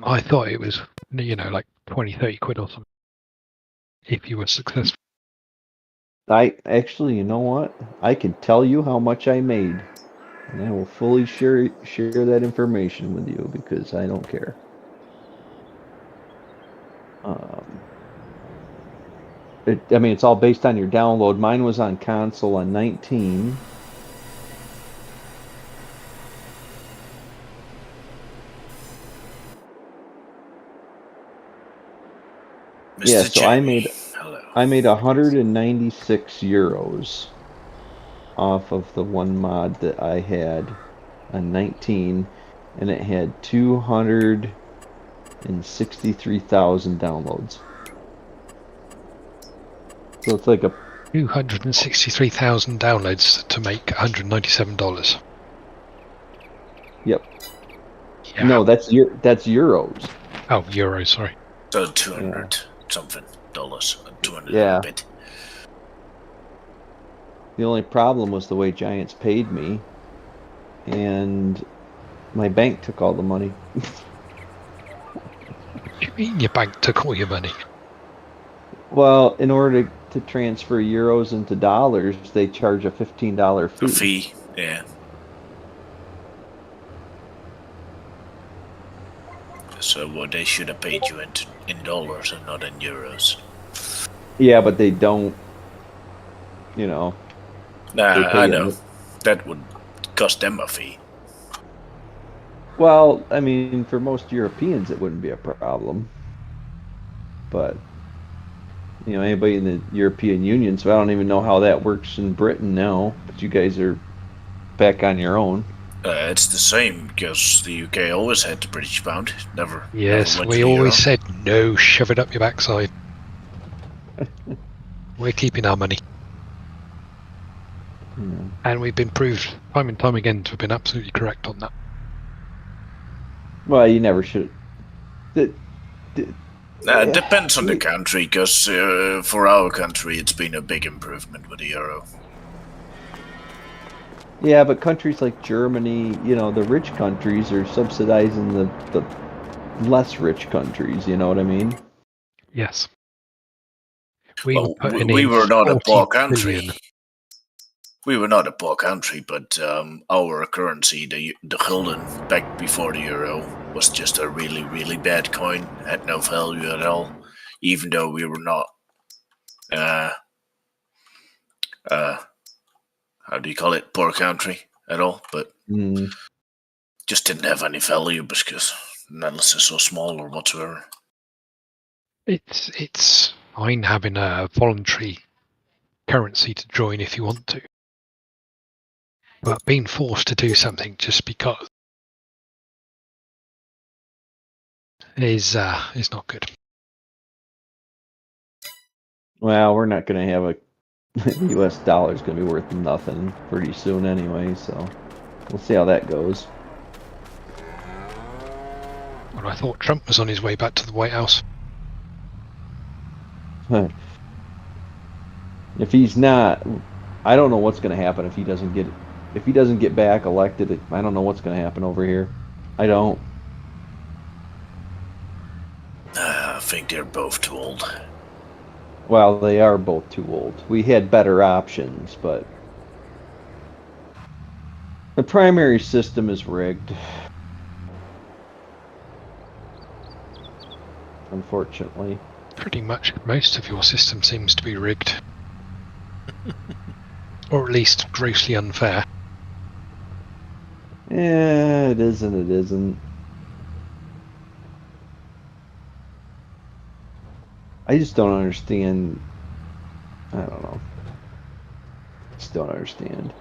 I thought it was, like 20, 30 quid or something, if you were successful. I actually, you know what? I can tell you how much I made, and I will fully share that information with you because I don't care. I mean, it's all based on your download. Mine was on console on 19. Mr. Yeah, so Jamie. Hello. I made 196 euros off of the one mod that I had on 19, and it had 263,000 downloads. So it's like a 263,000 downloads to make $197. Yep. Yeah. No, that's euros. Oh, euros, sorry. So 200 something dollars, 200 Yeah. a bit. The only problem was the way Giants paid me, and my bank took all the money. What do you mean your bank took all your money? Well, in order to transfer euros into dollars, they charge a $15 fee. A fee, yeah. So what they should have paid you in dollars and not in euros. Yeah, but they don't. You know. Nah, I know. That would cost them a fee. Well, I mean, for most Europeans, it wouldn't be a problem. But, anybody in the European Union, so I don't even know how that works in Britain now. But you guys are back on your own. It's the same, because the UK always had the British pound. Never. Yes, never we always said, no, shove it up your backside. We're keeping our money. And we've been proved time and time again to have been absolutely correct on that. Well, you never should. It depends on the country, because for our country it's been a big improvement with the euro. Yeah, but countries like Germany, the rich countries are subsidizing the less rich countries, you know what I mean? Yes. We were not a poor country. We were not a poor country, but our currency, the gulden, back before the euro, was just a really, really bad coin. Had no value at all, even though we were not. How do you call it? Poor country at all, but just didn't have any value because the Netherlands is so small or whatsoever. It's fine having a voluntary currency to join if you want to. But being forced to do something just because is not good. Well, we're not going to have the U.S. dollar is going to be worth nothing pretty soon anyway, so we'll see how that goes. Well, I thought Trump was on his way back to the White House. If he's not, I don't know what's going to happen if he doesn't get back elected. I don't know what's going to happen over here. I don't. I think they're both too old. Well, they are both too old. We had better options, but the primary system is rigged. Unfortunately. Pretty much most of your system seems to be rigged. Or at least grossly unfair. Yeah, it is and it isn't. I just don't understand. I don't know. Just don't understand.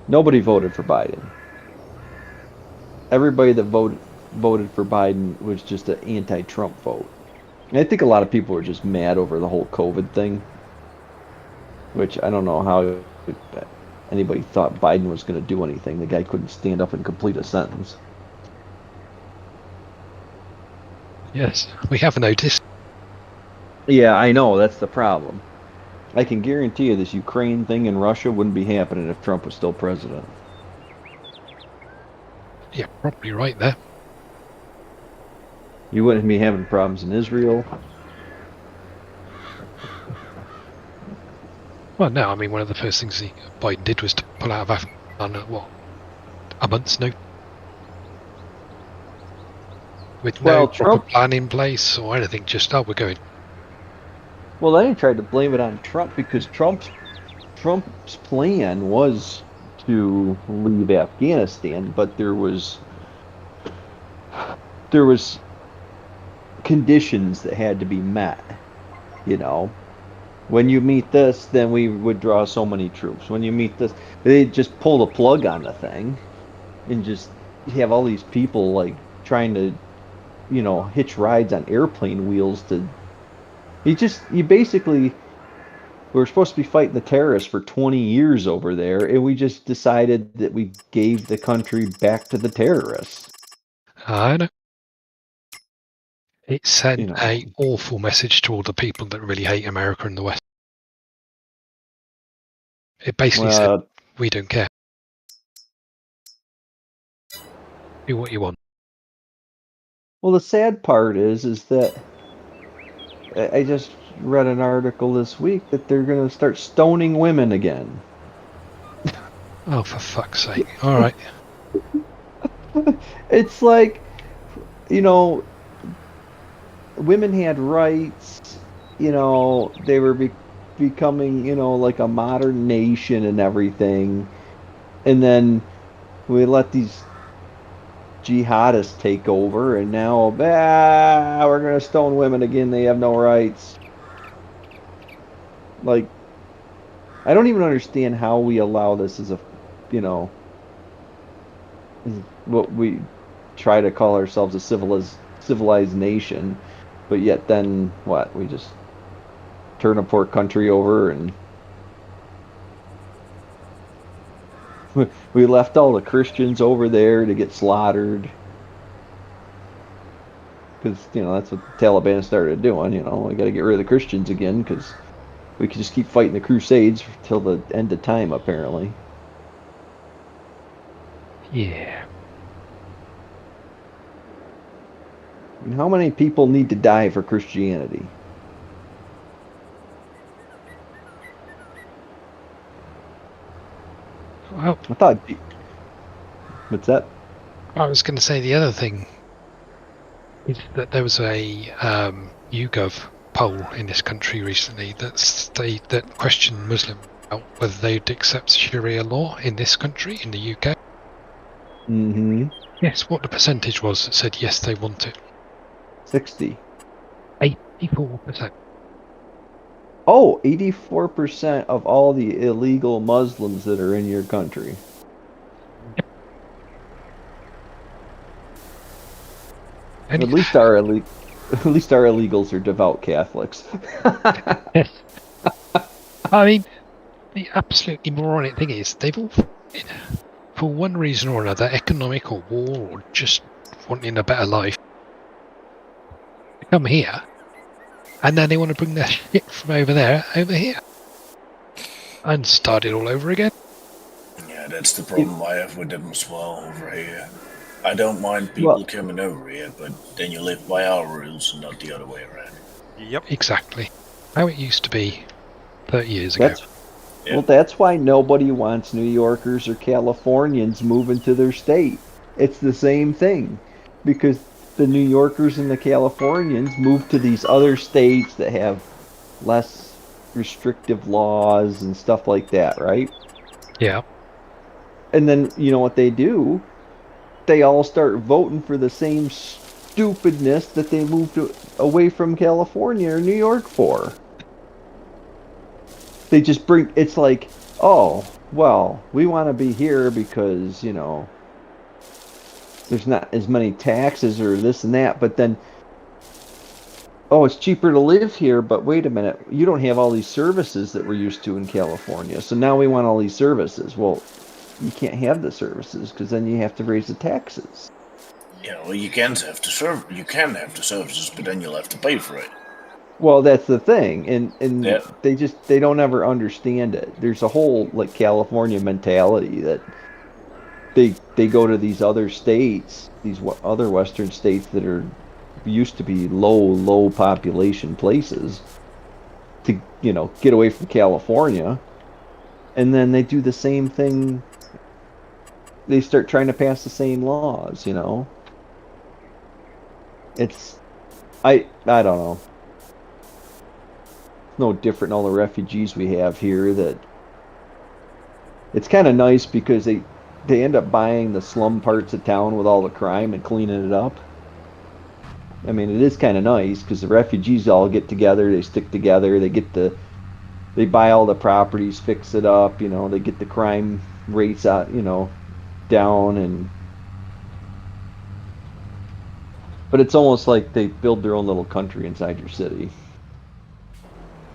Nobody voted for Biden. Everybody that voted for Biden was just an anti-Trump vote. And I think a lot of people were just mad over the whole COVID thing, which I don't know how anybody thought Biden was going to do anything. The guy couldn't stand up and complete a sentence. Yes, we have noticed. Yeah, I know. That's the problem. I can guarantee you this Ukraine thing in Russia wouldn't be happening if Trump was still president. Yeah, probably right there. You wouldn't be having problems in Israel. Well, no, I mean, one of the first things Biden did was to pull out of Afghanistan at a month's notice, with no proper plan in place or anything. Just we're going. Well, then he tried to blame it on Trump because Trump's plan was to leave Afghanistan, but there was conditions that had to be met. You know, when you meet this, then we would draw so many troops. When you meet this, they just pull the plug on the thing and just have all these people like trying to, hitch rides on airplane wheels to. You basically. We were supposed to be fighting the terrorists for 20 years over there, and we just decided that we gave the country back to the terrorists. I know. It sent a awful message to all the people that really hate America and the West. It basically said, we don't care. Do what you want. Well, the sad part is that I just read an article this week that they're going to start stoning women again. Oh, for fuck's sake. All right. It's like, women had rights, they were becoming, like a modern nation and everything. And then we let these jihadists take over, and now, we're going to stone women again. They have no rights. Like, I don't even understand how we allow this as what we try to call ourselves a civilized nation, but yet then what? We just turn a poor country over, and we left all the Christians over there to get slaughtered. Because, that's what the Taliban started doing, we got to get rid of the Christians again, because we could just keep fighting the Crusades till the end of time, apparently. Yeah. And how many people need to die for Christianity? Well, I thought. What's that? I was going to say the other thing is that there was a YouGov poll in this country recently that questioned Muslims about whether they'd accept Sharia law in this country, in the UK. Mm-hmm. Guess what the percentage was that said yes, they want it? 60. 84%. Oh, 84% of all the illegal Muslims that are in your country. Yep. At least our illegals are devout Catholics. Yes. I mean, the absolutely moronic thing is they've all, for one reason or another, economic or war or just wanting a better life, come here, and then they want to bring their shit from over there over here and start it all over again. Yeah, that's the problem I have with them as well over here. I don't mind people coming over here, but then you live by our rules and not the other way around. Yep. Exactly. How it used to be 30 years ago. Well, that's why nobody wants New Yorkers or Californians moving to their state. It's the same thing. Because the New Yorkers and the Californians move to these other states that have less restrictive laws and stuff like that, right? Yeah. And then, you know what they do? They all start voting for the same stupidness that they moved away from California or New York for. They just it's like, oh, well, we want to be here because, there's not as many taxes or this and that, but then, oh, it's cheaper to live here, but wait a minute, you don't have all these services that we're used to in California, so now we want all these services. Well, you can't have the services because then you have to raise the taxes. Yeah, well, you can have the services, but then you'll have to pay for it. Well, that's the thing, and they don't ever understand it. There's a whole like California mentality that they go to these other states, these other Western states that are used to be low population places to, get away from California. And then they do the same thing. They start trying to pass the same laws, It's, I don't know. It's no different than all the refugees we have here. That it's kind of nice because they end up buying the slum parts of town with all the crime and cleaning it up. I mean, it is kind of nice because the refugees all get together, they stick together, they buy all the properties, fix it up, they get the crime rates out, down. But it's almost like they build their own little country inside your city.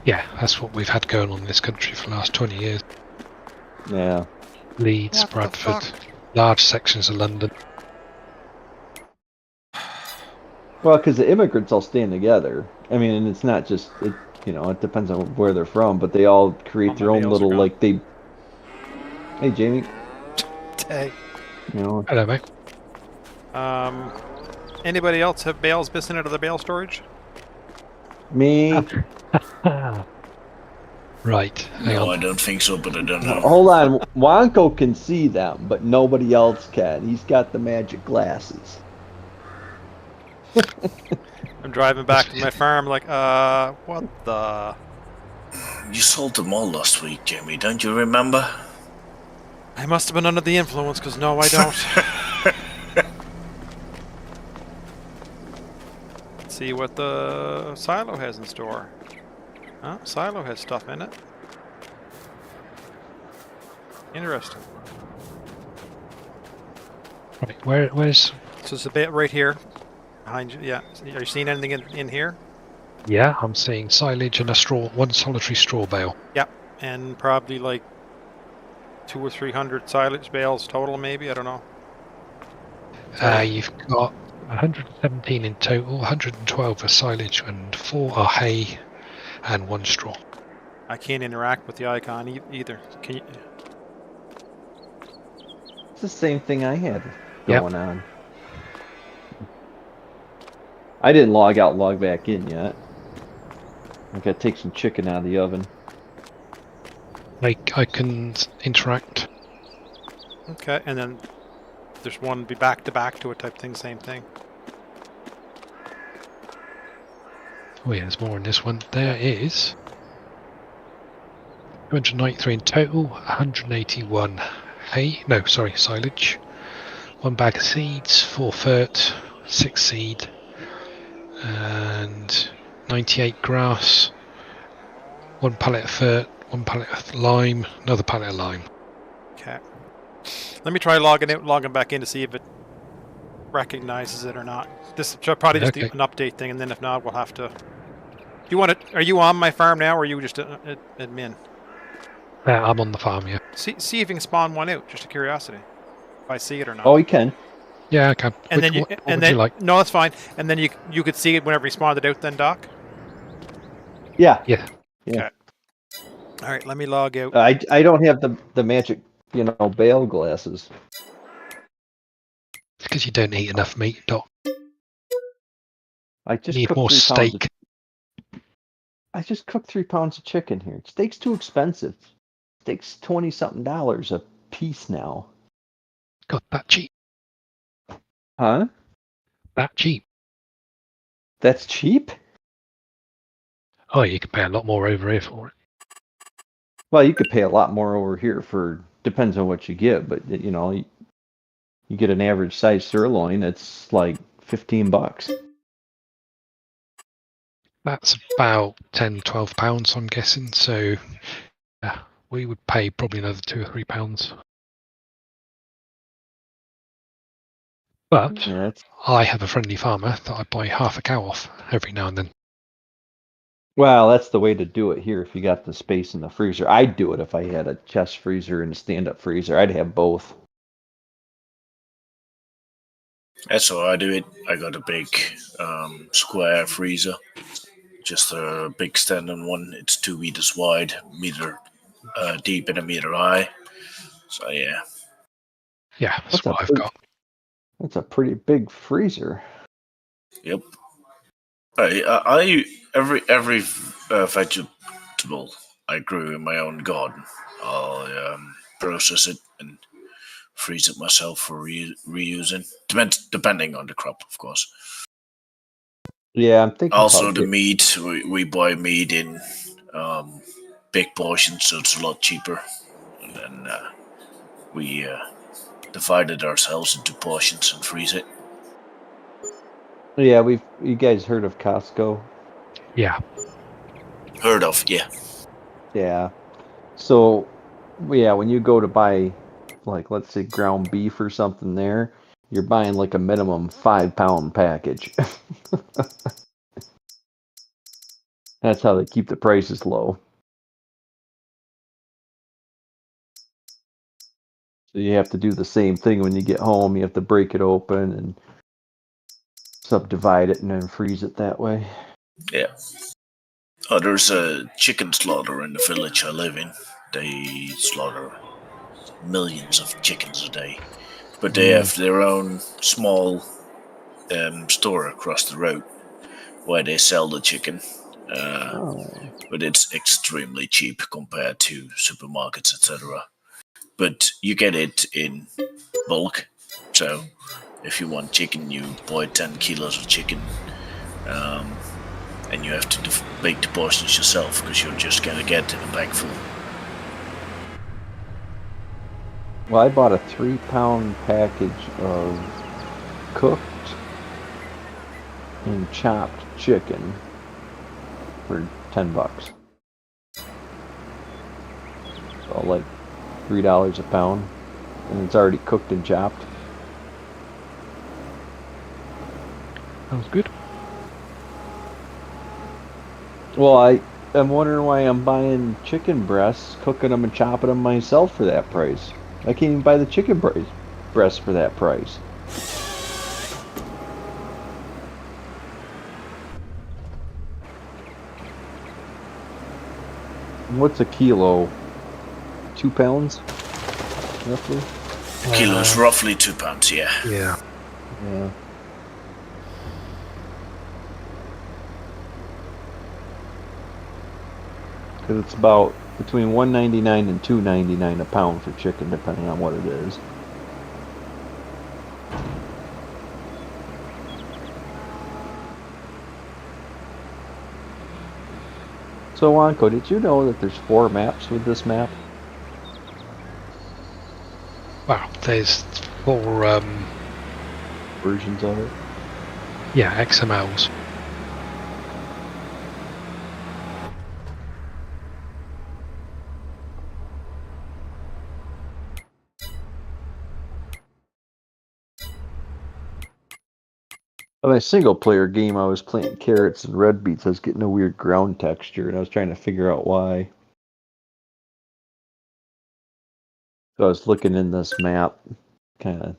Yeah, that's what we've had going on in this country for the last 20 years. Yeah. Leeds, Bradford, large sections of London. Well, because the immigrants all stand together. I mean, and it's not just it. It depends on where they're from, but they all create their own little Hey, Jamie. Hey. Hello, mate. Anybody else have bales missing out of the bale storage? Me. Right. Hang on. I don't think so, but I don't know. Hold on. Wonko can see them, but nobody else can. He's got the magic glasses. I'm driving back to my farm like, what the? You sold them all last week, Jamie, don't you remember? I must have been under the influence, because no, I don't. Let's see what the silo has in store. Huh? Silo has stuff in it. Interesting. Right, where's... So it's a bit right here. Behind you, yeah. Are you seeing anything in here? Yeah, I'm seeing silage and one solitary straw bale. Yep, and probably like 200 or 300 silage bales total, maybe. I don't know. You've got 117 in total. 112 are silage, and 4 are hay, and 1 straw. I can't interact with the icon either. Can you? It's the same thing I had going on. I didn't log back in yet. I gotta take some chicken out of the oven. I can interact. Okay, and then there's one be back to back to it type thing, same thing. Oh yeah, there's more in this one. There is 293 in total, 181 hay. No, sorry, silage. 1 bag of seeds, 4 fert, 6 seed, and 98 grass. 1 pallet of fert, 1 pallet of lime, another pallet of lime. Okay. Let me try logging back in to see if it recognizes it or not. This should probably just an update thing, and then if not, we'll have to. Do you want it? Are you on my farm now, or are you just admin? I'm on the farm, yeah. See if you can spawn one out, just a curiosity. If I see it or not. Oh, you can. Yeah, I can. And what then would you like? No, that's fine. And then you could see it whenever you spawned it out, then, Doc. Yeah. Yeah. Okay. All right, let me log out. I don't have the magic, bale glasses. It's because you don't eat enough meat, Doc. I just need cooked more 3 pounds steak. I just cooked 3 pounds of chicken here. Steak's too expensive. Steak's $20-something a piece now. God, that cheap. Huh? That cheap. That's cheap? Oh, you can pay a lot more over here for it. Well, you could pay a lot more over here depends on what you get, but you get an average size sirloin, it's like $15. That's about 10, 12 pounds, I'm guessing. So, yeah, we would pay probably another £2 or £3. But I have a friendly farmer that I buy half a cow off every now and then. Well, that's the way to do it here if you got the space in the freezer. I'd do it if I had a chest freezer and a stand-up freezer. I'd have both. That's how I do it. I got a big square freezer. Just a big standing one. It's 2 meters wide, meter deep, and a meter high. So yeah. Yeah, that's what I've got. That's a pretty big freezer. Yep. Every vegetable I grew in my own garden, I'll process it and freeze it myself for reusing. Depending on the crop, of course. Yeah, I'm thinking Also, about the meat we buy meat in big portions, so it's a lot cheaper. And then we divide it ourselves into portions and freeze it. Yeah, you guys heard of Costco? Yeah. Heard of, yeah. Yeah. So, yeah, when you go to buy, like, let's say ground beef or something there, you're buying like a minimum 5-pound package. That's how they keep the prices low. So you have to do the same thing when you get home. You have to break it open and subdivide it and then freeze it that way. Yeah. Oh, there's a chicken slaughter in the village I live in. They slaughter millions of chickens a day. But they have their own small store across the road where they sell the chicken. But it's extremely cheap compared to supermarkets, etc. But you get it in bulk. So if you want chicken, you buy 10 kilos of chicken. And you have to make the portions yourself because you're just going to get a bag full. Well, I bought a 3-pound package of cooked and chopped chicken for $10. So like $3 a pound, and it's already cooked and chopped. Sounds good. Well, I'm wondering why I'm buying chicken breasts, cooking them and chopping them myself for that price. I can't even buy the chicken breasts for that price. What's a kilo? 2 pounds, roughly. A kilo is roughly 2 pounds. Yeah. Yeah. Yeah. Because it's about between $1.99 and $2.99 a pound for chicken, depending on what it is. So, Wanko, did you know that there's 4 maps with this map? Wow, there's 4 versions of it. Yeah, XMLs. On my single player game, I was planting carrots and red beets. I was getting a weird ground texture, and I was trying to figure out why. So I was looking in this map, kind of,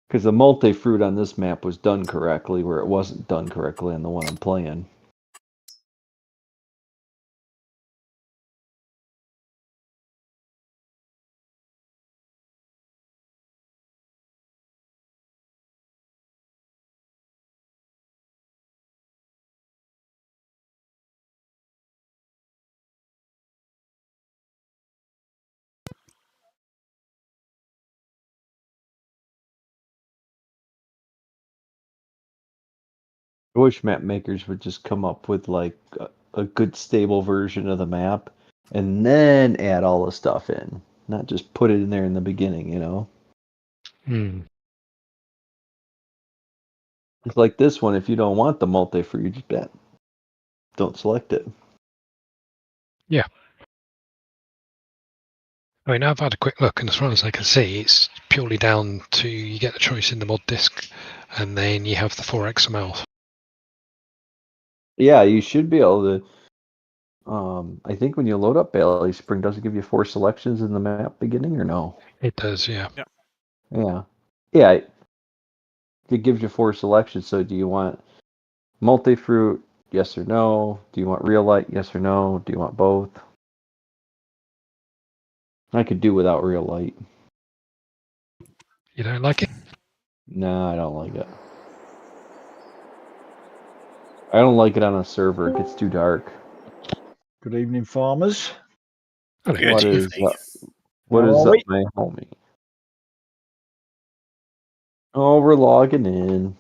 because the multi-fruit on this map was done correctly, where it wasn't done correctly on the one I'm playing. I wish map makers would just come up with like a good stable version of the map and then add all the stuff in, not just put it in there in the beginning, you know? It's like this one, if you don't want the multi-fruit, you just don't select it. Yeah. I mean, I've had a quick look, and as far as I can see, it's purely down to you get the choice in the mod disk, and then you have the 4 XMLs. Yeah, you should be able to. I think when you load up BallySpring, does it give you 4 selections in the map beginning or no? It does, yeah. Yeah. It gives you 4 selections. So, do you want multi-fruit? Yes or no? Do you want real light? Yes or no? Do you want both? I could do without real light. You don't like it? No, I don't like it. I don't like it on a server. It gets too dark. Good evening, farmers. Hello. Good evening. What How is are up, we? my homie? Oh, we're logging in.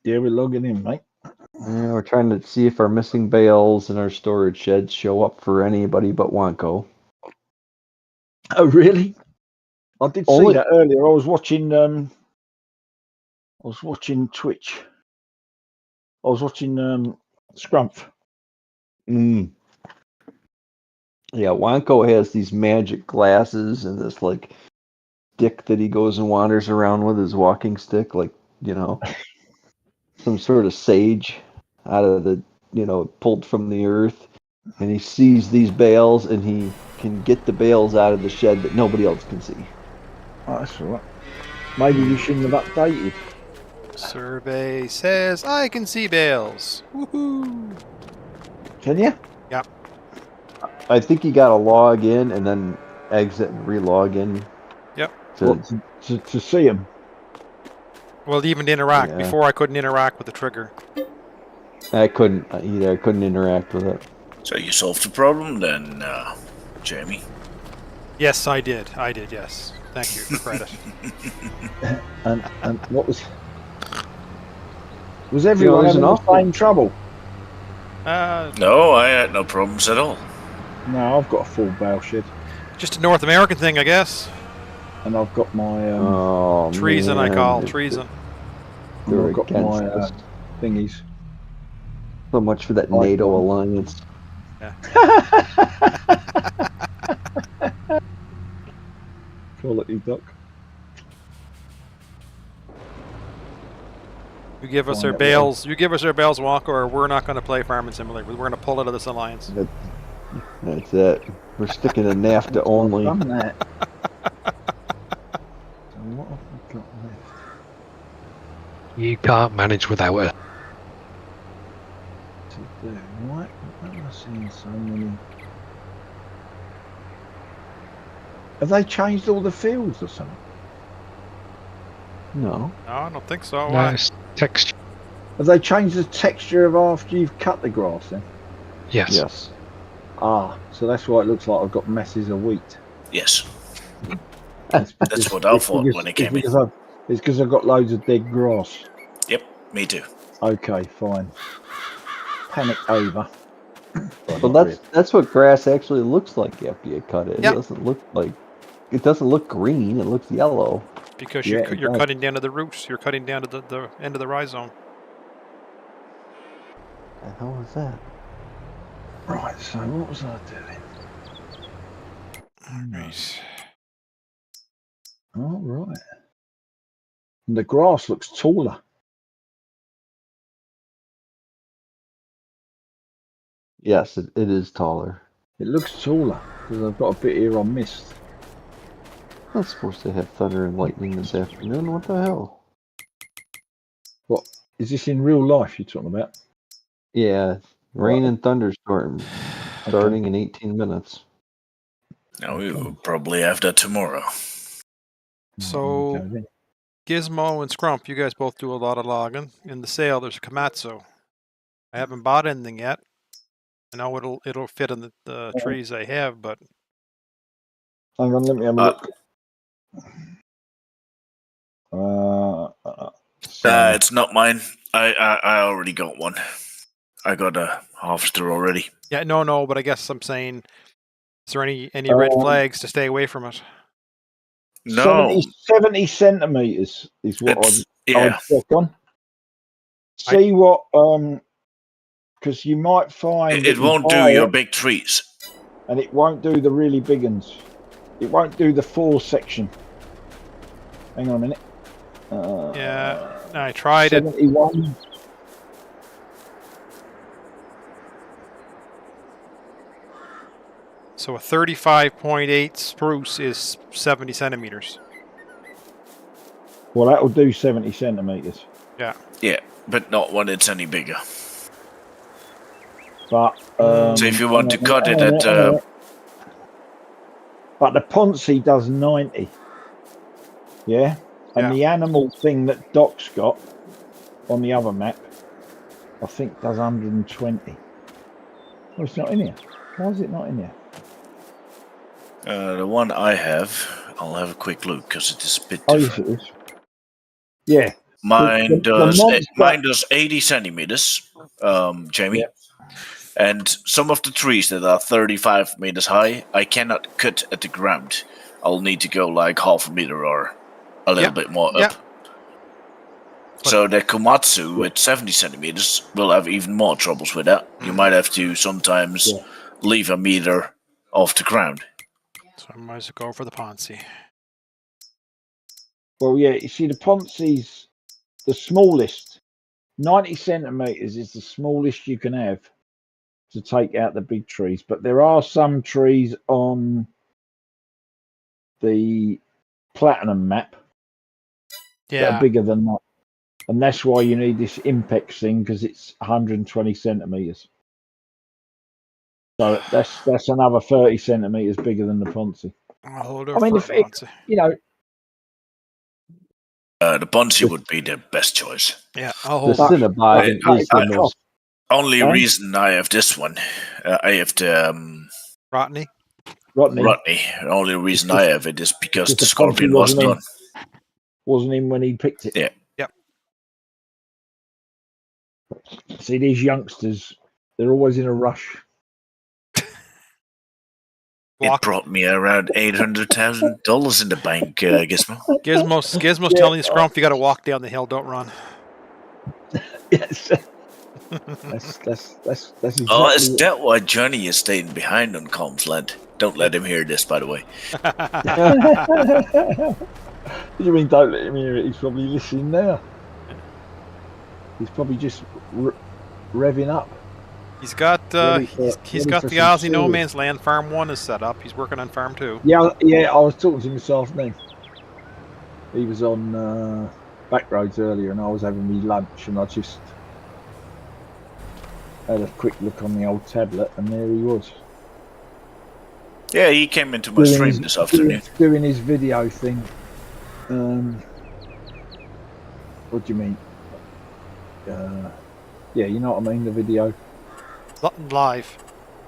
Yeah, we're logging in, mate. Yeah, we're trying to see if our missing bales in our storage sheds show up for anybody but Wanko. Oh, really? I did see Only- that earlier. I was watching. Twitch. I was watching Scrumph. Mm. Yeah, Wanko has these magic glasses and this like stick that he goes and wanders around with, his walking stick, like, you know, some sort of sage out of the, you know, pulled from the earth. And he sees these bales and he can get the bales out of the shed that nobody else can see. Oh, that's all right. Maybe we shouldn't have updated. Survey says I can see bales. Woohoo! Can you? Yep. I think you gotta log in and then exit and re-log in. Yep. To see them. Well, even to interact. Yeah. Before I couldn't interact with the trigger. I couldn't either. I couldn't interact with it. So you solved the problem then, Jamie? Yes, I did. I did. Yes. Thank you for credit. and what was? Was everyone there's having an the same trouble? No, I had no problems at all. No, I've got a full bale shed, Just a North American thing, I guess. and I've got my Oh, Treason, man. I call treason. They're I've got against my us. thingies. So much for that Like NATO one. alliance. Quality duck. You give us Fine, our it will. bales. You give us our bales, Walker, or we're not going to play Farming Simulator. We're going to pull out of this alliance. That's it. We're sticking to NAFTA only. I've done that. So what have we got left? You can't manage without it. To do. Why am I seeing so many? Have they changed all the fields or something? No. No, I don't think so. No, Why? it's text. Have they changed the texture of after you've cut the grass then? Yes. Yes. Ah, so that's why it looks like I've got masses of wheat. Yes. It's That's what I thought when it came in. It's because I've got loads of dead grass. Yep, me too. Okay, fine. Panic over. Well, that's what grass actually looks like after you cut it. Yep. It doesn't look green. It looks yellow. Because Yeah, you're it does. cutting down to the roots. You're cutting down to the end of the rhizome. The hell is that? Right, so what was I doing? Right. Oh, right. And the grass looks taller. Yes, it is taller. It looks taller because I've got a bit here on mist. I'm supposed to have thunder and lightning this afternoon. What the hell? What is this in real life you're talking about? Yeah, rain and thunderstorm starting in 18 minutes. Now we will probably have that tomorrow. So, Okay, then. Gizmo and Scrump, you guys both do a lot of logging. In the sale, there's a Komatsu. I haven't bought anything yet. I know it'll fit in the trees I have, but Hang on, let me have a look. It's not mine. I already got one. I got a harvester already. yeah, no. But I guess I'm saying, is there any red flags to stay away from it? No, 70 centimeters is what I'd check on. I- See what because you might find it won't do your big trees. and it won't do the really big ones. It won't do the 4 section. Hang on a minute. Yeah, I tried it. 71. So a 35.8 spruce is 70 centimeters. Well, that'll do 70 centimeters. Yeah. Yeah, but not when it's any bigger. But So if you want to cut it at but the Ponzi does 90. Yeah? And the animal thing that Doc's got on the other map I think does 120. Oh, it's not in here. Why is it not in here? The one I have, I'll have a quick look because it is a bit Oh, different. yes, it is. Yeah. Mine monster- does 80 centimeters, Jamie. Yeah. And some of the trees that are 35 meters high, I cannot cut at the ground. I'll need to go like half a meter or a little bit more up. So the Komatsu at 70 centimeters will have even more troubles with that. You might have to sometimes leave a meter off the ground. So I might as well go for the Ponzi. Well, yeah, you see, the Ponzi's the smallest. 90 centimeters is the smallest you can have to take out the big trees. But there are some trees on the Platinum map that are bigger than that. And that's why you need this Impex thing, because it's 120 centimeters. So that's another 30 centimeters bigger than the Ponzi. I'll hold I mean, if it, you know, the Ponzi would be the best choice. Yeah, I'll hold the Cinnabog at least the most. Only reason I have this one, I have the Rodney. The only reason I have it is because the Scorpion was done. Wasn't in when he picked it. Yeah. Yep. See, these youngsters, they're always in a rush. It brought me around $800,000 in the bank, Gizmo. Gizmo's telling you, Scrump, you got to walk down the hill, don't run. Yes. That's exactly. Oh, is that why Johnny is staying behind on Calm's Land? Don't let him hear this, by the way. What do you mean, don't let him hear it? He's probably listening now. He's probably just revving up. He's got he's got the Aussie No Man's Land Farm 1 is set up. He's working on Farm 2. Yeah, I was talking to him this afternoon. He was on Backroads earlier, and I was having me lunch, and I just had a quick look on the old tablet, and there he was. Yeah, he came into my stream this afternoon. Doing his video thing. What do you mean? Yeah, you know what I mean, the video. Live.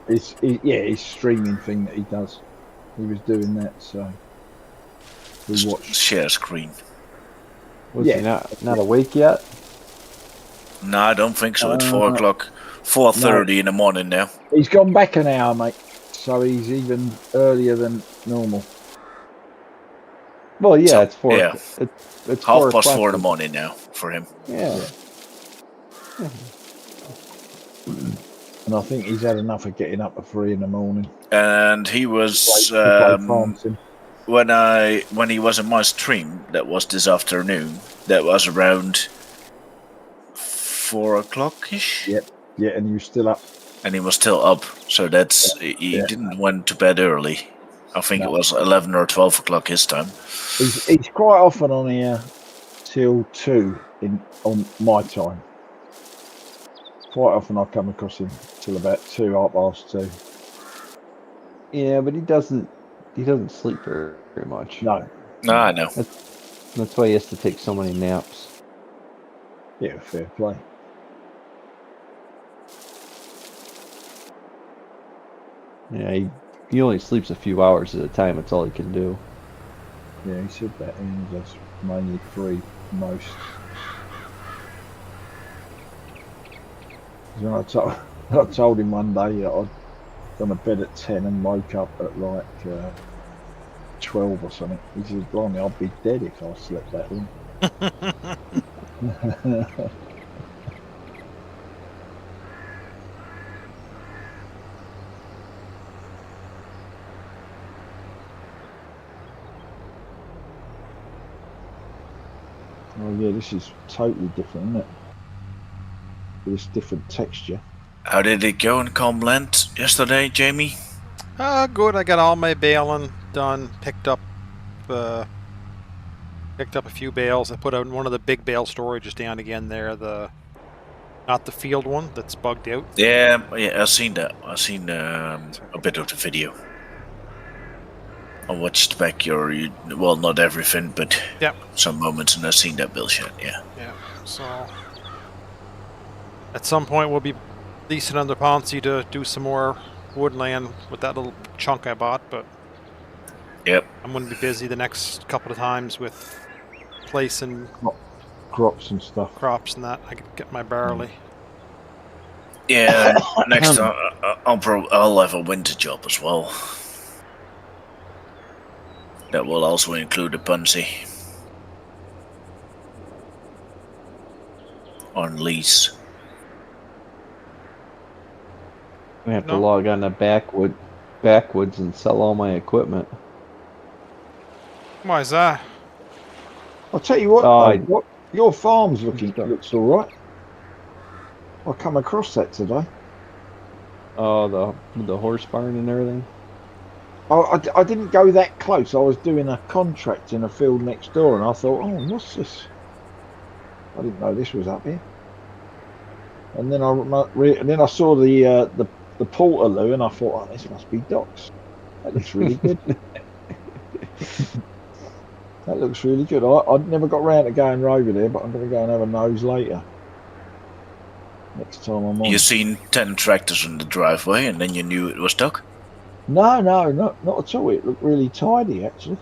It's his streaming thing that he does. He was doing that, so we watched. Share screen. Was he not awake yet? No, I don't think so. It's 4 o'clock, 4:30 in the morning now. He's gone back an hour, mate. So he's even earlier than normal. Well, yeah, So, it's 4. yeah. It's 4:30 in the morning now for him. Yeah. And I think he's had enough of getting up at 3 in the morning. And he was when he was in my stream. That was this afternoon. That was around 4 o'clock ish. Yep. Yeah, and he was still up. And he was still up. So that's he didn't went to bed early. I think it was 11 or 12 o'clock his time. He's quite often on here till 2 on my time. Quite often I come across him till about 2, 2:30. Yeah, but he doesn't sleep very much. No, I know. That's why he has to take so many naps. Yeah, fair play. Yeah, he only sleeps a few hours at a time. That's all he can do. Yeah, he said that, and he does mainly 3 most. When I told him one day that I'd gone to bed at 10 and woke up at like 12 or something. He said, "Blimey, I'd be dead if I slept that long." Oh yeah, this is totally different, isn't it? This different texture. How did it go in Calm Land yesterday, Jamie? Good. I got all my baling done. Picked up a few bales. I put out one of the big bale storages down again there. Not the field one that's bugged out. Yeah, I've seen that. I've seen a bit of the video. I watched back well, not everything, but some moments, and I've seen that bale shot. Yeah. Yeah. So At some point, we'll be leasing under Ponzi to do some more woodland with that little chunk I bought, but yep, I'm going to be busy the next couple of times with placing crops and stuff. crops and that. I could get my barley. yeah. Next time, I'll have a winter job as well. That will also include a Ponzi on lease. I have to log on to backwoods and sell all my equipment. Why is that? I'll tell you what, what your farm's looks all right. I come across that today. Oh, the horse barn and everything. Oh, I didn't go that close. I was doing a contract in a field next door, and I thought, oh, what's this? I didn't know this was up here. And then I saw the Portaloo, and I thought, oh, this must be Doc's. That looks really good. That looks really good. I never got round to going over there, but I'm going to go and have a nose later. Next time I'm on. You seen 10 tractors in the driveway, and then you knew it was Doc? No, not at all. It looked really tidy, actually.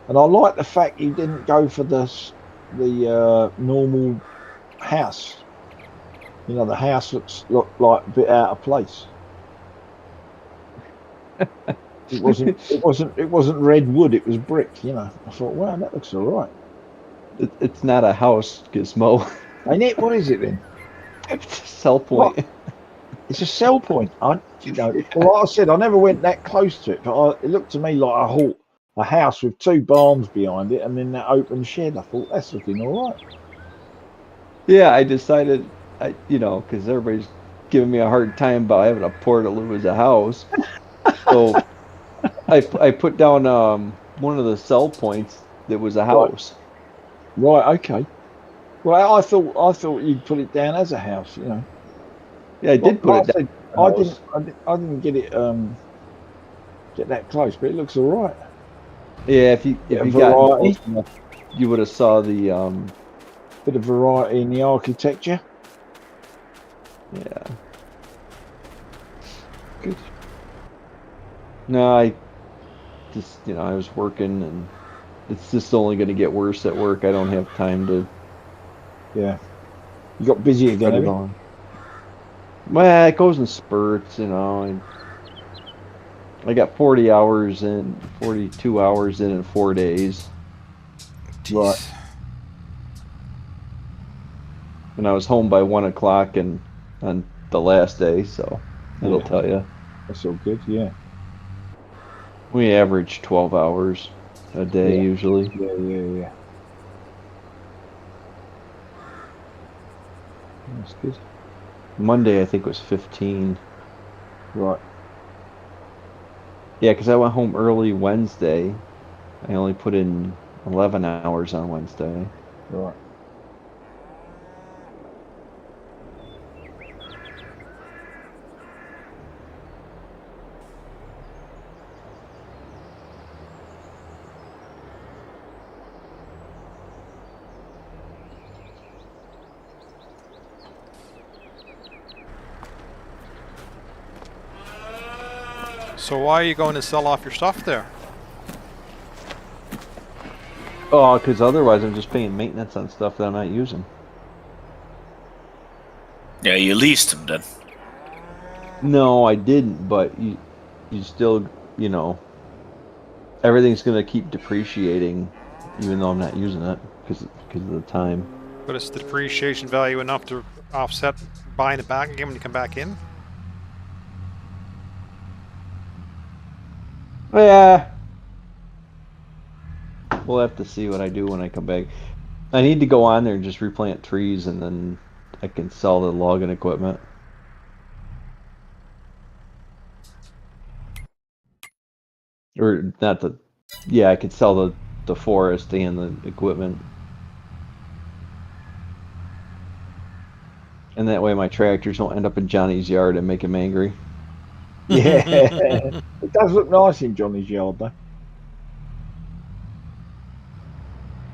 And I like the fact you didn't go for the normal house. You know, the house looked like a bit out of place. It wasn't red wood. It was brick. You know, I thought, wow, that looks all right. It's not a house, Gizmo. Ain't it? What is it then? It's a sell point. What? It's a sell point. Well, like I said, I never went that close to it, but it looked to me like a house with 2 barns behind it, and then that open shed. I thought that's looking all right. Yeah, I decided, because everybody's giving me a hard time about having a Portaloo as a house, so I put down one of the sell points that was a house. Right. Okay. Well, I thought you'd put it down as a house. You know. Yeah, I did put it down. I didn't get it get that close, but it looks all right. Yeah, if you got close enough, you would have saw the bit of variety in the architecture. Yeah. Good. No, I just I was working, and it's just only going to get worse at work. I don't have time to. Yeah. You got busy again, have you? Well, it goes in spurts, I got 40 hours in, 42 hours in 4 days. Right. And I was home by 1 o'clock on the last day, so it'll tell you. That's all good, yeah. We average 12 hours a day usually. Yeah. That's good. Monday, I think, was 15. Right. Yeah, because I went home early Wednesday. I only put in 11 hours on Wednesday. Right. So why are you going to sell off your stuff there? Oh, because otherwise I'm just paying maintenance on stuff that I'm not using. Yeah, you leased them then. No, I didn't, but you still, everything's going to keep depreciating even though I'm not using it because of the time. But is the depreciation value enough to offset buying it back again when you come back in? Yeah. We'll have to see what I do when I come back. I need to go on there and just replant trees, and then I can sell the logging equipment. Or not the... Yeah, I could sell the forest and the equipment. And that way my tractors don't end up in Johnny's yard and make him angry. Yeah. It does look nice in Johnny's yard, though.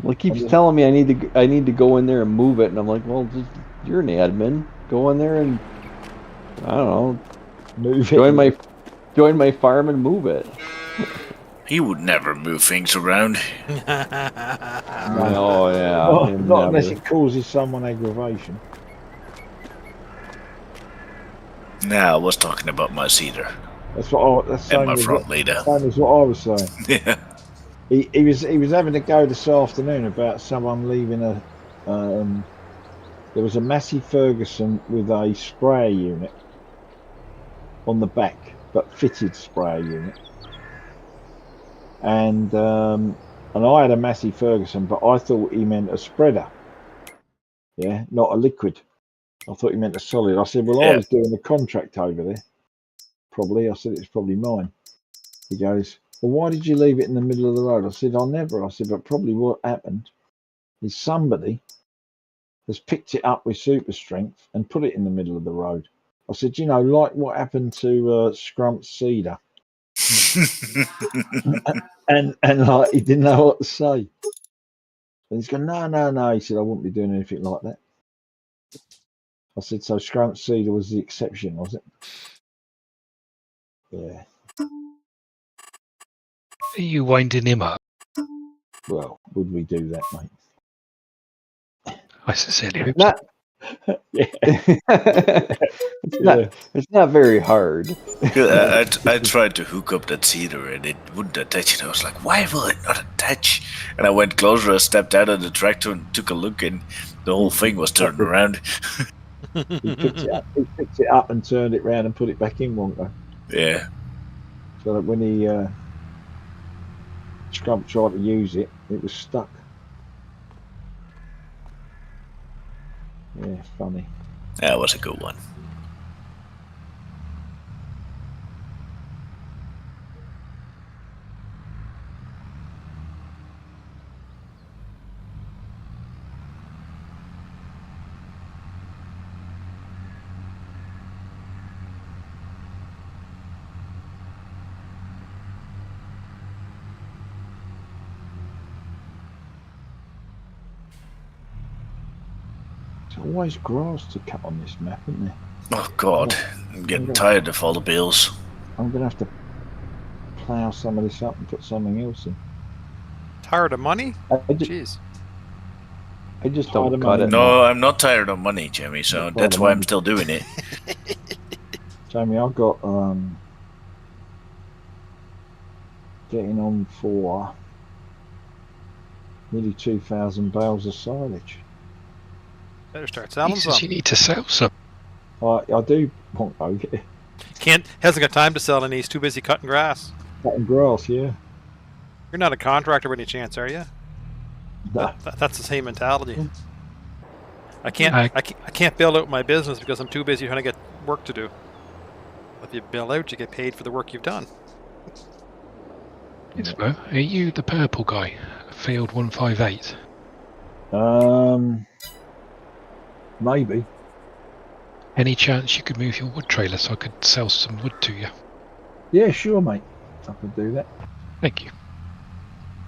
Well, he keeps telling me I need to go in there and move it, and I'm like, well, just You're an admin. Go in there and I don't know. Move Join my farm and move it. He would never move things around. Oh yeah. Not unless it causes someone aggravation. Nah, I was talking about my cedar. That's what. And my front leader. Same as what I was saying. Yeah. He was having a go this afternoon about someone leaving a. There was a Massey Ferguson with a sprayer unit on the back, but fitted sprayer unit. And I had a Massey Ferguson, but I thought he meant a spreader. Yeah, not a liquid. I thought he meant a solid. I said, well, I was doing the contract over there. Probably. I said, it's probably mine. He goes, well, why did you leave it in the middle of the road? I said, I never. I said, but probably what happened is somebody has picked it up with super strength and put it in the middle of the road. I said, you know, like what happened to Scrump's cedar. and like he didn't know what to say. And he's going, no. He said, I wouldn't be doing anything like that. I said, so Scrump's cedar was the exception, was it? Yeah. Are you winding him up? Well, would we do that, mate? I sincerely hope so. Yeah. It's not very hard. I tried to hook up that cedar and it wouldn't attach, and I was like, why will it not attach? And I went closer, I stepped out of the tractor and took a look, and the whole thing was turned around. He picked it up and turned it round and put it back in, won't I? Yeah. So that when he Scrump tried to use it, it was stuck. Yeah, funny. That was a good one. There's always grass to cut on this map, isn't there? Oh God, I'm getting tired of all the bills. I'm going to have to plough some of this up and put something else in. Tired of money? Jeez. I just don't cut it. No, I'm not tired of money, Jimmy, so that's why I'm still doing it. Jamie, I've got getting on for nearly 2,000 bales of silage. Better start selling He some. says you need to sell some. I do want to get Hasn't got time to sell any. He's too busy cutting grass. cutting grass, yeah. You're not a contractor by any chance, are you? No. That's the same mentality. I can't bail out my business because I'm too busy trying to get work to do. If you bail out, you get paid for the work you've done. Are you the purple guy? Field 158. Maybe. Any chance you could move your wood trailer so I could sell some wood to you? Yeah, sure, mate. I could do that. Thank you.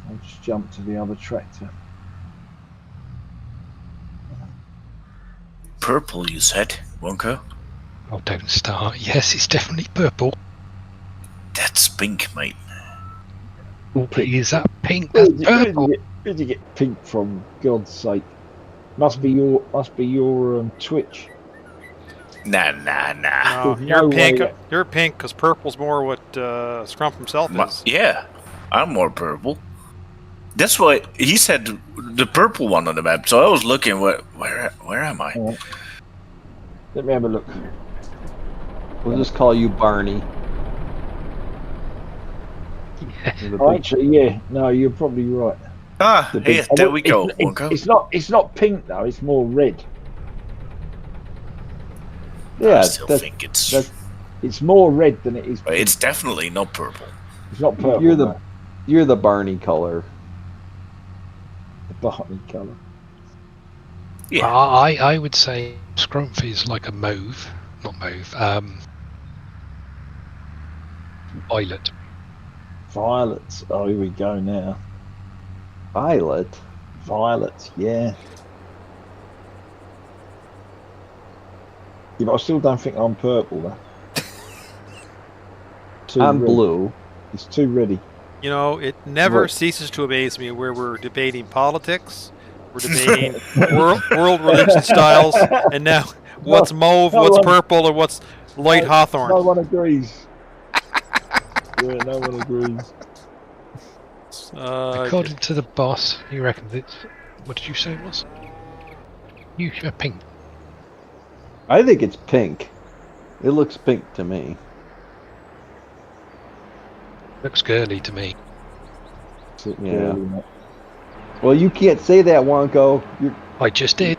I'll just jump to the other tractor. Purple, you said, Wonko? Oh, don't start. Yes, it's definitely purple. That's pink, mate. Oh, is that pink? That's purple. Where'd you get pink from? God's sake! Must be your Twitch. Nah. No, you're pink because purple's more what Scrump himself is. Yeah, I'm more purple. That's why he said the purple one on the map. So I was looking. Where am I? Right. Let me have a look. We'll just call you Barney. Actually, yeah. No, you're probably right. Hey, there we go. It's not pink though. It's more red. Yeah, I still think it's more red than it is pink. It's definitely not purple. It's not purple. You're the Barney color. The Barney color. Yeah. I would say Scrumpy is like a mauve, not mauve. Violet. Violets. Oh, here we go now. Violet. Violets. Yeah. Yeah, but I still don't think I'm purple, though. I'm blue. It's too ready. You know, it never ceases to amaze me where we're debating politics, we're debating world religion styles, and now what's mauve, what's purple, or what's light hawthorn. No one agrees. Yeah, no one agrees. According to the boss, you reckon it's... What did you say it was? You pink. I think it's pink. It looks pink to me. Looks girly to me. Yeah. Well, you can't say that, Wonko. I just did.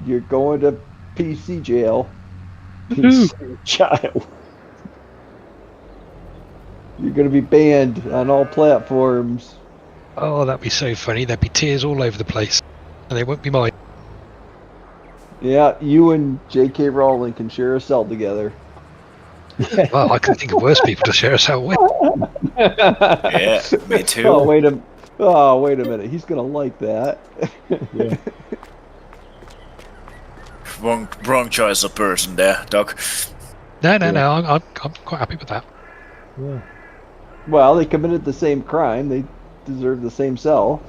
You're going to PC jail. PC jail. You're going to be banned on all platforms. Oh, that'd be so funny. There'd be tears all over the place. And they won't be mine. Yeah, you and J.K. Rowling can share a cell together. Well, I can think of worse people to share a cell with. Yeah, me too. Oh, wait a minute. He's going to like that. Yeah. Wrong choice of person there, Doc. No. I'm quite happy with that. Yeah. Well, they committed the same crime. They deserve the same cell.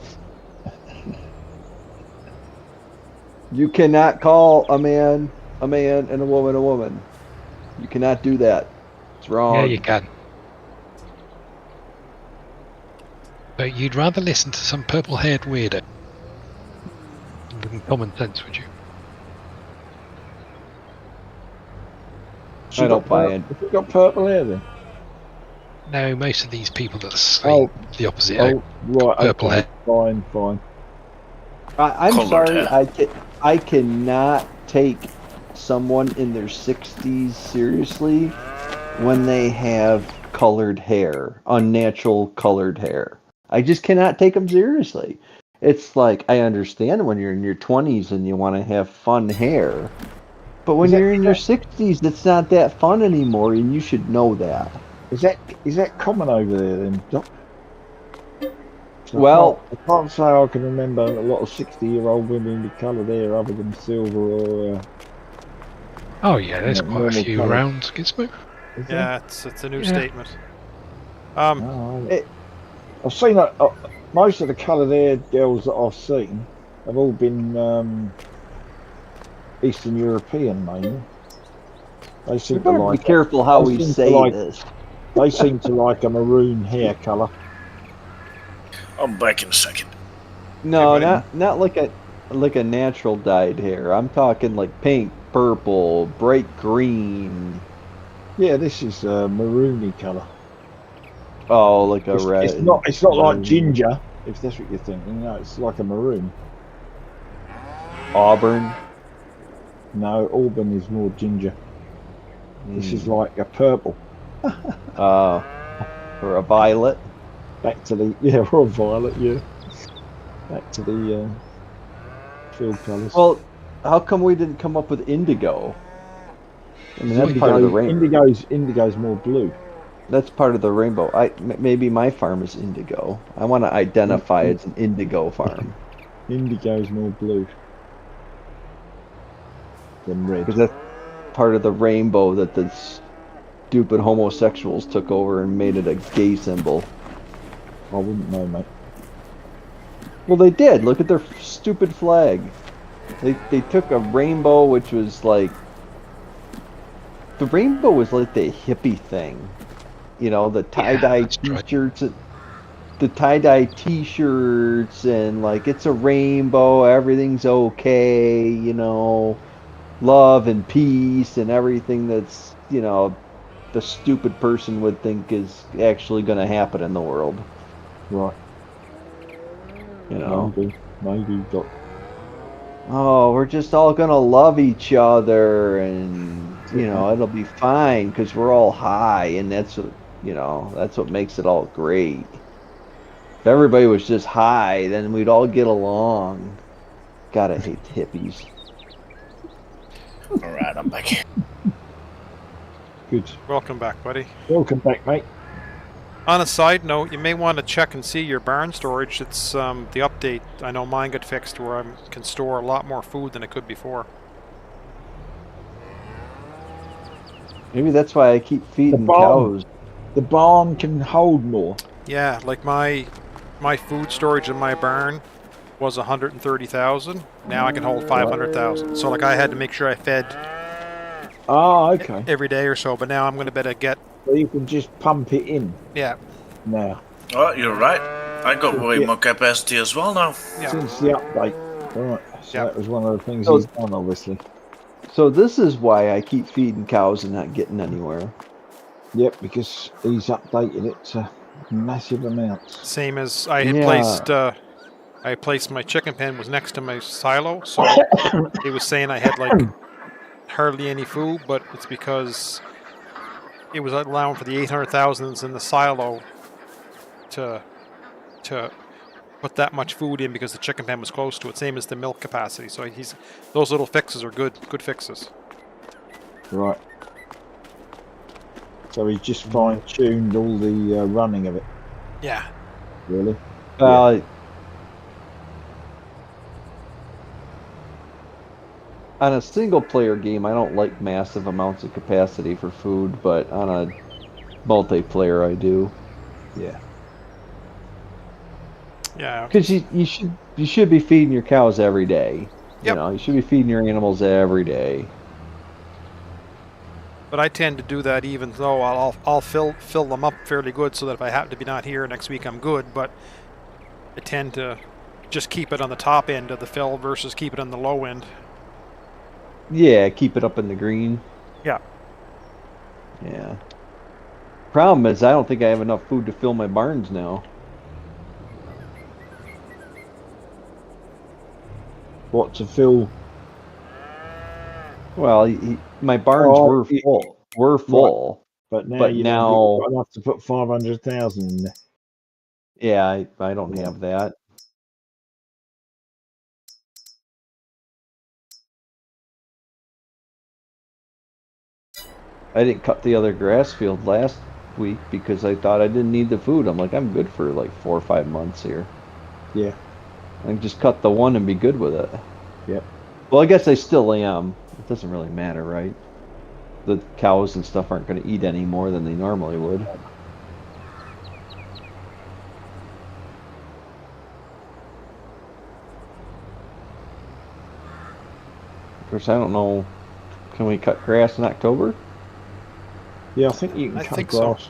You cannot call a man, and a woman. You cannot do that. It's wrong. Yeah, you can. But you'd rather listen to some purple-haired weirdo than common sense, would you? I don't buy it. Have you got purple hair then? No, most of these people that say the opposite. Right. Purple hair. Fine. I'm Colored sorry. hair. I cannot take someone in their 60s seriously when they have colored hair, unnatural colored hair. I just cannot take them seriously. It's like, I understand when you're in your 20s and you want to have fun hair, but when you're in your 60s, it's not that fun anymore, and you should know that. Is that common over there then, Doc? Well, I can't say I can remember a lot of 60-year-old women with coloured hair other than silver or. Oh yeah, there's quite a few colour. around, Gizmo. Yeah, it's a new Yeah. statement. I've seen most of the coloured-haired girls that I've seen have all been Eastern European, mainly. They we seem to better like. be careful how they we seem to say like- this. They seem to like a maroon hair colour. I'm back in a second. No, Hey, not like a natural dyed hair. I'm talking like pink, purple, bright green. Yeah, this is maroony colour. Oh, like a red. It's not like ginger, if that's what you're thinking. No, it's like a maroon. Auburn. No, Auburn is more ginger. This is like a purple. Or a violet. Back to the or a violet. Yeah. Back to the field colours. Well, how come we didn't come up with indigo? I mean, that's part of the rainbow. Indigo's more blue. That's part of the rainbow. Maybe my farm is indigo. I want to identify as an indigo farm. Indigo's more blue than red. Because that's part of the rainbow that the stupid homosexuals took over and made it a gay symbol. I wouldn't know, mate. Well, they did. Look at their stupid flag. They took a rainbow, which was like... The rainbow was like the hippie thing. You know, the tie-dye t-shirts. The tie-dye t-shirts and like, it's a rainbow, everything's okay, you know. Love and peace and everything that's, you know, the stupid person would think is actually going to happen in the world. Right. You know? Maybe Doc. Oh, we're just all going to love each other and, you know, it'll be fine because we're all high and that's what, you know, that's what makes it all great. If everybody was just high, then we'd all get along. God, I hate hippies. Alright, I'm back. Good. Welcome back, buddy. Welcome back, mate. On a side note, you may want to check and see your barn storage. It's the update. I know mine got fixed where I can store a lot more food than I could before. Maybe that's why I keep feeding cows. The barn can hold more. Yeah, like my food storage in my barn was 130,000. Now I can hold 500,000. So like I had to make sure I fed okay. every day or so, but now I'm going to better get. So you can just pump it in. Yeah. Now. Oh, you're right. I got way more capacity as well now. Yeah. Since the update. Right. So that was one of the things he's done, obviously. So this is why I keep feeding cows and not getting anywhere. Yep, because he's updated it to massive amounts. Same as I had placed my chicken pen was next to my silo, so it was saying I had like hardly any food, but it's because it was allowing for the 800,000 in the silo to put that much food in because the chicken pen was close to it, same as the milk capacity. So those little fixes are good fixes. Right. So he's just fine-tuned all the running of it. Yeah. Really? On a single-player game, I don't like massive amounts of capacity for food, but on a multiplayer, I do. Yeah. Yeah. Because you should be feeding your cows every day. Yep. You should be feeding your animals every day. But I tend to do that even though I'll fill them up fairly good so that if I happen to be not here next week, I'm good. But I tend to just keep it on the top end of the fill versus keep it on the low end. Yeah, keep it up in the green. Yeah. Yeah. Problem is, I don't think I have enough food to fill my barns now. What to fill? Well, my barns were full. Right. But now but you've now got enough to put 500,000 in there. Yeah, I don't have that. I didn't cut the other grass field last week because I thought I didn't need the food. I'm like, I'm good for like 4 or 5 months here. Yeah. I can just cut the one and be good with it. Yep. Well, I guess I still am. It doesn't really matter, right? The cows and stuff aren't going to eat any more than they normally would. Of course, I don't know. Can we cut grass in October? Yeah, I think you can cut grass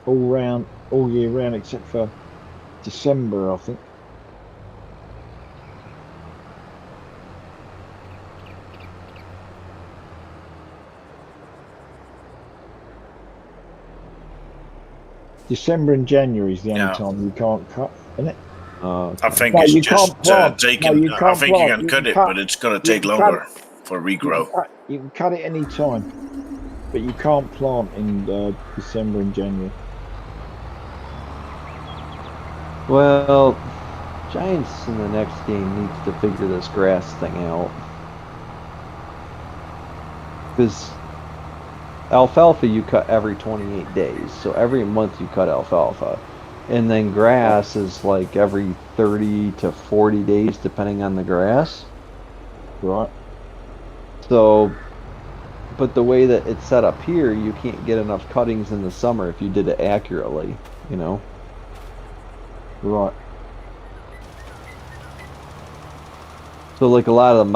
all year round except for December, I think. December and January is the only time you can't cut, isn't it? I think it's just taking. I think you can cut it, but it's going to take longer for regrow. You can cut it any time, but you can't plant in December and January. Well, Giants in the next game needs to figure this grass thing out. Because alfalfa you cut every 28 days, so every month you cut alfalfa. And then grass is like every 30 to 40 days depending on the grass. Right. So, but the way that it's set up here, you can't get enough cuttings in the summer if you did it accurately, you know? Right. So like a lot of the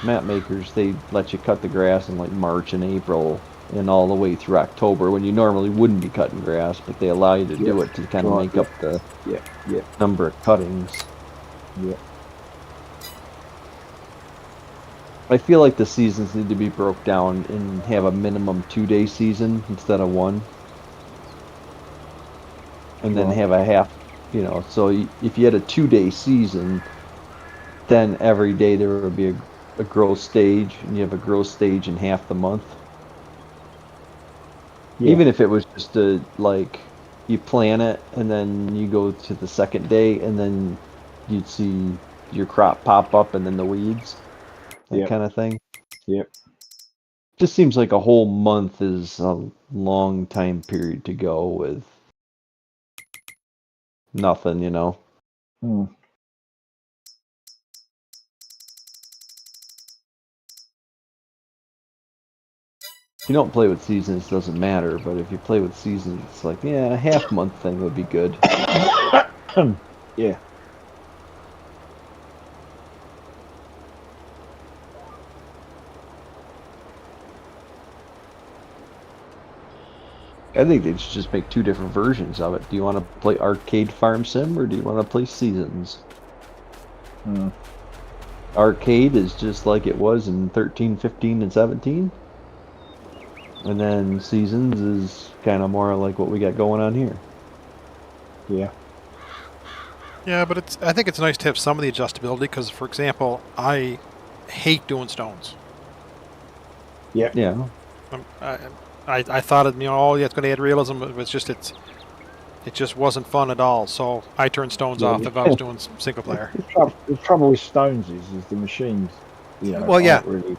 map makers, they let you cut the grass in like March and April and all the way through October when you normally wouldn't be cutting grass, but they allow you to do it to kind of make up the number of cuttings. Yeah. I feel like the seasons need to be broke down and have a minimum 2-day season instead of one. And then have a half, so if you had a 2-day season, then every day there would be a growth stage, and you have a growth stage in half the month. Yeah. Even if it was just like you plant it and then you go to the second day and then you'd see your crop pop up and then the weeds, that kind of thing. Yep. Just seems like a whole month is a long time period to go with nothing, Hmm. If you don't play with seasons, it doesn't matter. But if you play with seasons, it's like, yeah, a half-month thing would be good. Yeah. I think they should just make 2 different versions of it. Do you want to play Arcade Farm Sim, or do you want to play Seasons? Arcade is just like it was in 13, 15, and 17. And then Seasons is kind of more like what we got going on here. Yeah. Yeah, but I think it's nice to have some of the adjustability because, for example, I hate doing stones. Yeah. Yeah. I thought it, oh yeah, it's going to add realism, but it just wasn't fun at all. So I turned stones off if I was doing single player. The trouble with stones is the machines, aren't really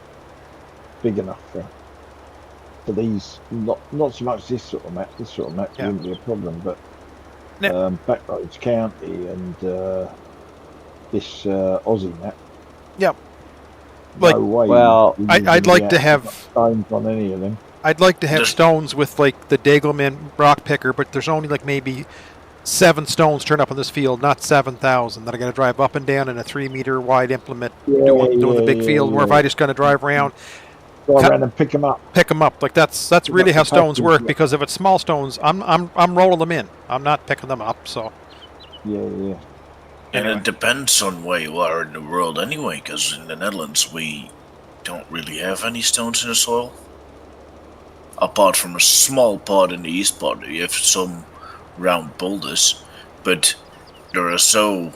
big enough for these. Not so much this sort of map. This sort of map wouldn't be a problem, but Backroads County and this Aussie map. Yep. No way. Well, I'd like to have stones on any of them. I'd like to have stones with like the Dagelman rock picker, but there's only like maybe 7 stones turned up on this field, not 7,000 that I got to drive up and down in a 3-meter wide implement doing the big field. Where if I just kind of drive around, and pick them up. Like that's really how stones work. Because if it's small stones, I'm rolling them in. I'm not picking them up. So. Yeah. And it depends on where you are in the world anyway, because in the Netherlands we don't really have any stones in the soil. Apart from a small part in the east part, you have some round boulders, but there are so...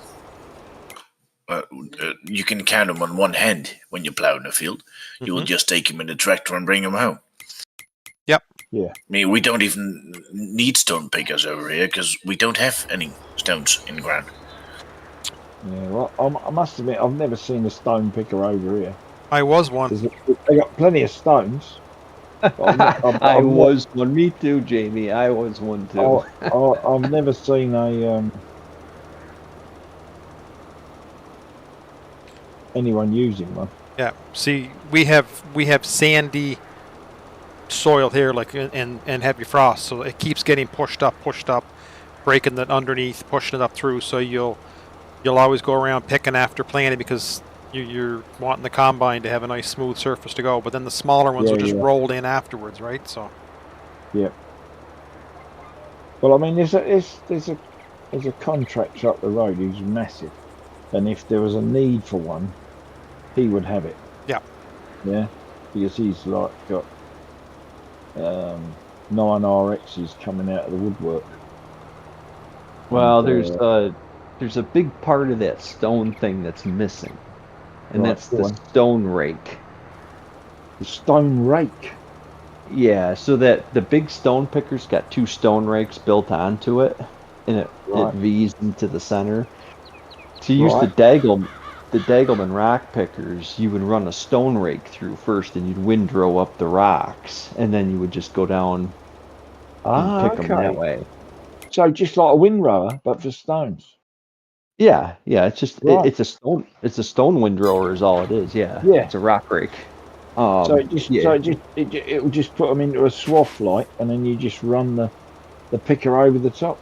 you can count them on one hand when you plow in the field. You will just take them in the tractor and bring them home. Yep. Yeah. I mean, we don't even need stone pickers over here, because we don't have any stones in the ground. Yeah, well, I must admit, I've never seen a stone picker over here. I was one. They got plenty of stones. I was one. Me too, Jamie. I was one too. I've never seen anyone using one. Yeah. See, we have sandy soil here, like and heavy frost, so it keeps getting pushed up, breaking that underneath, pushing it up through. So you'll always go around picking after planting because you're wanting the combine to have a nice smooth surface to go. But then the smaller ones will just roll in afterwards, right? So. Yeah. Well, I mean, there's a contractor up the road who's massive, and if there was a need for one, he would have it. Yeah. Yeah, because he's like got 9 RXs coming out of the woodwork. Well, and, there's a big part of that stone thing that's missing, and that's the stone rake. The stone rake. Yeah, so that the big stone picker's got 2 stone rakes built onto it, and it V's into the center. To use the Dagelman rock pickers, you would run a stone rake through first, and you'd windrow up the rocks, and then you would just go down and pick them that way. So just like a windrower, but for stones. Yeah, it's just it's a stone windrower is all it is. Yeah, it's a rock rake. So it will just put them into a swath like, and then you just run the picker over the top.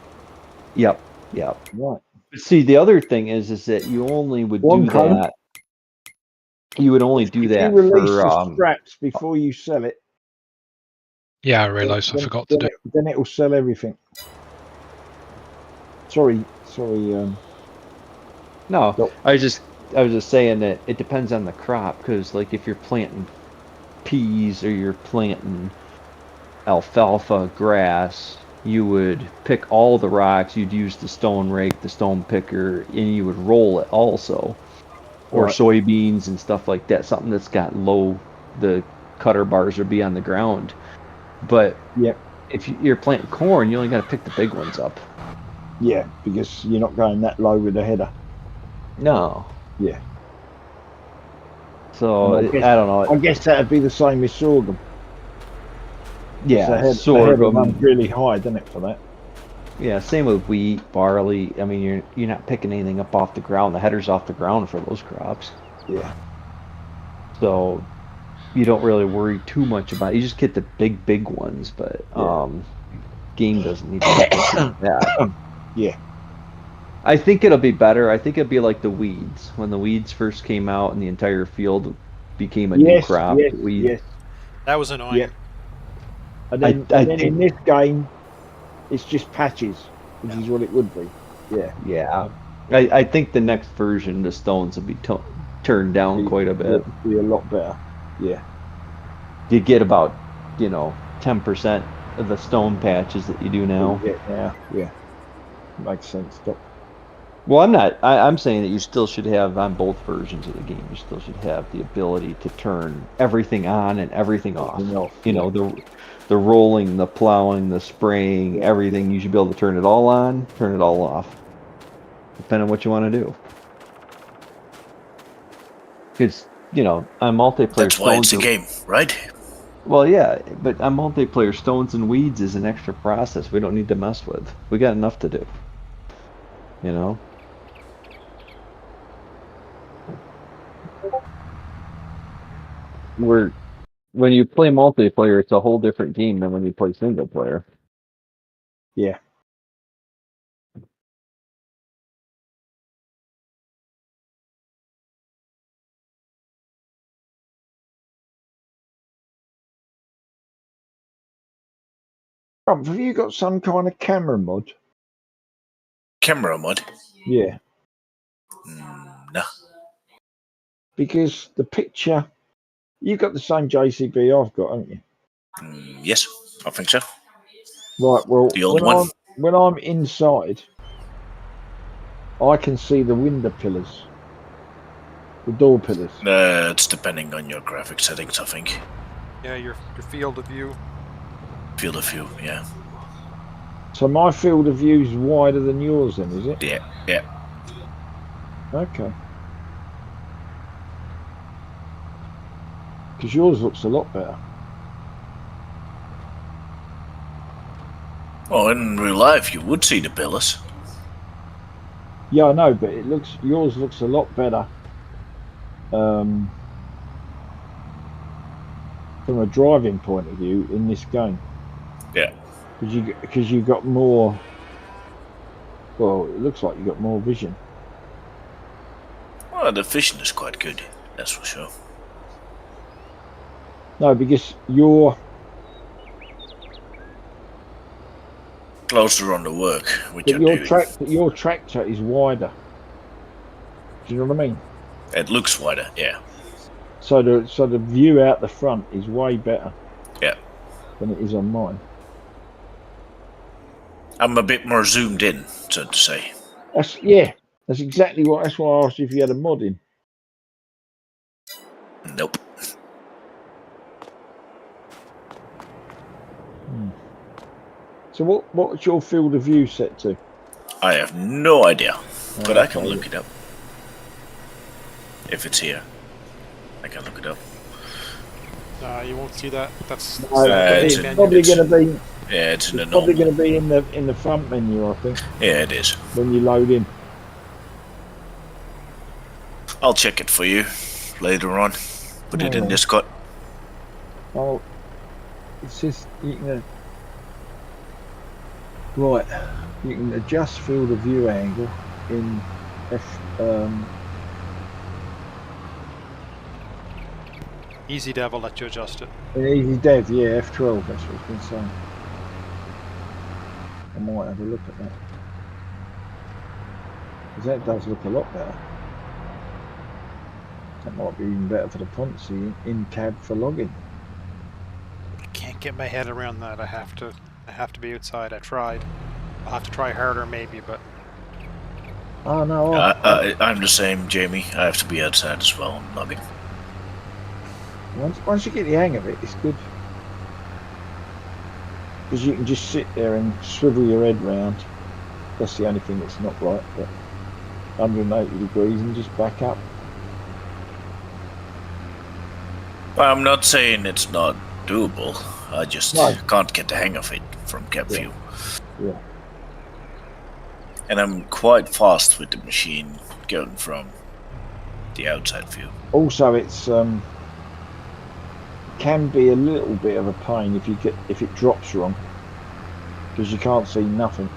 Yep. Right. See, the other thing is that you only would do that. You would only do that if you release for the scraps before you sell it. Yeah, I realised I forgot to do. Then it will sell everything. Sorry. No, I was just saying that it depends on the crop, because like if you're planting peas or you're planting alfalfa grass, you would pick all the rocks. You'd use the stone rake, the stone picker, and you would roll it also. Or soybeans and stuff like that. Something that's got the cutter bars would be on the ground. But if you're planting corn, you only got to pick the big ones up. Yeah, because you're not going that low with the header. No. Yeah. So I don't know. I guess that'd be the same with sorghum. Yeah, sorghum runs really high, doesn't it, for that? Yeah, same with wheat, barley. I mean, you're not picking anything up off the ground. The header's off the ground for those crops. Yeah. So you don't really worry too much about it. You just get the big ones, but game doesn't need to get that. Yeah. I think it'll be better. I think it'll be like the weeds. When the weeds first came out and the entire field became a new crop. Yes. That was annoying. Yeah. And then in this game, it's just patches, which is what it would be. Yeah. Yeah. I think the next version, the stones will be turned down quite a bit. Be a lot better. Yeah. You get about, 10% of the stone patches that you do now. Yeah. Makes sense. Well, I'm saying that you still should have, on both versions of the game, you still should have the ability to turn everything on and everything off. The rolling, the plowing, the spraying, everything, you should be able to turn it all on, turn it all off. Depending on what you want to do. Because, on multiplayer... That's why it's a game, right? Well, yeah, but on multiplayer, stones and weeds is an extra process we don't need to mess with. We got enough to do. When you play multiplayer, it's a whole different game than when you play single player. Yeah. Have you got some kind of camera mod? Camera mod? Yeah. No. Because the picture, you got the same JCB I've got, haven't you? Yes, I think so. Right. Well, the old one. When I'm inside, I can see the window pillars, the door pillars. It's depending on your graphic settings, I think. Yeah, your field of view. Field of view, yeah. So my field of view is wider than yours, then, is it? Yeah. Okay. Because yours looks a lot better. Well, in real life, you would see the pillars. Yeah, I know, but yours looks a lot better. From a driving point of view in this game. Yeah. Because you got more. Well, it looks like you got more vision. Well, the vision is quite good, that's for sure. No, because you're closer on the work with your tractor is wider. Do you know what I mean? It looks wider, yeah. So the view out the front is way better. Yeah. Than it is on mine. I'm a bit more zoomed in, so to say. That's exactly what. That's why I asked if you had a mod in. Nope. So what's your field of view set to? I have no idea, but I can look it up. If it's here, I can look it up. You won't see that. That's it's probably going to be. Yeah, it's in the probably going to be in the front menu, I think. Yeah, it is. When you load in. I'll check it for you later on. Put it in Discord. Oh, it's just you can. Right, you can adjust field of view angle in Easy Dev will let you adjust it. In Easy Dev, yeah, F12, that's what it's been saying. I might have a look at that. Because that does look a lot better. That might be even better for the Ponzi in cab for logging. I can't get my head around that. I have to be outside. I tried. I'll have to try harder maybe, but... Oh no. I'm the same, Jamie. I have to be outside as well, logging. Once you get the hang of it, it's good. Because you can just sit there and swivel your head round. That's the only thing that's not right, but 180 degrees and just back up. Well, I'm not saying it's not doable. I just can't get the hang of it from cab view. Yeah. And I'm quite fast with the machine going from the outside view. Also, it's can be a little bit of a pain if it drops wrong, because you can't see nothing.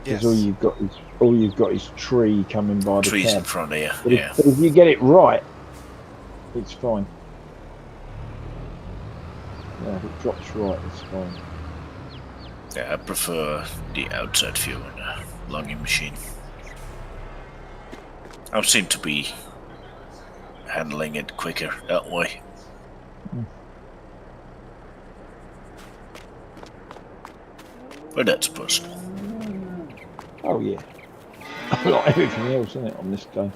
Because Yes. all you've got is tree coming by the Trees cab. in front of you. But Yeah. if you get it right, it's fine. Yeah, if it drops right, it's fine. Yeah, I prefer the outside view in a logging machine. I seem to be handling it quicker that way. But that's personal. Oh yeah, like everything else, isn't it, on this game?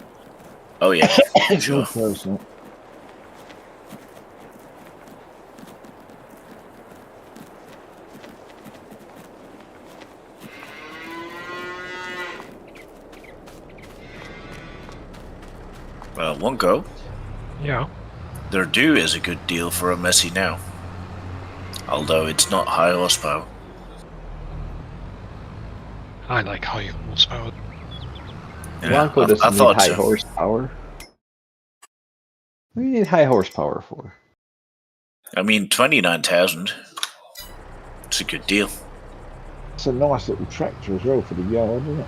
Oh yeah, It's sure. all personal. Well, one go. Yeah. Their due is a good deal for a Messi now. Although it's not high horsepower. I like high horsepower. Yeah, Blanco doesn't I need thought high so. horsepower. What do you need high horsepower for? I mean, 29,000. It's a good deal. It's a nice little tractor as well for the yard, isn't it?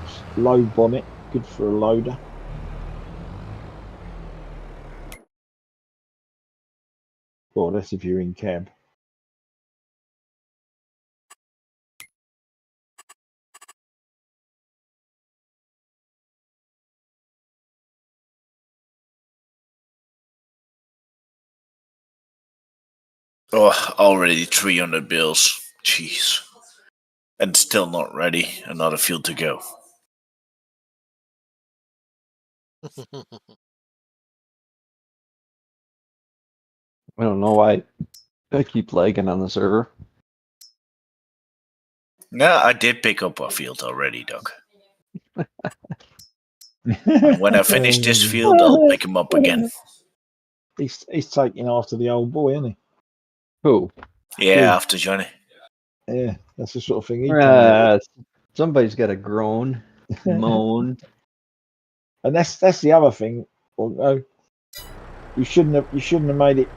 It's low bonnet, good for a loader. Well, that's if you're in cab. Oh, already 300 bills. Jeez. And still not ready. Another field to go. I don't know why I keep lagging on the server. No, I did pick up a field already, Doc. And when I finish this field, I'll pick him up again. He's taking after the old boy, isn't he? Who? Yeah, after Johnny. Yeah, that's the sort of thing he can Somebody's got to groan, do. moan. And that's the other thing. Although you shouldn't have made it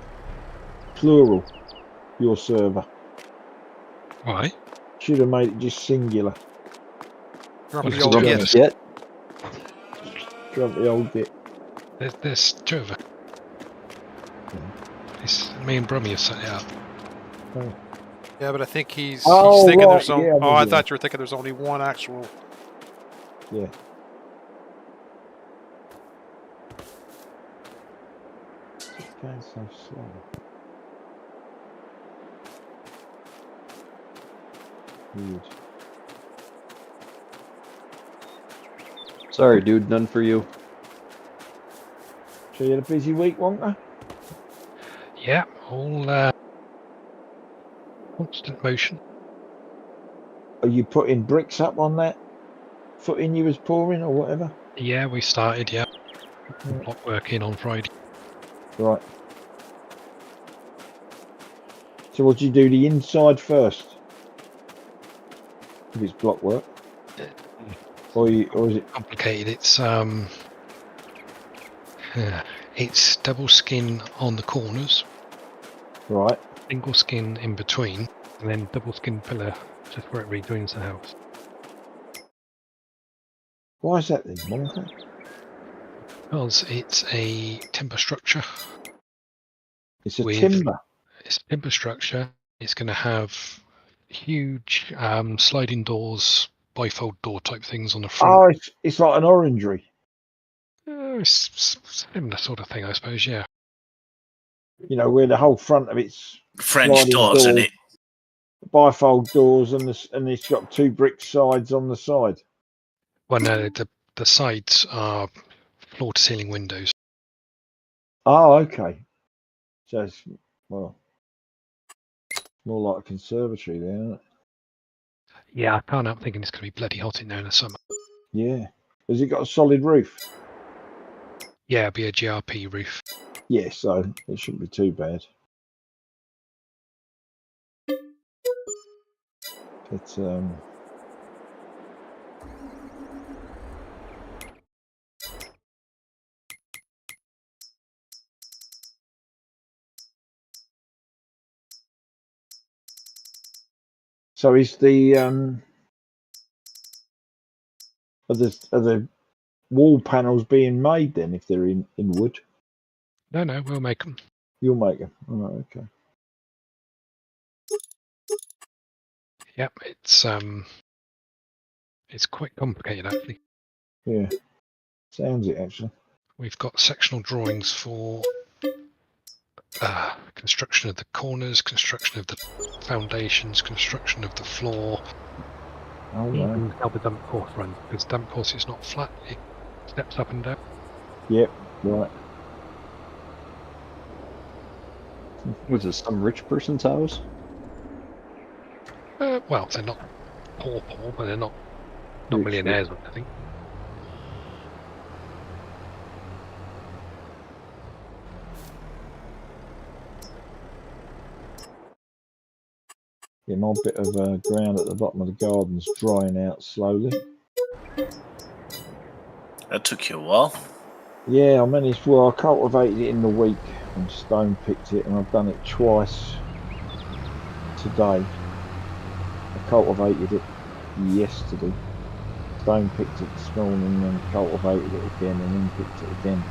plural. Your server Why? should have made it just singular. Drop Well, the it's old two of git. us. Get Drop the old bit. There's two of us. It's me and Brummy have set it up. Oh. Yeah, but I think he's Oh, thinking right, there's only. yeah, I yeah. thought you were thinking there's only one actual. Yeah. It's going so slow. Weird. Sorry, dude, none for you. So you had a busy week, Wonka? Yeah, all constant motion. Are you putting bricks up on that footing you was pouring or whatever? Yeah, we started. Yeah, block working on Friday. Right. So what do you do? The inside first? If it's block work, or is it? Complicated. It's double skin on the corners, Right. single skin in between, and then double skin pillar just where it rejoins the house. Why is that then, Wonka? Because it's a timber structure. It's a With- timber. It's a timber structure. It's going to have huge sliding doors, bifold door type things on the front. Oh, it's like an orangery. It's similar sort of thing, I suppose. Yeah. You know, where the whole front of it's French sliding doors in it. bifold doors, and it's got two brick sides on the side. Well, no, the sides are floor to ceiling windows. Oh, okay. So it's more like a conservatory there, isn't it? Yeah, I can't help thinking it's going to be bloody hot in there in the summer. Yeah. Has it got a solid roof? Yeah, it'll be a GRP roof. Yeah, so it shouldn't be too bad. But So is the are the wall panels being made then if they're in wood? No, we'll make them. You'll make them. All right, okay. Yep, it's quite complicated actually. Yeah, sounds it actually. We've got sectional drawings for construction of the corners, construction of the foundations, construction of the floor, Oh wow. even how the damp course runs, because damp course is not flat, it steps up and down. Yep, right. Was it some rich person's house? Well, they're not poor, but they're not millionaires, I think. Yeah, my bit of ground at the bottom of the garden's drying out slowly. That took you a while. Yeah, I managed. Well, I cultivated it in the week and stone picked it, and I've done it twice today. I cultivated it yesterday, stone picked it this morning, and cultivated it again, and then picked it again.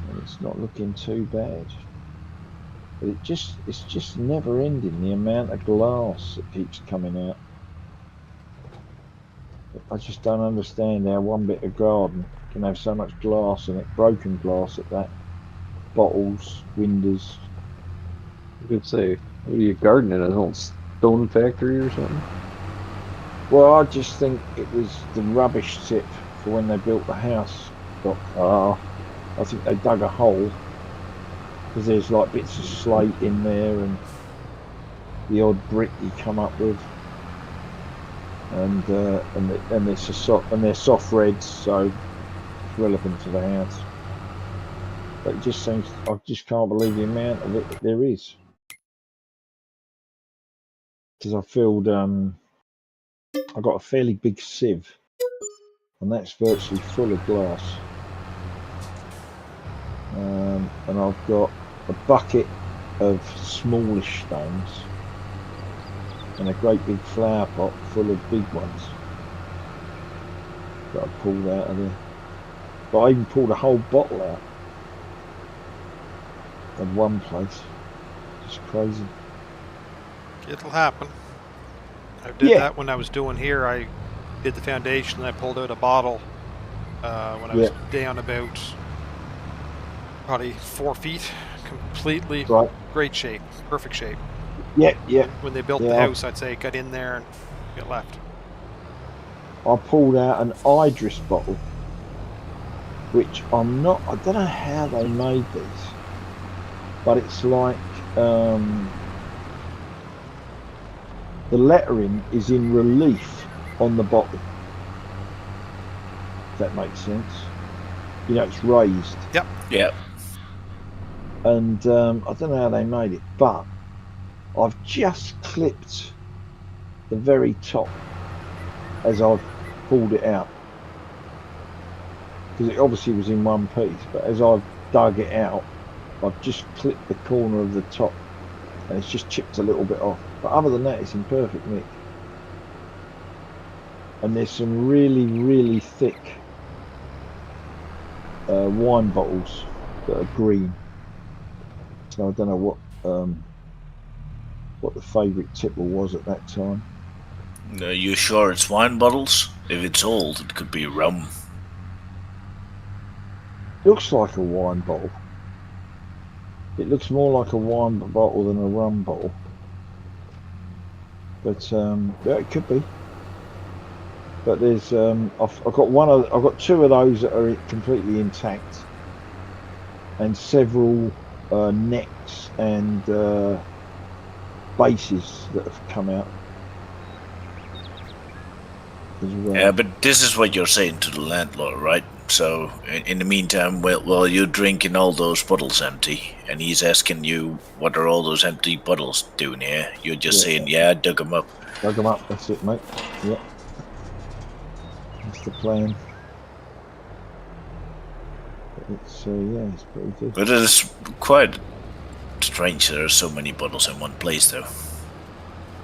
And it's not looking too bad. But it's just never ending, the amount of glass that keeps coming out. I just don't understand how one bit of garden can have so much glass in it, broken glass at that. Bottles, windows. I could say, what are you gardening at a whole stone factory or something? Well, I just think it was the rubbish tip for when they built the house. I think they dug a hole because there's like bits of slate in there and the odd brick you come up with, and they're soft reds, so it's relevant to the house. But it just seems, I just can't believe the amount of it that there is. Because I filled, I got a fairly big sieve, and that's virtually full of glass. And I've got a bucket of smallish stones and a great big flower pot full of big ones that I pulled out of there. But I even pulled a whole bottle out in one place. Just crazy. It'll happen. I did that when I was doing here. I did the foundation and I pulled out a bottle when I was down about probably 4 feet, completely great shape, perfect shape. Yeah. When they built the house, I'd say got in there and get left. I pulled out an Idris bottle, which I don't know how they made these, but it's like the lettering is in relief on the bottle. If that makes sense. You know, it's raised. Yep. Yeah. And I don't know how they made it, but I've just clipped the very top as I've pulled it out, because it obviously was in one piece, but as I've dug it out, I've just clipped the corner of the top and it's just chipped a little bit off, but other than that it's in perfect nick. And there's some really thick wine bottles that are green, so I don't know what the favourite tipple was at that time. Are you sure it's wine bottles? If it's old, it could be rum. Looks like a wine bottle. It looks more like a wine bottle than a rum bottle. But yeah, it could be. But there's I've got two of those that are completely intact, and several necks and bases that have come out as well. Yeah, but this is what you're saying to the landlord, right? So, in the meantime, while you're drinking all those bottles empty, and he's asking you, what are all those empty bottles doing here? You're just saying, yeah, I dug them up. Dug them up, that's it, mate. Yeah. That's the plan. It's, yeah, it's pretty good. But it is quite strange there are so many bottles in one place, though.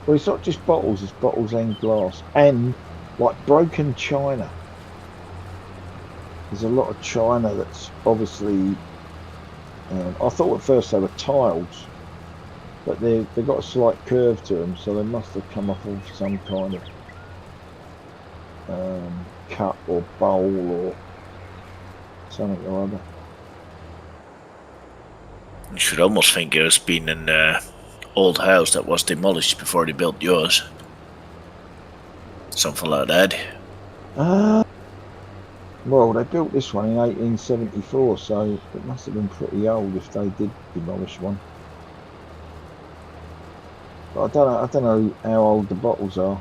Well, it's not just bottles; it's bottles and glass, and like broken china. There's a lot of china that's obviously. I thought at first they were tiles, but they've got a slight curve to them, so they must have come off of some kind of cup or bowl or something or other. You should almost think there's been an old house that was demolished before they built yours. Something like that. Well, they built this one in 1874, so it must have been pretty old if they did demolish one. But I don't know how old the bottles are.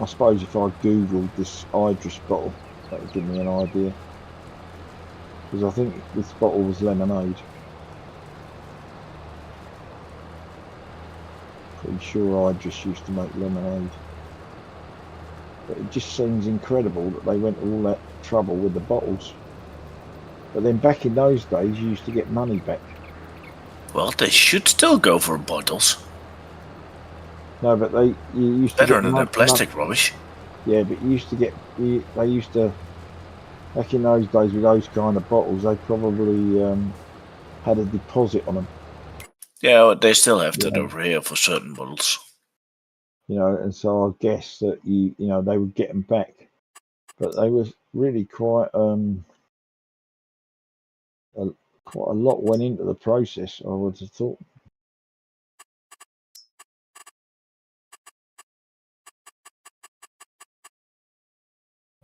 I suppose if I googled this Idris bottle, that would give me an idea. Because I think this bottle was lemonade. Pretty sure Idris used to make lemonade. But it just seems incredible that they went all that trouble with the bottles. But then back in those days, you used to get money back. Well, they should still go for bottles. No, but you used to better get than the plastic rubbish. Yeah, but you used to get. They used to. Back in those days with those kind of bottles, they probably had a deposit on them. Yeah, well, they still have that over here for certain bottles. You know, and so I guess that you know they would get them back, but they was really quite quite a lot went into the process. I would have thought.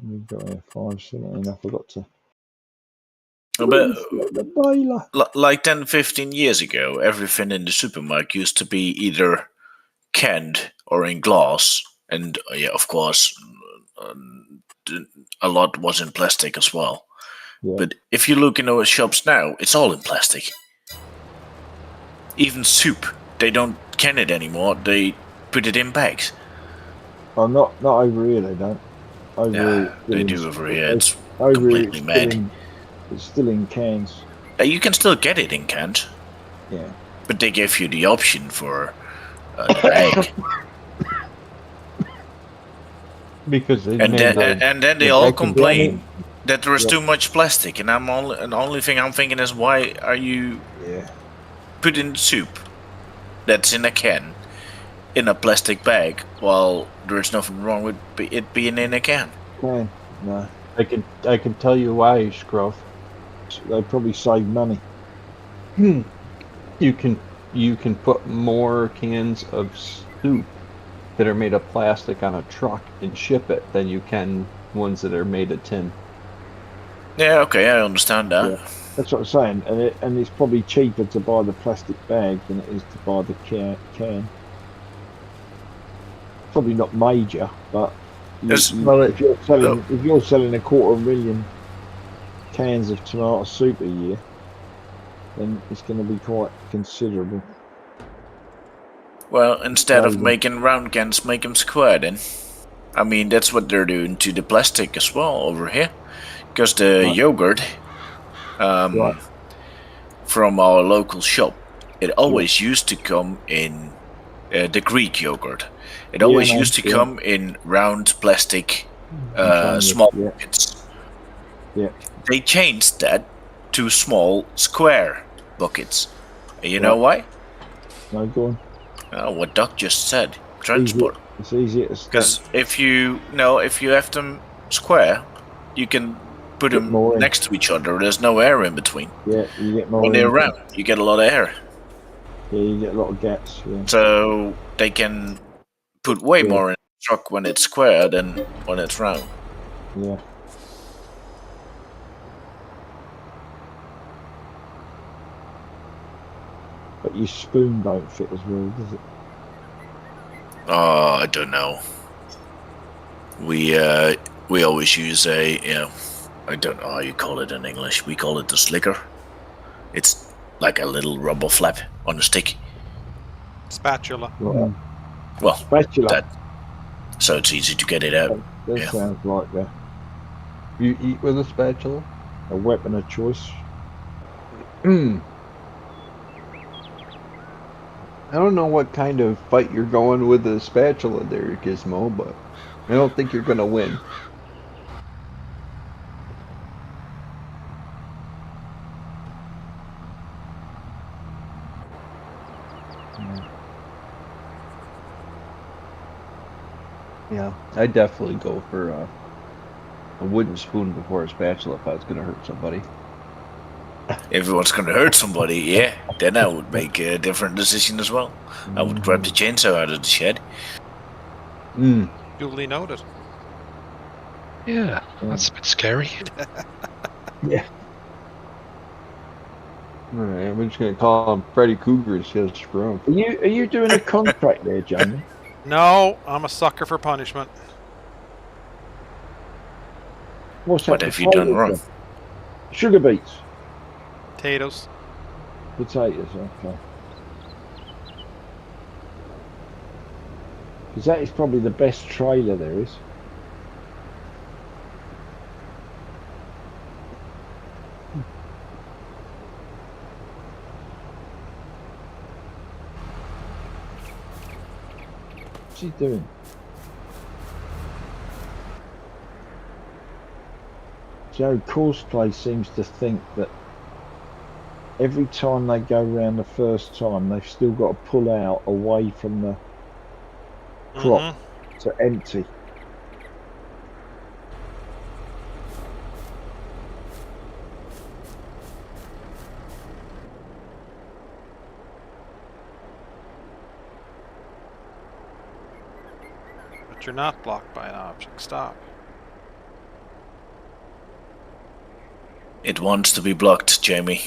We've got here 517. I forgot to. But The baler. like 10, 15 years ago, everything in the supermarket used to be either canned or in glass, and yeah, of course, a lot was in plastic as well. Yeah. But if you look in our shops now, it's all in plastic. Even soup, they don't can it anymore. They put it in bags. Oh, not over here. They don't. Over here, they do over here. It's completely mad. It's still in cans. You can still get it in cans. Yeah. But they give you the option for the bag. Because they and then they all complain that there is too much plastic, and the only thing I'm thinking is, why are you putting soup that's in a can in a plastic bag while there's nothing wrong with it being in a can? No. I can tell you why, Scruff. They probably save money. You can put more cans of soup that are made of plastic on a truck and ship it than you can ones that are made of tin. Yeah, okay, I understand that. Yeah, that's what I'm saying, and it's probably cheaper to buy the plastic bag than it is to buy the can. Probably not major, but if you're selling 250,000 cans of tomato soup a year, then it's going to be quite considerable. Well, instead of making round cans, make them square then. I mean, that's what they're doing to the plastic as well over here. Because the yogurt from our local shop, it always used to come in the Greek yogurt. It always used to come in round plastic small buckets. Yeah. They changed that to small square buckets. And you know why? No, go on. What Doc just said. Transport. It's easier to because if you have them square, you can put them next to each other. There's no air in between. Yeah, you get more. When they're round, you get a lot of air. Yeah, you get a lot of gaps. Yeah. So they can put way more in the truck when it's square than when it's round. Yeah. But your spoon don't fit as well, does it? Oh, I don't know. We always use I don't know how you call it in English. We call it the slicker. It's like a little rubber flap on a stick. Spatula. Right. Well, spatula. So it's easy to get it out. That sounds like that. You eat with a spatula? A weapon of choice. I don't know what kind of fight you're going with the spatula there, Gizmo, but I don't think you're gonna win. Yeah, I'd definitely go for a wooden spoon before a spatula if I was gonna hurt somebody. If it was going to hurt somebody, yeah, then I would make a different decision as well. I would grab the chainsaw out of the shed. Duly noted. Yeah, that's a bit scary. Yeah. Alright, I'm just gonna call him Freddy Cougar instead of screw him. Are you doing a contract there, Jamie? No, I'm a sucker for punishment. What's that? What have you done wrong? Sugar beets. Potatoes. Potatoes, okay. Because that is probably the best trailer there is. What's he doing? Joe Cosplay seems to think that every time they go round the first time, they've still got to pull out away from the crop to empty. But you're not blocked by an object. Stop. It wants to be blocked, Jamie.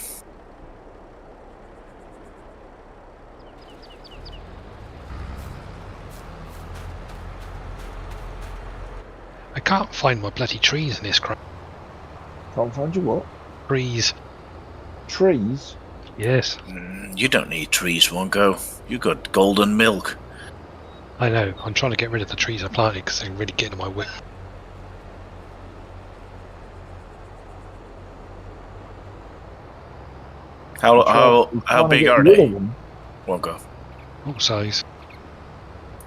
I can't find my bloody trees in this crap. Can't find you what? Trees. Trees? Yes. You don't need trees, one go. You got golden milk. I know. I'm trying to get rid of the trees I planted because they're really getting on my whip. How big are they? One go. Full size.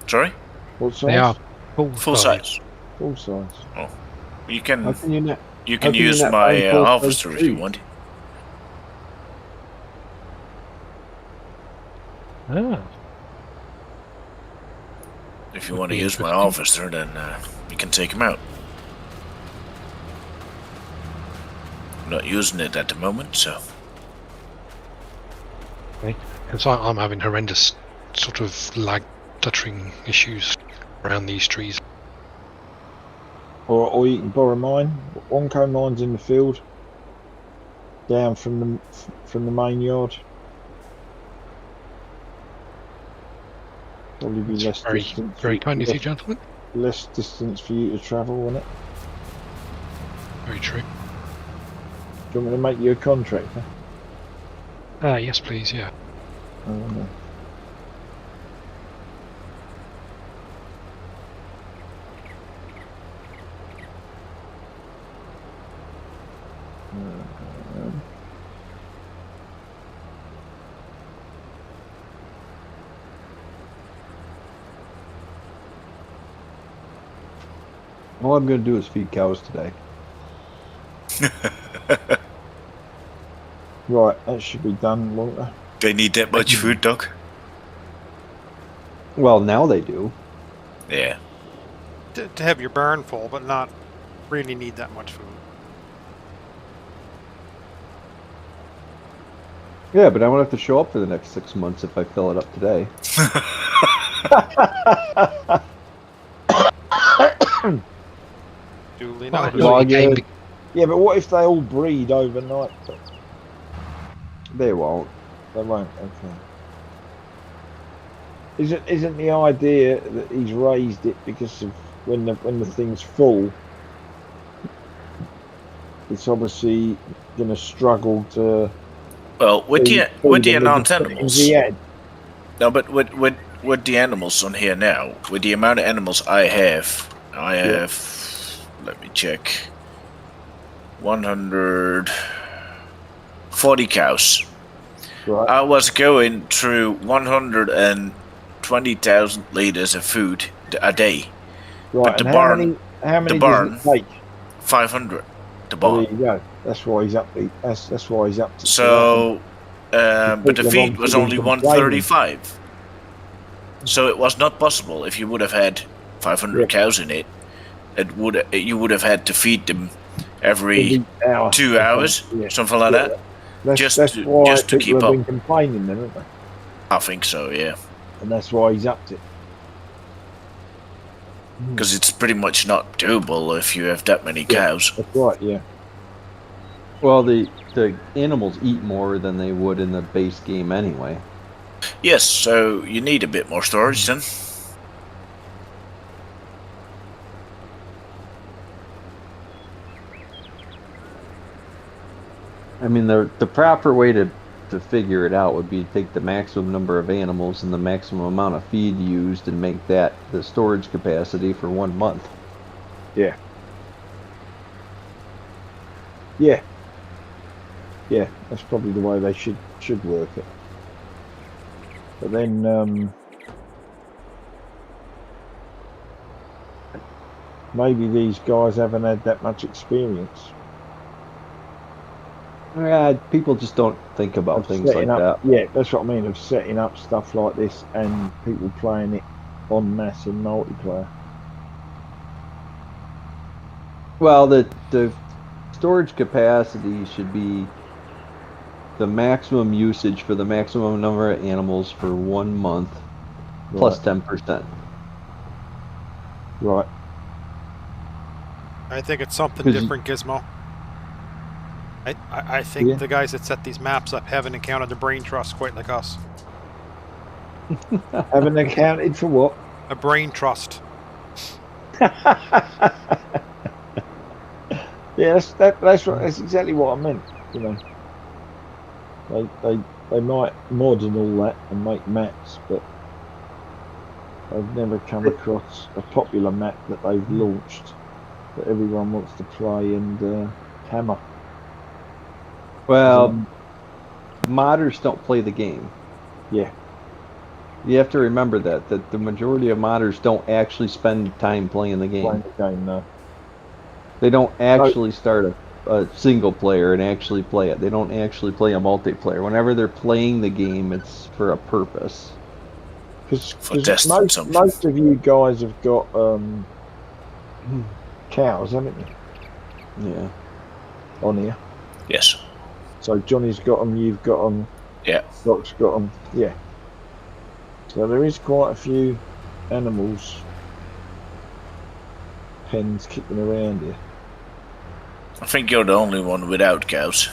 Sorry? What size? They are Full size. Full size. Oh, you can. How can you not? You can use my harvester if you want. Ah. If you want to use my harvester, then you can take him out. I'm not using it at the moment, so. Okay. Because I'm having horrendous sort of lag stuttering issues around these trees. Or you can borrow mine. Onco mine's in the field, down from the main yard. Probably be less distance. Very kind of you, gentlemen. Less distance for you to travel, won't it? Very true. Do you want me to make you a contractor? Yes, please. Yeah. Oh, no. All I'm going to do is feed cows today. Right, that should be done, Walter. They need that much food, Doc? Well, now they do. Yeah. To have your barn full, but not really need that much food. Yeah, but I won't have to show up for the next 6 months if I fill it up today. Duly Well, noted. Yeah, but what if they all breed overnight? They won't. They won't. Okay. Isn't the idea that he's raised it because of when the thing's full, it's obviously going to struggle to. Well, with the announced animals. No, but with the animals on here now, with the amount of animals I have, let me check. 140 cows. Right. I was going through 120,000 liters of food a day. Right, but and how many does it take? 500. The barn. Well, there you go. That's why he's up. That's why he's up to. So, but the feed was only 135. So it was not possible. If you would have had 500 cows in it, you would have had to feed them every 2 hours, something like that. That's why just to keep up. Been complaining, then, haven't they? I think so, yeah. And that's why he's upped it. Because it's pretty much not doable if you have that many cows. That's right, yeah. Well, the animals eat more than they would in the base game anyway. Yes, so you need a bit more storage then. I mean, the proper way to figure it out would be to take the maximum number of animals and the maximum amount of feed used and make that the storage capacity for 1 month. Yeah. Yeah. Yeah, that's probably the way they should work it. But then maybe these guys haven't had that much experience. Yeah, people just don't think about things like that. Yeah, that's what I mean, of setting up stuff like this and people playing it en masse in multiplayer. Well, the storage capacity should be the maximum usage for the maximum number of animals for 1 month, plus 10%. Right. I think it's something different, Gizmo. I think the guys that set these maps up haven't encountered the brain trust quite like us. Haven't accounted for what? A brain trust. Yeah, that's exactly what I meant. You know, they might mod and all that and make maps, but I've never come across a popular map that they've launched that everyone wants to play and hammer. Well, modders don't play the game. Yeah. You have to remember that the majority of modders don't actually spend time playing the game. Playing the game, no. They don't actually start a single player and actually play it. They don't actually play a multiplayer. Whenever they're playing the game, it's for a purpose. Because most of you guys have got cows, haven't you? Yeah. On here. Yes. So Johnny's got them, you've got them. Yeah. Doc's got them. Yeah. So there is quite a few animals pens kicking around here. I think you're the only one without cows.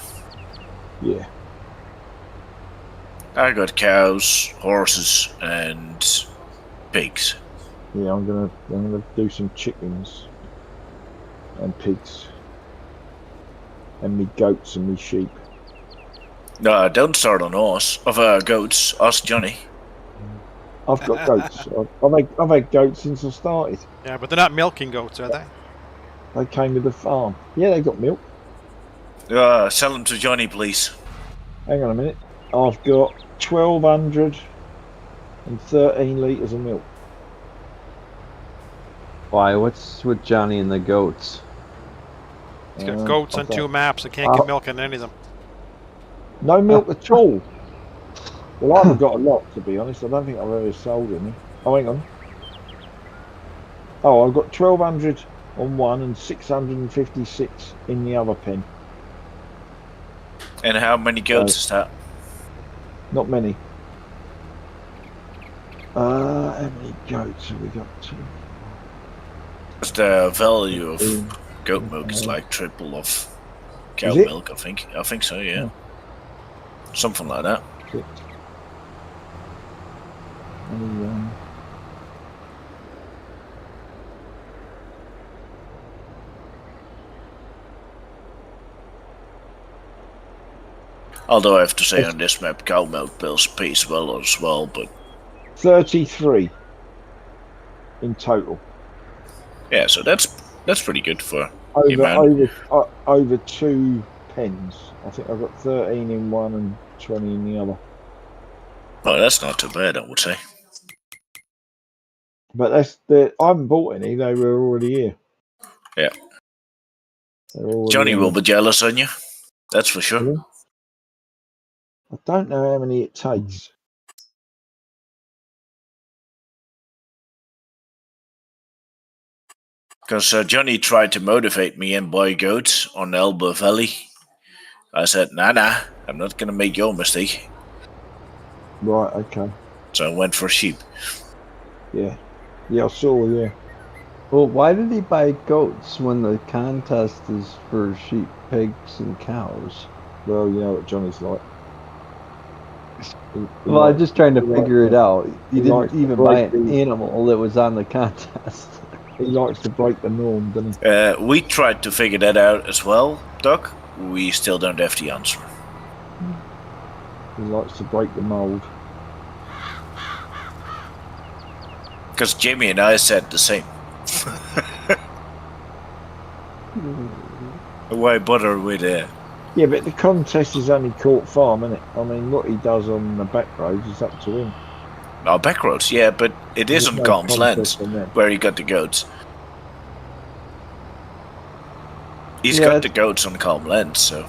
Yeah. I got cows, horses, and pigs. Yeah, I'm gonna do some chickens and pigs and me goats and me sheep. No, don't start on us. Of goats, ask Johnny. I've got goats. I've had goats since I started. Yeah, but they're not milking goats, are they? They came with the farm. Yeah, they got milk. Sell them to Johnny, please. Hang on a minute. I've got 1,213 litres of milk. Why? What's with Johnny and the goats? He's got goats on 2 maps and can't get milk in any of them. No milk at all. Well, I haven't got a lot, to be honest. I don't think I've ever sold any. Oh, hang on. Oh, I've got 1,200 on one and 656 in the other pen. And how many goats is that? Not many. How many goats have we got? The value of goat milk is like triple of cow milk, I think. I think so, yeah. Something like that. Although I have to say on this map, cow milk pays well as well, but 33 in total. Yeah, so that's pretty good for over 2 pens. I think I've got 13 in one and 20 in the other. Oh, that's not too bad, I would say. But I haven't bought any. They were already here. Yeah. Already Johnny will be jealous on you. That's for sure. Really? I don't know how many it takes. Because Johnny tried to motivate me and buy goats on Elba Valley. I said, nah, I'm not going to make your mistake. Right, okay. So I went for sheep. Yeah. Yeah, I saw, yeah. Well, why did he buy goats when the contest is for sheep, pigs, and cows? Well, you know what Johnny's like. Well, I'm just trying to figure it out. He didn't likes to even break buy an the- animal that was on the contest. He likes to break the norm, doesn't he? We tried to figure that out as well, Doc. We still don't have the answer. He likes to break the mold. Because Jamie and I said the same. Why bother with Yeah, but the contest is only Court Farm, isn't it? I mean, what he does on the back roads is up to him. our back roads? Yeah, but it is There's on no Calm's lands contest on them. where he got the goats. He's Yeah, got the goats on Calm lands, so.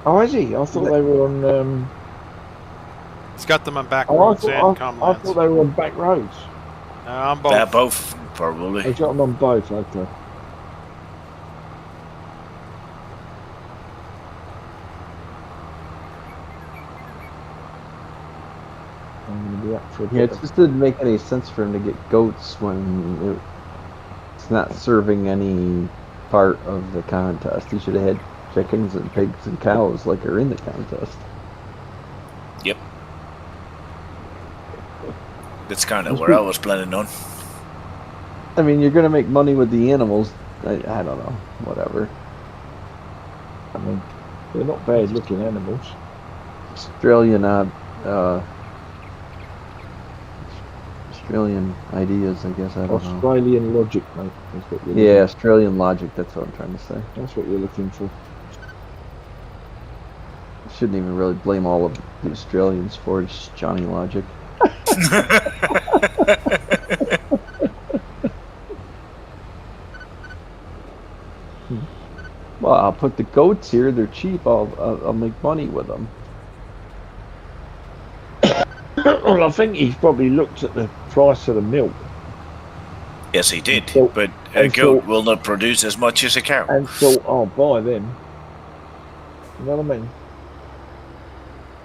Oh, is he? I thought they were on. He's got them on back Oh, roads and common I lands. thought they were on back roads. On both. Yeah, both, probably. They got them on both. Okay. I'm gonna be up for a Yeah, bit it of- just didn't make any sense for him to get goats when it's not serving any part of the contest. He should have had chickens and pigs and cows like are in the contest. Yep. That's kind of where I was planning on. I mean, you're gonna make money with the animals. I don't know, whatever. I mean, they're not bad looking animals. Australian Australian ideas, I guess. I don't know. Australian logic, mate. That's what you're Yeah, looking- Australian logic. That's what I'm trying to say. That's what you're looking for. Shouldn't even really blame all of the Australians for it. It's just Johnny logic. Well, I'll put the goats here. They're cheap. I'll make money with them. Well, I think he's probably looked at the price of the milk Yes, he did, So- but a and goat so- will not produce as much as a cow. and thought, "I'll buy them." You know what I mean?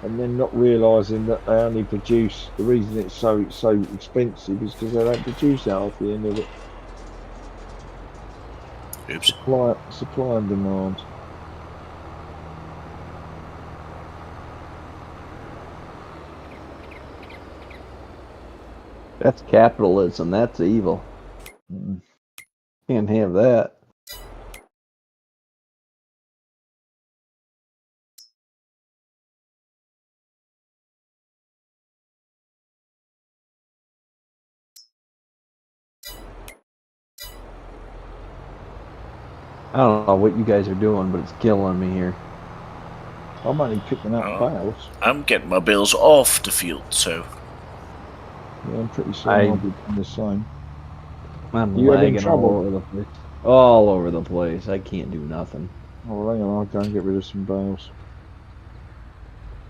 And then not realising that they only produce. The reason it's so expensive is because they don't produce out of the end of it. Oops. Supply and demand. That's capitalism. That's evil. Can't have that. I don't know what you guys are doing, but it's killing me here. I'm only picking up Oh. bales. I'm getting my bills off the field, so. Yeah, I'm pretty sure I- I'll be doing the same. I'm You having lagging trouble? all over the place. All over the place. I can't do nothing. Oh, hang on, I'll go and get rid of some bales.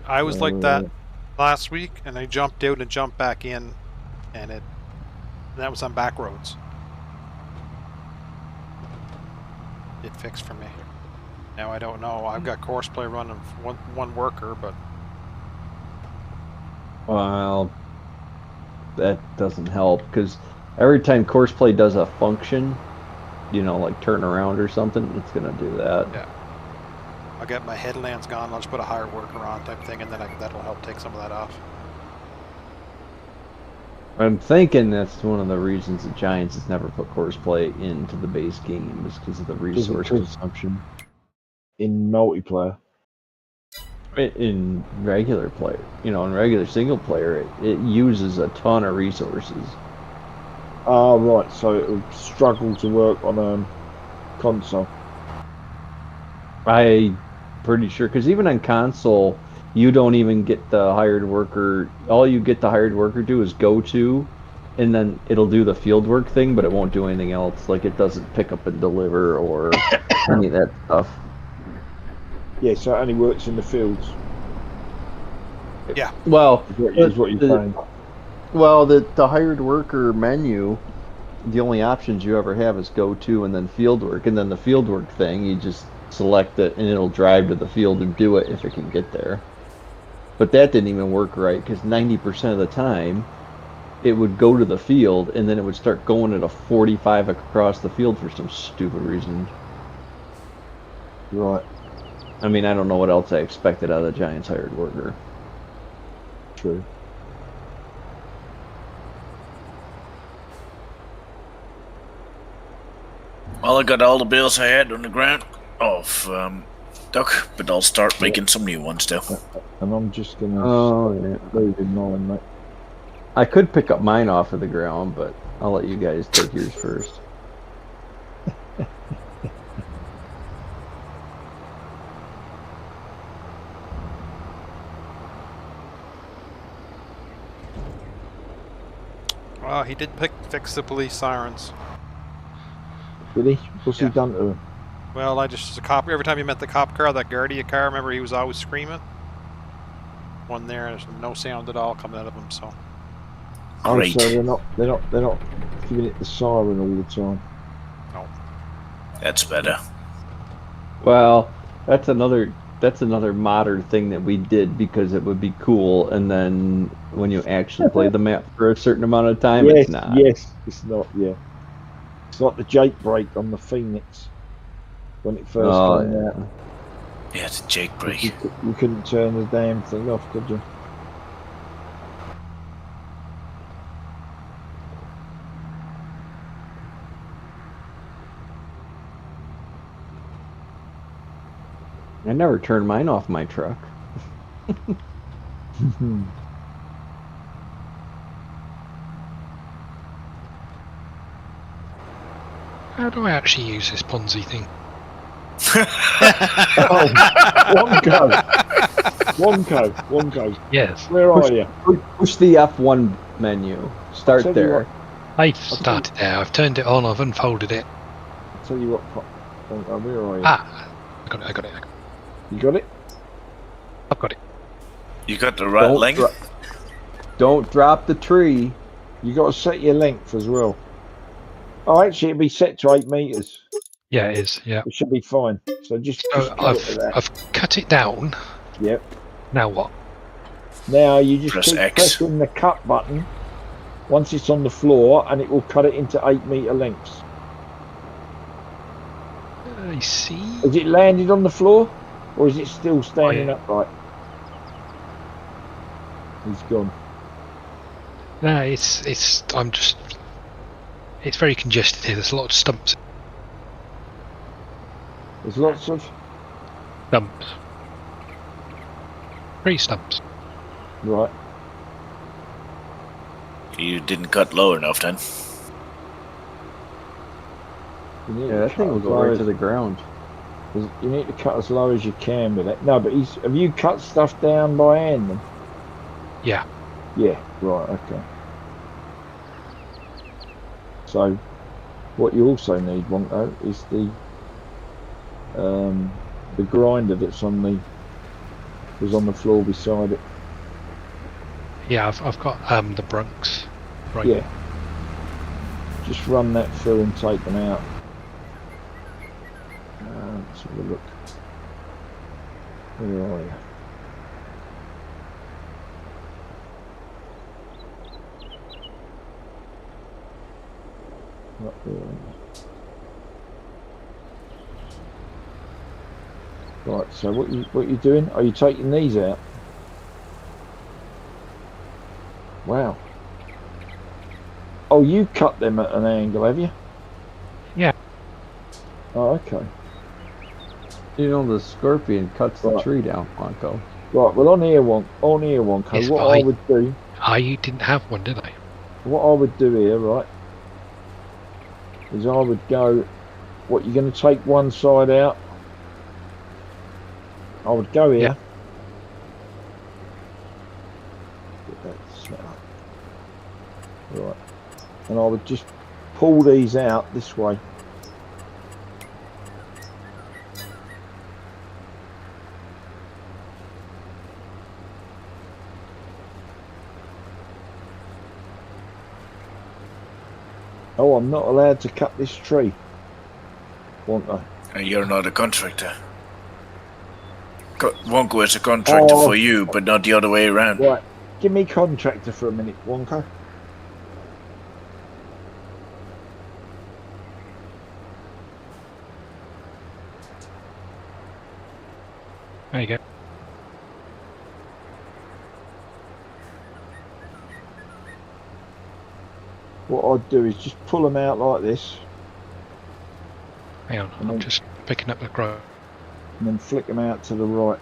I was like that last week, and I jumped out and jumped back in, and that was on back roads. It fixed for me. Now I don't know. I've got courseplay running one worker, but Well, that doesn't help because every time Courseplay does a function, you know, like turn around or something, it's gonna do that. yeah. I'll get my headlands gone. I'll just put a higher worker on type thing, and then that'll help take some of that off. I'm thinking that's one of the reasons the Giants has never put Courseplay into the base game is because of the resource consumption. In multiplayer. In regular player, you know, in regular single player, it uses a ton of resources. Ah, right. So it would struggle to work on a console. I'm pretty sure because even on console, you don't even get the hired worker. All you get the hired worker do is go to, and then it'll do the field work thing, but it won't do anything else. Like it doesn't pick up and deliver or any of that stuff. Yeah, so it only works in the fields. Yeah. Well, Is what you're saying. Well, the hired worker menu, the only options you ever have is go to and then field work, and then the field work thing, you just select it and it'll drive to the field and do it if it can get there. But that didn't even work right because 90% of the time it would go to the field and then it would start going at a 45 across the field for some stupid reason. Right. I mean, I don't know what else I expected out of the Giants hired worker. True. Well, I got all the bales I had on the ground of duck, but I'll start making some new ones though. And I'm just gonna leave in mine, mate. I could pick up mine off of the ground, but I'll let you guys take yours first. Well, he did fix the police sirens. Did he? What's he Yeah. done to him? Well, the cop. Every time you met the cop car, that Guardia car, remember he was always screaming. One there, and there's no sound at all coming out of him. So. Oh, Great. so they're not giving it the siren all the time. No. That's better. Well, that's another modern thing that we did because it would be cool, and then when you actually play the map for a certain amount of time, Yes, it's not. yes, it's not. Yeah, it's like the Jake break on the Phoenix when it first came out. Yeah, it's a Jake break. You couldn't turn the damn thing off, could you? I never turned mine off my truck. How do I actually use this Ponzi thing? Oh, Wonko. Yes. Where are you? Push the F1 menu. Start Tell you there. what. I've started there. I've turned it on. I've unfolded it. I'll tell you what, Wonko, where are you? Ah, I got it. You got it? I've got it. You got the right length? Don't drop the tree. You got to set your length as well. Oh, actually, it'll be set to 8 meters. Yeah, it is. Yeah. It should be fine. So just So cut it to that. I've cut it down. Yep. Now what? Now you just Press keep X. pressing the cut button once it's on the floor, and it will cut it into 8 meter lengths. I see. Has it landed on the floor, or is it still standing upright? He's gone. No, it's very congested here. There's a lot of stumps. There's lots of Stumps. Tree stumps. right. You didn't cut low enough then. You need Yeah, to that cut thing will as go low right as- to the ground. You need to cut as low as you can with it. No, but have you cut stuff down by hand then? Yeah. Yeah, right, okay. So, what you also need, Wonko, is the grinder that's was on the floor beside it. Yeah, I've got the Brunks. Right. Yeah. Just run that through and take them out. Let's have a look. Where are you? Right there. Right, so what you doing? Are you taking these out? Wow. Oh, you cut them at an angle, have you? Yeah. Oh, okay. You know, the scorpion cuts the Right. tree down, Blanco. Right, well on here, Wonko, Yes, what but I I- would do, I didn't have one, did I? here, right, is I would go, you're going to take one side out? I would go here, Yeah. Right. And I would just pull these out this way. Oh, I'm not allowed to cut this tree. Won't I? And you're not a contractor. Wonko is a contractor for you, but not the other way around. Right. Give me contractor for a minute, Wonko. There you go. What I'd do is just pull them out like this. Hang on, I'm just picking up the grove. And then flick them out to the right.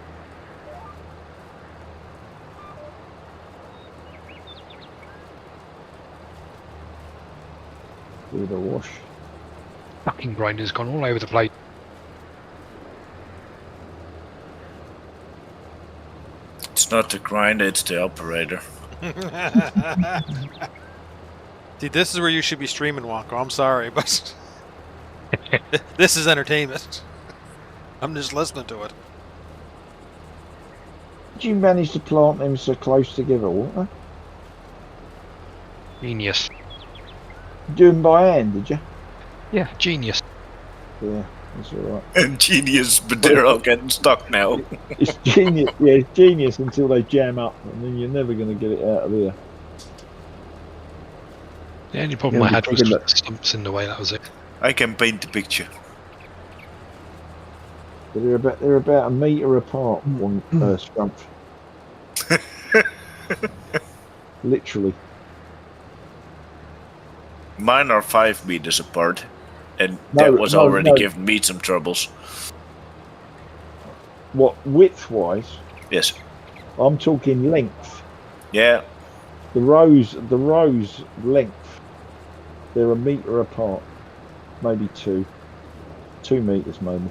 With a wash. Fucking grinder's gone all over the place. It's not the grinder, it's the operator. See, this is where you should be streaming, Wonko. I'm sorry, but this is entertainment. I'm just listening to it. Did you manage to plant them so close together, Walter? Genius. Do them by hand, did you? Yeah, genius. Yeah, that's alright. And genius, but they're all getting stuck now. It's genius, yeah, it's genius until they jam up, and then you're never going to get it out of there. The only problem I had was the stumps in the way, that was it. I can paint the picture. But they're about a metre apart, one stump. Literally. Mine are 5 meters apart, and that was already giving me some troubles. What, width-wise? Yes. I'm talking length. Yeah. The rows length. They're a metre apart, maybe 2 meters maybe.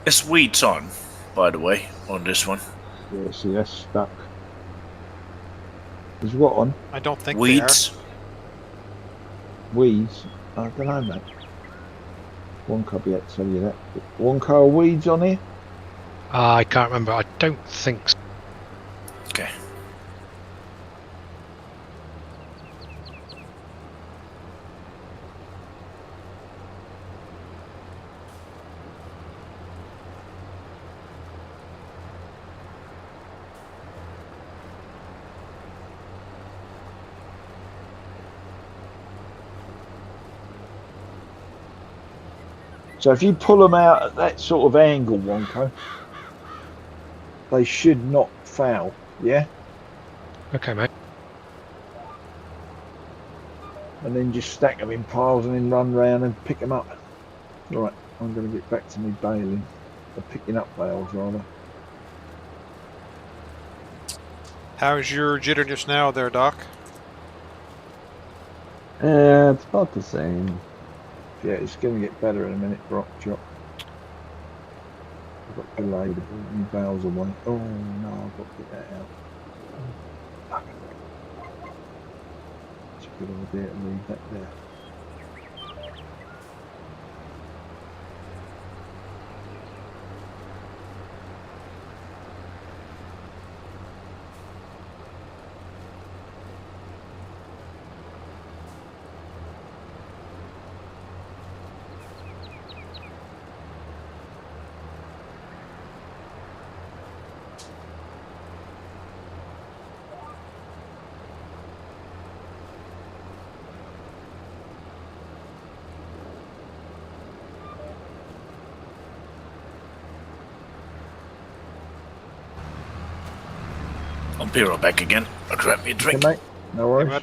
Is weeds on, by the way, on this one? Yeah, see, that's stuck. Is what on? I don't think weeds. Weeds? I don't know, mate. Wonko will be able to tell you that. Wonko, are weeds on here? I can't remember. I don't think so. Okay. So if you pull them out at that sort of angle, Wonko, they should not foul, yeah? Okay, mate. And then just stack them in piles and then run round and pick them up. Right, I'm going to get back to me baling. Or picking up bales, rather. How's your jitter just now there, Doc? It's about the same. Yeah, it's going to get better in a minute, Brock. Drop. I've got delayed. My bales away. Oh no, I've got to get that out. Fuck. It's a good idea to leave that there. I'm Piro back again. I'll grab me a drink. Okay, mate. No worries. Hey,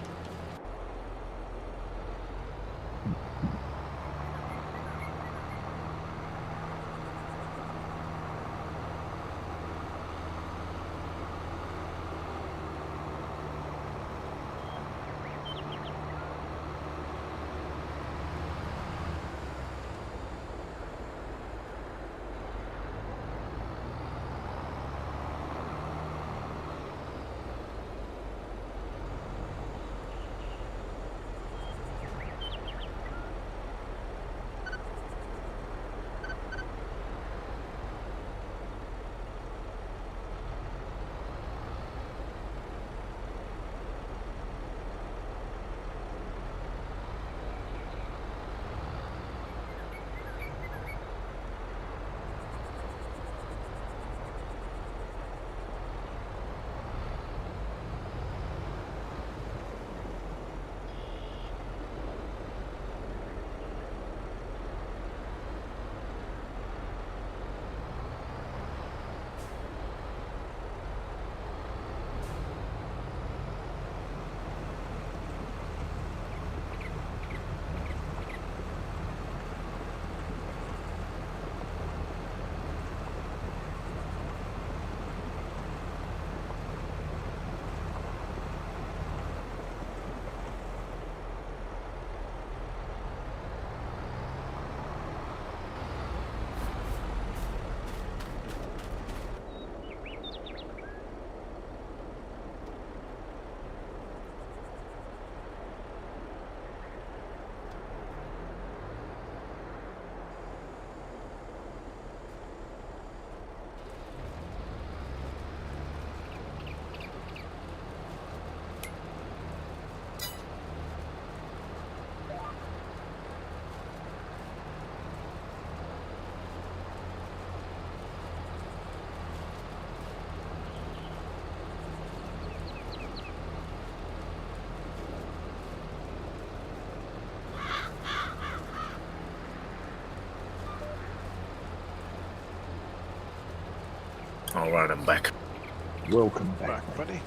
Alright, I'm back. Welcome back, back, buddy.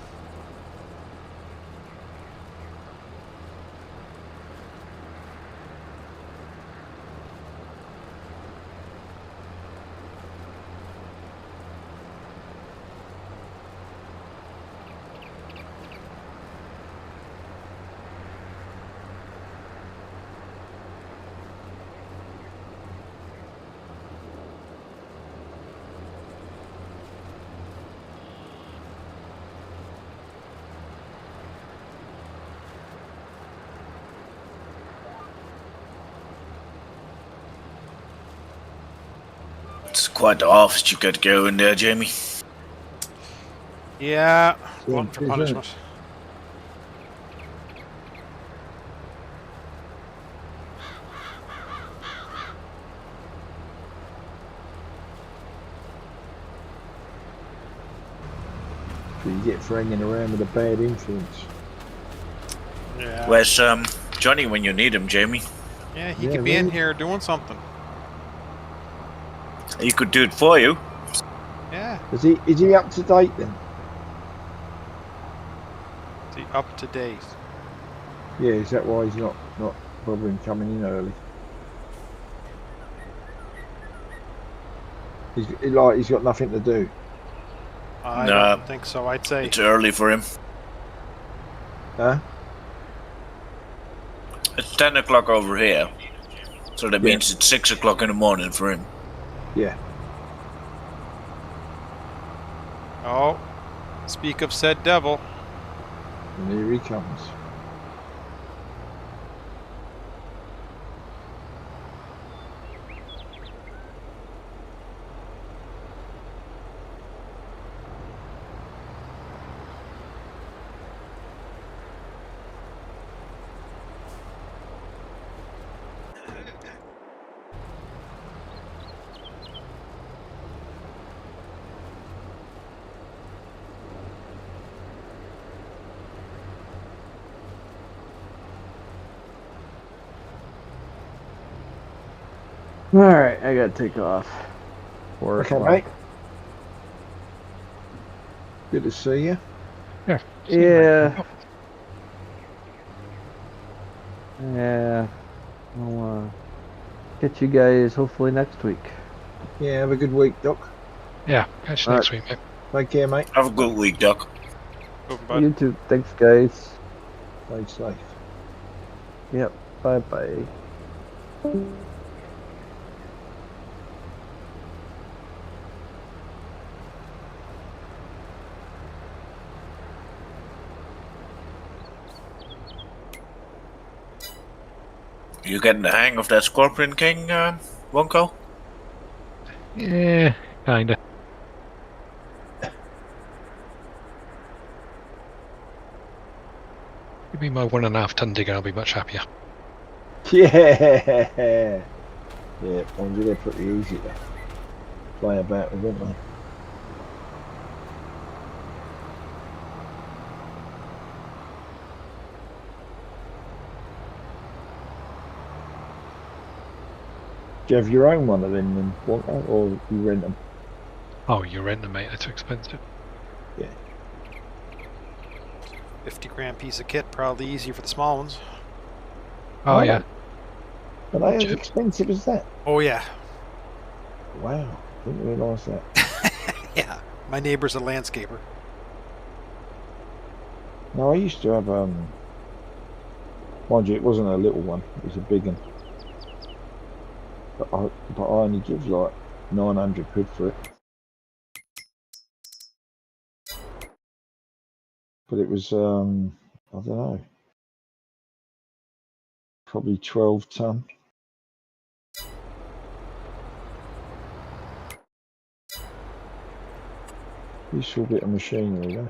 It's quite the office you got to go in there, Jamie. Yeah, Yeah, glutton for isn't it? punishment. So you get for hanging around with a bad influence. Yeah. Where's Johnny when you need him, Jamie? Yeah, he Yeah, could be in really. here doing something. He could do it for you. Yeah. Is he up to date then? Is he up to date? Yeah, is that why he's not bothering coming in early? He's got nothing to do. I Nah. don't think so. I'd say. It's early for him. Huh? It's 10 o'clock over here. So that Yeah. means it's 6 o'clock in the morning for him. Yeah. Oh, speak of said devil. And here he comes. All right, I gotta take off. Okay, mate. Good to see you. Yeah. Yeah. Yeah. I'll catch you guys hopefully next week. Yeah, have a good week, Doc. Yeah. Catch you next week, mate. Take care, mate. Have a good week, Doc. You too. Thanks, guys. Stay safe. Yep. Bye-bye. You getting the hang of that Scorpion King, Wonko? Yeah, kinda. Give me my 1.5 ton digger, I'll be much happier. Yeah. Yeah, mind you, they're pretty easy to play about with, aren't they? Do you have your own one of them then, Wonko, or you rent them? Oh, you rent them, mate. They're too expensive. Yeah. 50-gram piece of kit, probably easier for the small ones. Oh, yeah. Are they as Jim. expensive as that? Oh yeah. Wow, didn't realise that. Yeah. My neighbor's a landscaper. No, I used to have mind you, it wasn't a little one; it was a big one. But I only give like 900 quid for it. But it was I don't know, probably 12 ton. Useful bit of machinery though.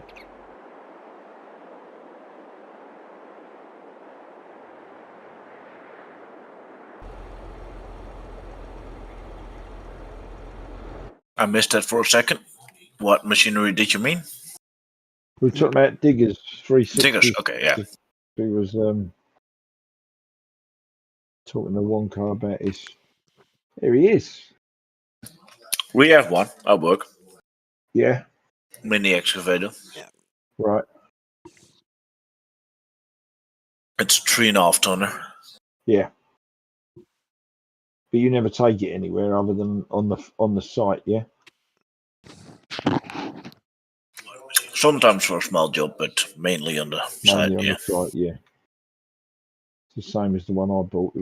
I missed that for a second. What machinery did you mean? We were talking about diggers, 360. Diggers, okay, yeah. He was talking to Wonka about his. Here he is. We have one at work. Yeah. Mini excavator. Yeah. Right. It's 3.5 tonner. Yeah. But you never take it anywhere other than on the site, yeah. Sometimes for a small job, but mainly on the side, Mainly on yeah. the site, yeah. It's the same as the one I bought.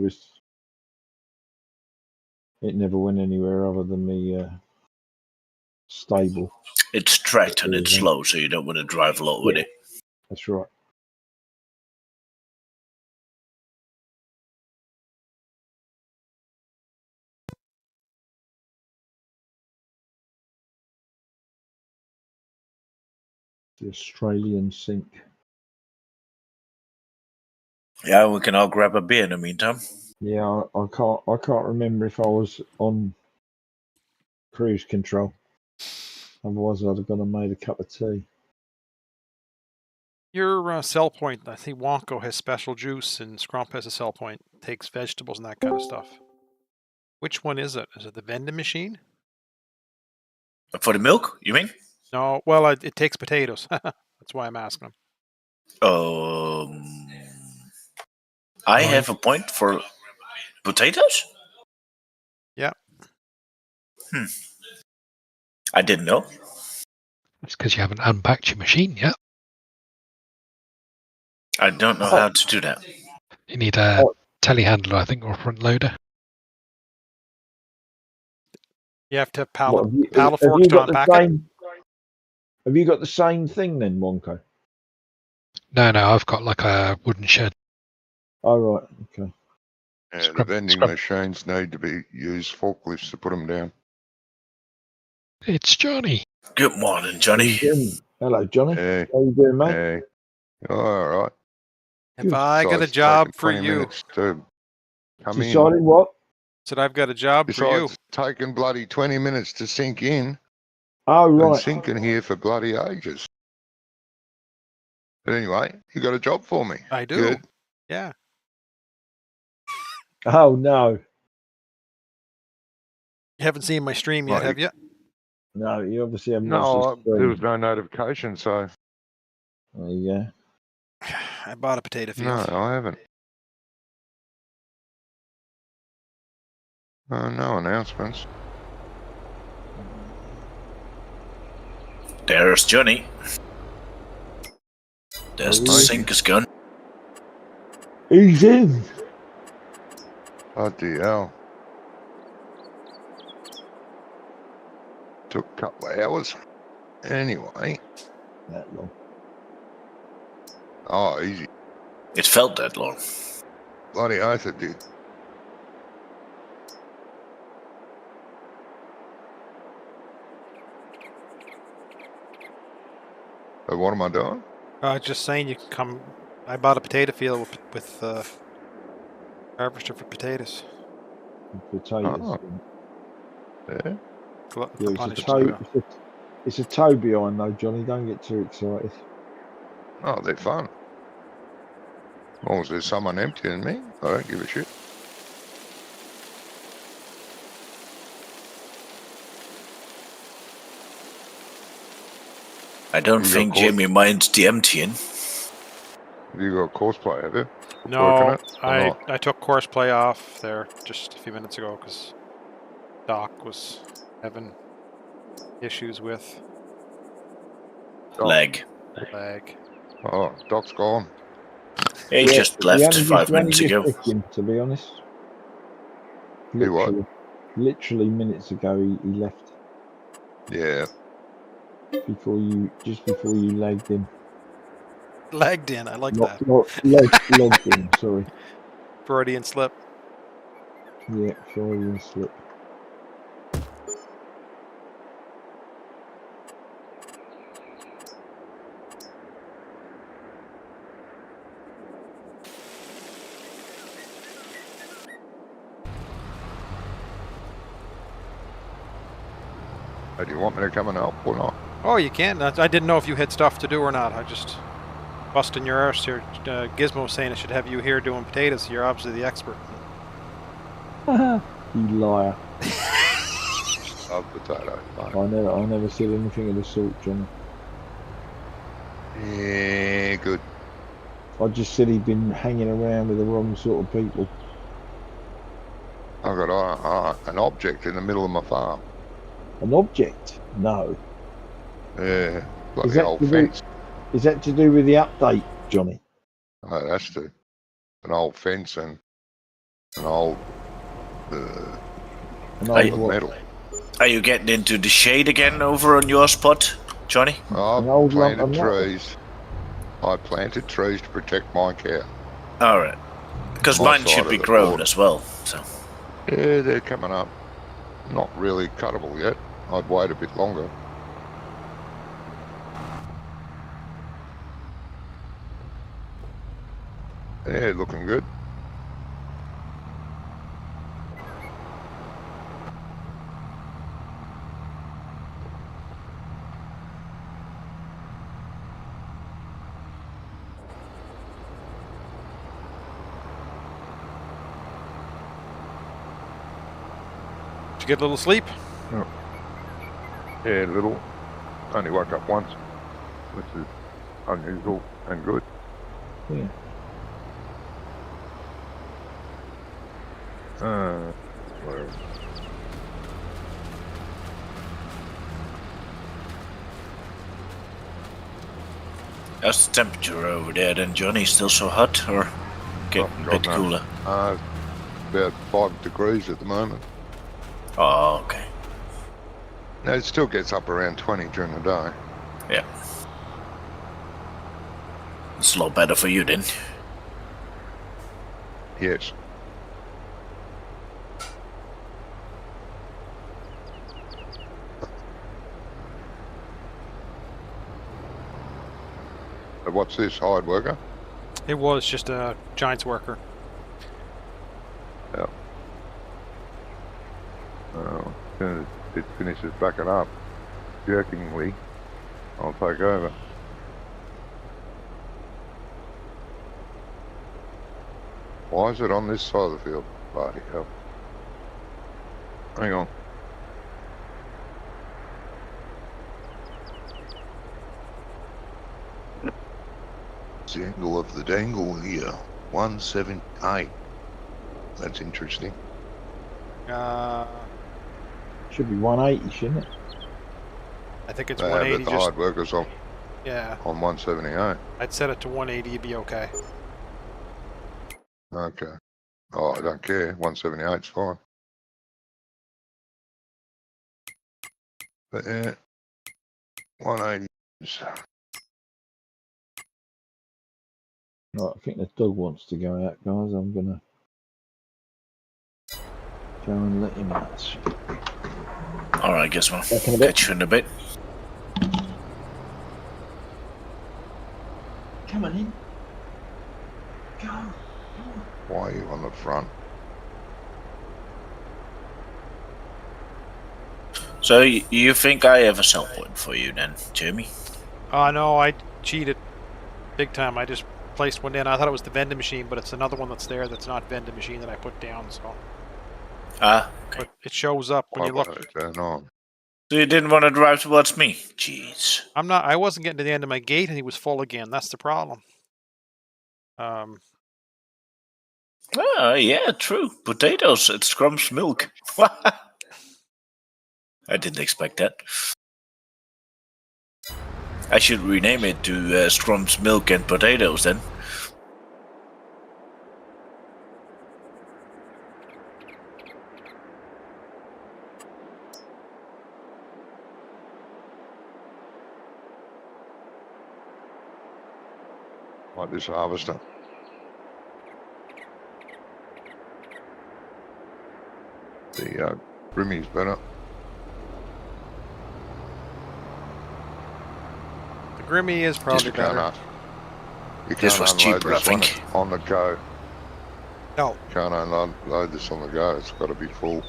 It never went anywhere other than the stable. It's tracked and it's slow, so you don't want to drive a lot with it. That's right. The Australian sink. Yeah, we can all grab a beer in the meantime. Yeah, I can't remember if I was on cruise control. Otherwise, I'd have gone and made a cup of tea. Your sell point, I think Wonko has special juice and Scrump has a sell point. Takes vegetables and that kind of stuff. Which one is it? Is it the vending machine? For the milk, you mean? No, well, it takes potatoes. That's why I'm asking Um, I have a point for potatoes? Yeah. I didn't know. It's because you haven't unpacked your machine yet. I don't know how to do that. You need a telehandler, I think, or a front loader. You have to have paddle Have forks you to got the unpack it. same? Have you got the same thing then, Wonko? No, I've got like a wooden shed. Oh, right. Okay. Yeah, the vending machines need to be used forklifts to put them down. It's Johnny. Good morning, Johnny. Hello, Johnny. Hey. How you doing, mate? Hey. All right. If I got a job for you. To come Decided in. what? Said I've got a job for you. Besides taking bloody 20 minutes to sink in. Oh, Been right. sinking here for bloody ages. But anyway, you got a job for me. I do. Good. Yeah. Oh, no. You haven't seen my stream yet, have you? No, you obviously haven't No, watched the there stream. was no notification, so. There you go. I bought a potato field. No, I haven't. No announcements. There's Johnny. There's the sinker's gun. He's in. Bloody hell. Took a couple of hours. Anyway. That long. Oh, easy. It felt that long. Bloody oath it did. So what am I doing? Just saying you can come. I bought a potato field with harvester for potatoes. Potatoes. Oh. Yeah. Yeah, it's a toe behind though, Johnny. Don't get too excited. Oh, they're fun. As long as there's someone emptying me, I don't give a shit. I don't think Jamie minds the emptying. Have you got courseplay, have you? No, I took courseplay off there just a few minutes ago because Doc was having issues with leg. Oh, Doc's gone. He just left 5 minutes ago. Him, to be honest. Literally minutes ago he left. Yeah. Just before you lagged in. Lagged in, I like that. Logged in, sorry. Freudian slip. Yeah, Freudian slip. Do you want me to come and help or not? Oh, you can. I didn't know if you had stuff to do or not. I just busting your arse here. Gizmo saying I should have you here doing potatoes. You're obviously the expert. You liar. Love potato. I never said anything of the sort, Johnny. Yeah, good. I just said he'd been hanging around with the wrong sort of people. I got an object in the middle of my farm. An object? No. Yeah, like the old fence. Is that to do with the update, Johnny? Oh, that's an old fence and an old metal. Are you getting into the shade again over on your spot, Johnny? I've planted trees. I planted trees to protect my cow. All right, because mine should be grown as well. So. Yeah, they're coming up. Not really cuttable yet. I'd wait a bit longer. Yeah, looking good. Did you get a little sleep? Oh. Yeah, little. Only woke up once, which is unusual and good. Yeah. Whatever. How's the temperature over there then, Johnny? Still so hot or getting a bit cooler? About 5 degrees at the moment. Oh, okay. No, it still gets up around 20 during the day. Yeah. It's a lot better for you then. Yes. So what's this, hired worker? It was just a Giants worker. Yeah. As soon as it finishes backing up, jerkingly, I'll take over. Why is it on this side of the field? Bloody hell. Hang on. the angle of the dangle here? 178. That's interesting. Should be 180, shouldn't it? I think it's But 180. the Just hard workers on yeah. on 178. I'd set it to 180. You'd be okay. Okay. Oh, I don't care. 178's fine. But yeah, 180. Right, I think the dog wants to go out, guys. I'm gonna go and let him out. All right, guess what? Back in a bit. Catch you in a bit. Come on in. Go. Why are you on the front? So you think I have a sell point for you then, Jamie? Oh no, I cheated big time. I just placed one in. I thought it was the vending machine, but it's another one that's there that's not vending machine that I put down. So Okay. but it shows up when you look. What's going on? So you didn't want to drive towards me? Jeez. I wasn't getting to the end of my gate, and he was full again. That's the problem. Oh, yeah, true. Potatoes at Scrump's Milk. I didn't expect that. I should rename it to Scrump's Milk and Potatoes then. Like this harvester. The Grimmy's better. The Grimmy is probably better. You This can't was unload cheaper, I this one think. on the go. No, You can't unload this on the go. It's got to be full.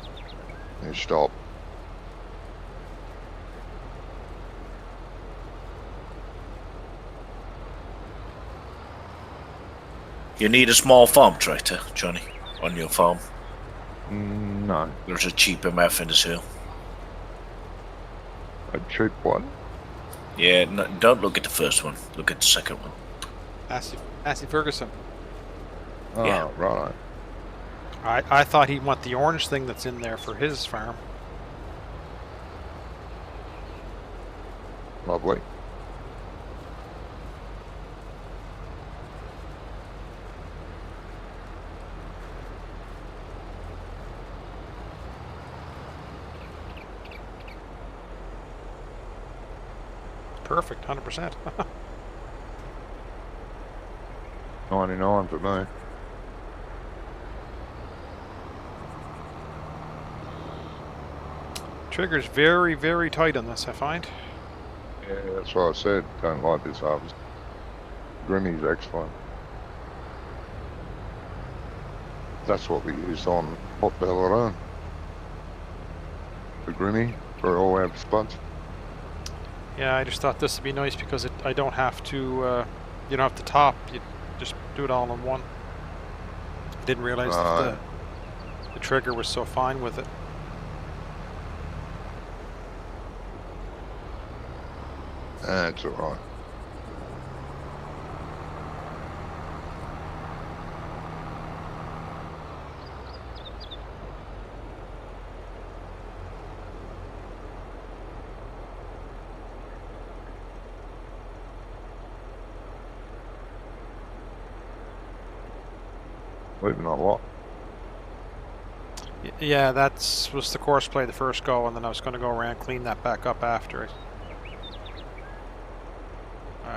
And stop. You need a small farm tractor, Johnny, on your farm. No. There's a cheaper map in this hill. A cheap one? Yeah, no, don't look at the first one. Look at the second one. Massey Ferguson. Oh, Yeah. right. I thought he'd want the orange thing that's in there for his farm. Lovely. Perfect, 100%. 99 for me. Trigger's very, very tight on this, I find. Yeah, that's what I said. Don't like this harvest. Grimmy's excellent. That's what we used on Hot Bellerin. The Grimmy for all our spuds. Yeah, I just thought this would be nice because I don't have to, you don't have to top. You just do it all in one. Didn't realize that the trigger was so fine with it. That's alright. Leaving a lot. Yeah, that was the course play the first go, and then I was going to go around clean that back up after it.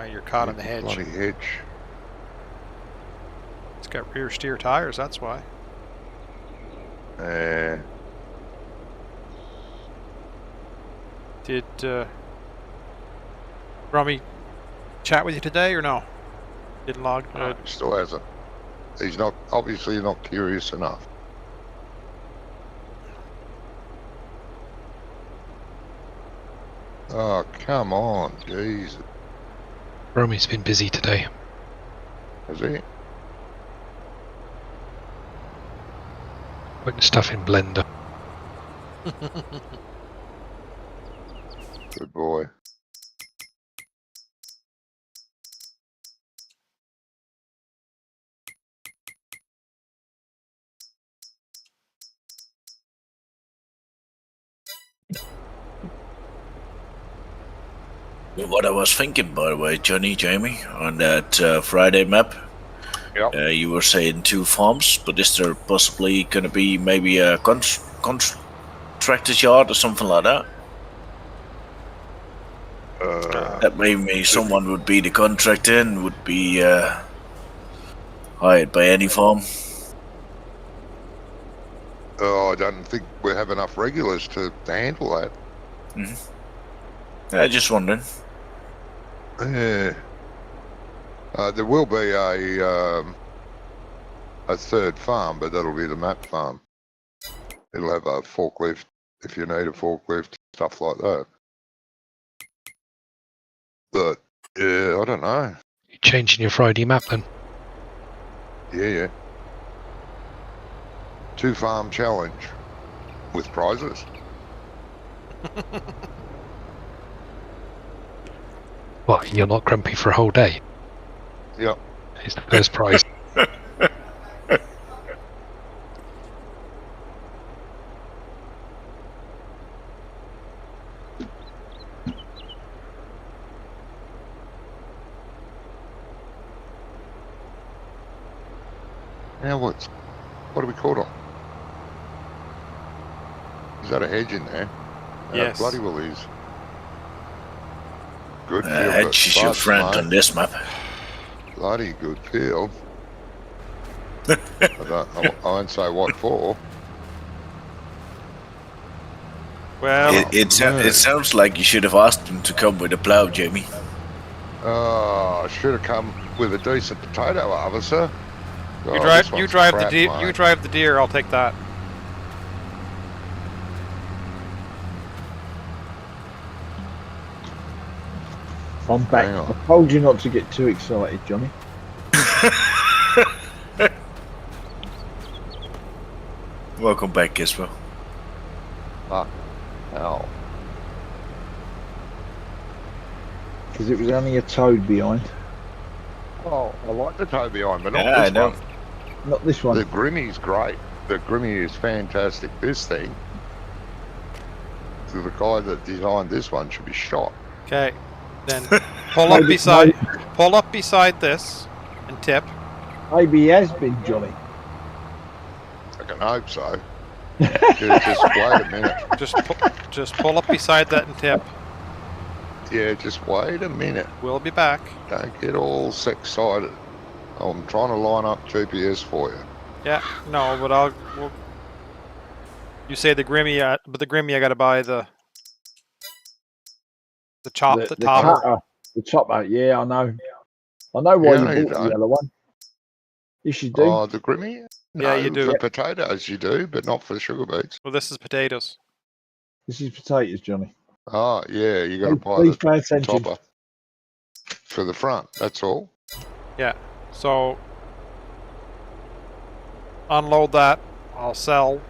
You're caught in the hedge. Bloody hedge. It's got rear steer tires, that's why. Did Rummy chat with you today or no? Didn't log? He still hasn't. He's not, obviously not curious enough. Oh, come on, jeez. Romy's been busy today. Has he? Putting stuff in Blender. Good boy. What I was thinking, by the way, Jamie, on that Friday map, Yep. you were saying 2 farms, but is there possibly going to be maybe a contractor's yard or something like that? That maybe someone would be the contractor and would be hired by any farm. I don't think we have enough regulars to handle that. Just wondering. Yeah. There will be a third farm, but that'll be the map farm. It'll have a forklift if you need a forklift, stuff like that. But yeah, I don't know. You changing your Friday map then? Yeah. 2 farm challenge with prizes. What, you're not grumpy for a whole day? Yep. It's the first prize. Now what do we call it? Is that a hedge in there? Yes. Bloody well is. Good field. Hedge is your friend on this map. Bloody good field. I won't say what for. Well, It sounds like you should have asked him to come with a plow, Jamie. Oh, I should have come with a decent potato harvester. you drive the deer. I'll take that. I'm back. Hang on. I told you not to get too excited, Johnny. Welcome back, Gispo. Ow. Because it was only a toad behind. Oh, I like the toe behind, but not Yeah, I this know. one. Not this one. The Grimmy's great. The Grimmy is fantastic. This thing, the guy that designed this one should be shot. Okay, then pull up beside this and tip. Maybe he has been, Johnny. I can hope so. Just wait a minute. Just pull up beside that and tip. Yeah, just wait a minute. We'll be back. Don't get all excited. I'm trying to line up GPS for you. Yeah, no, but you say the Grimmy, but the Grimmy I gotta buy the chop, the topper. Cutter, the topper, yeah, I know. I know why Yeah, you you bought the don't. yellow one. Yes, you do. Oh, the Grimmy? No, Yeah, you do. For potatoes you do, but not for sugar beets. Well, this is potatoes. This is potatoes, Johnny. Oh, yeah, you got to buy Please the pay attention. topper for the front. That's all. Yeah. So unload that. I'll sell.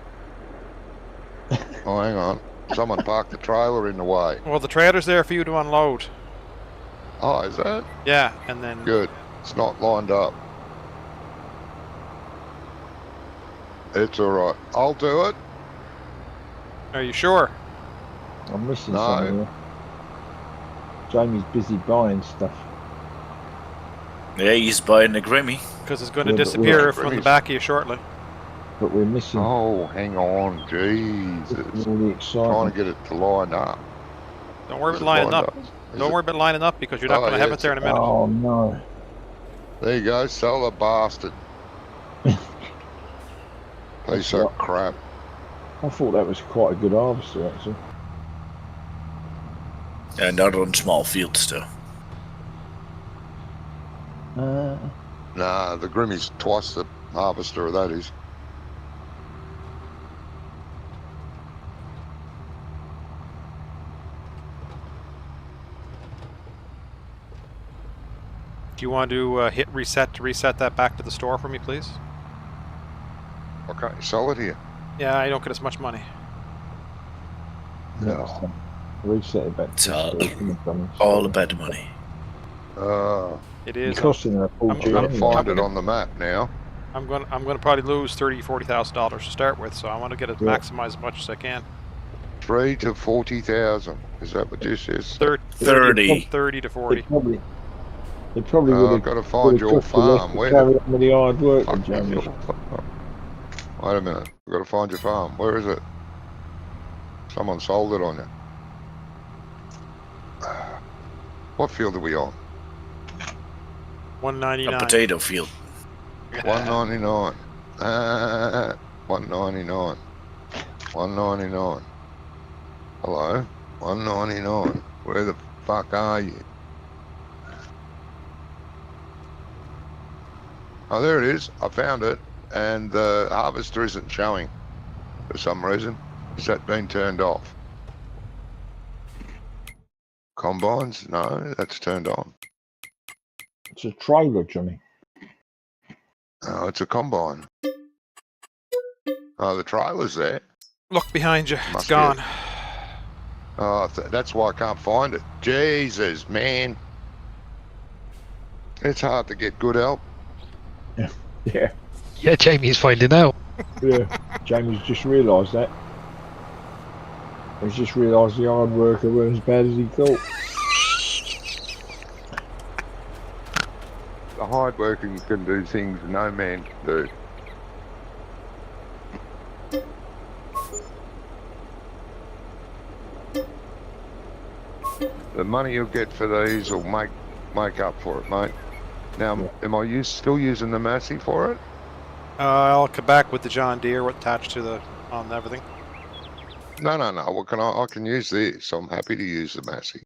Oh, hang on. Someone parked the trailer in the way. Well, the trailer's there for you to unload. Oh, is that? Yeah, and then Good. It's not lined up. It's all right. I'll do it. Are you sure? I'm missing No. something here. Jamie's busy buying stuff. Yeah, he's buying the Grimmy. Because it's going to Yeah, but disappear we're- from the back of you shortly. But we're missing Oh, hang on. Jesus. all the Trying excitement. to get it to line up. Don't worry Is about it lining lined up. Is Don't it? worry about lining up because you're not Oh, going to yeah, have it there in a minute. Oh no. There you go. Sell the bastard. Piece of crap. I thought that was quite a good harvester actually. And not on small fields, though. Nah, the Grimmy's twice the harvester of that is. Do you want to hit reset to reset that back to the store for me, please? Why can't you sell it here? Yeah, I don't get as much money. No. Reset it back. It's to all- the store. All about the money. It It's is. costing her a full I'm G I've got to anyway. find it on the map now. I'm going to probably lose $30,000-$40,000 to start with, so I want to get it Yeah. maximized as much as I can. 33 to 40,000. Is that what this is? 30. 30 to 40. They probably would have. I've got to find your farm. Where carry on with the hard work, fuck is Jamie. your farm? Wait a minute. I've got to find your farm. Where is it? Someone sold it on you. What field are we on? 199. A potato field. 199. 199. 199. Hello? 199. Where the fuck are you? Oh, there it is. I found it. And the harvester isn't showing for some reason. Has that been turned off? Combines? No, that's turned on. It's a trailer, Johnny. Oh, it's a combine. Oh, the trailer's there. Look behind you. It's Must gone. be. Oh, that's why I can't find it. Jesus, man. It's hard to get good help. Yeah. Yeah, Jamie's finding out. Yeah. Jamie's just realised that. He's just realised the hard worker wasn't as bad as he thought. The hard working can do things no man can do. The money you'll get for these will make up for it, mate. Now, am I still using the Massey for it? I'll come back with the John Deere attached to the on everything. No. What can I can use this. I'm happy to use the Massey.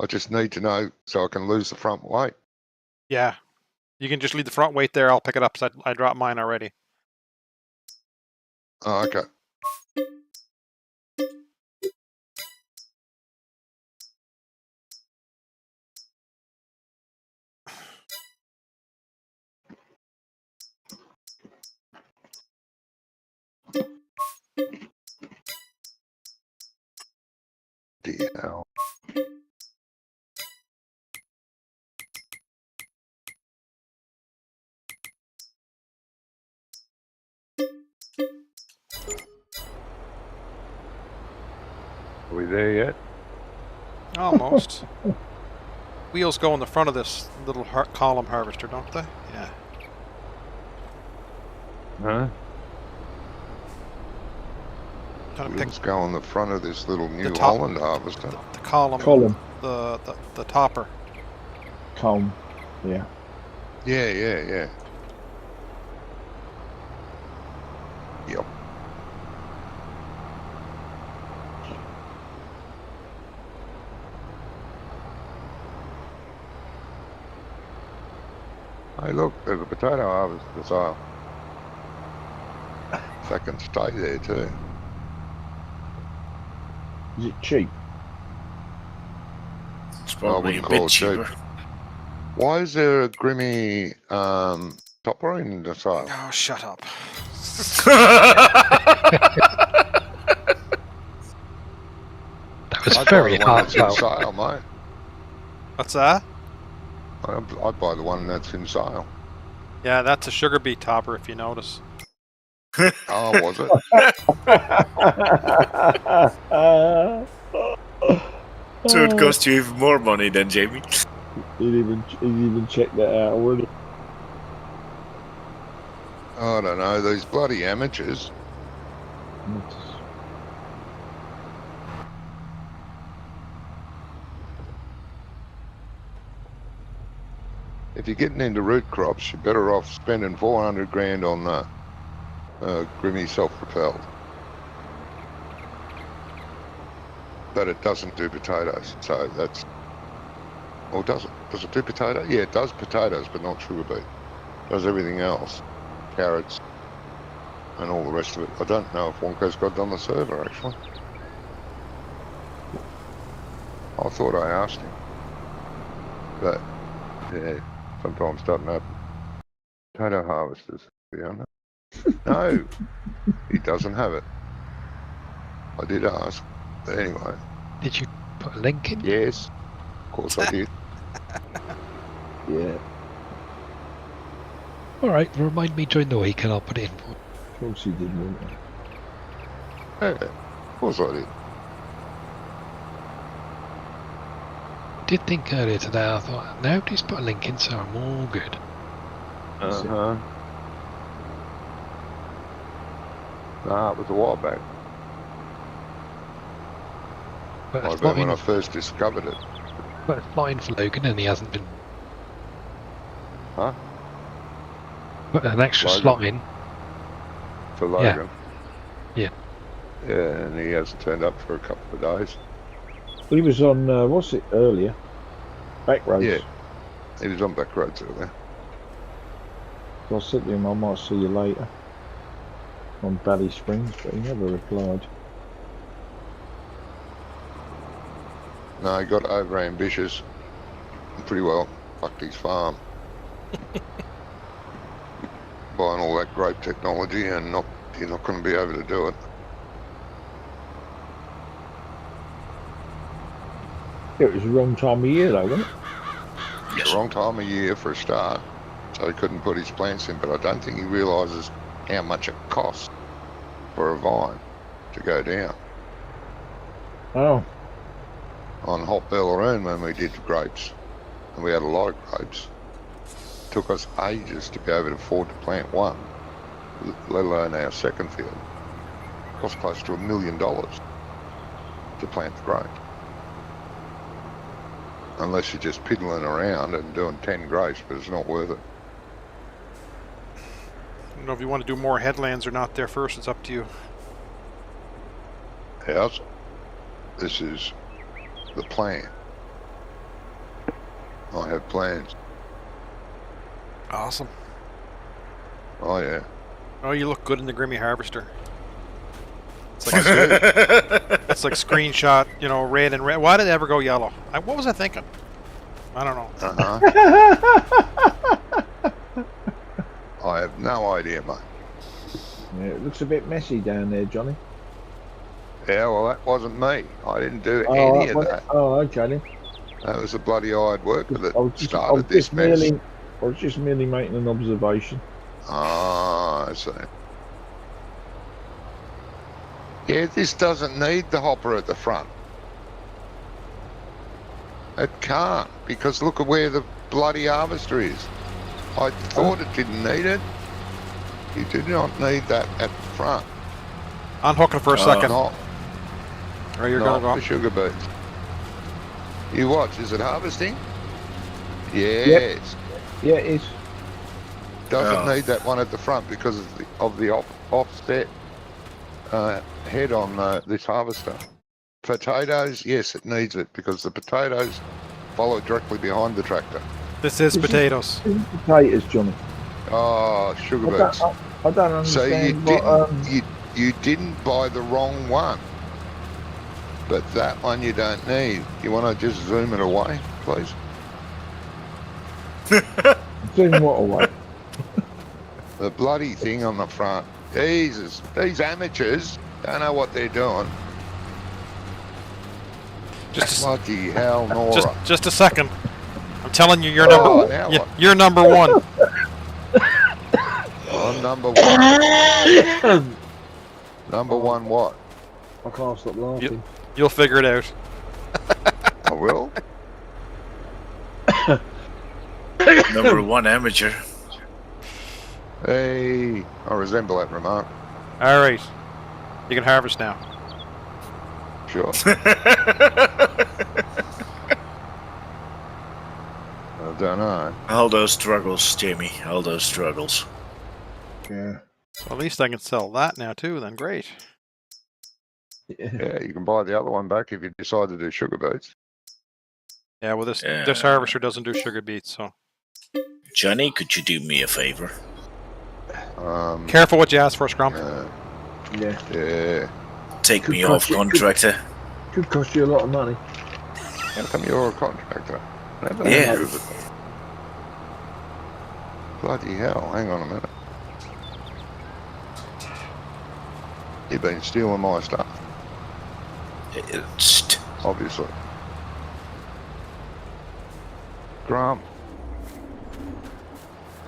I just need to know so I can lose the front weight. Yeah. You can just leave the front weight there. I'll pick it up. So I dropped mine already. Oh, okay. DL. Are we there yet? Almost. Wheels go in the front of this little column harvester, don't they? Yeah. Huh? Trying to pick Let's go on the front of this little New top- Holland harvester. the column. The topper. Column. Yeah. Yeah. Yep. Hey, look, there's a potato harvester sale. That can stay there too. Is it cheap? It's probably a wouldn't bit call it cheap. cheaper. Why is there a Grimmy topper in the sale? Oh, shut up. That was I'd buy very the one hard. that's in sale, mate. What's that? I'd buy the one that's in sale. Yeah, that's a sugar beet topper, if you notice. Oh, was it? So it cost you even more money than Jamie. He'd even check that out already. I don't know, these bloody amateurs. If you're getting into root crops, you're better off spending 400 grand on Grimmy self-propelled. But it doesn't do potatoes, so that's... Or does it? Does it do potato? Yeah, it does potatoes, but not sugar beet. It does everything else. Carrots and all the rest of it. I don't know if Wonko's got it on the server, actually. I thought I asked him. But, yeah, sometimes doesn't happen. Potato harvesters, Fiona. No, he doesn't have it. I did ask. But anyway. Did you put a link in? Yes, of course I did. Yeah. All right, remind me during the week and I'll put it in. Of course he did, wouldn't he? Yeah, of course I did. did think earlier today, I thought, nobody's put a link in, so I'm all good. Uh-huh. Nah, it was a while back. But Might a have been slot when I in, first discovered it. but a slot in for Logan, and he hasn't been. Huh? Put an extra Logan? slot in. For Logan. Yeah. Yeah, and he hasn't turned up for a couple of days. He was on, what's it, earlier? Back roads. Yeah. He was on back roads earlier. So I said to him, I might see you later. On BallySprings, but he never replied. No, he got over ambitious. Pretty well fucked his farm. Buying all that grape technology, and you're not going to be able to do it. It was the wrong time of year though, wasn't it? The wrong time of year for a start, so he couldn't put his plants in, but I don't think he realises how much it costs for a vine to go down. Oh. On Hot Bellarine, when we did grapes, and we had a lot of grapes, it took us ages to be able to afford to plant one, let alone our second field. It cost close to $1 million to plant the grape. Unless you're just piddling around and doing 10 grapes, but it's not worth it. I don't know if you want to do more headlands or not there first. It's up to you. Yes, this is the plan. I have plans. Awesome. Oh yeah. Oh, you look good in the Grimmy Harvester. It's like, it's like screenshot, you know, red and red. Why did it ever go yellow? What was I thinking? I don't know. I have no idea, mate. Yeah, it looks a bit messy down there, Johnny. Yeah, well, that wasn't me. I didn't do any of that. Oh, okay then. That was the bloody hard worker that I was started this mess. I was just merely making an observation. Ah, I see. Yeah, this doesn't need the hopper at the front. It can't, because look at where the bloody harvester is. I thought it didn't need it. You do not need that at the front. Unhook it for a second. Not, Or you're not going to for go. sugar beets. You watch, is it harvesting? Yes. Yeah, it is. Doesn't need that one at the front because of the offset head on this harvester. Potatoes, yes, it needs it because the potatoes follow directly behind the tractor. This is potatoes. This is potatoes, Johnny. Oh, sugar beets. I don't understand. So you didn't buy the wrong one, but that one you don't need. You want to just zoom it away, please? Zoom what away? The bloody thing on the front. Jesus, these amateurs don't know what they're doing. Bloody hell, Nora. Just a second. I'm telling you, you're you're number one. I'm number one. Number one what? I can't stop laughing. You'll figure it out. I will. Number one amateur. Hey, I resemble that remark. All right. You can harvest now. Sure. I don't know. All those struggles, Jamie. All those struggles. Yeah. So at least I can sell that now too. Then great. Yeah, you can buy the other one back if you decide to do sugar beets. Yeah. Well, this harvester doesn't do sugar beets, so. Johnny, could you do me a favor? Careful what you ask for, Scrum. Yeah. Yeah. Take me off, contractor. Could cost you a lot of money. How come you're a contractor? Never Yeah. heard of it. Bloody hell, hang on a minute. You've been stealing my stuff, obviously. Grump.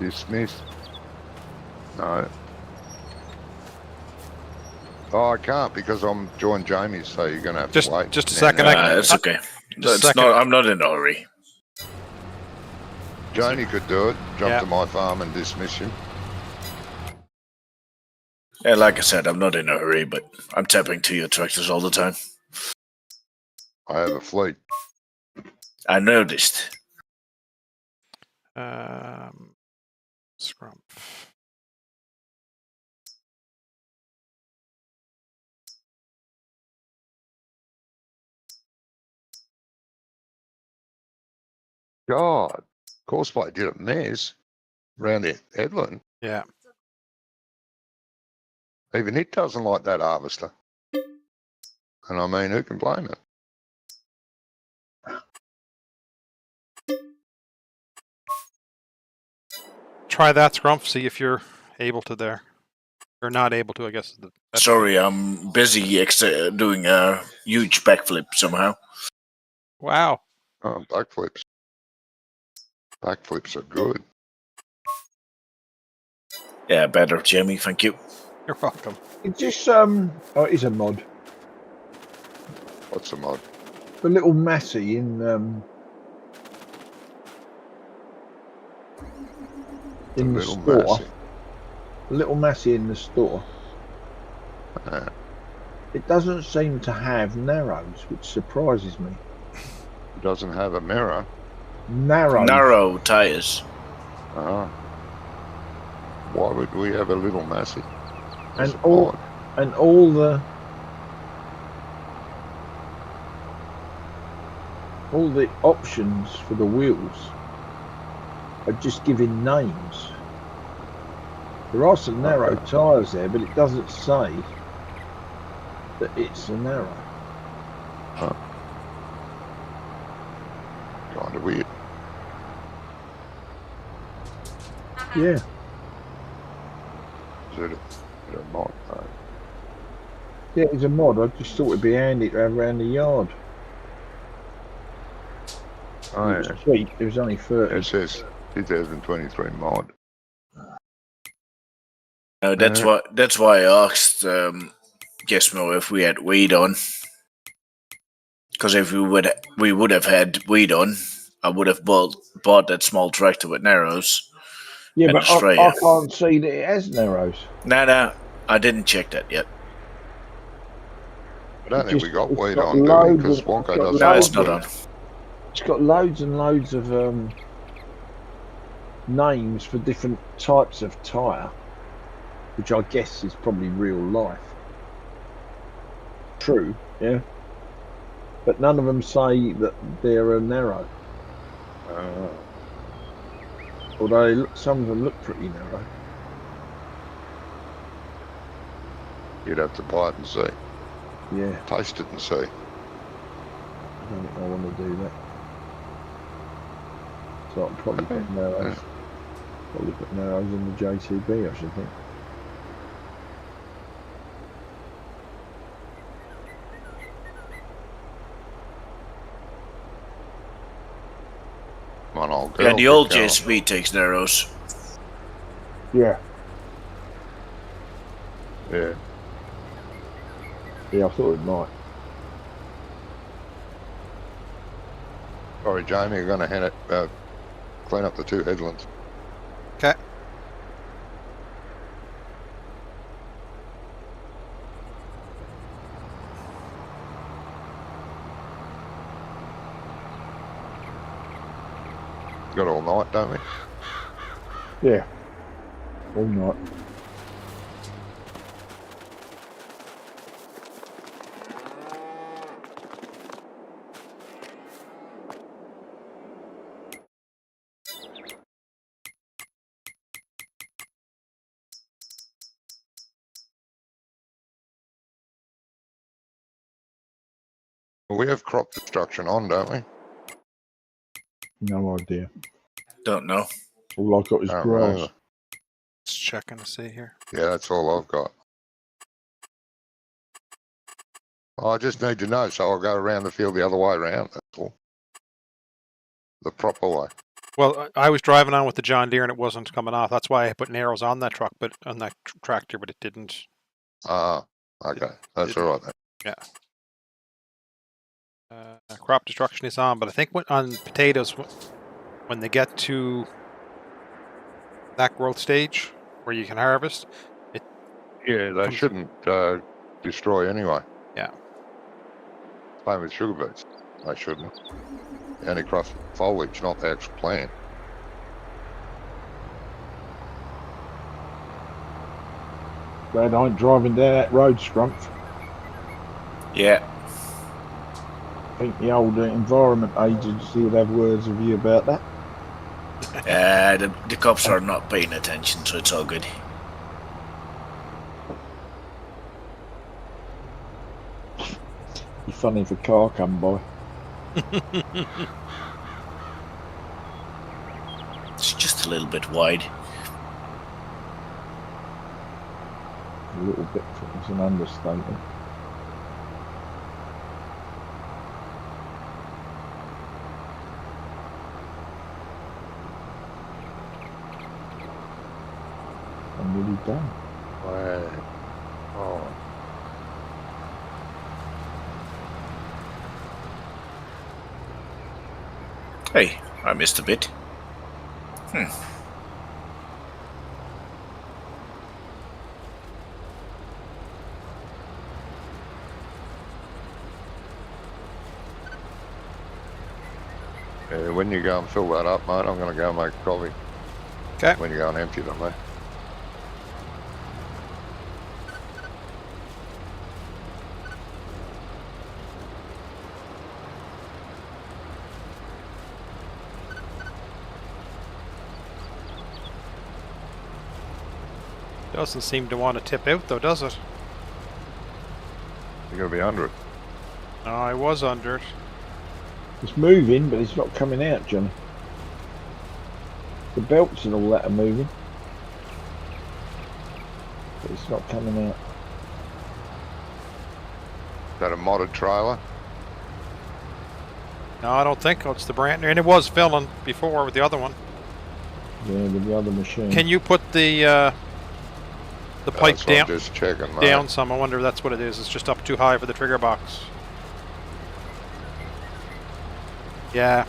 Dismiss. No. Oh, I can't because I'm joined Jamie's, so you're going to have to wait. Just a second. It's okay. I'm not in a hurry. Joni could do it. Jump to my farm and dismiss him. Yeah, like I said, I'm not in a hurry, but I'm tapping to your tractors all the time. I have a fleet. I noticed. Scrump. God, Courseplay did a mess around the headland. Yeah. Even it doesn't like that harvester. And I mean, who can blame it? Try that, Scrump. See if you're able to there. Or not able to, I guess. Sorry, I'm busy doing a huge backflip somehow. Wow. Oh, backflips. Backflips are good. Yeah, better, Jamie. Thank you. You're welcome. It's just oh, it is a mod. What's a mod? The little Massey in the store. Massey. The little Massey in the store. It doesn't seem to have narrows, which surprises me. It doesn't have a mirror. Narrow tires. Why would we have a little Massey? And all the options for the wheels are just giving names. There are some narrow tyres there, but it doesn't say that it's a narrow. Kind of weird. Yeah. Is it a mod? No. Yeah, it's a mod. I just thought it'd be handy to have around the yard. Oh, it was cheap. It was only 30. It says 2023 mod. That's why I asked Gizmo if we had weed on. Because if we would have had weed on, I would have bought that small tractor with narrows. Yeah, but I can't see that it has narrows. No, I didn't check that yet. I don't think we got weed on, do we? Because Wonko doesn't. No, it's not on. It's got loads and loads of names for different types of tyre, which I guess is probably real life. True, yeah. But none of them say that they're a narrow. Although some of them look pretty narrow. You'd have to buy it and see. Yeah. Taste it and see. I don't think I want to do that. So I'll probably put narrows. Probably put narrows in the JCB, I should think. Come on, old girl. Yeah, the old JSB takes narrows. Yeah. Yeah. Yeah, I thought it might. Sorry, Jamie, you're going to clean up the two headlands. Okay. Got all night, don't we? Yeah. All night. Well, we have crop destruction on, don't we? No idea. Don't know. All I've got is grass. Remember. Let's check and see here. Yeah, that's all I've got. I just need to know, so I'll go around the field the other way around. That's all. The proper way. Well, I was driving on with the John Deere and it wasn't coming off. That's why I put narrows on that truck, but on that tractor, but it didn't. Okay. That's all right then. Yeah. Crop destruction is on, but I think on potatoes, when they get to that growth stage where you can harvest, Yeah, they shouldn't destroy anyway. Yeah. Same with sugar beets. They shouldn't. Only cross foliage, not the actual plant. Glad I ain't driving down that road, Scrumph. Yeah. I think the old Environment Agency would have words with you about that. The cops are not paying attention, so it's all good. Be funny if a car come by. It's just a little bit wide. A little bit, it's an understatement. I'm really done. Wow. Oh. Hey, I missed a bit. When you go and fill that up, mate, I'm going to go make coffee. Okay. When you go and empty them, mate. Doesn't seem to want to tip out though, does it? You're going to be under it. No, I was under it. It's moving, but it's not coming out, Johnny. The belts and all that are moving, but it's not coming out. Is that a modded trailer? No, I don't think it's the brand new, and it was filling before with the other one. Yeah, with the other machine. Can you put the pipe That's what down? I'm just checking, mate. Down some. I wonder if that's what it is. It's just up too high for the trigger box. Yeah.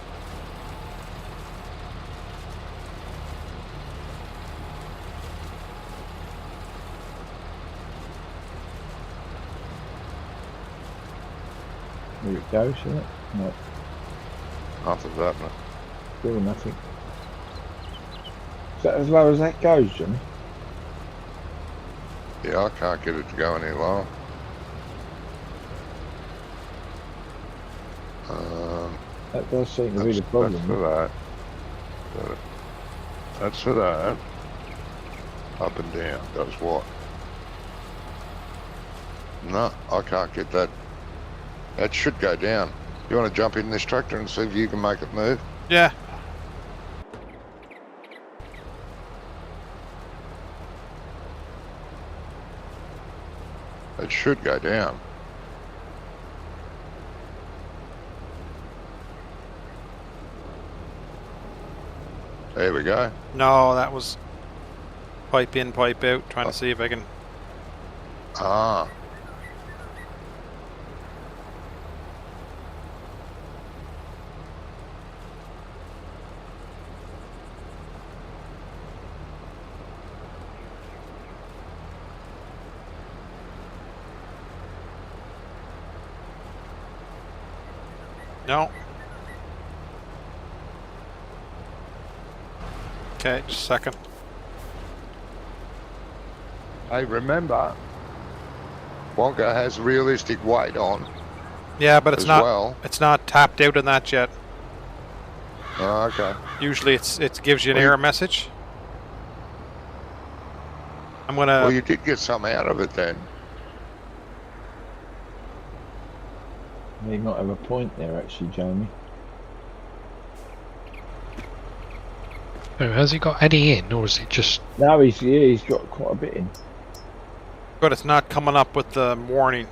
There it goes, isn't it? No, Nothing's happening. still nothing. Is that as low as that goes, Johnny? Yeah, I can't get it to go any lower. That does seem to be the problem. That's for that. That's for that. Up and down. Does what? No, I can't get that. That should go down. You want to jump in this tractor and see if you can make it move? Yeah. It should go down. There we go. No, that was pipe in, pipe out. Trying to see if I can. Ah. No. Okay, just a second. Hey, remember, Wonka has realistic weight on. Yeah, but it's as not. well. It's not tapped out on that yet. Oh, okay. Usually, it gives you an Well, error message. I'm gonna. Well, you did get some out of it then. You might have a point there, actually, Jamie. Oh, has he got any in, or is it just? No, he's got quite a bit in. But it's not coming up with the warning.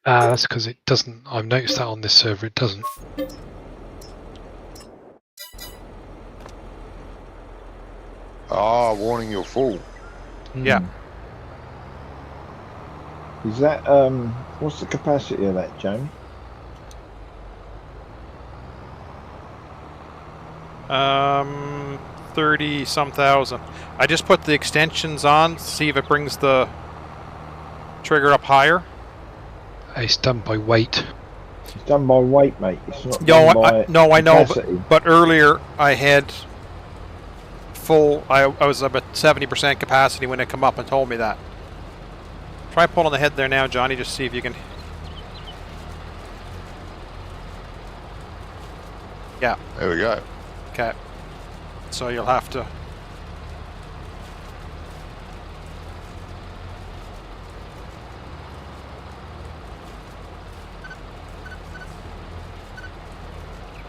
That's because it doesn't. I've noticed that on this server, it doesn't. Oh, warning you're full. Yeah. Is that what's the capacity of that, Jamie? 30-some thousand. I just put the extensions on, see if it brings the trigger up higher. It's done by weight. It's done by weight, mate. It's not No, done by I know, capacity. but earlier I had full. I was about 70% capacity when it come up and told me that. Try pulling the head there now, Johnny. Just see if you can. Yeah. There we go. Okay. So you'll have to.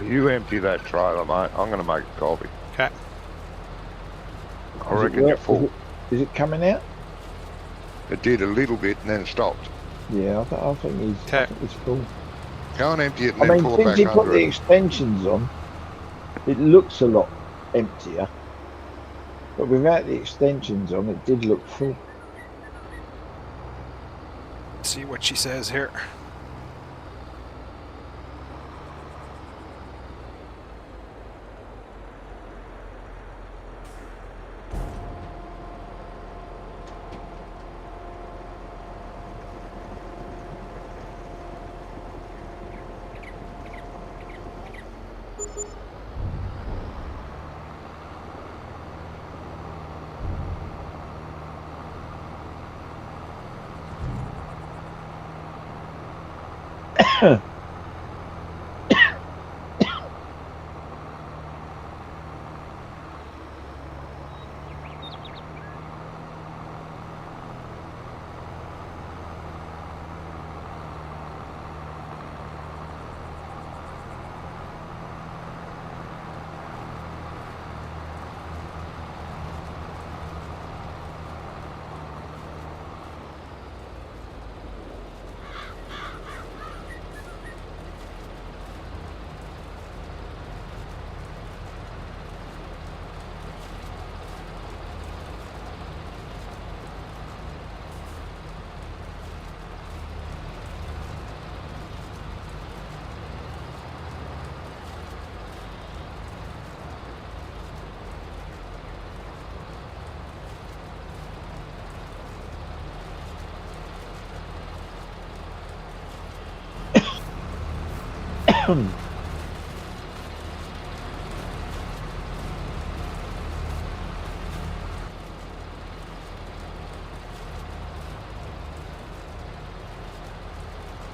You empty that trailer, mate. I'm going to make a copy. Okay. I reckon you're full. Is it coming out? It did a little bit and then stopped. Yeah, I think he's full. Go and empty it and I then mean, pull it since back you put under the it. extensions on, it looks a lot emptier. But without the extensions on, it did look full. See what she says here.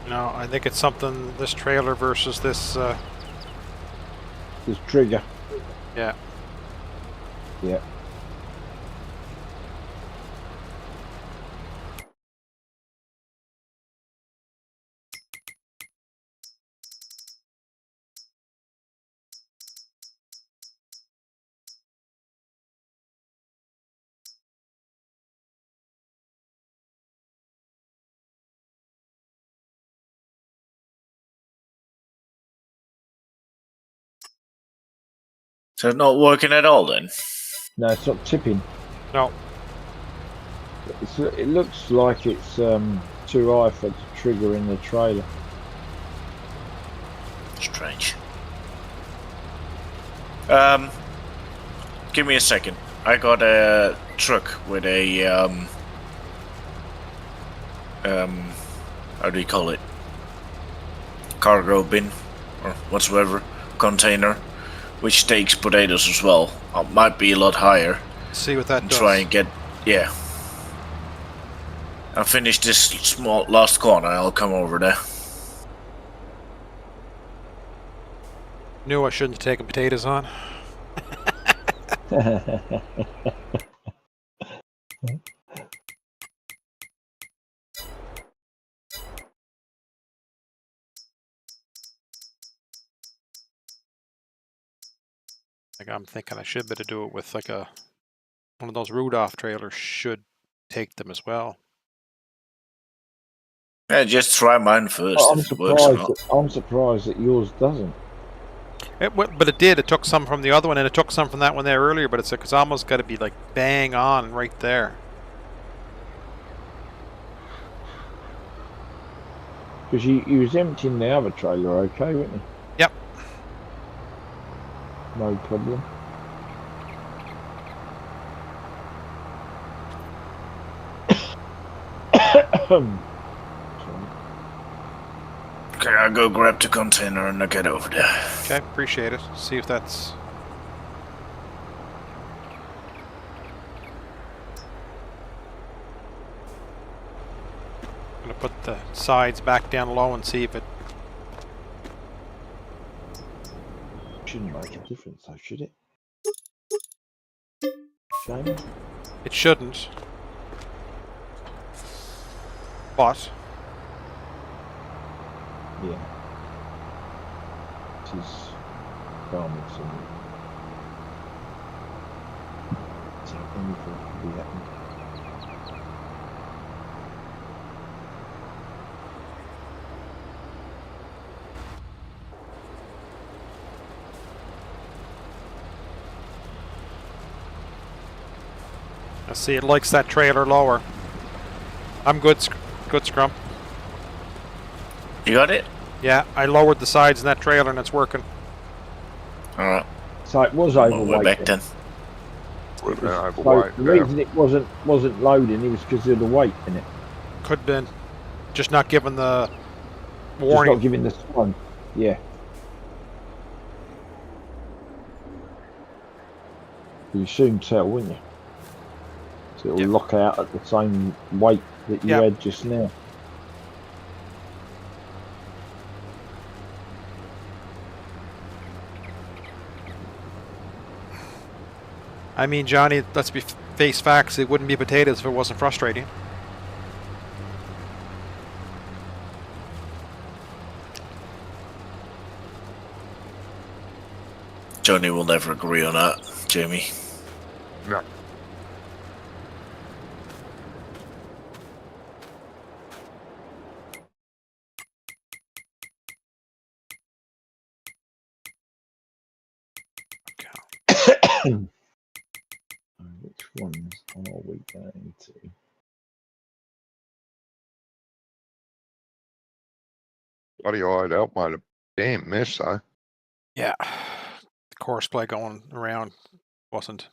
No, I think it's something, this trailer versus this, This trigger. yeah. Yeah. So it's not working at all then? No, it's not tipping. No. It looks like it's too high for the trigger in the trailer. Strange. Give me a second. I got a truck with a how do you call it? Cargo bin or whatsoever container, which takes potatoes as well. It might be a lot higher. See what that And does. try and get I'll finish this small last corner. I'll come over there. Knew I shouldn't have taken potatoes on. Like, I'm thinking I should better do it with like one of those Rudolph trailers should take them as well. Yeah, just try mine first. I'm if it works or not. surprised that yours doesn't. But it did. It took some from the other one, and it took some from that one there earlier. But it's almost got to be like bang on right there. Because you was emptying the other trailer, okay, wasn't you? Yep. No problem. Okay, I'll go grab the container and I'll get over there. Okay, appreciate it. See if that's... I'm gonna put the sides back down low and see if it... Shouldn't make a difference though, should it? Jamie? It shouldn't. But... Yeah. It is farming somewhere. So anything can be happening. I see it likes that trailer lower. I'm good, good Scrum. You got it? Yeah, I lowered the sides in that trailer and it's working. Alright. So it was Well, overweight. we're back then. We've been So overweight. the reason it wasn't loading, it was because of the weight in it. Could have been. Just not given the Just warning. not giving the sun. Yeah. You soon tell, wouldn't you? So it'll lock out at the same weight that you had just now. I mean, Johnny, let's be face facts. It wouldn't be potatoes if it wasn't frustrating. Johnny will never agree on that, Jamie. No. Which ones are we going to? Bloody eyed out made a damn mess though. Yeah. The course play going around wasn't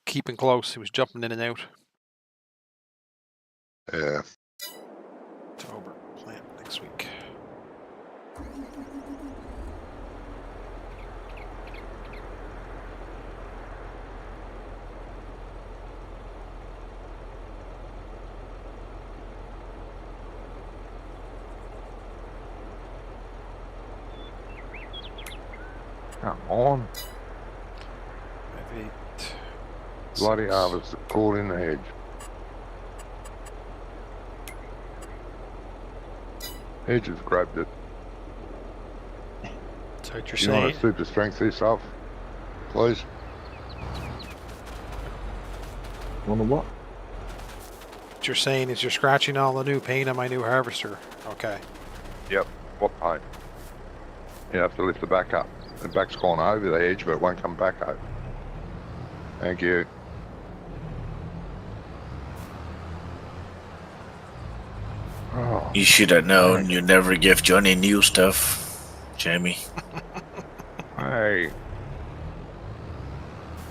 keeping close. He was jumping in and out. Yeah. October plant next week. Come on. 5, 8, Bloody 6. harvest caught in the hedge. Hedge has grabbed it. That's what you're You want saying. to super strength this up, please? On the what? What you're saying is you're scratching all the new paint on my new harvester. Okay. Yep. What paint? You have to lift the back up. The back's gone over the edge, but it won't come back over. Thank you. Oh, You should have known. You never give Johnny new stuff, Jamie. hey.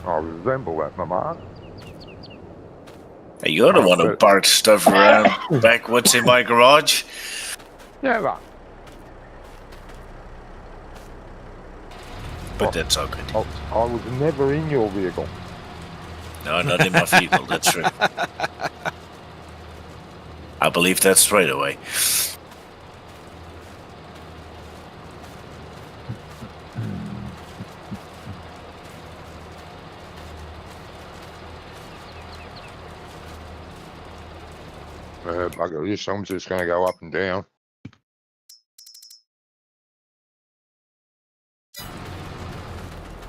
I resemble that, Mama. Hey, you're the one who parked stuff around back what's in my garage. Never. But that's all good. I was never in your vehicle. No, not in my vehicle, that's true. I believe that straight away. Bugger this, I'm just going to go up and down.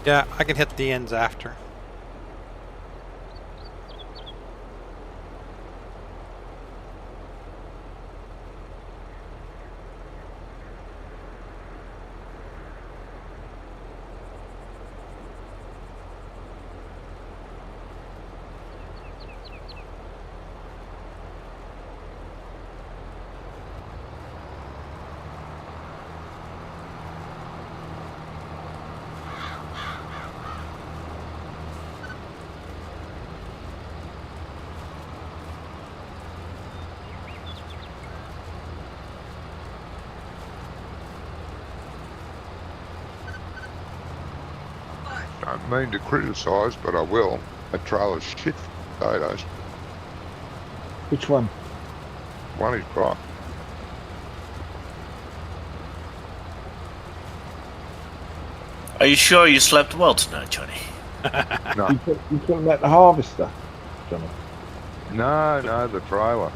Yeah, I can hit the ends after. I don't mean to criticise, but I will. That trailer's shit for potatoes. Which one? One is got. Are you sure you slept well tonight, Johnny? No. You talking about the harvester, Johnny? No, the trailer.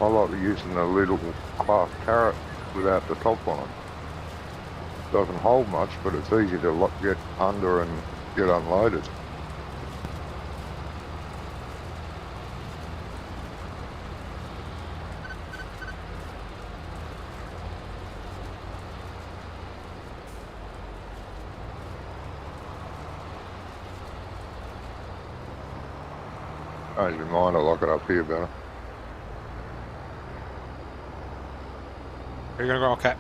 I like using the little class carrot without the top on it. Doesn't hold much, but it's easy to get under and get unloaded. Change your mind, I'll lock it up here better. You're gonna go, okay.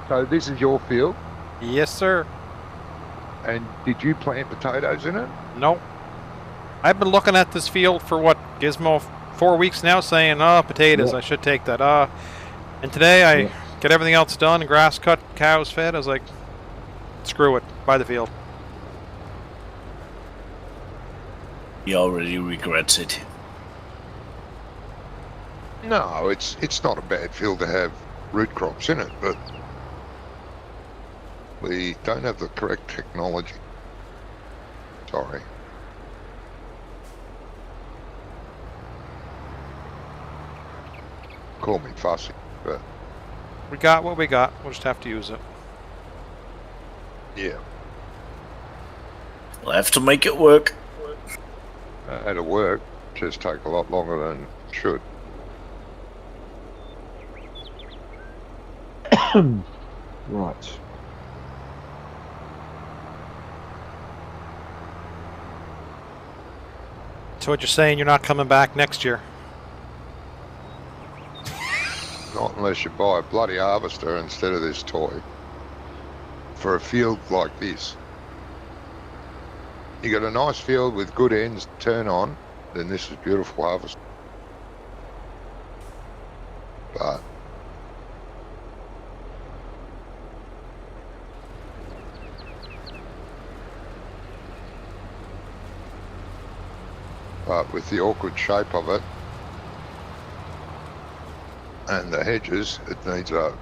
So this is your field, Yes, sir. and did you plant potatoes in it? Nope. I've been looking at this field for what, Gizmo, 4 weeks now, saying, oh, potatoes, Yeah. I should take that. And today I get everything else done, grass cut, cows fed. I was like, screw it, buy the field. He already regrets it. No, it's not a bad field to have root crops in it, but we don't have the correct technology. Sorry. Call me fussy, but We got what we got. We'll just have to use it. yeah, We'll have to make it work. it'll work. Just take a lot longer than it should. Right. So what you're saying, you're not coming back next year? Not unless you buy a bloody harvester instead of this toy. For a field like this. You got a nice field with good ends to turn on, then this is beautiful harvest. But with the awkward shape of it and the hedges, it needs a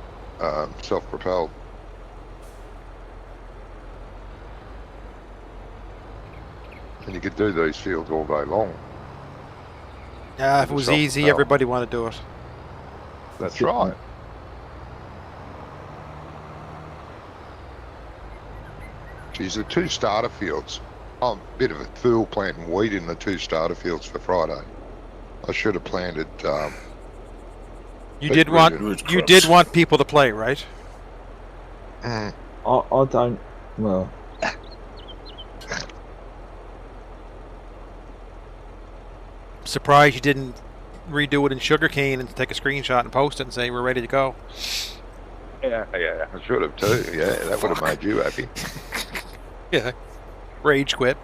self-propelled. And you could do these fields all day long. Yeah, if it was easy, everybody wanted to do it. That's right. Geez, the 2 starter fields. I'm a bit of a fool planting wheat in the 2 starter fields for Friday. I should have planted. You did want people to play, right? I don't. Well, Surprised you didn't redo it in sugarcane and take a screenshot and post it and say we're ready to go. Yeah, I should have too. Yeah, that would have made you happy. Yeah. Rage quit.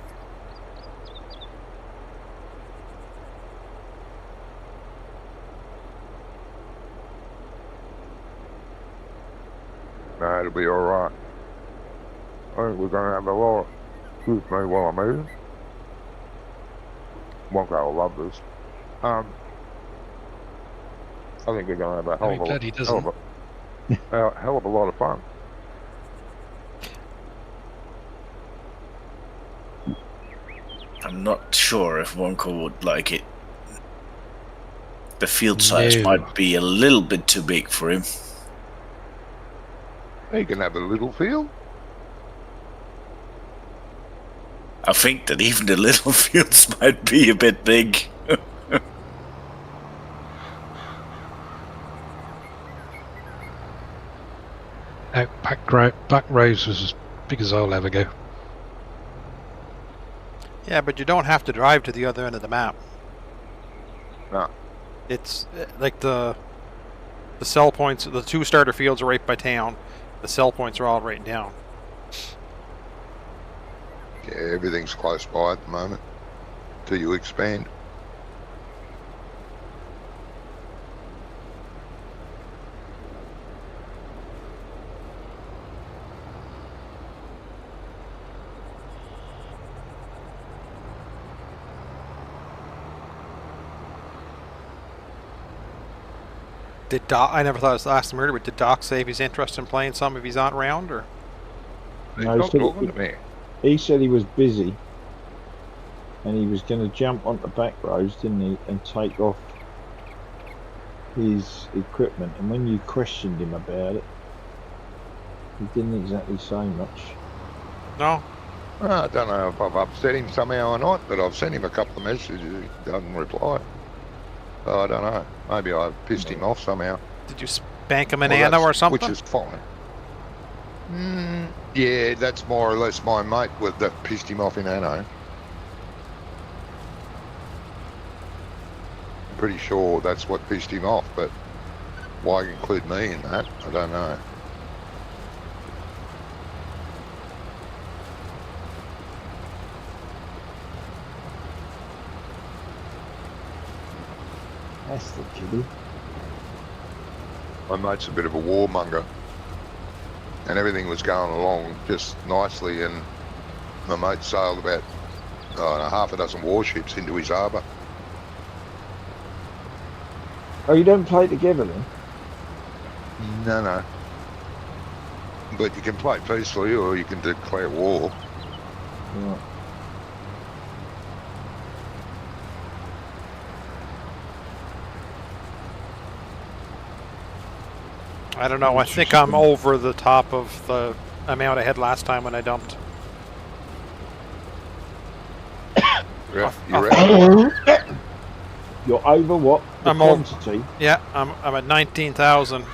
No, it'll be all right. I think we're going to have a lot. Excuse me while I'm eating. Wonko will love this. I think we're going to have a hell of a lot of fun. I'm not sure if Wonko would like it. The field size might be a little bit too big for him. You can have a little field. I think that even the little fields might be a bit big. Back rows was as big as I'll ever go. Yeah, but you don't have to drive to the other end of the map. No. It's like the The sell points, the 2 starter fields are right by town. The sell points are all right down. Yeah, everything's close by at the moment till you expand. Did Doc, I never thought it was last murder, but did Doc say if he's interested in playing some if he's not around, or? He's No, not talking to me. He said he was busy, and he was going to jump onto back roads, didn't he, and take off his equipment. And when you questioned him about it, he didn't exactly say much. No? I don't know if I've upset him somehow or not, but I've sent him a couple of messages. He doesn't reply. So I don't know. Maybe I pissed him off somehow. Did you spank him an anno or something? Which is fine. Yeah, that's more or less my mate that pissed him off in anno. I'm pretty sure that's what pissed him off, but why include me in that, I don't know. That's the kiddie. My mate's a bit of a warmonger, and everything was going along just nicely, and my mate sailed about half a dozen warships into his harbour. Oh, you don't play together then? No. But you can play peacefully, or you can declare war. Right. I don't know. I think I'm over the top of the amount I had last time when I dumped. You're out. You're over what? The I'm over. quantity? Yeah, I'm at 19,000. What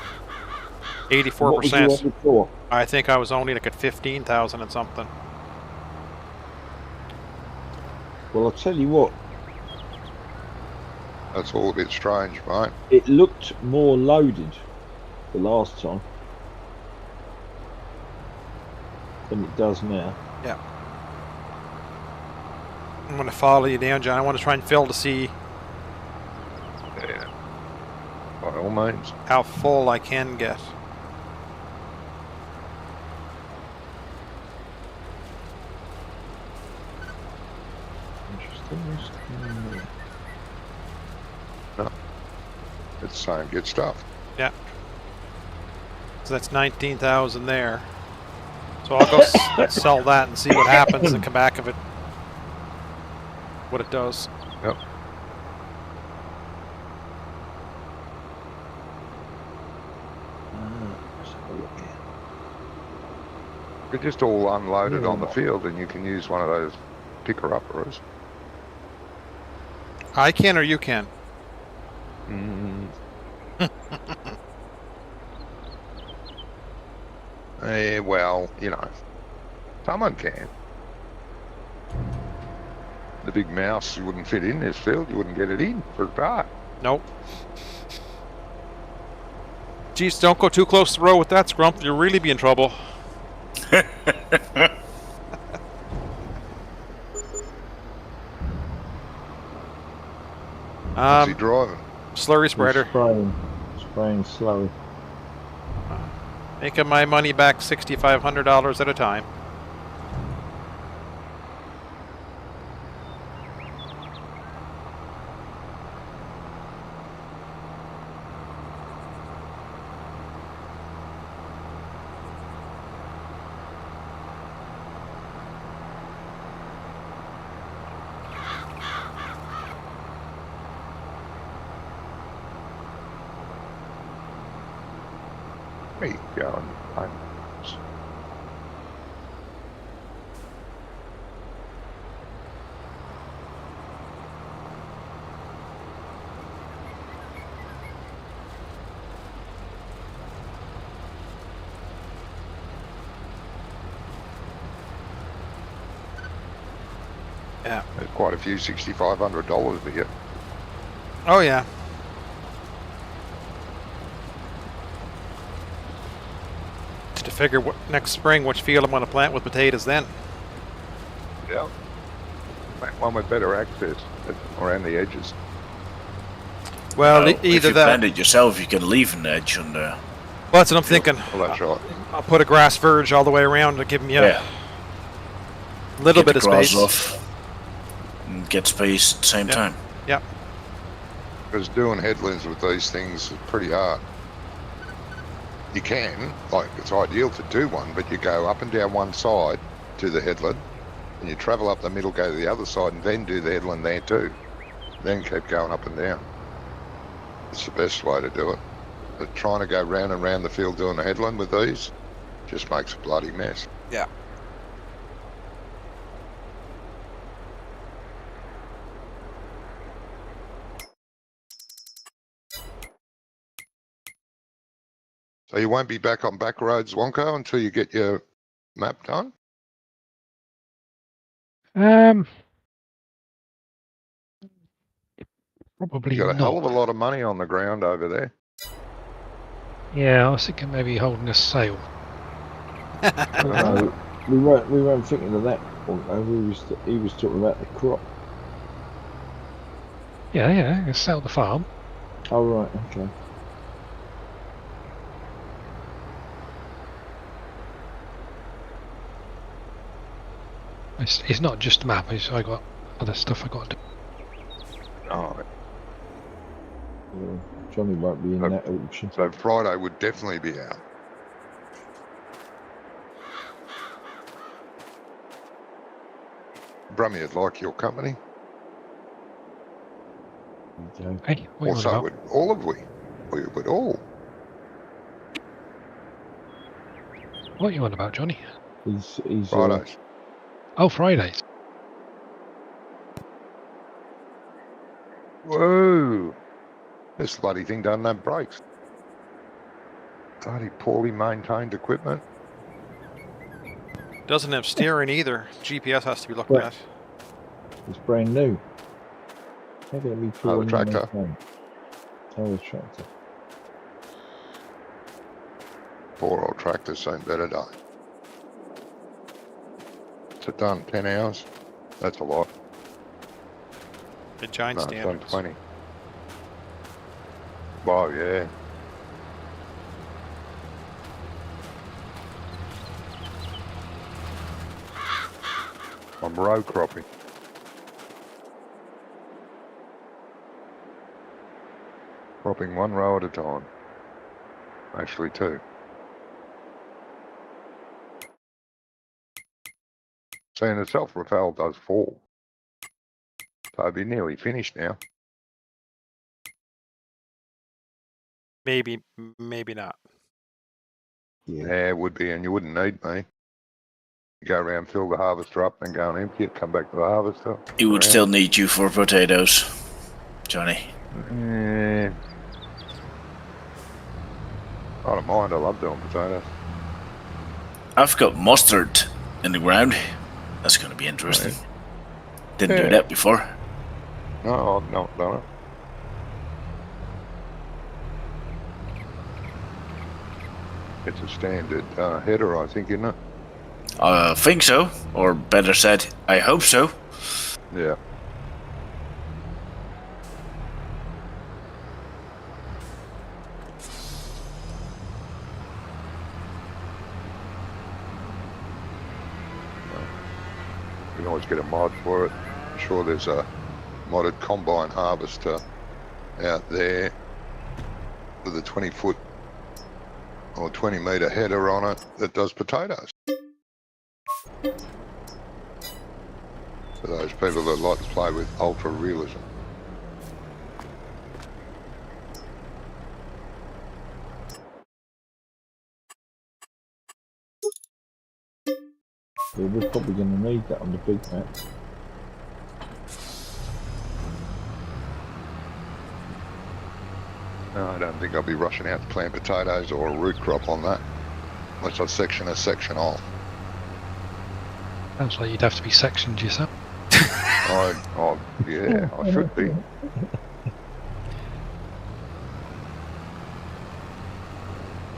was you 84%. on before? I think I was only like at 15,000 and something. Well, I'll tell you what. That's all a bit strange, right? It looked more loaded the last time than it does now. Yeah. I'm going to follow you down, John. I want to try and fill to see Yeah. By all means. how full I can get. Interesting. No. It's the same good stuff. Yeah. So that's 19,000 there. So I'll go sell that and see what happens and come back of it. What it does. Yep. Let's have a look here. They're just all unloaded Yeah. on the field, and you can use one of those picker-uppers. I can or you can? Well, you know, someone can. The big mouse, you wouldn't fit in this field. You wouldn't get it in for a start. Nope. Jeez, don't go too close to the road with that, Scrump. You'll really be in trouble. What's he driving? Slurry spreader. Spraying slowly. Making my money back $6,500 at a time. Where you going? Yeah. There's quite a few $6,500 here. Oh, yeah. to figure what next spring which field I'm going to plant with potatoes then. Yeah. Make one with better access around the edges. Well, if either you that. plant it yourself, you can leave an edge on the. Well, that's what I'm thinking. Well, that's right. I'll put a grass verge all the way around to give me a little Get bit the of grass space. off and get space at the same time. Yep. Because doing headlands with these things is pretty hard. You can, like, it's ideal to do one, but you go up and down one side to the headland, and you travel up the middle, go to the other side, and then do the headland there too. Then keep going up and down. It's the best way to do it. But trying to go round and round the field doing a headland with these just makes a bloody mess. Yeah. So you won't be back on back roads, Wonko, until you get your map done? Probably You got a not. hell of a lot of money on the ground over there. Yeah, I was thinking maybe holding a sale. No, we weren't thinking of that. He was talking about the crop. Yeah, sell the farm. Oh right, okay. It's not just a map. I got other stuff I got to do. Oh, Johnny won't be in No. that auction. so Friday would definitely be out. Brummy would like your company. Okay. Hey, what are you on Also about? would all of we. We would all. What are you on about, Johnny? He's Fridays. Oh, Fridays. Whoa. This bloody thing doesn't have brakes. Bloody poorly maintained equipment. Doesn't have steering either. GPS has to be looked Right. at. It's brand new. How can it be Oh, the poorly tractor. maintained? Oh, the tractor. Poor old tractor's seen better days. What's it done? 10 hours? That's a lot. The giant No, it's done standards. 20. Wow, yeah. I'm row cropping. Cropping one row at a time. Actually two. Seeing itself, Rafael does 4. So I'd be nearly finished now. Maybe not. Yeah. Yeah, it would be, and you wouldn't need me. You go around, fill the harvester up, and go and empty it, come back to the harvester. He would around. still need you for potatoes, Johnny. Yeah. I don't mind, I love doing potatoes. I've got mustard in the ground. That's going to be interesting. Didn't do Yeah. that before. No, I've not done it. It's a standard header, I think, isn't it? I think so, or better said, I hope so. Yeah. You can always get a mod for it. I'm sure there's a modded combine harvester out there with a 20-foot or 20-metre header on it that does potatoes. For those people that like to play with ultra realism. Yeah, we're probably going to need that on the big map. No, I don't think I'll be rushing out to plant potatoes or a root crop on that. Unless I section a section off. Sounds like you'd have to be sectioned yourself. Yeah, I should be.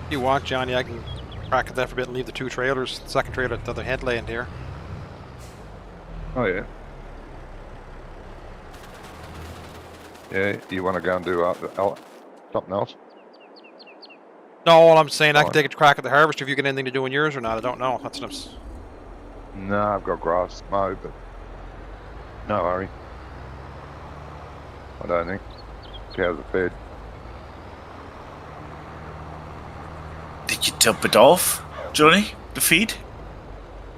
If you want, Johnny, I can Crack it there for a bit and leave the 2 trailers, the second trailer at the other headland here. Oh, yeah. Yeah, you want to go and do something else? No, all I'm saying, I can Fine. take a crack at the harvester if you get anything to do in yours or not. I don't know. That's what I'm... No, I've got grass to mow, but no hurry. I don't think. Cows are fed. Did you top it off, Johnny? The feed?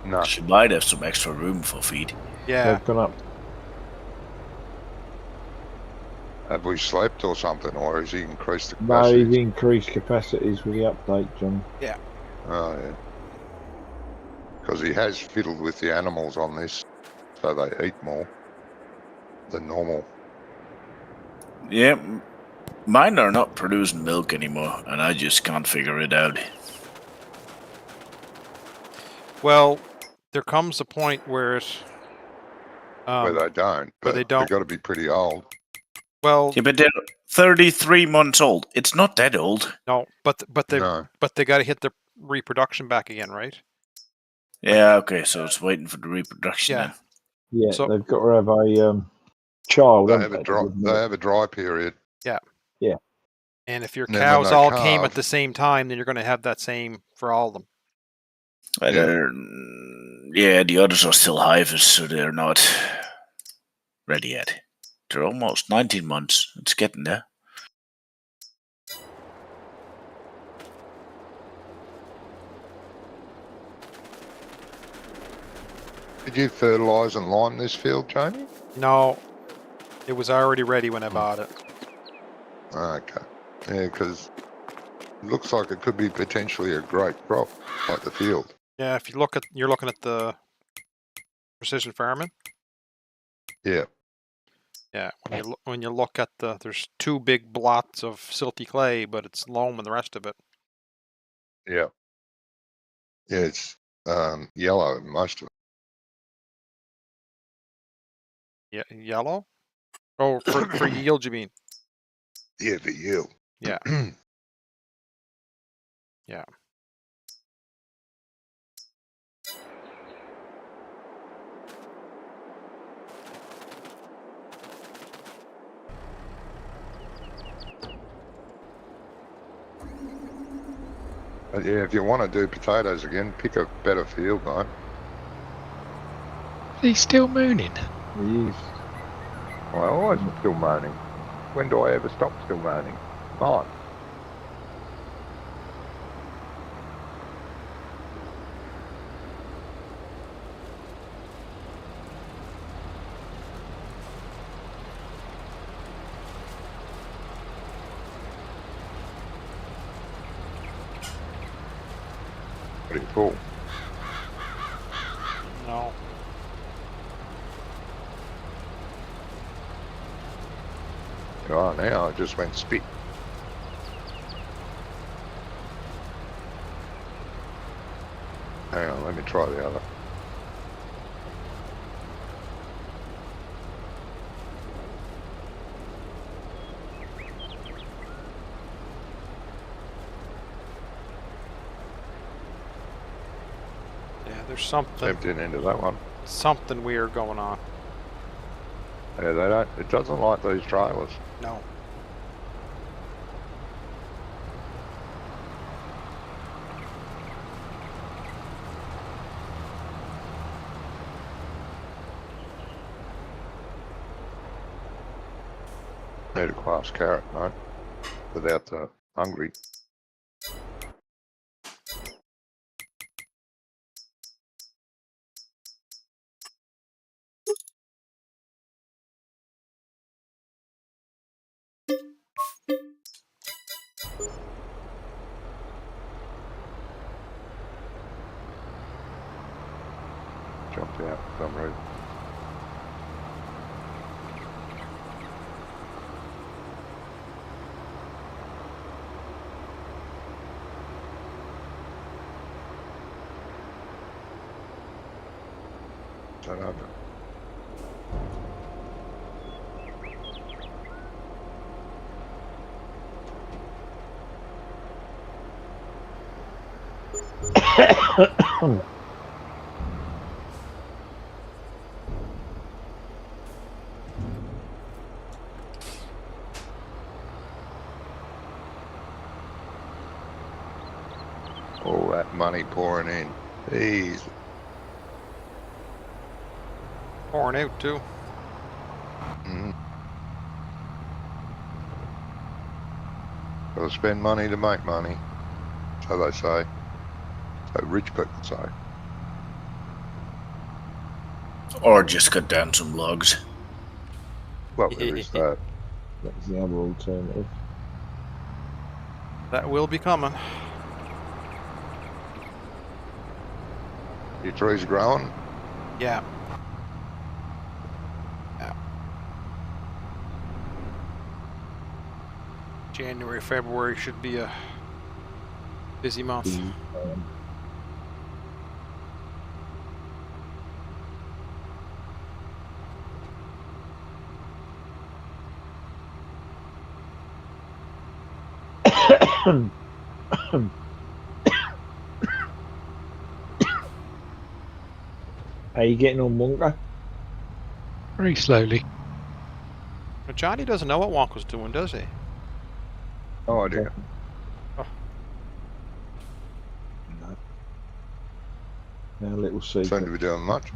No. She might have some extra room for feed. Yeah. They've gone up. Have we slept or something, or has he increased the No, capacity? he's increased capacities with the update, John. Yeah. Oh, yeah. Because he has fiddled with the animals on this, so they eat more than normal. Yeah, mine are not producing milk anymore, and I just can't figure it out. Well, there comes a point where it... Where they don't, but they don't. they've got to be pretty old. Well... Yeah, but they're 33 months old. It's not that old. No, but they No. got to hit the reproduction back again, right? Yeah, okay, so it's waiting for the reproduction Yeah. then. Yeah, So- they've got to have a child. They haven't have a dry period. And if your And then when cows they all came at calve- the same time, then you're going to have that same for all of them. Yeah, the others are still hivers, so they're not ready yet. They're almost 19 months. It's getting there. Did you fertilise and lime this field, Jamie? No, it was already ready when I bought it. Okay. Yeah, because it looks like it could be potentially a great crop, like the field. Yeah, if you're looking at the precision farming. Yeah. Yeah, when you look at there's 2 big blots of silty clay, but it's loam and the rest of it. Yeah. Yeah, it's yellow in most of it. Yeah, yellow. Oh, for yield, you mean? Yeah, for yield. Yeah. Yeah. But yeah, if you want to do potatoes again, pick a better field, mate. He's still mooning. He is. Well, I always still moaning. When do I ever stop still moaning? Not. Pretty full. No. Oh, now I just went spit. Hang on, let me try the other. Yeah, there's Emptying into that one. something weird going on. Yeah, they don't. It doesn't like these trailers. No. Need a class carrot, mate. Without the hungry. Jumped out for some reason. Turn over. All that money pouring in. Easy. Pouring out too. Mm-hmm. Gotta spend money to make money. So they say. So rich people say. Or just cut down some logs. Well, there is that. That's the other alternative. That will be coming. Your trees growing? Yeah. Yeah. January, February should be a busy month. How you getting on, Wonka? Very slowly. But Johnny doesn't know what Wonka's doing, does he? No idea. Oh. No. Our little secret. Seem to be doing much.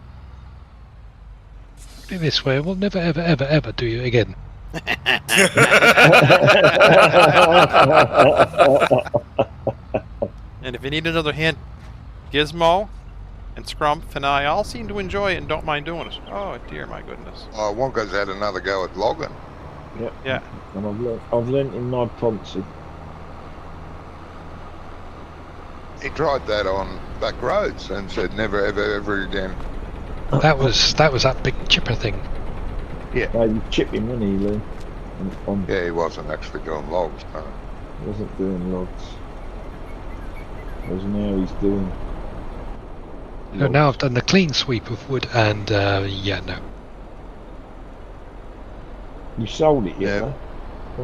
Put it this way, we'll never, ever, ever, ever do it again. And if you need another hint, Gizmo and Scrumph and I all seem to enjoy it and don't mind doing it. Oh dear, my goodness. Oh, Wonka's had another go at logging. Yep. Yeah. And I've learnt in my prompting. He tried that on back roads and said never, ever, ever again. That was that big chipper thing. No, you chip him, wasn't he, Lou? Yeah, he wasn't actually doing logs, no. He wasn't doing logs. Whereas now he's doing. So now I've done the clean sweep of wood, and yeah, no. You sold it yet, Yeah. though?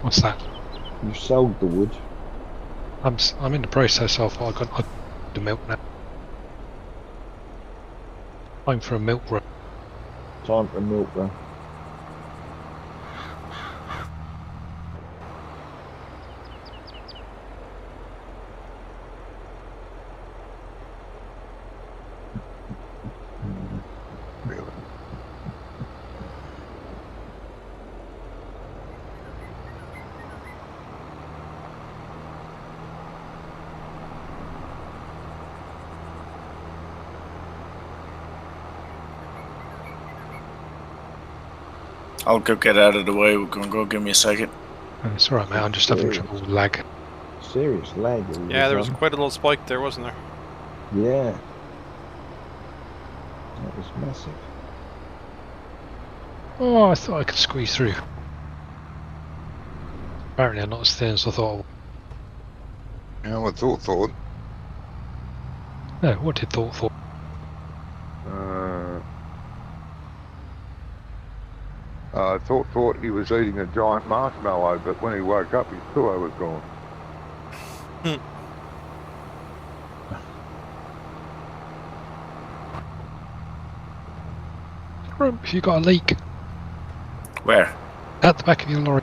What's that? You sold the wood. I'm in the process of. I got the milk now. Time for a milk run. Time for a milk run. Really. I'll go get out of the way. We're gonna go. Give me a second. It's alright, mate. I'm just having trouble with lag. Serious lag. all Yeah, the there was time. quite a little spike there, wasn't there? Yeah. That was massive. Oh, I thought I could squeeze through. Apparently, I'm not as thin as I thought. You know what thought? No, what did thought? I thought he was eating a giant marshmallow, but when he woke up, his pillow was gone. If you got a leak Where? at the back of your lorry.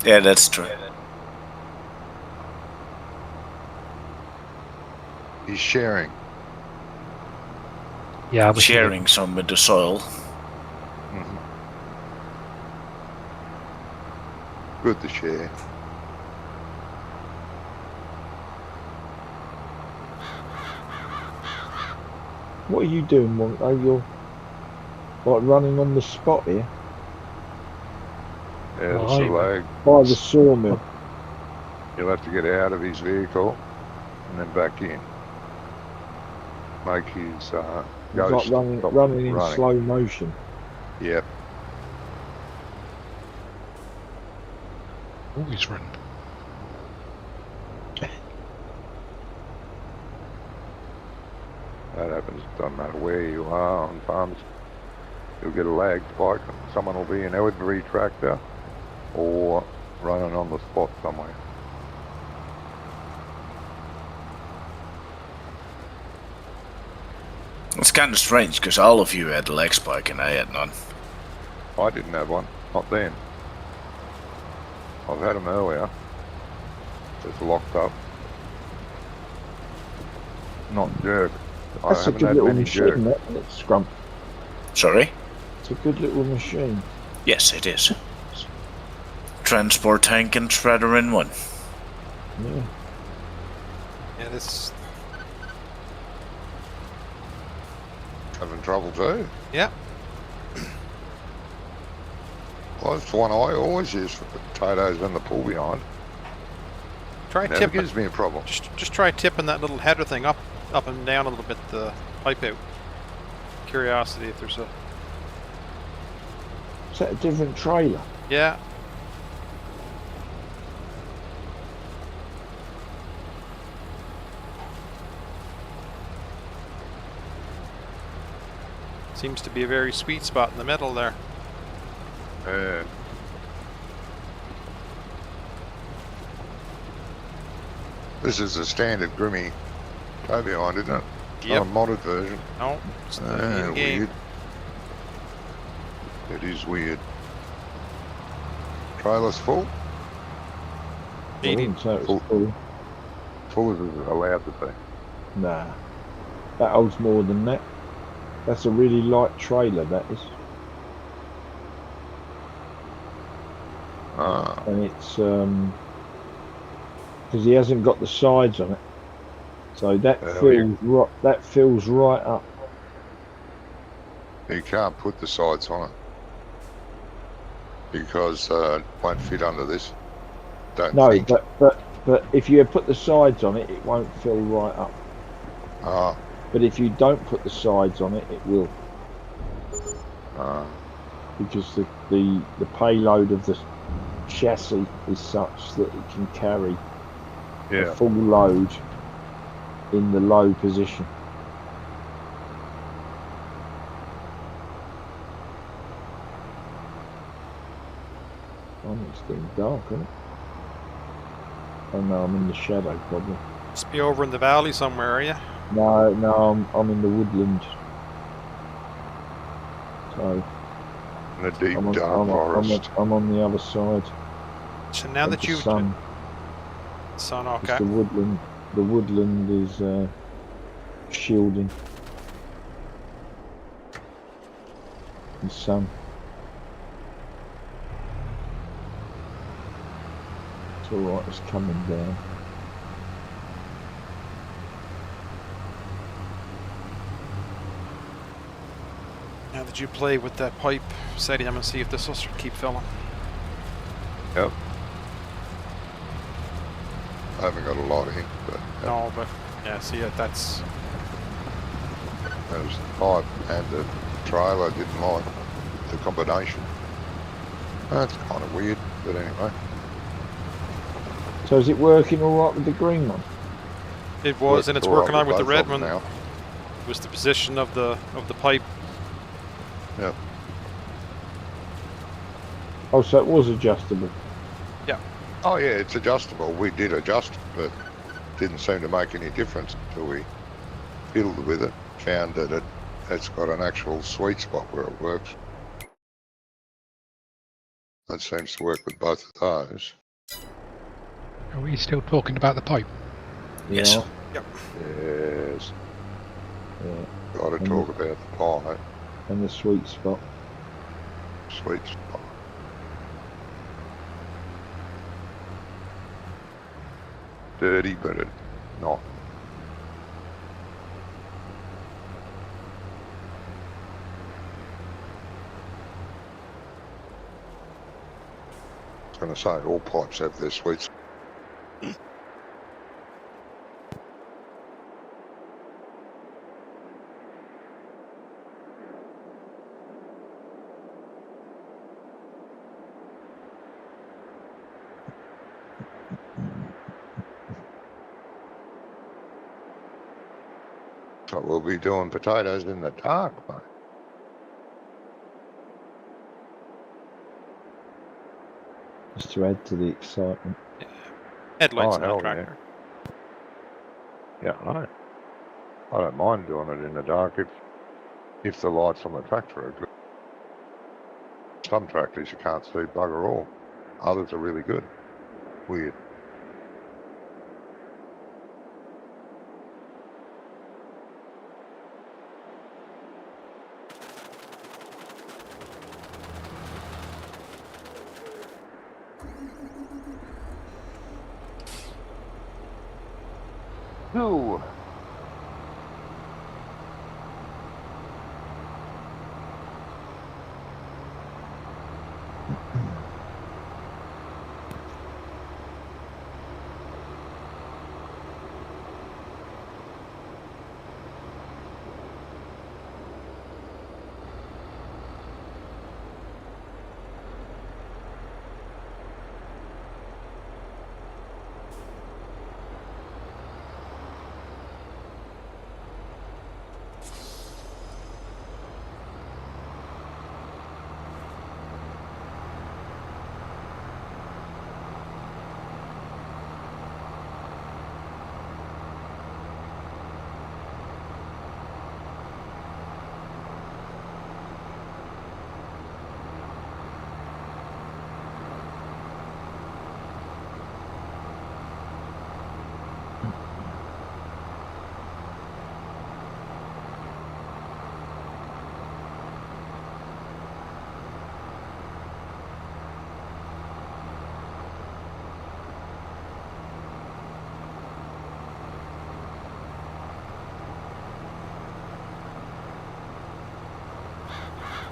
Yeah, that's true. He's sharing. Yeah, I was Sharing some with the soil. Mm-hmm. Good to share. What are you doing, Wonko? You're like running on the spot here Yeah, Oh, that's the I- lag. by the sawmill. He'll have to get out of his vehicle and then back in. Make his It's ghost like stop running in slow motion. Yep. always run. That happens. Doesn't matter where you are on farms. You'll get a lag spike. Someone will be in every tractor or running on the spot somewhere. It's kind of strange because all of you had a leg spike and I had none. I didn't have one. Not then. I've had them earlier. Just locked up. Not jerk. That's a good little machine, that, isn't it, Scrump? Sorry? It's a good little machine. Yes, it is. Transport tank and shredder in one. Yeah. Yeah, this. Having trouble too. Yeah. Well, that's the one I always use for potatoes in the pull behind. Try Never tipping. gives me a problem. Just try tipping that little header thing up and down a little bit. The pipe out. Curiosity if there's a. Is that a different trailer? Yeah. Seems to be a very sweet spot in the middle there. This is a standard Grimmy tow behind, isn't it? Yep. Not a modded version. No, it's the in-game. Weird. It is weird. Trailer's full? Full as it's allowed to be. Nah. That holds more than that. That's a really light trailer, that is. Ah. And it's because he hasn't got the sides on it, so that fills right up. You can't put the sides on it because it won't fit under this. No, but if you put the sides on it, it won't fill right up. Ah. But if you don't put the sides on it, it will. Ah. Because the payload of the chassis is such that it can carry a full load in the low position. Oh, it's getting dark, isn't it? Oh no, I'm in the shadow probably. Must be over in the valley somewhere, are you? No, I'm in the woodland. So in the deep dark forest. I'm on the other side. So now that you've sun, okay. The woodland is shielding the sun. It's alright, it's coming down. Now that you play with that pipe, Sadie, I'm gonna see if this will keep filling. Yep. I haven't got a lot in, but no, but yeah, see it. That's there's the pipe and the trailer didn't like the combination. That's kind of weird, but anyway. So is it working all right with the green one? It was, and it's working on with the red one. Now. It was the position of the pipe. Yep. Oh, so it was adjustable. Yeah. Oh yeah, it's adjustable. We did adjust it, but didn't seem to make any difference until we fiddled with it. Found that it's got an actual sweet spot where it works. That seems to work with both of those. Are we still talking about the pipe? Yes. Yep. Yes. Yeah. Got to talk about the pipe. And the sweet spot. Sweet spot. Dirty, but it's not. I was going to say, all pipes have their sweet spot. So we'll be doing potatoes in the dark, mate. Just to add to the excitement. Headlights on the tractor. Yeah, I don't mind doing it in the dark if if the lights on the tractor are good. Some tractors you can't see bugger all. Others are really good. Weird. No.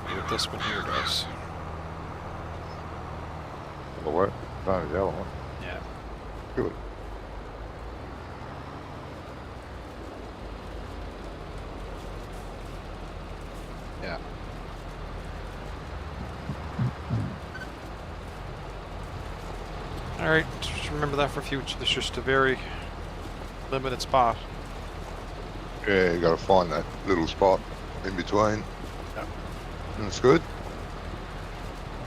What this one here does. The what? No, the other one. Yeah. Good. Yeah. Alright, just remember that for future. There's just a very limited spot. Yeah, you got to find that little spot in between. Yeah. And it's good.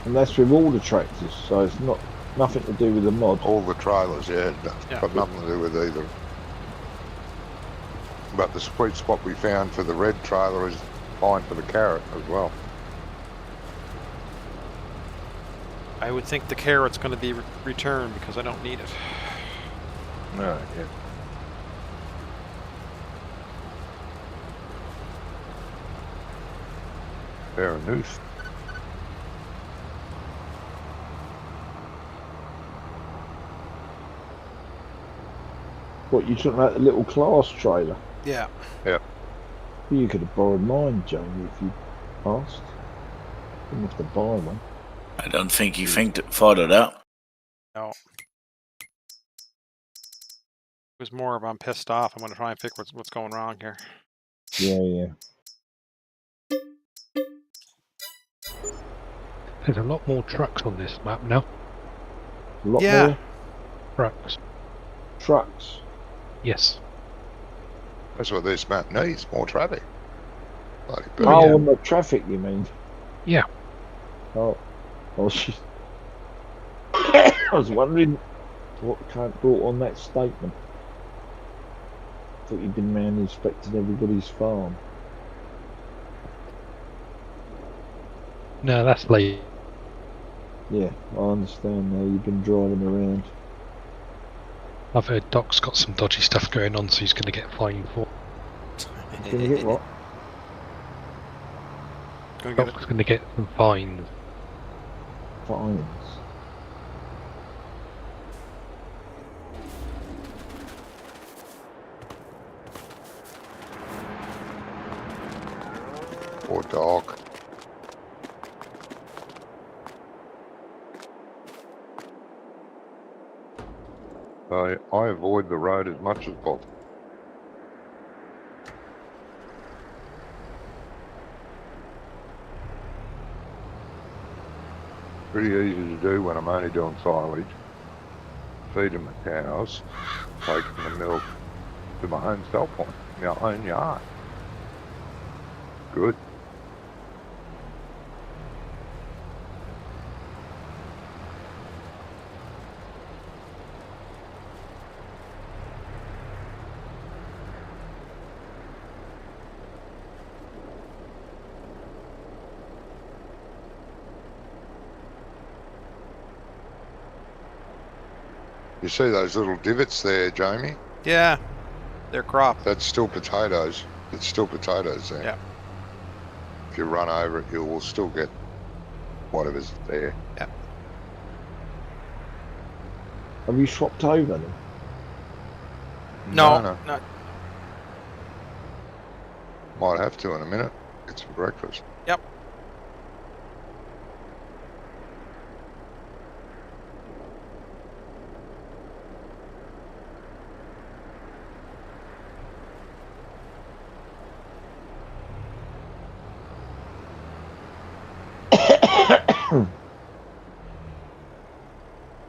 And that's with all the tractors, so it's nothing to do with the mod. All the trailers, yeah, Yeah. got nothing to do with either. But the sweet spot we found for the red trailer is fine for the carrot as well. I would think the carrot's going to be returned because I don't need it. No, yeah. Fair enough. What, you talking about the little class trailer? Yeah. Well, you could have borrowed mine, Jamie, if you asked. Didn't have to buy one. I don't think he thought of that. No. It was more of I'm pissed off. I'm going to try and figure what's going wrong here. Yeah. There's a lot more trucks on this map now. A lot Yeah. more Trucks. trucks. Yes. That's what this map needs, more traffic. Bloody Oh, brilliant. on the traffic, you mean? Yeah. Oh, I was wondering what Kant brought on that statement. I thought he'd been round inspecting everybody's farm. No, that's late. Yeah, I understand now. You've been driving around. I've heard Doc's got some dodgy stuff going on, so he's going to get fined for. He's gonna get what? Gonna get Doc's going to get some fines. Fines. Poor dog. I avoid the road as much as possible. Pretty easy to do when I'm only doing silage. Feeding the cows, taking the milk to my own sell point, my own yard. Good. You see those little divots there, Jamie? Yeah, they're crop. That's still potatoes. It's still potatoes there. Yeah. If you run over it, you will still get whatever's there. Yeah. Have you swapped over them? No. Might have to in a minute. Get some breakfast. Yep.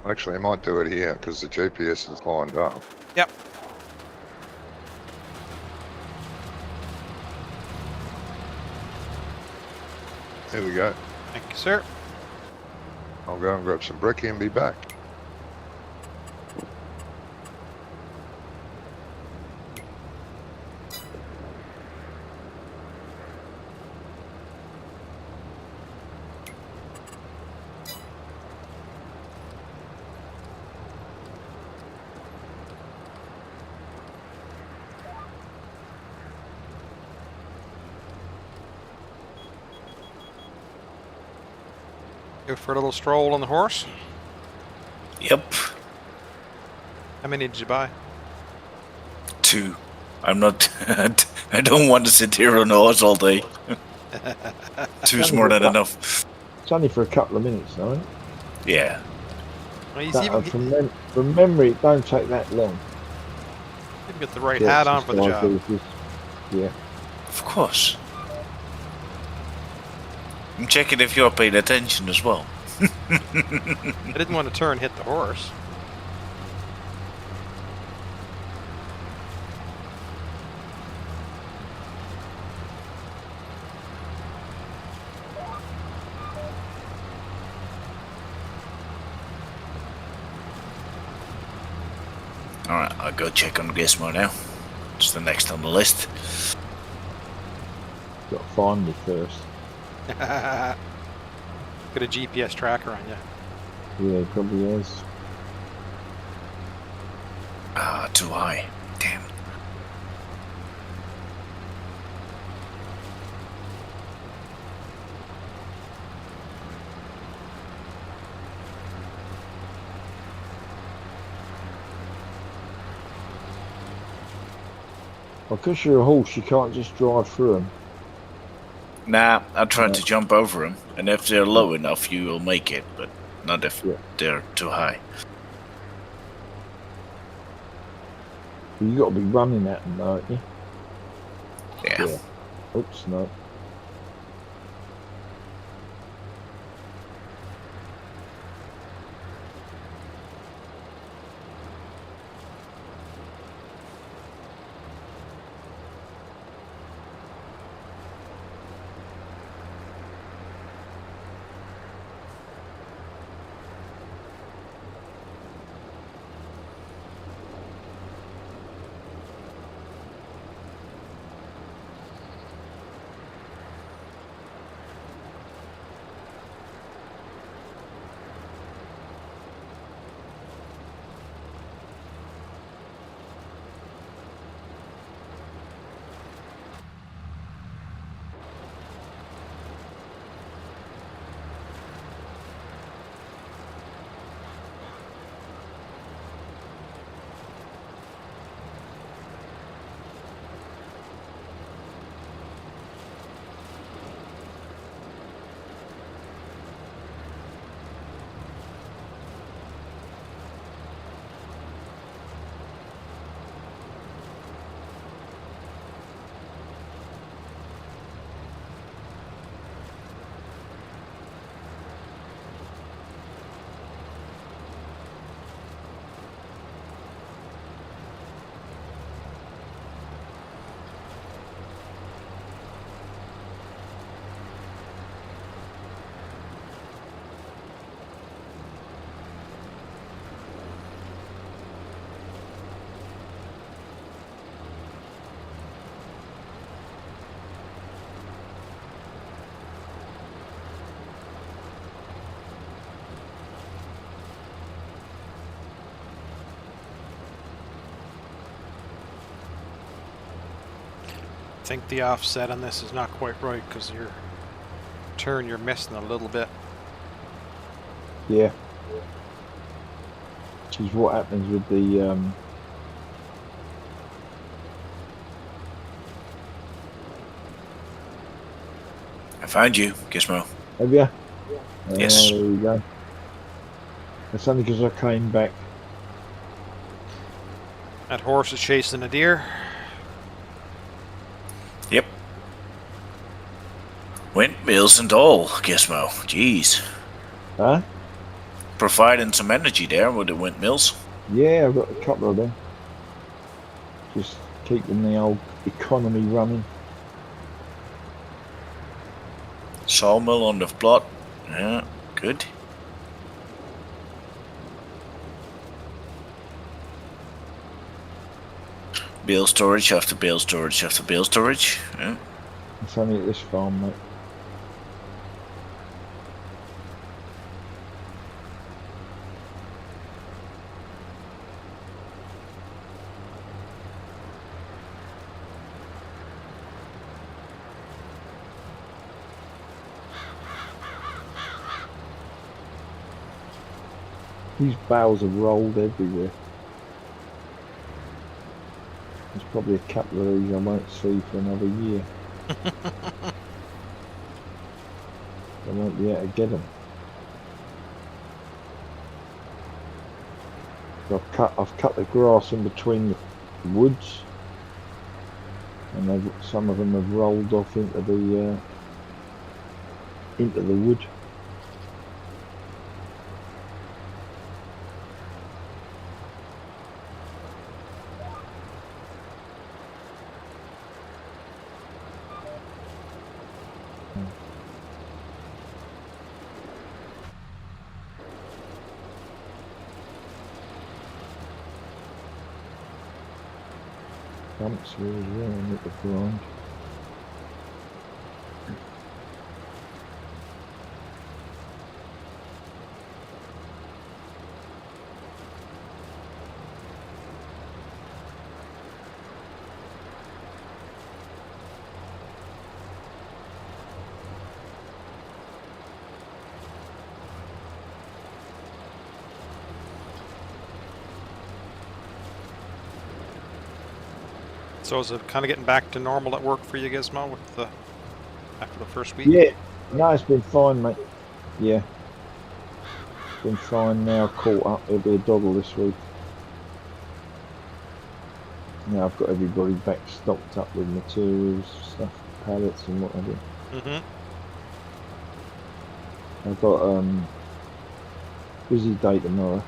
Actually, I might do it here because the GPS is lined up. Yep. There we go. Thank you, sir. I'll go and grab some brekkie and be back. Go for a little stroll on the horse. Yep. How many did you buy? 2. I'm not. I don't want to sit here on the horse all day. 2's more than enough. It's only for a couple of minutes, though. Isn't it? Yeah. Well, he's even From memory, it don't take that long. got the right hat on for the job. Yeah. Of course. I'm checking if you're paying attention as well. I didn't want to turn and hit the horse. Alright, I'll go check on Gizmo now. It's the next on the list. Got to find me first. Got a GPS tracker on you. Yeah, it probably is. Ah, too high. Damn. Because you're a horse, you can't just drive through them. Nah, I tried to jump over them, and if they're low enough, you will make it, but not if they're too high. You got to be running at them, don't you? Yeah. Oops, no. think the offset on this is not quite right because your turn you're missing a little bit. Yeah. Which is what happens with the I found you, Gizmo. have you? Yes. Oh, there you go. That's only because I came back. That horse is chasing a deer. Yep. Windmills and all, Gizmo. Jeez. Huh? Providing some energy there with the windmills. Yeah, I've got a couple of them. Just keeping the old economy running. Sawmill on the plot. Yeah, good. Bale storage after bale storage after bale storage. Yeah. It's only at this farm, mate. These bales have rolled everywhere. There's probably a couple of these I won't see for another year. I won't be able to get them. I've cut the grass in between the woods, and some of them have rolled off into the wood. Dumps here as well and at the grind. So is it kind of getting back to normal at work for you, Gizmo, with the after the first week? Yeah, no, it's been fine, mate. Yeah, it's been fine now. Caught up. It'll be a doggle this week. Now I've got everybody back stocked up with materials, stuff, pallets and what have you. I've got busy day tomorrow.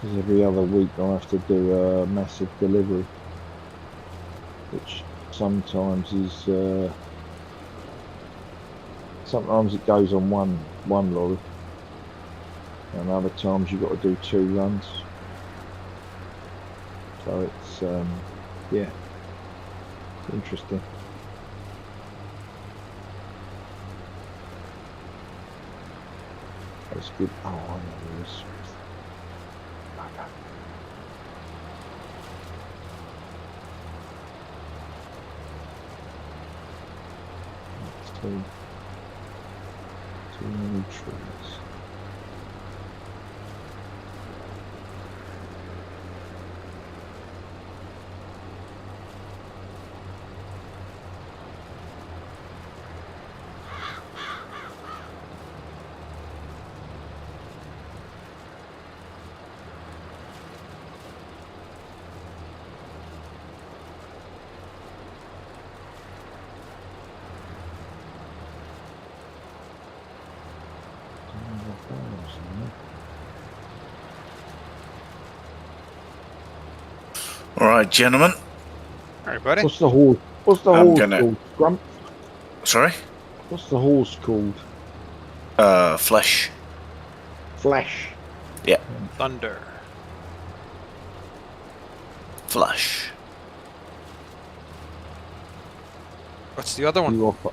Because every other week I have to do a massive delivery, which sometimes is sometimes it goes on one lorry, and other times you've got to do 2 runs. So it's yeah, it's interesting. That's good. Oh, I know this. Too many trees. All right, gentlemen. All right, buddy. What's the horse? What's the horse called? Grump? Sorry? What's the horse called? Flesh. Flash. Yeah. Thunder. Flash. What's the other one? You offer?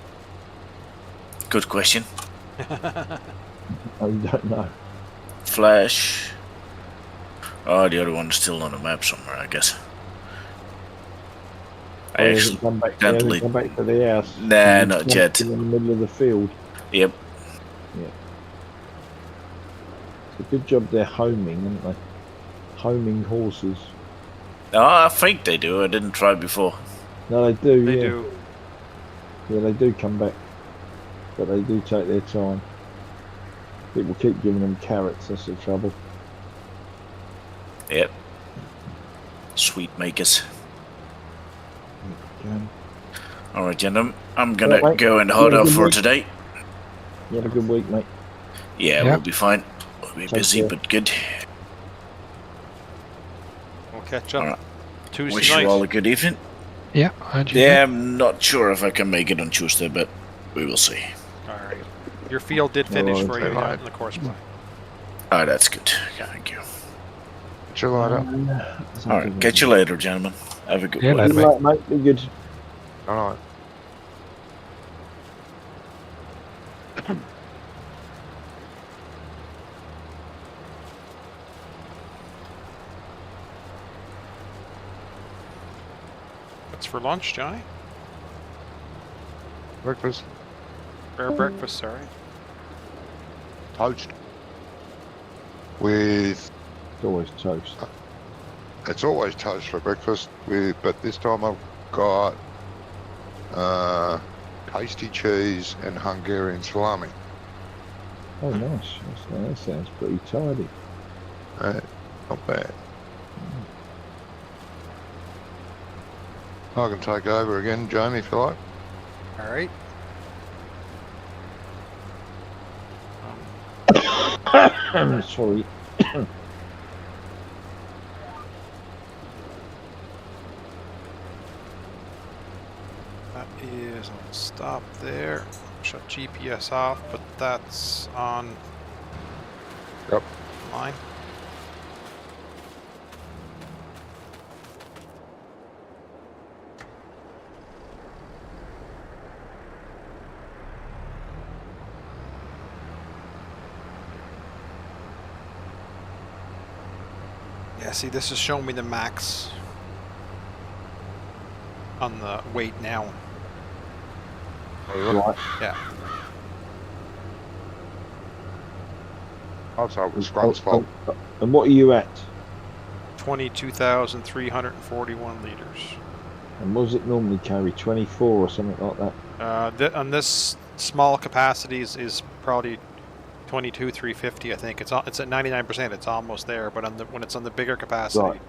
Good question. Oh, you don't know. Flash. Oh, the other one's still on the map somewhere, I guess. I he hasn't come back. He hasn't come back to the house. Nah, not yet. In the middle of the field. Yep. Yeah. It's a good job they're homing, aren't they? Homing horses. Oh, I think they do. I didn't try before. No, they do. They yeah. do. Yeah, they do come back, but they do take their time. People keep giving them carrots. That's the trouble. Yep. Sweet makers. Alright, gentlemen. I'm gonna go and head off for today. You have a good week, mate. Yeah, we'll be fine. We'll be busy, but good. We'll catch up All right. Tuesday Wish night. you all a good evening. Yeah, yeah, I'm not sure if I can make it on Tuesday, but we will see. Alright. Your field did finish for you in the course play. Oh, that's good. Thank you. Catch you later. Alright, catch you later, gentlemen. Have a good one. Good luck, mate. Be good. All right. What's for lunch, Johnny? Breakfast. Breakfast, sorry. Toast. With... It's always toast. It's always toast for breakfast, but this time I've got pasty cheese and Hungarian salami. Oh, nice. That sounds pretty tidy. Not bad. I can take over again, Jamie, if you like. Alright. Sorry. That is, I'll stop there. Shut GPS off, but that's on. Yep. Line. Yeah, see, this is showing me the max on the weight now. Right. Yeah. Oh, so it was Grant's fault. And what are you at? 22,341 liters. And what does it normally carry? 24 or something like that? On this small capacities is probably 22,350. I think it's at 99%. It's almost there, but when it's on the bigger capacity. Right.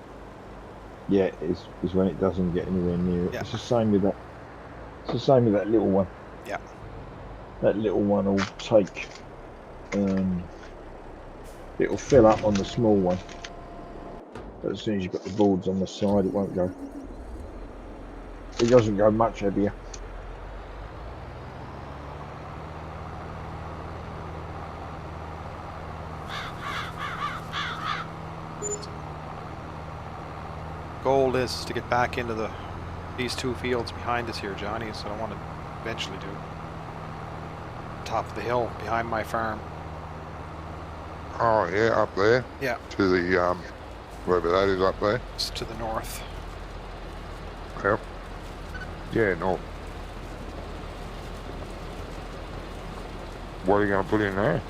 Yeah, is when it doesn't get anywhere near it. Yeah. It's the same with that. It's the same with that little one. Yeah. That little one will take. It'll fill up on the small one, but as soon as you've got the boards on the side, it won't go. It doesn't go much heavier. Goal is to get back into these two fields behind us here, Johnny. So I want to eventually do top of the hill behind my farm. Oh, yeah, up there. Yeah. To the, wherever that is up there. It's to the north. Yep. Yeah, no. What are you going to put in there?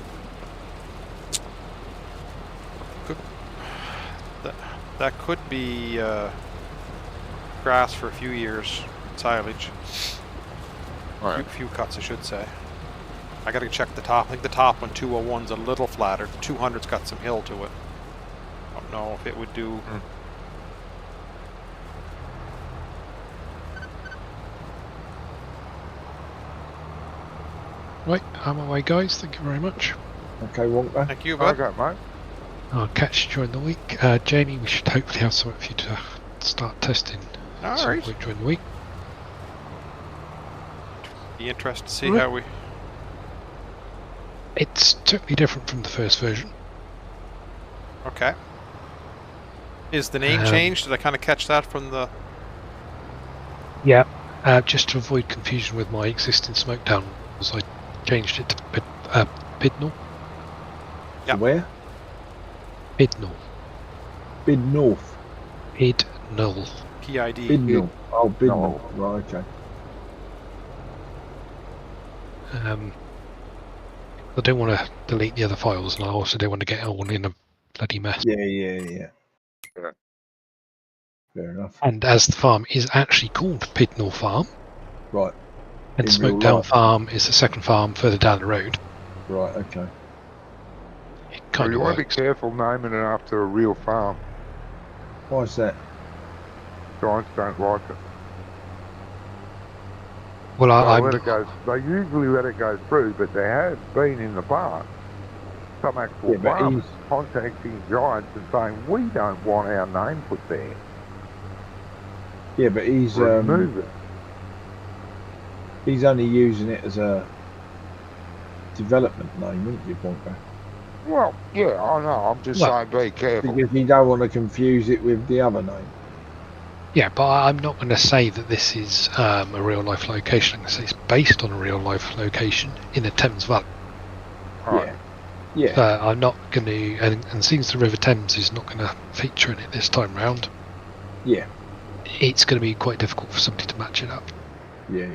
That could be grass for a few years, silage. Right. A few cuts, I should say. I gotta check the top. I think the top one, 201's a little flatter. The 200's got some hill to it. Don't know if it would do. Right, I'm away, guys. Thank you very much. Okay, Wonka. Thank you, bud. Okay, mate. I'll catch you during the week. Jamie, we should hopefully have something for you to start testing at some point during the week. Be interested to see how we. It's totally different from the first version. Okay. Is the name changed? Did I kind of catch that from the? Yeah. Just to avoid confusion with my existing Smokedown, I changed it to Bidnall. Yeah. Where? Bidnall. Bid North. Bidnall. PID. Bidnall. Oh, Bidnall. No. Right, okay. I don't want to delete the other files, and I also don't want to get it all in a bloody mess. Yeah. Fair enough. And as the farm is actually called Pidnall Farm, Right. and In real Smoketown life. Farm is the second farm further down the road, Right, okay. it Well, kind you of want to be works. careful naming it after a real farm. Why is that? Giants don't like it. Well, They usually let it go through, but there has been in the past some actual Yeah, but farmers contacting Giants and saying, we don't want our name put there. Yeah, but he's Remove it. he's only using it as a development name, wouldn't you, Bonker? Well, yeah, I know. I'm just saying be careful. Because you don't want to confuse it with the other name. yeah, but I'm not going to say that this is a real life location. I'm going to say it's based on a real life location in the Thames Valley. Right. Yeah. I'm not going to, and since the River Thames is not going to feature in it this time round, Yeah. it's going to be quite difficult for somebody to match it up. Yeah.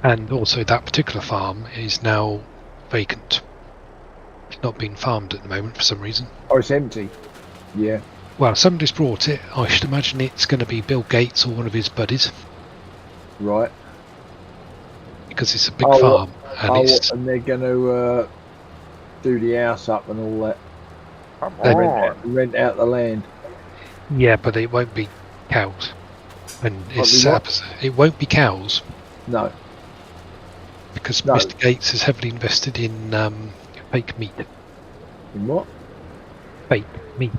And also, that particular farm is now vacant. It's not being farmed at the moment for some reason. Oh, it's empty. Yeah. Well, somebody's brought it. I should imagine it's going to be Bill Gates or one of his buddies, Right. because it's a big farm. And they're going to do the house up and all that. Come They on. Rent out the land. Yeah, but it won't be cows. And it's Won't be set what? up it won't be cows, No. because No. Mr. Gates is heavily invested in fake meat. In what? Fake meat.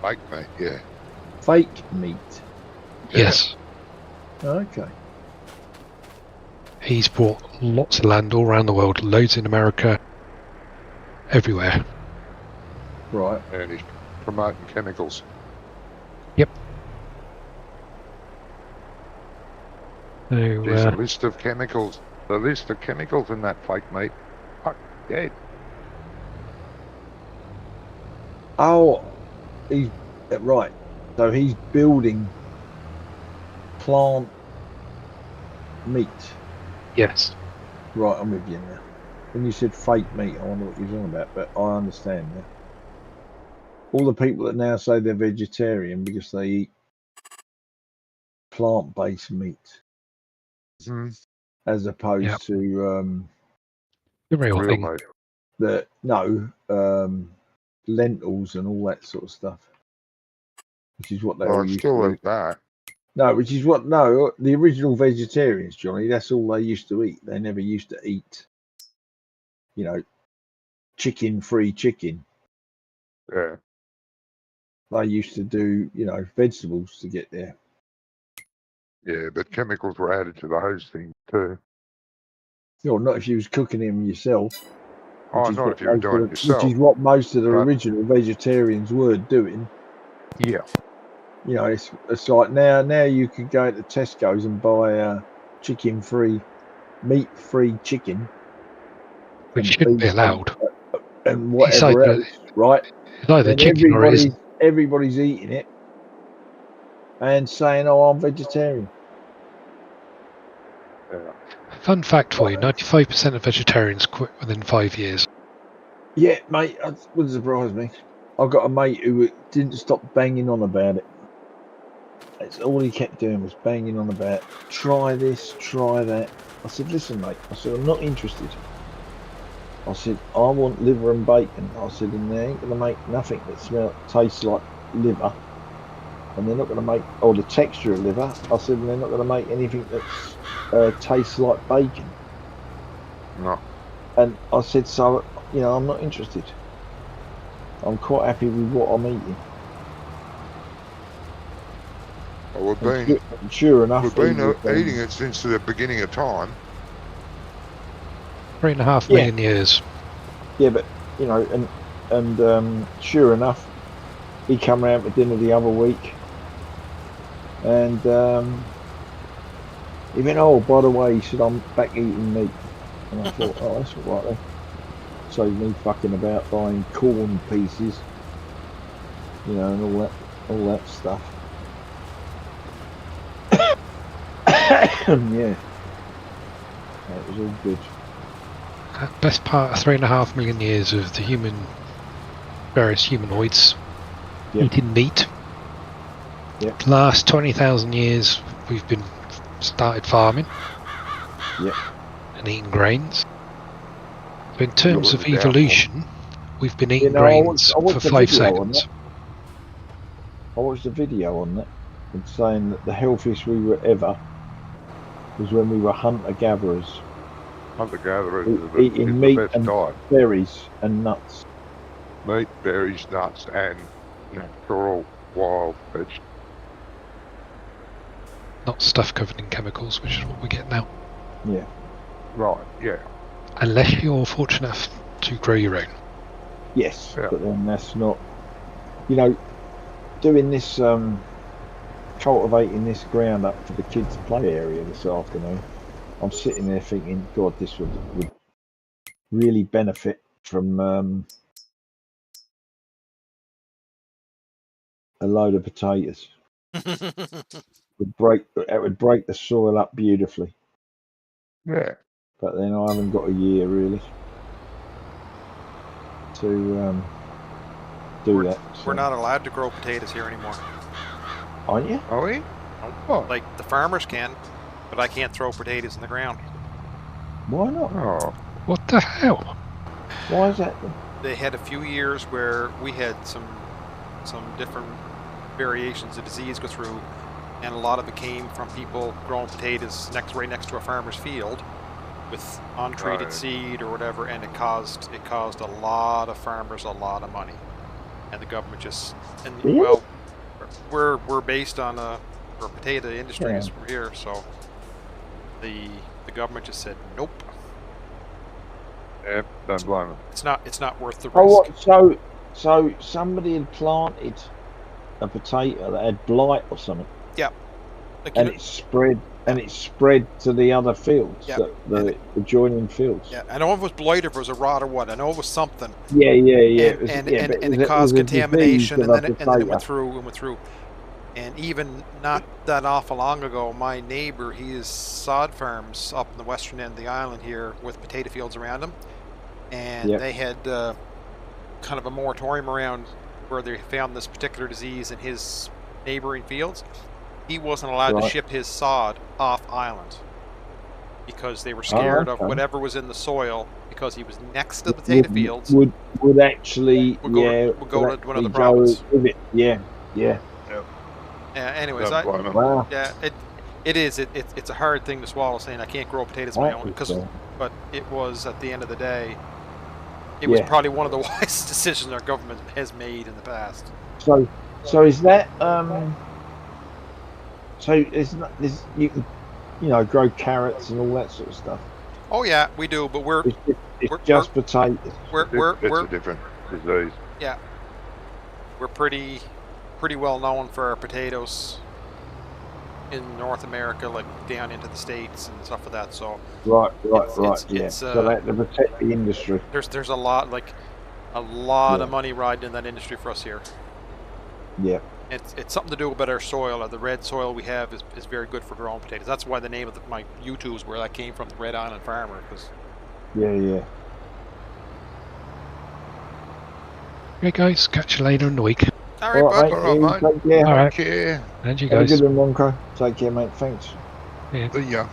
Like me, yeah. Fake meat. Yeah. Yes. Okay. He's bought lots of land all around the world, loads in America, everywhere. Right. And he's promoting chemicals. So, There's a list of chemicals. The list of chemicals in that fake meat. Fuck, dead. Oh, he's right. So he's building plant meat. yes. Right, I'm with you now. When you said fake meat, I wonder what you're talking about, but I understand now. All the people that now say they're vegetarian because they eat plant-based meat, as opposed to The real thing. Meat. lentils and all that sort of stuff, which is what they Well, all I'd used still to eat eat. that. No, the original vegetarians, Johnny, that's all they used to eat. They never used to eat, chicken-free chicken. Yeah. They used to do, vegetables to get there. Yeah, but chemicals were added to those things too. Not if you was cooking them yourself. Oh, not if you were doing it yourself. Which is what most of the But- original vegetarians were doing. Yeah. It's like now you could go to Tesco's and buy chicken-free, meat-free chicken. Which and shouldn't be beef allowed. And whatever else, right? It's either Then chicken or it isn't. everybody's eating it and saying, "Oh, I'm vegetarian." Yeah. Fun fact for you, 95% of vegetarians quit within 5 years. Yeah, mate, that wouldn't surprise me. I've got a mate who didn't stop banging on about it. That's all he kept doing was banging on about, try this, try that. I said, listen, mate, I said, I'm not interested. I said, I want liver and bacon. I said, and they ain't going to make nothing that tastes like liver. And they're not going to make, or the texture of liver. I said, and they're not going to make anything that tastes like bacon. No. And I said, so, I'm not interested. I'm quite happy with what I'm eating. Well, Sure enough, we've been eating it since the beginning of time. 3.5 million years. Yeah, but and sure enough, he come round for dinner the other week, and he went, "Oh, by the way," he said, "I'm back eating meat," and I thought, "Oh, that's all right then." Saved me fucking about buying corn pieces, and all that. all that stuff. Yeah, it was all good. Best part of 3.5 million years of the various humanoids eating meat. Yep. Last 20,000 years, we've started farming. Yep. And eating grains. So in terms of evolution, we've been eating grains for 5 seconds. I watched a video on that and saying that the healthiest we were ever was when we were hunter-gatherers. Hunter-gatherers eating meat and berries and nuts. Meat, berries, nuts, and natural wild vegetables. Not stuff covered in chemicals, which is what we get now. Yeah. Right, yeah. Unless you're fortunate enough to grow your own. Yes, yeah. But then that's not... You know, doing this, cultivating this ground up for the kids' play area this afternoon, I'm sitting there thinking, God, this would really benefit from a load of potatoes. It would break the soil up beautifully. Yeah. But then I haven't got a year really to do that. So. We're not allowed to grow potatoes here anymore. Aren't you? Are we? Oh. Like the farmers can, but I can't throw potatoes in the ground. Why not? Oh. What the hell? Why is that then? They had a few years where we had some different variations of disease go through, and a lot of it came from people growing potatoes right next to a farmer's field with untreated seed or whatever, and it caused a lot of farmers a lot of money, and the government just well, we're based on we're potato industries from here, so the government just said nope. Yep, don't blame them. It's not worth the risk. Oh, what? So somebody had planted a potato that had blight or something. Yeah. Like, and it spread to the other fields, the adjoining fields. Yeah, I know it was blight, if it was a rot or what. I know it was something. Yeah. And it caused contamination, and then it went through. And even not that awful long ago, my neighbor, he has sod farms up in the western end of the island here with potato fields around them. And they had kind of a moratorium around where they found this particular disease in his neighboring fields. He wasn't allowed to ship his sod off island because they were scared of whatever was in the soil, because he was next to the potato fields. Would actually go to one of the provinces. Yeah. Anyways, it's a hard thing to swallow, saying I can't grow potatoes on my own, but it was, at the end of the day, it was probably one of the wisest decisions our government has made in the past. So is that so it's not this, you can grow carrots and all that sort of stuff? Oh yeah, we do, but it's just potatoes. It's a different disease. Yeah, we're pretty well known for our potatoes in North America, like down into the States and stuff like that. So right. So that to protect the industry. There's a lot of money riding in that industry for us here. Yeah. It's something to do about our soil. The red soil we have is very good for growing potatoes. That's why the name of my YouTube's where that came from, the Red Island Farmer. Yeah. Okay, guys, catch you later in the week. All right, bud. All right, mate. Take care. All right. Take care. And you Have a guys. good one, Monco. Take care, mate. Thanks. Yeah. See ya.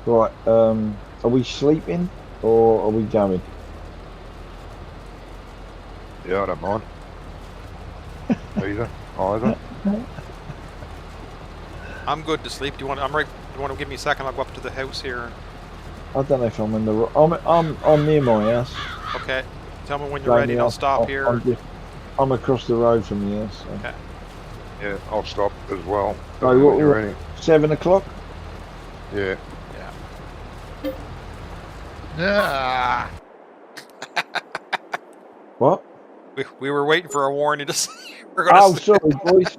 Right. Are we sleeping or are we going? Yeah, I don't mind. Either. I'm good to sleep. Do you want to give me a second? I'll go up to the house here. I don't know if I'm in the. I'm near my house. Okay. Tell me when you're ready, and I'll stop here. I'm across the road from the house. So. Okay. Yeah, I'll stop as well. So what you're ready? 7 o'clock. Yeah. Yeah. What? We were waiting for a warning to say we're going to. Sorry, boys.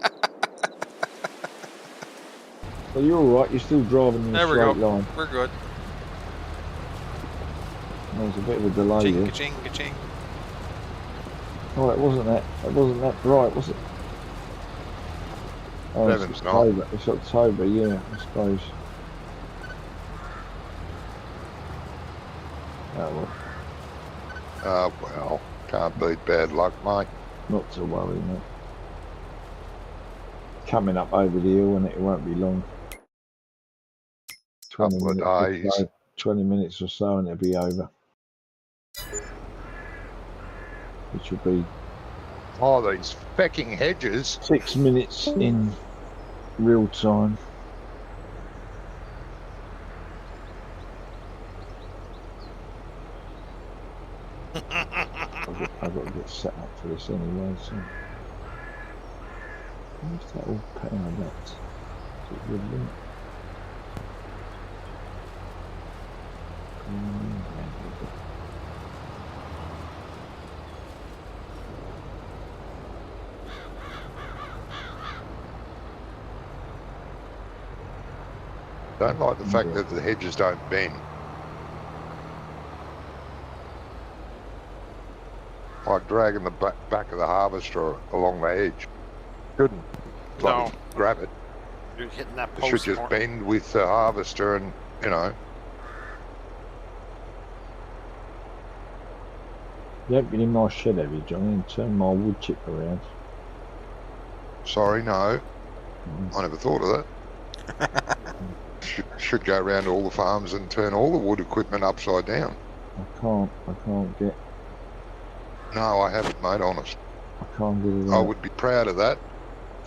Well, you're all right. You're still driving in a straight line. We're good. There's a bit of a delay there. Ka-ching. Oh, it wasn't that. It wasn't that bright, was it? Oh, it's Seven's not. October. It's October, yeah, I suppose. Oh well. Well, can't beat bad luck, mate. Not to worry, mate. Coming up over the hill, and it won't be long. 20 Couple of minutes days. or so. 20 minutes or so, and it'll be over. Which will be Oh, these fecking hedges. 6 minutes in real time. I've got to get set up for this anyway, so. Where's that all powered up? Is it woodland? Don't like the fact that the hedges don't bend. Like dragging the back of the harvester along the edge. Couldn't No. grab it. You're hitting that It post should just more. bend with the harvester and, you know. You haven't been in my shed, have you, Johnny, and turned my wood chip around? Sorry, no. I never thought of that. Should go around all the farms and turn all the wood equipment upside down. I can't get. No, I haven't, mate, honest. I can't get it I out. would be proud of that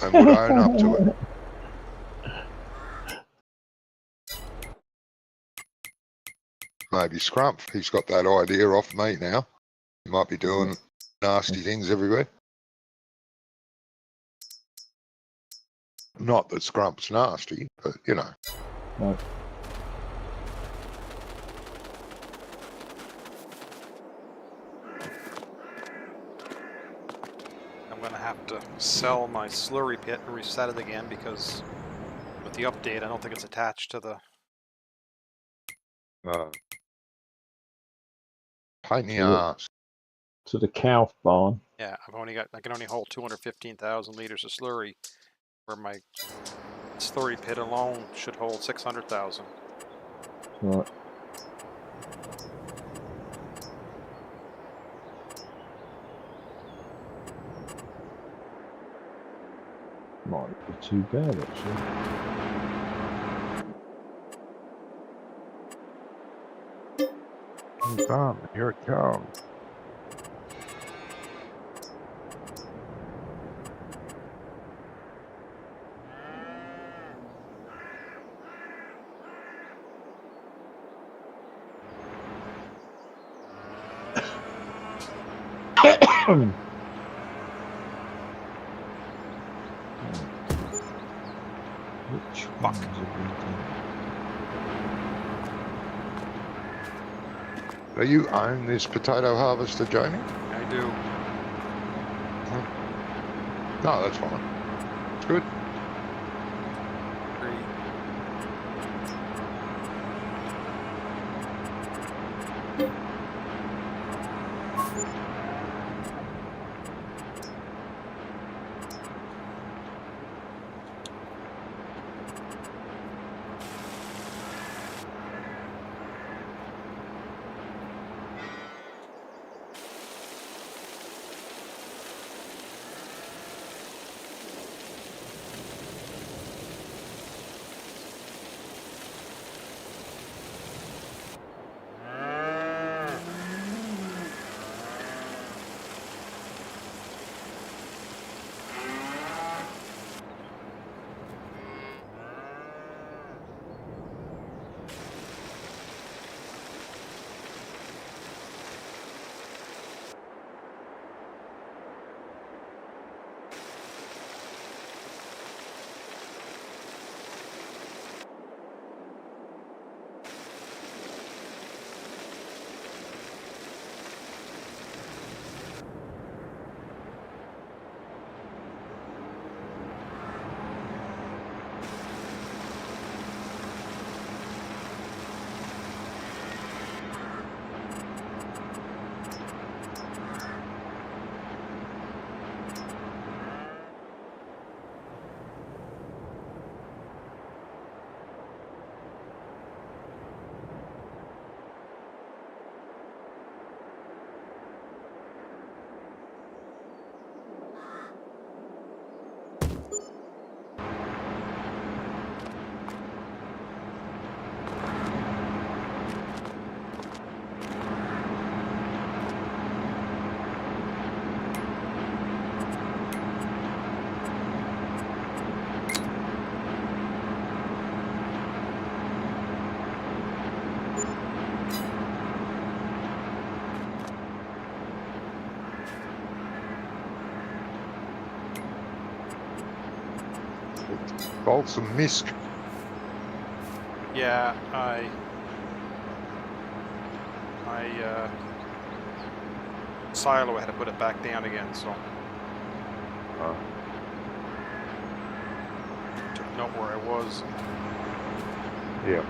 and would own up to it. Maybe Scrump, he's got that idea off me now. He might be doing nasty things everywhere. Not that Scrump's nasty, but, you know. No. I'm going to have to sell my slurry pit and reset it again because with the update, I don't think it's attached to the... Pain in the So arse. To the cow barn. Yeah, I can only hold 215,000 liters of slurry, where my slurry pit alone should hold 600,000. Right. Might be too bad, actually. Hold on, here it comes. Which Fuck. ones have we done? Do you own this potato harvester, Jamie? I do. No, that's fine. It's good. Agree. It's balsam misc. Yeah, silo had to put it back down again, so took note where I was. Yeah.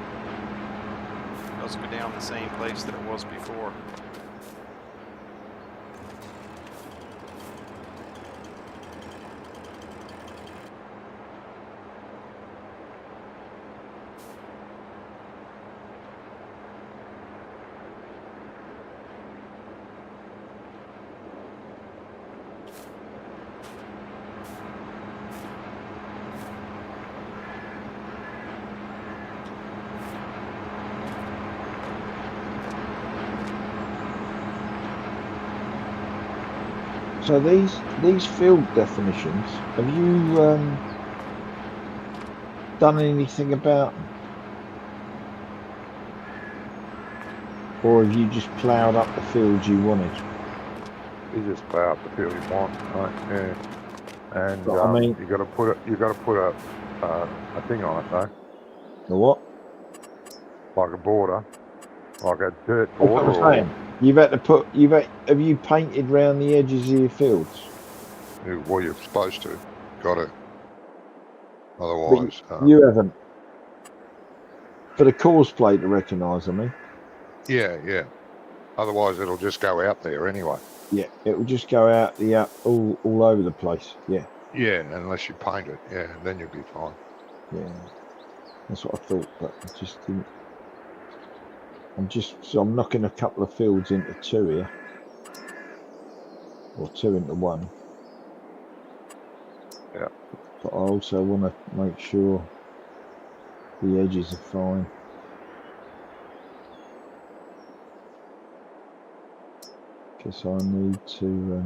It doesn't go down the same place that it was before. So these field definitions, have you done anything about them? Or have you just ploughed up the fields you wanted? You just plow up the field you want, right? Yeah. And But, I mean, you got to put a thing on it though, the what? like a border, like a dirt That's what border. I'm saying. You've had to put. Have you painted round the edges of your fields? Well, you're supposed to. Got to. But Otherwise, you haven't. For the cause plate to recognise, I mean. yeah. Otherwise, it'll just go out there anyway. Yeah, it will just go out all over the place. Yeah. Yeah, unless you paint it. Yeah, then you'll be fine. Yeah. That's what I thought, but I just didn't. I'm knocking a couple of fields into 2 here. Or 2 into 1. Yeah. But I also want to make sure the edges are fine. Because I need to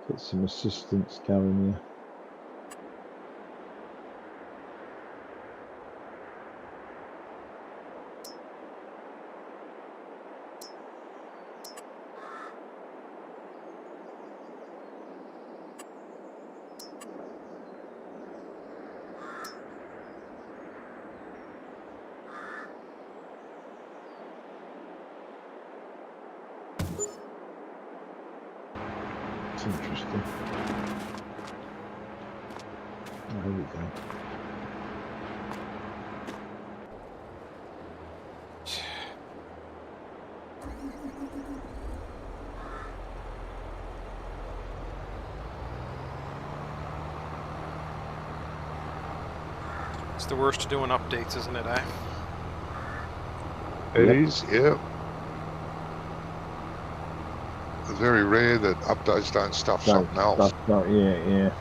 get some assistance going here. It's interesting. Oh, here we go. It's the worst of doing updates, isn't it, eh? It is, yeah. It's very rare that updates don't stuff something else. Yeah.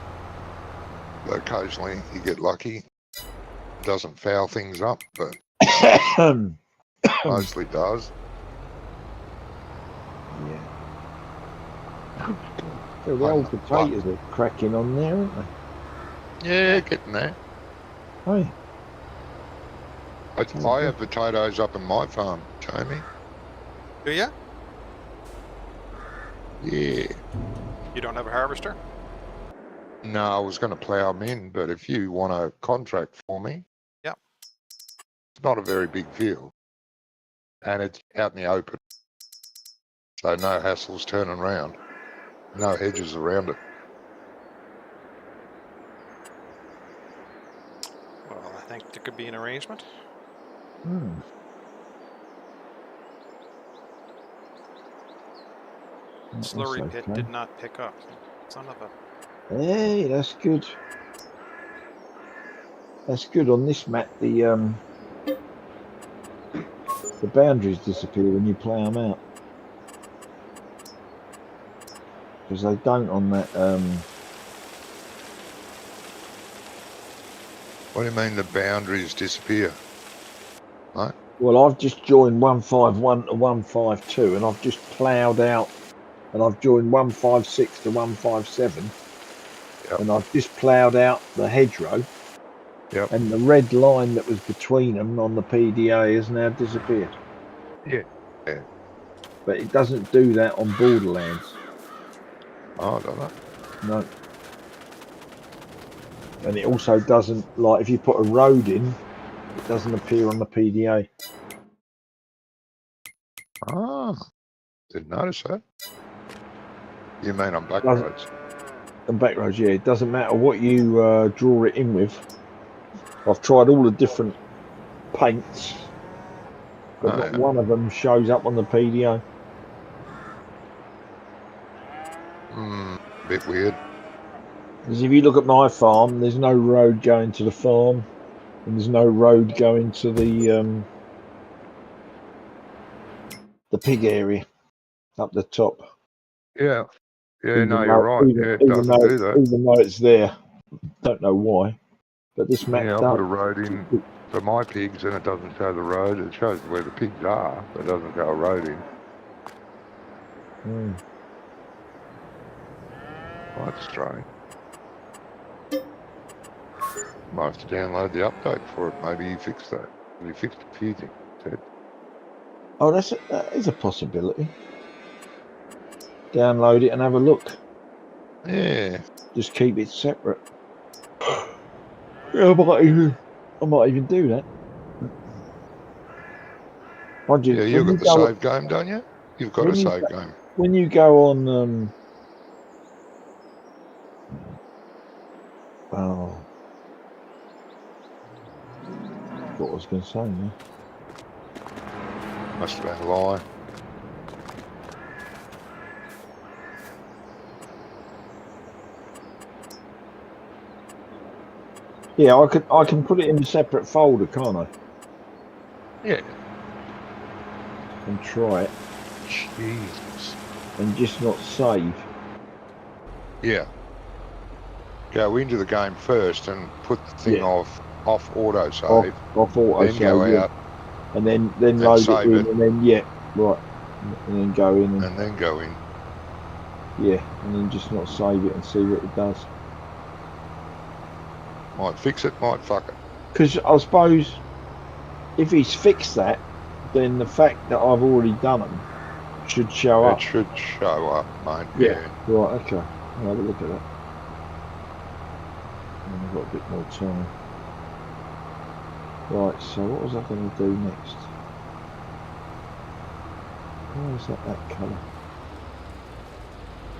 But occasionally you get lucky. It doesn't foul things up, but mostly does. Yeah. So the old potatoes are cracking on there, aren't they? Yeah, getting there. Hey. I have potatoes up in my farm, Jamie. Do ya? Yeah. You don't have a harvester? No, I was going to plough them in, but if you want a contract for me, yeah, it's not a very big field, and it's out in the open, so no hassles turning around, no hedges around it. Well, I think there could be an arrangement. Slurry pit did not pick up. Son of a... Hey, that's good. That's good. On this map, the boundaries disappear when you plough them out. Because they don't on that. What do you mean the boundaries disappear? Right? Well, I've just joined 151 to 152, and I've just ploughed out, and I've joined 156 to 157, and I've just ploughed out the hedgerow. Yep. And the red line that was between them on the PDA has now disappeared. Yeah. But it doesn't do that on borderlands. Oh, I don't know. No. And it also doesn't, like, if you put a road in, it doesn't appear on the PDA. Ah, didn't notice that. You mean on back roads? And back roads, yeah. It doesn't matter what you draw it in with. I've tried all the different paints, but not one of them shows up on the PDA. Bit weird. Because if you look at my farm, there's no road going to the farm, and there's no road going to the pig area up the top. Yeah. Yeah, Even no, though, you're right. even, Yeah, it even doesn't though, do that. even though it's there, don't know why, but this map Yeah, I does. put a road in for my pigs and it doesn't show the road. It shows where the pigs are, but it doesn't show a road in. Oh, that's strange. Might have to download the update for it. Maybe you fixed that. You fixed a few things. Oh, that is a possibility. Download it and have a look. Yeah. Just keep it separate. Yeah, I might even do that. Yeah, you've got the save game, don't you? You've got a save game. When you go on, oh, what I was going to say now. Must have been a lie. Yeah, I can put it in a separate folder, can't I? Yeah. And try it. Jesus. And just not save. Yeah. Go into the game first and put the thing off autosave. Off autosave. Then go out. And then load it in and then right. And then go in and then go in. Yeah, and then just not save it and see what it does. Might fix it, might fuck it. Because I suppose if he's fixed that, then the fact that I've already done them should show up. It should show up, mate. Yeah. Right, okay. I'll have a look at that. And I've got a bit more time. Right, so what was I going to do next? Why is that colour?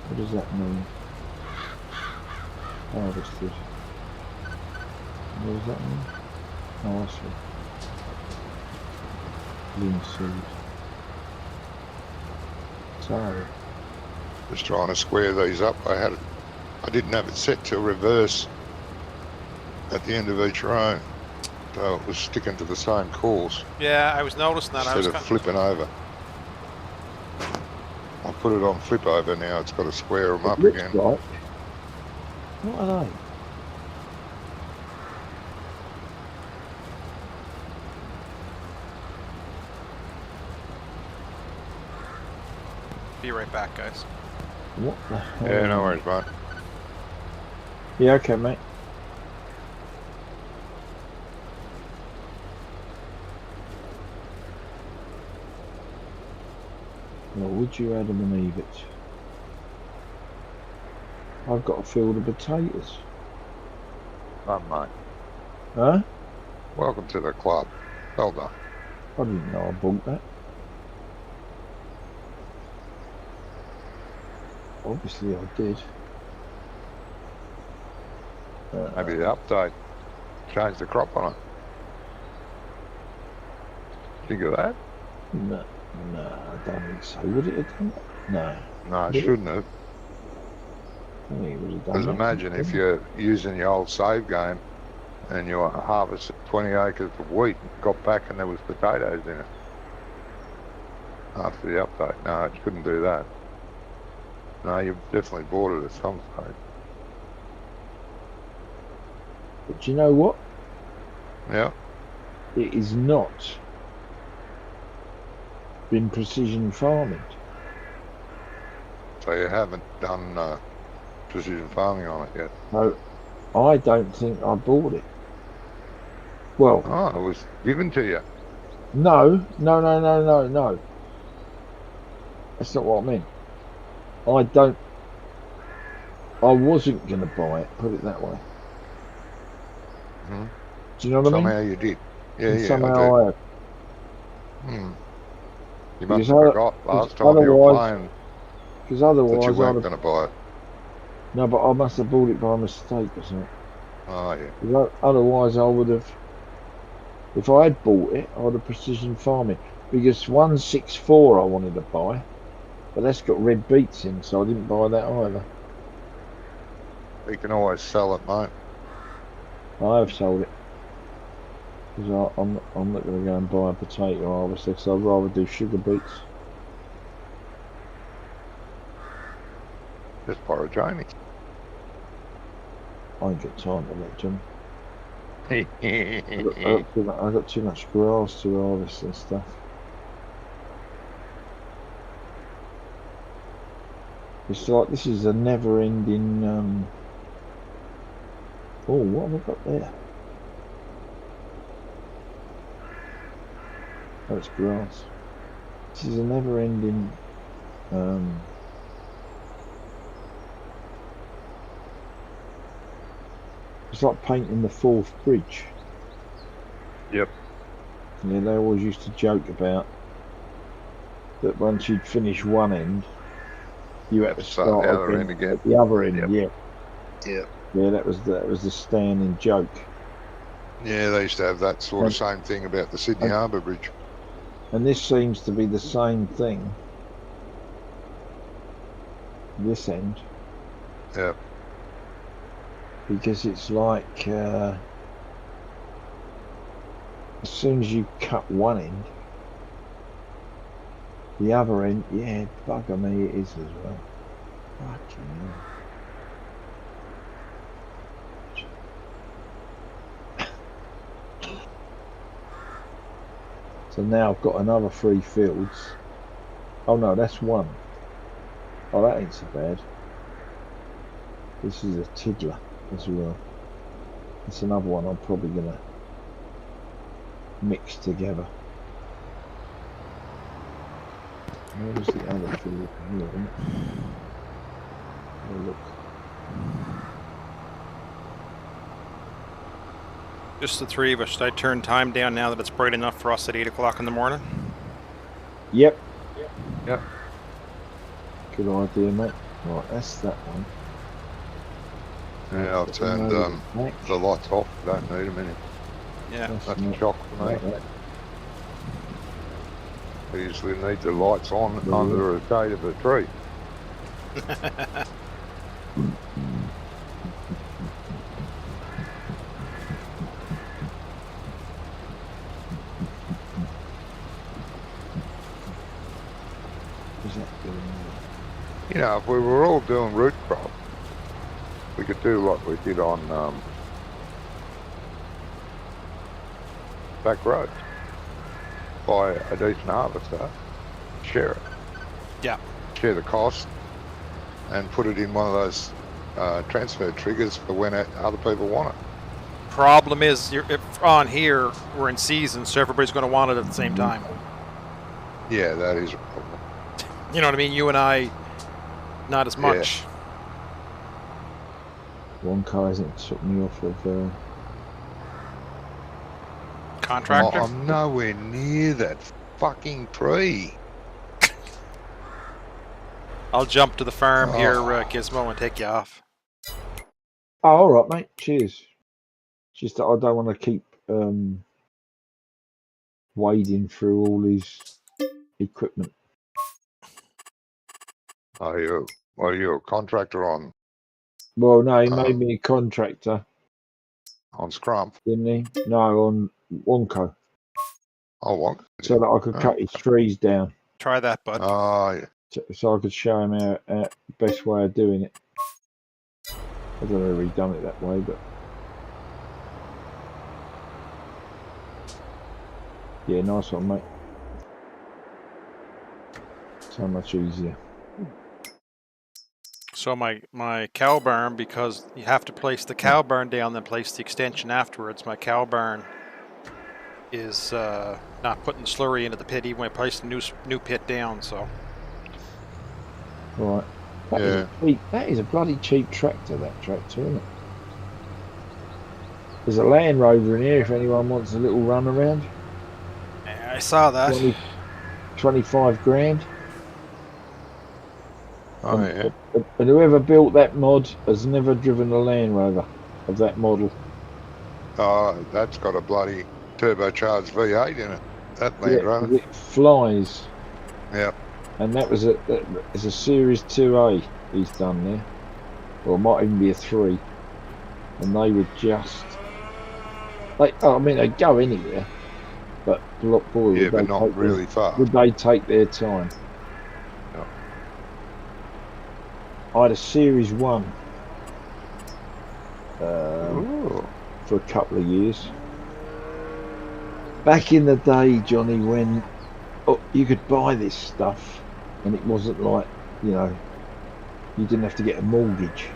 What does that mean? Harvested. What does that mean? Oh, I see. Linseed. Sorry. Just trying to square these up. I didn't have it set to reverse at the end of each row, so it was sticking to the same course. Yeah, I was noticing that. Instead of flipping over. I put it on flip over now. It's got to square them up again. Like. What are they? Be right back, guys. What the hell? Yeah, no worries, mate. Yeah, okay, mate. Well, would you add them and leave it? I've got a field of potatoes. Oh, mate. Huh? Welcome to the club. Well done. I didn't know I bought that. Obviously I did. Maybe the update changed the crop on it. Think of that? No, I don't think so. Would it have done that? No. No, it shouldn't have. I think it would have done Because that. imagine if you're using your old save game and you harvested 20 acres of wheat and got back and there was potatoes in it. After the update. No, it couldn't do that. No, you've definitely bought it at some stage. But do you know what? Yeah. It is not been precision farming. So you haven't done precision farming on it yet? No, I don't think I bought it. Well, oh, it was given to you. No. That's not what I mean. I wasn't going to buy it, put it that way. Do you know what I mean? Somehow you did. Yeah, And yeah, somehow I have. You must Because have forgot last time you were playing because that otherwise you I'd weren't have, going to buy it. no, but I must have bought it by mistake or something. Oh, yeah. Otherwise I would have, if I had bought it, I would have precision farming. Because 164 I wanted to buy, but that's got red beets in, so I didn't buy that either. You can always sell it, mate. I have sold it. Because I'm not going to go and buy a potato harvester, because I'd rather do sugar beets. Just borrow Jamie. I ain't got time for that, Jim. Yeah, I got too much grass to harvest and stuff. It's like this is a never-ending. Oh, what have I got there? Oh, it's grass. This is a never-ending. It's like painting the Forth Bridge. Yep. Yeah, they always used to joke about that once you'd finish one end, you had to start the other end again. at the other end. Yep. Yeah. Yep. Yeah, that was the standing joke. Yeah, they used to have that sort of same thing about the Sydney Harbour Bridge. And this seems to be the same thing. This end. Yeah. Because it's like as soon as you cut one end, the other end, yeah, bugger me, it is as well. Fucking hell. So now I've got another 3 fields. Oh no, that's one. Oh, that ain't so bad. This is a tiddler as well. It's another one I'm probably gonna mix together. Where was the other field? Here, isn't it? Oh, look. Just the 3 of us. Should I turn time down now that it's bright enough for us at 8 o'clock in the morning? Yep. Yep. Good idea, mate. Right, that's that one. Yeah, I've turned the lights off. Don't need them anymore. Yeah. That's a shock for me. I usually need the lights on under a shade of a tree. You know, if we were all doing root crop, we could do what we did on back roads. Buy a decent harvester, share it. Yeah. Share the cost and put it in one of those transfer triggers for when other people want it. Problem is, if on here, we're in season, so everybody's going to want it at the same time. Yeah, that is a problem. You know what I mean? You and I, not as much. One car hasn't took me off of Contractor? Oh, I'm nowhere near that fucking tree. I'll jump to the farm here, Gizmo, and take you off. Oh, all right, mate. Cheers. Just that I don't want to keep wading through all his equipment. Are you a contractor on? Well, no, he made me a contractor. On Scrum? Didn't he? No, on Wonko. Oh, Wonko. So that I could cut his trees down. Try that, bud. Oh, yeah. So I could show him the best way of doing it. I don't know if he's done it that way, but yeah, nice one, mate. So much easier. So my cow barn, because you have to place the cow barn down, then place the extension afterwards. My cow barn is not putting the slurry into the pit even when I place the new pit down. So. Right. That is a bloody cheap tractor. That tractor, isn't it? There's a Land Rover in here if anyone wants a little run around. Yeah, I saw that. 25 grand. Oh, yeah. And whoever built that mod has never driven a Land Rover of that model. Oh, that's got a bloody turbocharged V8 in it. That Land Rover. It flies. Yeah. And that was it's a Series 2A he's done there. Or it might even be a 3. And they would just... they go anywhere. But boy, Yeah, but not really far. Would they take their time? No. I had a Series 1 for a couple of years. Back in the day, Johnny, when you could buy this stuff and it wasn't like, you didn't have to get a mortgage.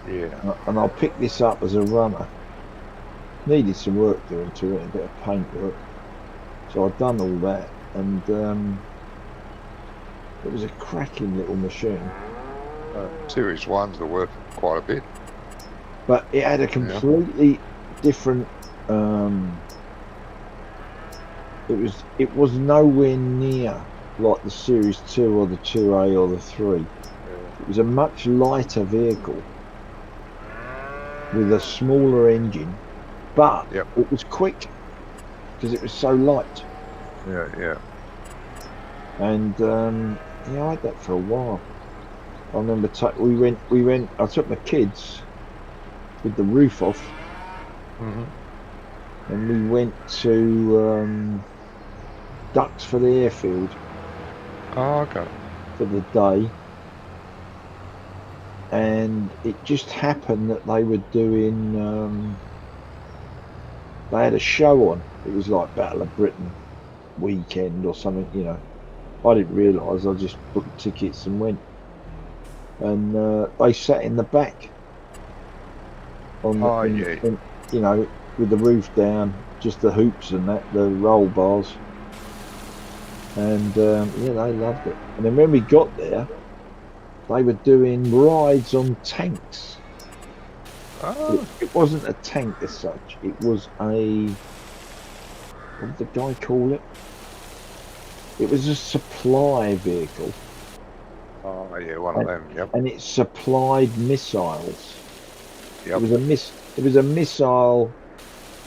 Yeah. And I picked this up as a runner. Needed some work doing to it, a bit of paint work. So I'd done all that, and it was a cracking little machine. Series 1s are worth quite a bit. But it had a completely different... It was nowhere near like the Series 2 or the 2A or the 3. It was a much lighter vehicle with a smaller engine, but it was quick because it was so light. Yeah. And I had that for a while. I remember we went. I took my kids with the roof off, and we went to Duxford Airfield. Oh, okay. For the day, and it just happened that they were doing. They had a show on. It was like Battle of Britain weekend or something, I didn't realise. I just booked tickets and went. And they sat in the back. With the roof down, just the hoops and that, the roll bars. And they loved it. And then when we got there, they were doing rides on tanks. Oh. It wasn't a tank as such. It was a... what did the guy call it? It was a supply vehicle. Oh, yeah, one of them, yep. And it supplied missiles. Yep. It was a missile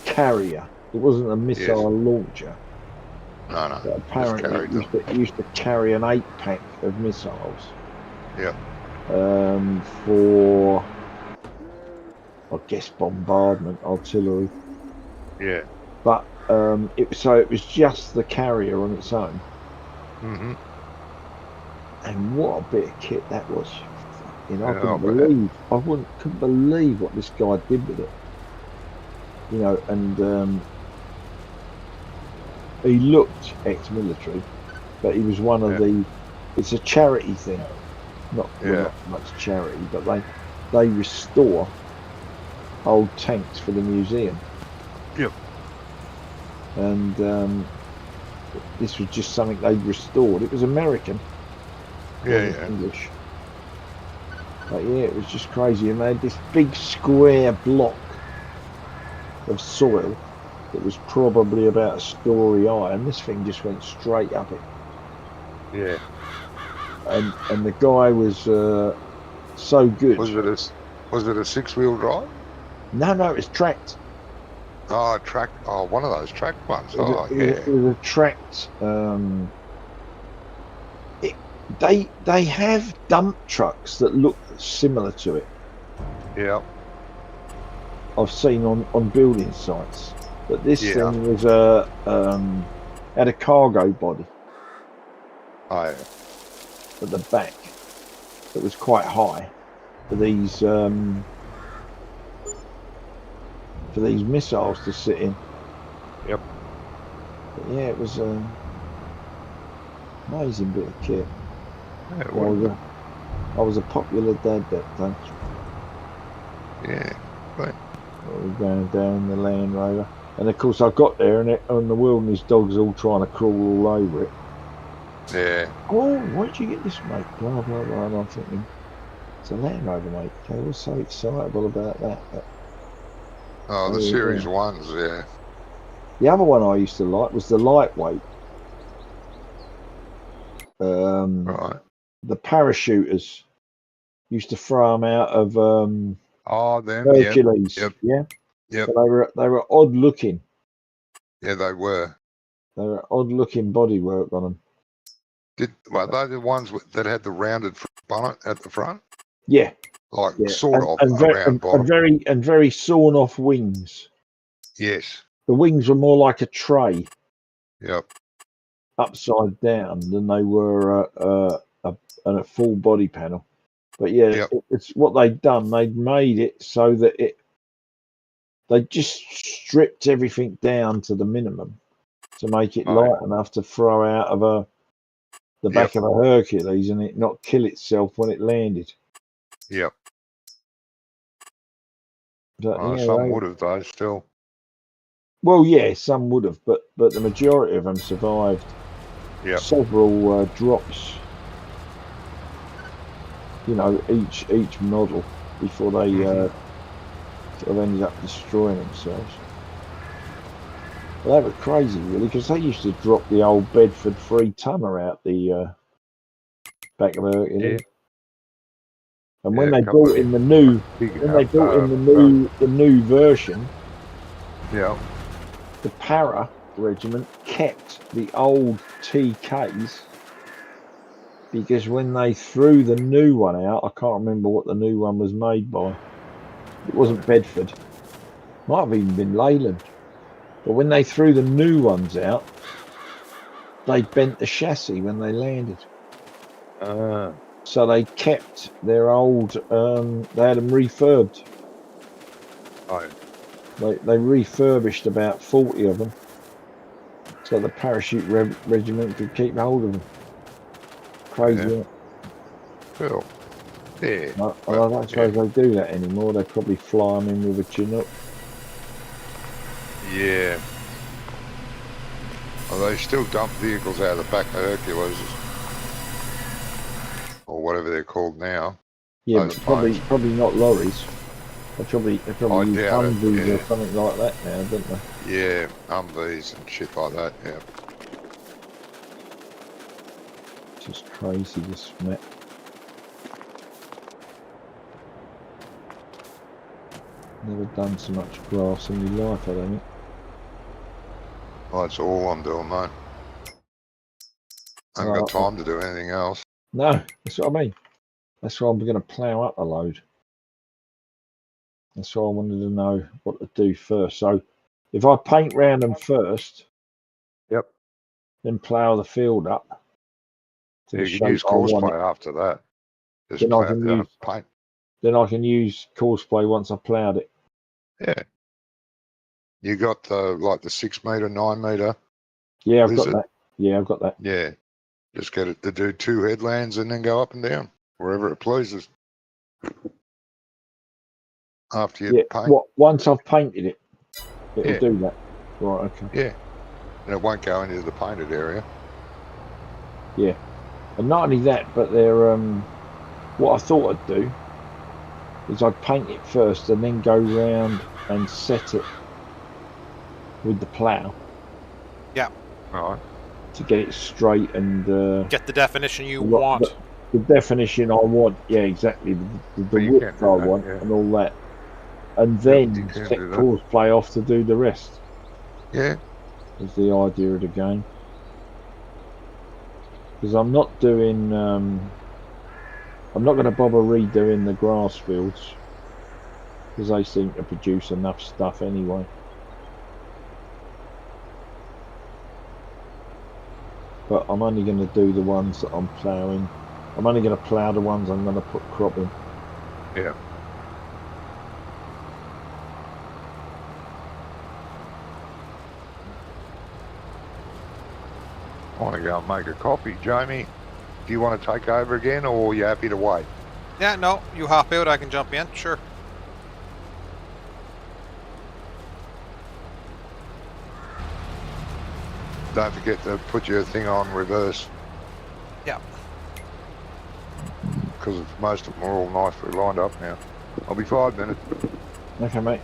carrier. It wasn't a missile launcher. No. But apparently it used to carry an 8-pack of missiles. Yep. For, I guess, bombardment, artillery. Yeah. But it was just the carrier on its own. And what a bit of kit that was. I couldn't believe what this guy did with it. And he looked ex-military, but he was one of it's a charity thing. Not much charity, but they restore old tanks for the museum. Yep. And this was just something they'd restored. It was American. English. But it was just crazy. And they had this big square block of soil that was probably about a story high, and this thing just went straight up it. Yeah. And the guy was so good. Was it a 6-wheel drive? No, it was tracked. Oh, track. Oh, one of those tracked ones. It was a tracked. They have dump trucks that look similar to it. Yeah. I've seen on building sites, but this thing was had a cargo body. Oh, yeah. At the back that was quite high for these missiles to sit in. Yep. But it was an amazing bit of kit. Yeah, I was a popular dad that day. Yeah, right. We were going down the Land Rover, and of course I got there and the wilderness dogs all trying to crawl all over it. Yeah. Oh, where'd you get this, mate? Blah, blah, blah. And I'm thinking, it's a Land Rover, mate. They were so excitable about that. But Oh, the Series 1s, yeah. The other one I used to like was the lightweight. Right. The parachuters used to throw them out of Oh, them, Hercules. Yep. Yeah. Yep. So they were odd looking. Yeah, they were. They were odd looking bodywork on them. Were they the ones that had the rounded bonnet at the front? Yeah. Like Yeah. sort of and a round bottom. and very sawn off wings. Yes. The wings were more like a tray. Yep. Upside down than they were a full body panel. But yeah, Yep. it's what they'd done. They'd made it so that they just stripped everything down to the minimum to make it light enough to throw out of the back of a Hercules and it not kill itself when it landed. Yep. But, some would have though still. Well, yeah, some would have, but the majority of them survived several drops. Each model before they sort of ended up destroying themselves. Well, that was crazy, really, because they used to drop the old Bedford 3-tonner out the back of Hercules. And when they brought in the new, the new version, the Para regiment kept the old TKs. Because when they threw the new one out, I can't remember what the new one was made by. It wasn't Bedford. Might have even been Leyland. But when they threw the new ones out, they bent the chassis when they landed. So they kept their old, they had them refurbed. They refurbished about 40 of them. So the parachute regiment could keep hold of them. Crazy. Cool. Yeah. I don't suppose they do that anymore. They probably fly them in with a Chinook. Yeah. Well, they still dump vehicles out of the back of Hercules, or whatever they're called now. Yeah, but probably not lorries. They probably use Humvees or something like that now, don't they? Yeah, Humvees and shit like that. Yeah. Just crazy, this map. Never done so much grass in my life, I don't think. Well, that's all I'm doing, mate. I haven't got time to do anything else. No, that's what I mean. That's why I'm going to plough up a load. That's why I wanted to know what to do first. So, if I paint round them first, then plough the field up. You can use courseplay after that. Just paint. Then I can use courseplay once I've ploughed it. Yeah. You got the 6 metre, 9 metre. Yeah, I've got that. Yeah, I've got that. Yeah. Just get it to do 2 headlands and then go up and down wherever it pleases. After you paint. Once I've painted it, it'll do that. Right, okay. Yeah. And it won't go into the painted area. Yeah. And not only that, but they're what I thought I'd do is I'd paint it first and then go round and set it with the plough. Yeah. Right. To get it straight and get the definition you want. The definition I want, yeah, exactly. The width I want and all that. And then set courseplay off to do the rest. Yeah. Is the idea of the game. Because I'm not doing I'm not going to bother redoing the grass fields because they seem to produce enough stuff anyway. But I'm only going to do the ones that I'm ploughing. I'm only going to plough the ones I'm going to put crop in. Yeah. I want to go and make a coffee. Jamie, do you want to take over again or are you happy to wait? Yeah, no, you hop out, I can jump in, sure. Don't forget to put your thing on reverse. Yeah. Because most of them are all nicely lined up now. I'll be 5 minutes. Okay, mate.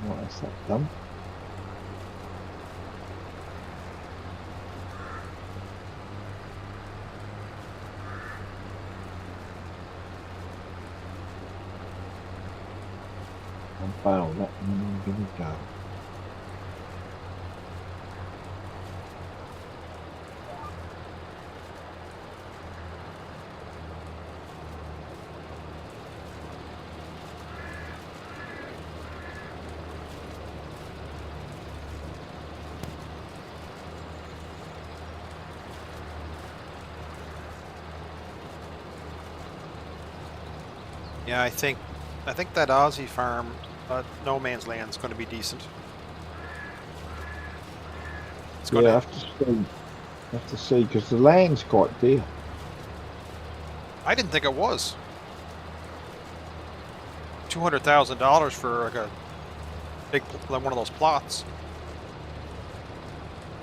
Right, that's that done. I'll bail that and then I'm gonna go. Yeah, I think that Aussie farm, no man's land, is going to be decent. It's going Yeah, to. I have to see because the land's quite dear. I didn't think it was. $200,000 for like a big, like one of those plots.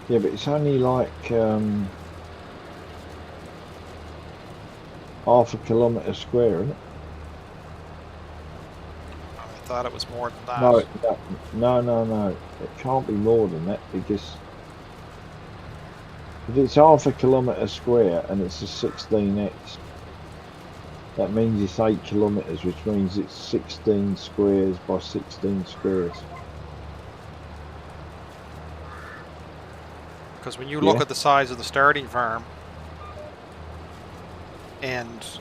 Yeah, but it's only like half a kilometre square, isn't it? I thought it was more than that. No. It can't be more than that because if it's half a kilometre square and it's a 16x, that means it's 8 kilometres, which means it's 16 squares by 16 squares. Because when you look at the size of the starting farm and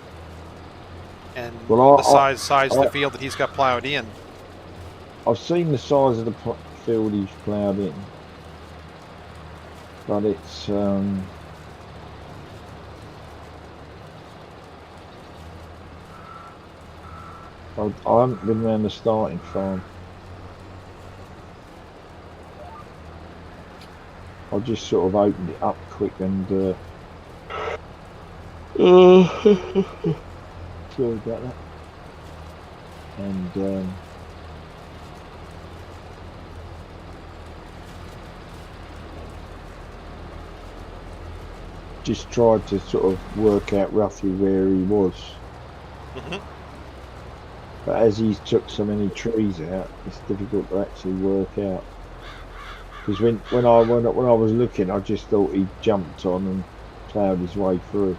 the size of the field that he's got ploughed in. I've seen the size of the field he's ploughed in, but it's I haven't been around the starting farm. I just sort of opened it up quick and sorry about that. And just tried to sort of work out roughly where he was. But as he's took so many trees out, it's difficult to actually work out. Because when I was looking, I just thought he jumped on and ploughed his way through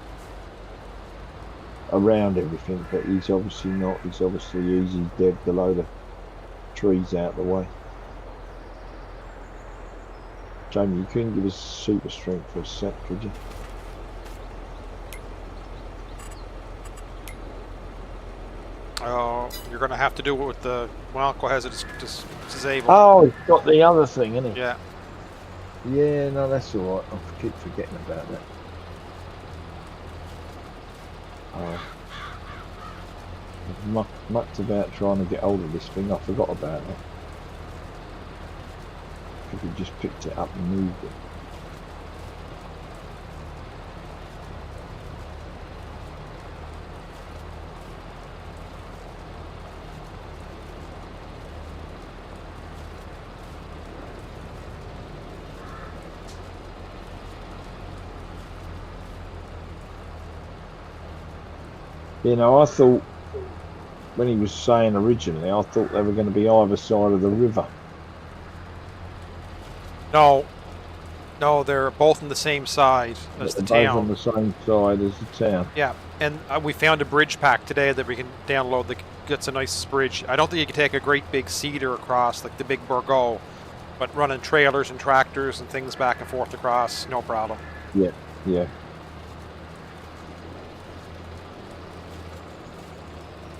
around everything, but he's obviously not. He's debbed a load of trees out of the way. Jamie, you couldn't give us super strength for a sec, could you? Oh, you're going to have to do it with the. Well, go ahead, it's disabled. Oh, he's got the other thing, isn't he? Yeah. Yeah, no, that's all right. I keep forgetting about that. Oh. I've mucked about trying to get hold of this thing. I forgot about it. If we just picked it up and moved it. You know, I thought when he was saying originally, I thought they were going to be either side of the river. No, they're both on the same side as the town. Both on the same side as the town. Yeah, and we found a bridge pack today that we can download that gets a nice bridge. I don't think you can take a great big cedar across like the big Burgo, but running trailers and tractors and things back and forth across, no problem. Yeah, yeah.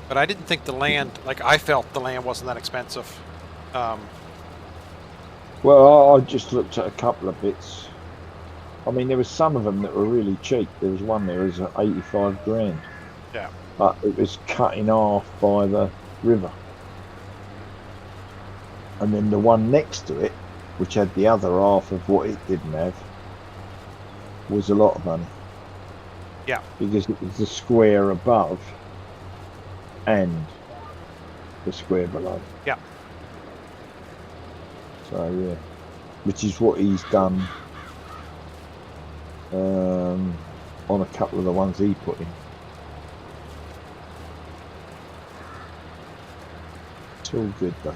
But I didn't think the land, like I felt the land wasn't that expensive. Well, I just looked at a couple of bits. I mean, there was some of them that were really cheap. There was one there was 85 grand. Yeah. But it was cut in half by the river. And then the one next to it, which had the other half of what it didn't have, was a lot of money. Yeah. Because it was the square above and the square below. Yeah. So yeah, which is what he's done on a couple of the ones he put in. It's all good though.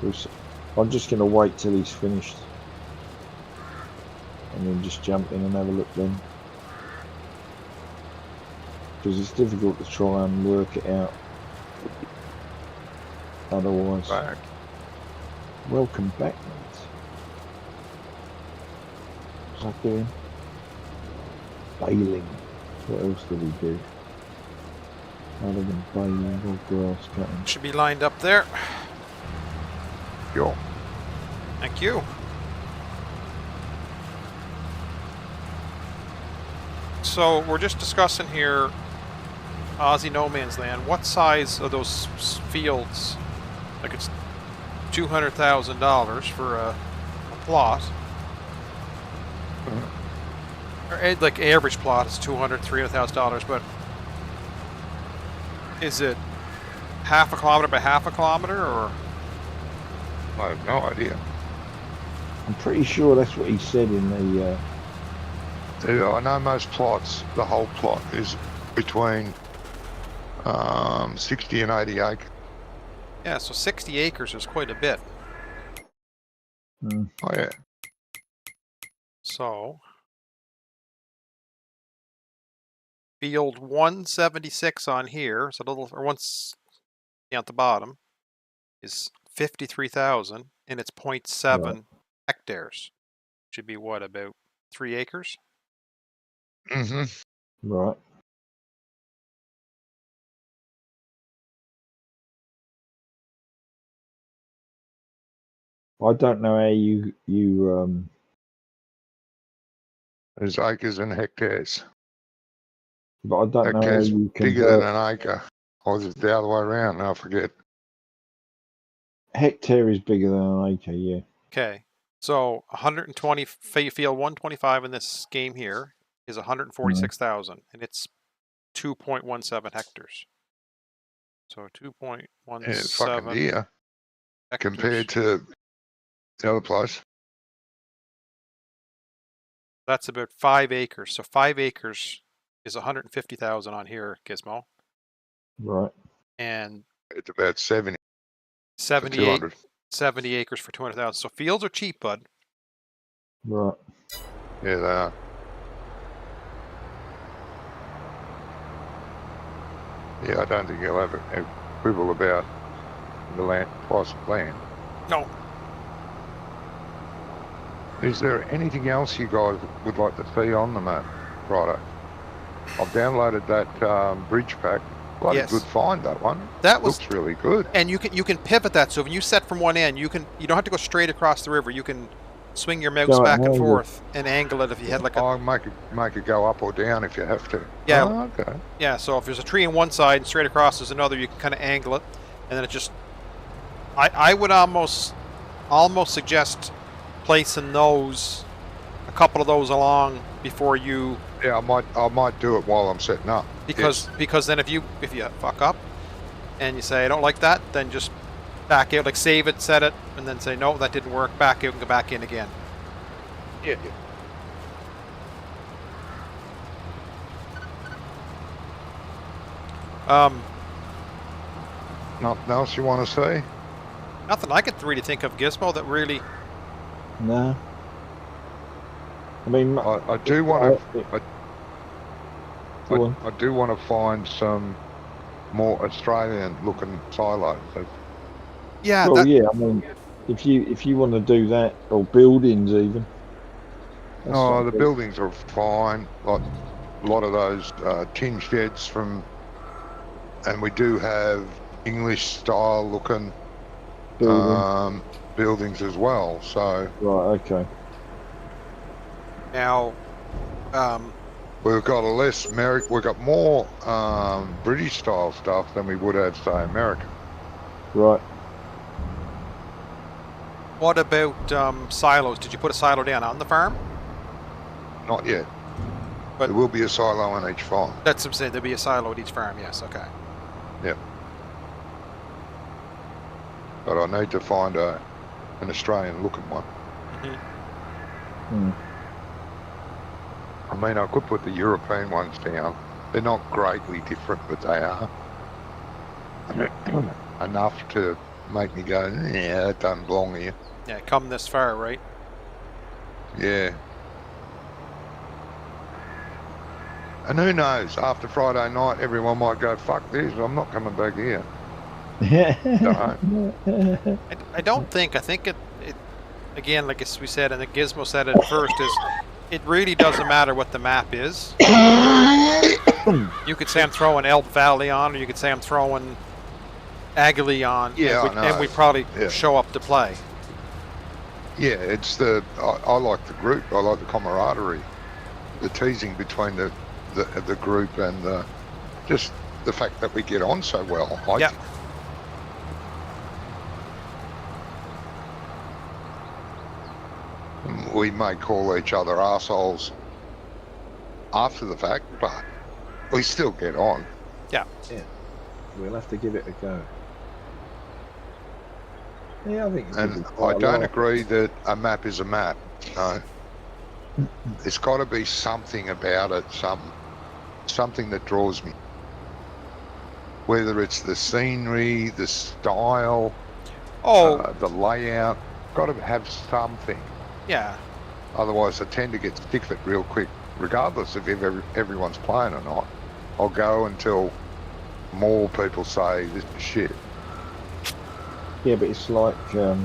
I'm just going to wait till he's finished. And then just jump in and have a look then. Because it's difficult to try and work it out. Otherwise. Back. Welcome back, mate. What's that doing? Baling. What else did he do? Other than baling or grass cutting. Should be lined up there. Sure. Thank you. So we're just discussing here Aussie no man's land. What size are those fields? Like it's $200,000 for a plot. Or like average plot is $200,000-$300,000, but is it half a kilometer by half a kilometer, or? I have no idea. I'm pretty sure that's what he said in the. I know most plots, the whole plot is between 60 and 80 acres. Yeah, so 60 acres is quite a bit. Oh yeah. So field 176 on here, so a little, or once at the bottom, is 53,000, and it's 0.7 hectares. Should be what, about 3 acres? Mm-hmm. Right. I don't know how you There's acres and hectares. but I don't know how Hectares you bigger than convert. an acre. Or is it the other way around? I forget. Hectare is bigger than an acre, yeah. Okay, so 120 field 125 in this game here is 146,000, and it's 2.17 hectares. So 2.17 Yeah, fucking dear. hectares. Compared to the other place. That's about 5 acres. So 5 acres is 150,000 on here, Gizmo. Right. And It's about 70 for 78 200. 70 acres for 200,000. So fields are cheap, bud. Right. Yeah, they are. Yeah, I don't think you'll have a quibble about the land, price of land. No. Is there anything else you guys would like to see on the map? Righto. I've downloaded that bridge pack. Bloody Yes. good find, that one. That was, looks really good. and you can pivot that. So when you set from one end, you don't have to go straight across the river. You can swing your mouse Go back and angle. forth and angle it if you had like a I'll make it go up or down if you have to. Yeah. Oh, okay. Yeah, so if there's a tree on one side and straight across there's another, you can kind of angle it, and then it just. I would almost suggest placing those, a couple of those along before you. Yeah, I might do it while I'm setting up. Because then if you fuck up, and you say I don't like that, then just back out, like save it, set it, and then say no, that didn't work. Back out and go back in again. Yeah. Nothing else you want to say? Nothing I could really think of, Gizmo, that really. No. I mean, I do want to. Go on. I do want to find some more Australian-looking silos. Yeah. Well, yeah. I mean, if you want to do that, or buildings even. That's Oh, not the bad. buildings are fine. Like a lot of those tin sheds from, and we do have English-style looking Building. buildings as well. So Right. Okay. Now. we've got we've got more British-style stuff than we would have, say, American. Right. What about silos? Did you put a silo down on the farm? Not yet. But- there will be a silo on each farm. That's what I'm saying. There'll be a silo at each farm. Yes. Okay. Yep. But I need to find an Australian-looking one. Hmm. I mean, I could put the European ones down. They're not greatly different, but they are enough to make me go, yeah, that doesn't belong here. Yeah, come this far, right? Yeah. And who knows, after Friday night, everyone might go, fuck this, I'm not coming back here. I don't think. I think it again, like as we said, and the Gizmo said it first, is it really doesn't matter what the map is. You could say I'm throwing Elk Valley on, or you could say I'm throwing Agley on, Yeah, and we probably show up to play. Yeah, it's I like the group. I like the camaraderie, the teasing between the group, and just the fact that we get on so well. Yeah. We may call each other assholes after the fact, but we still get on. Yeah. Yeah. We'll have to give it a go. Yeah, I think it's And I don't agree that a map is a map. No. There's got to be something about it, something that draws me. Whether it's the scenery, the style, the layout, got to have something. Yeah. Otherwise, I tend to get sick of it real quick, regardless of if everyone's playing or not. I'll go until more people say this is shit. Yeah, but it's like, you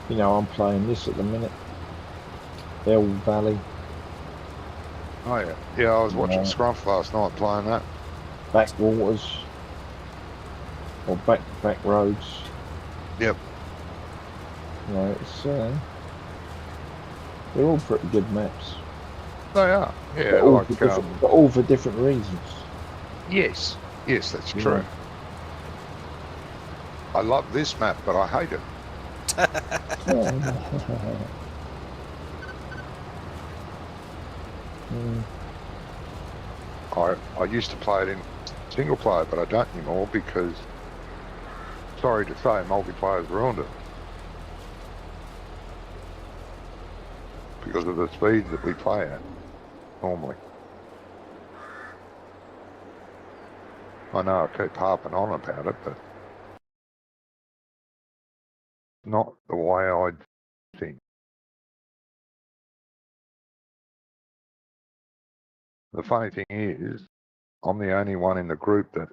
know, I'm playing this at the minute. Elk Valley. Oh yeah, yeah. I was watching Scrumph last night playing that. Backwaters or back roads. Yep. You know, it's they're all pretty good maps. They are. Yeah, but all for different reasons. Yes, that's true. I love this map, but I hate it. I used to play it in single player, but I don't anymore because, sorry to say, multiplayer's ruined it. Because of the speeds that we play at, normally. I know I keep harping on about it, but not the way I think. The funny thing is, I'm the only one in the group that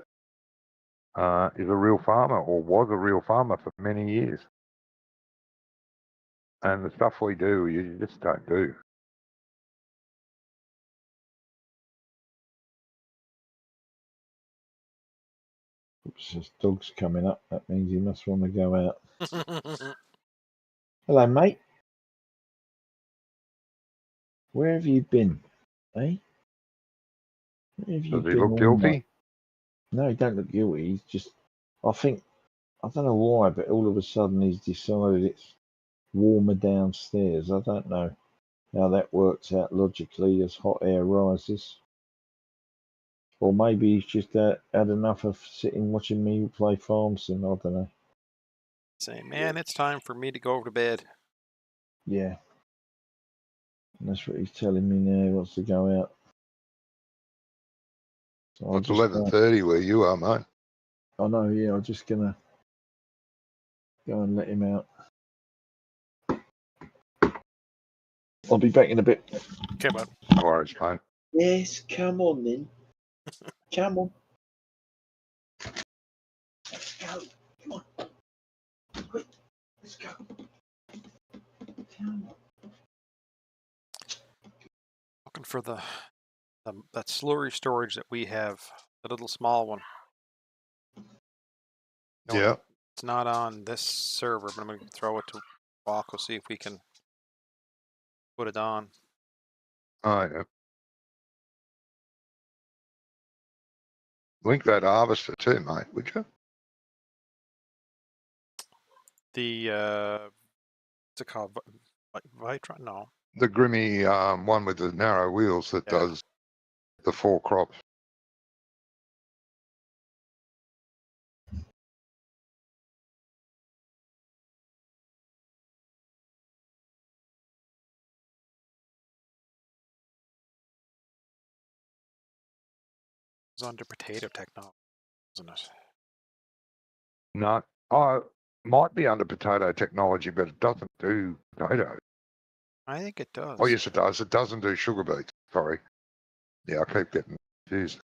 is a real farmer or was a real farmer for many years. And the stuff we do, you just don't do. Oops, this dog's coming up. That means he must want to go out. Hello, mate. Where have you been? Eh? Where have you Does been? he look guilty? Mate? No, he don't look guilty. He's just, I think, I don't know why, but all of a sudden he's decided it's warmer downstairs. I don't know how that works out logically as hot air rises. Or maybe he's just had enough of sitting watching me play farm sim. I don't know. Say, man, it's time for me to go to bed. Yeah. And that's what he's telling me now. He wants to go out. So It's 11:30 where you are, mate. I know, yeah. I'm just going to go and let him out. I'll be back in a bit. Okay, bud. No worries, mate. Yes, come on then. Come on. Let's go. Come on. Quick. Let's go. Come on. Looking for that slurry storage that we have, the little small one. Yeah. It's not on this server, but I'm going to throw it to Walk. We'll see if we can put it on. Oh, yeah. Link that harvester too, mate, would you? The what's it called? Vitron? No. The Grimmy one with the narrow wheels that does the 4 crops. It's under potato technology, isn't it? No. Oh, might be under potato technology, but it doesn't do potatoes. I think it does. Oh, yes, it does. It doesn't do sugar beets. Sorry. Yeah, I keep getting confused.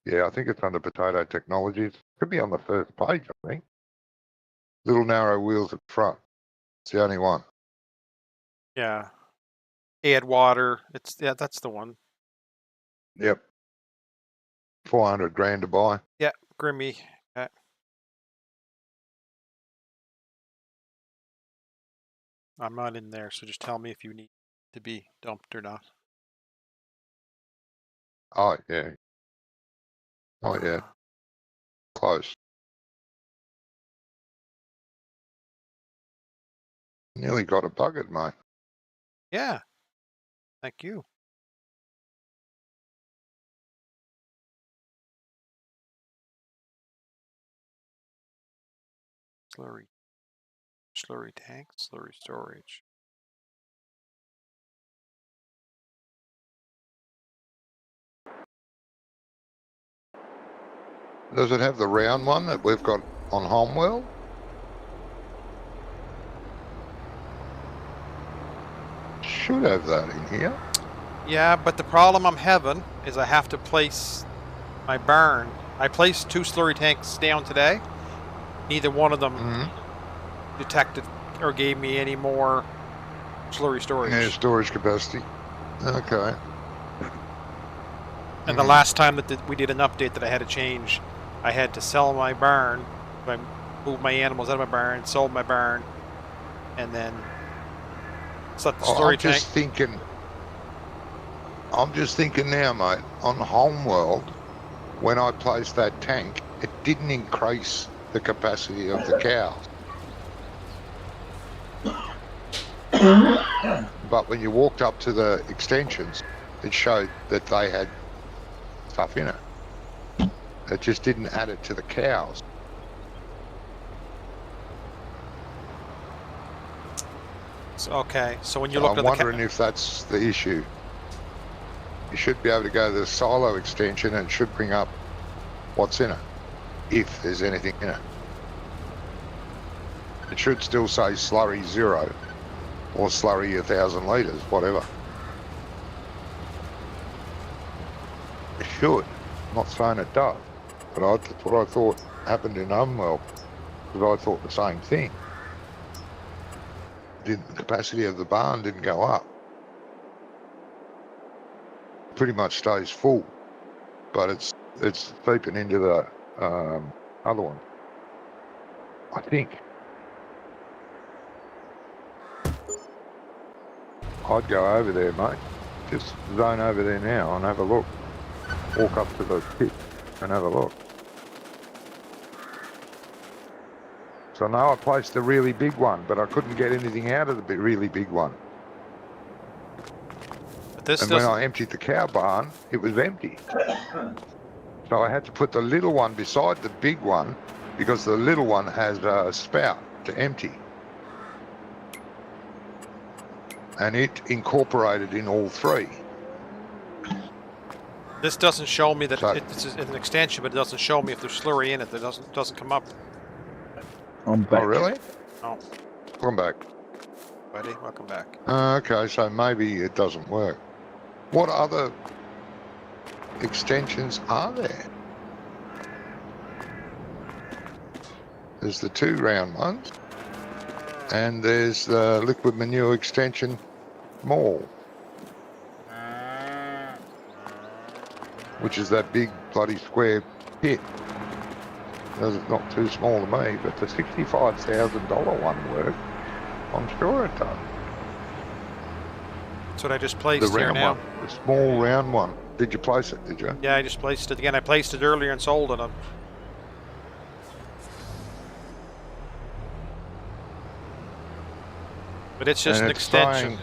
Yeah, I think it's under potato technology. It could be on the first page, I think. Little narrow wheels at the front. It's the only one. Yeah. Add water. Yeah, that's the one. Yep. 400 grand to buy. Yeah, Grimmy. I'm not in there, so just tell me if you need to be dumped or not. Oh, yeah. Oh, yeah. Close. Nearly got a bucket, mate. Yeah. Thank you. Slurry tank, slurry storage. Does it have the round one that we've got on Homeworld? Should have that in here. Yeah, but the problem I'm having is I have to place my barn. I placed 2 slurry tanks down today. Neither one of them detected or gave me any more slurry storage. Yeah, storage capacity. Okay. And the last time that we did an update that I had to change, I had to sell my barn. I moved my animals out of my barn, sold my barn, and then set the slurry tank. I'm just thinking now, mate, on Homeworld, when I placed that tank, it didn't increase the capacity of the cows. But when you walked up to the extensions, it showed that they had stuff in it. It just didn't add it to the cows. Okay, so when you look at I'm wondering if that's the issue. You should be able to go to the silo extension and it should bring up what's in it, if there's anything in it. It should still say slurry 0 or slurry 1,000 litres, whatever. It should. I'm not saying it does, but that's what I thought happened in Homeworld, because I thought the same thing. The capacity of the barn didn't go up. Pretty much stays full, but it's seeping into the other one, I think. I'd go over there, mate. Just zone over there now and have a look. Walk up to the pit and have a look. So now I placed the really big one, but I couldn't get anything out of the really big one. And when I emptied the cow barn, it was empty. So I had to put the little one beside the big one because the little one has a spout to empty. And it incorporated in all 3. This doesn't show me that it's an extension, but it doesn't show me if there's slurry in it. That doesn't come up. I'm back. Oh, really? Oh. Welcome back. Buddy, welcome back. Okay, so maybe it doesn't work. What other extensions are there? There's the 2 round ones, and there's the liquid manure extension mall, which is that big bloody square pit. It's not too small to me, but the $65,000 one works. I'm sure it does. That's what I just placed the here round now. one, the small round one. Did you place it, did you? Yeah, I just placed it again. I placed it earlier and sold it. But it's just an extension.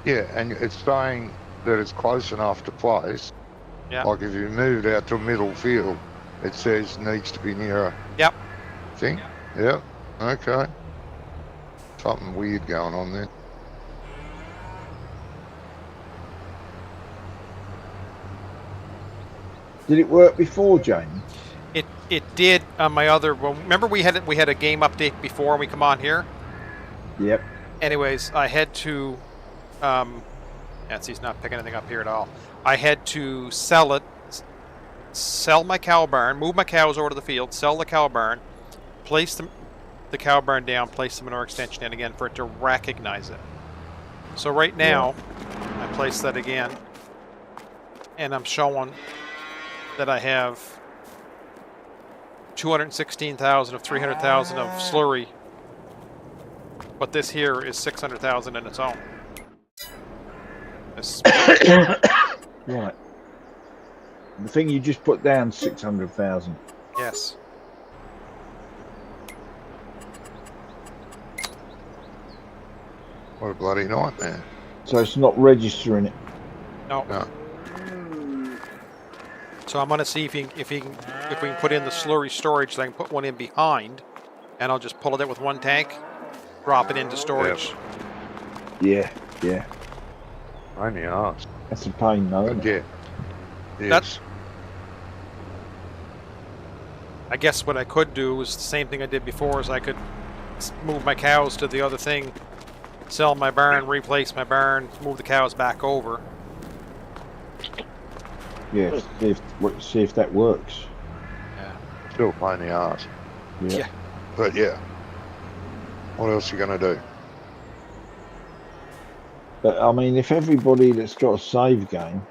Yeah, and it's saying that it's close enough to place. Yeah. Like if you move it out to a middle field, it says needs to be near a thing. Yep. Okay. Something weird going on there. Did it work before, Jamie? It did on my other. Well, remember we had a game update before we come on here. Yep. Anyways, I had to. Yeah, see, he's not picking anything up here at all. I had to sell it, sell my cow barn, move my cows over to the field, sell the cow barn, place the cow barn down, place the manure extension in again for it to recognize it. So right now, I place that again, and I'm showing that I have 216,000 of 300,000 of slurry, but this here is 600,000 in its own. Right. The thing you just put down 600,000. Yes. What a bloody nightmare. So it's not registering it. No. No. So I'm gonna see if we can put in the slurry storage, so I can put one in behind, and I'll just pull it out with one tank, drop it into storage. Yeah, yeah. Only ask. That's a pain, though. Isn't it? Yeah. That's. I guess what I could do is the same thing I did before, is I could move my cows to the other thing, sell my barn, replace my barn, move the cows back over. Yeah, see if that works. Yeah. Still pain in the ass. Yeah. But yeah. What else are you going to do? But I mean, if everybody that's got a save game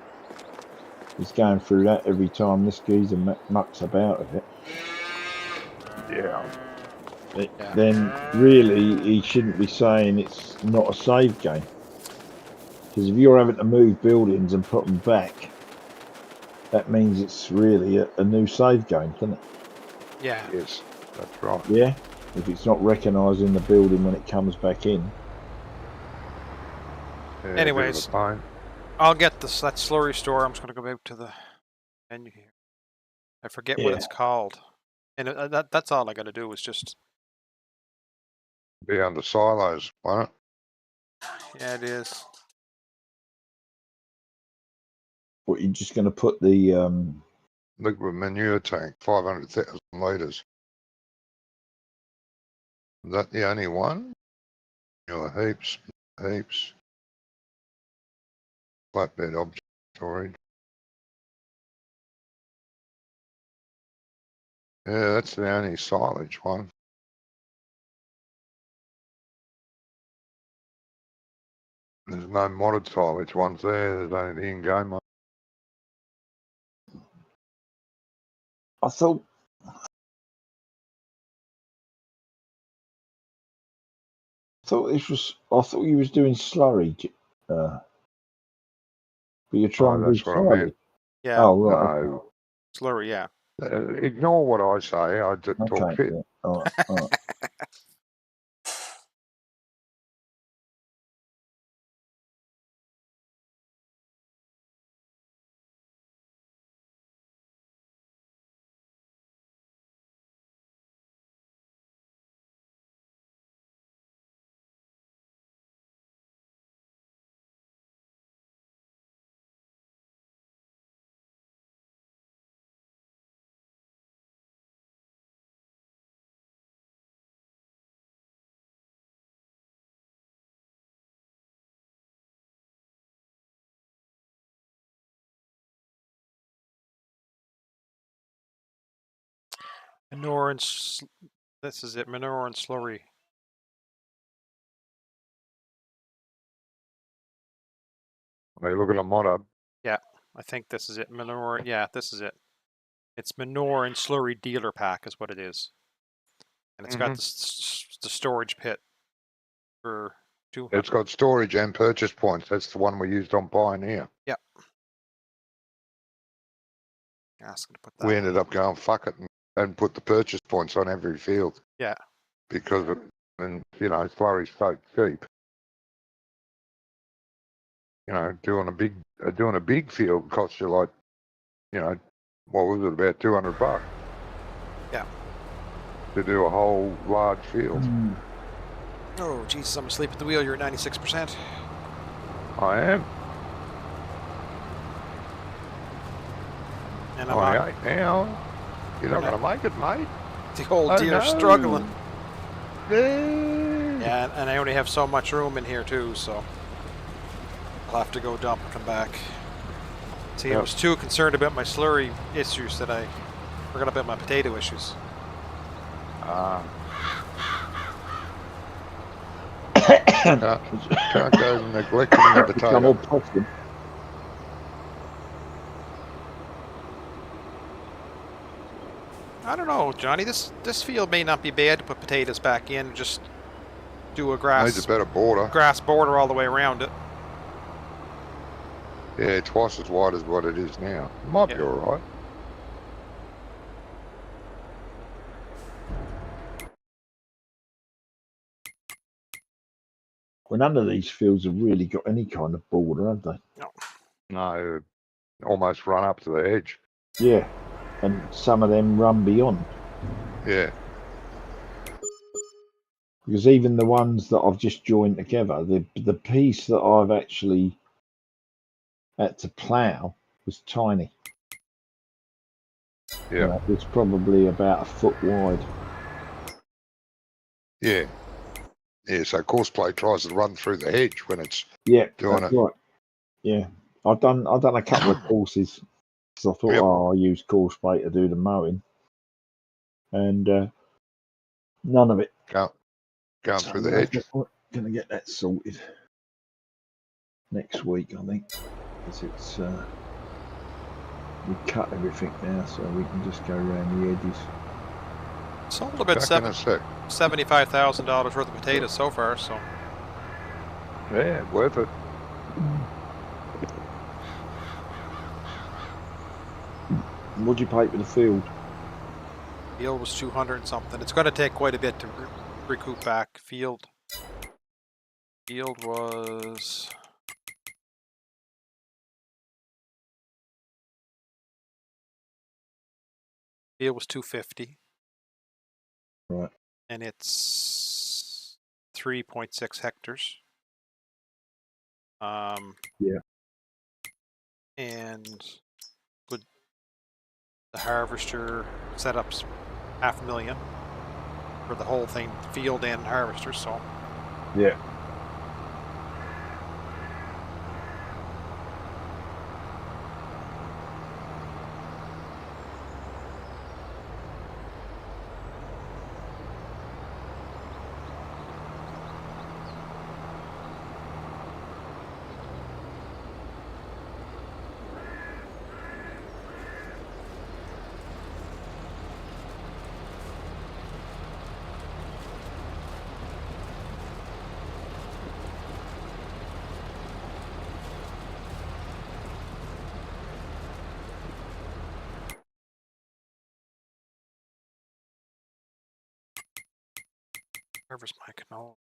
is going through that every time this geezer mucks about with it, then really he shouldn't be saying it's not a save game. Because if you're having to move buildings and put them back, that means it's really a new save game, doesn't it? Yeah. Yes, that's right. Yeah. If it's not recognising the building when it comes back in. Yeah, Anyways, fine. I'll get that slurry store. I'm just going to go back to the menu here. I forget what it's called. And that's all I got to do is just... Be under silos, won't it? Yeah, it is. What, you're just going to put the... Liquid manure tank, 500,000 litres. Is that the only one? Heaps. Flatbed object storage. Yeah, that's the only silage one. There's no modded silage ones there. There's only the in-game one. I thought this was... I thought you was doing slurry. But you're trying to do That's what I slurry. meant. Yeah. Oh, right. No. Slurry, yeah. Ignore what I say. I just talk shit. Yeah. All right. Manure and... This is it. Manure and slurry. Are you looking at mod up? Yeah, I think this is it. Manure... Yeah, this is it. It's manure and slurry dealer pack is what it is. And it's got the storage pit for 200. It's got storage and purchase points. That's the one we used on Pioneer. Yep. Asking to put that. We ended up going fuck it and put the purchase points on every field. Yeah. Because slurry's so cheap. Doing a big field costs you like, what was it, about $200? Yeah. To do a whole large field. Oh, Jesus, I'm asleep at the wheel. You're at 96%. I am. And I'm 98 now. You're not going to make it, mate. The old Oh, deer no. struggling. No. Yeah, and I only have so much room in here too, so I'll have to go dump and come back. See, I was too concerned about my slurry issues that I forgot about my potato issues. Can't go neglecting the Become all potato. possum. I don't know, Johnny. This field may not be bad to put potatoes back in. Just do a Needs a better border. grass border all the way around it. Yeah, twice as wide as what it is now. Might be all right. Well, none of these fields have really got any kind of border, have they? No, almost run up to the edge. Yeah, and some of them run beyond. Yeah. Because even the ones that I've just joined together, the piece that I've actually had to plough was tiny. Yeah. It's probably about a foot wide. Yeah. Yeah, so courseplay tries to run through the hedge when it's doing that's it. right. Yeah, I've done a couple of courses because I thought, I'll use courseplay to do the mowing, and none of it. Going through the hedge. We're gonna get that sorted next week, I think, because it's we cut everything now, so we can just go around the edges. Sold about $75,000 worth of potatoes so far, so yeah, worth it. What'd you pay for the field? Field was 200 and something. It's going to take quite a bit to recoup back. Field was Field was 250. Right. And it's 3.6 hectares. Yeah. And with the harvester setup's $500,000 for the whole thing, field and harvester. So yeah. where's my canola?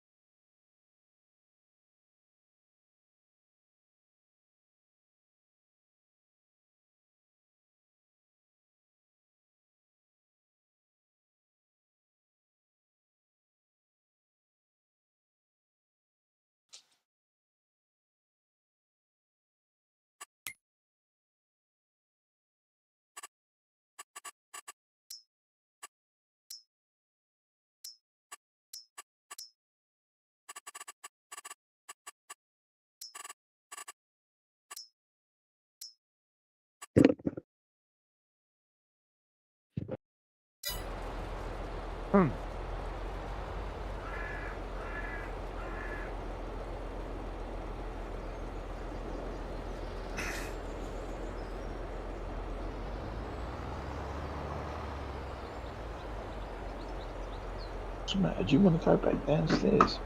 What's the matter? Do you want to go back downstairs?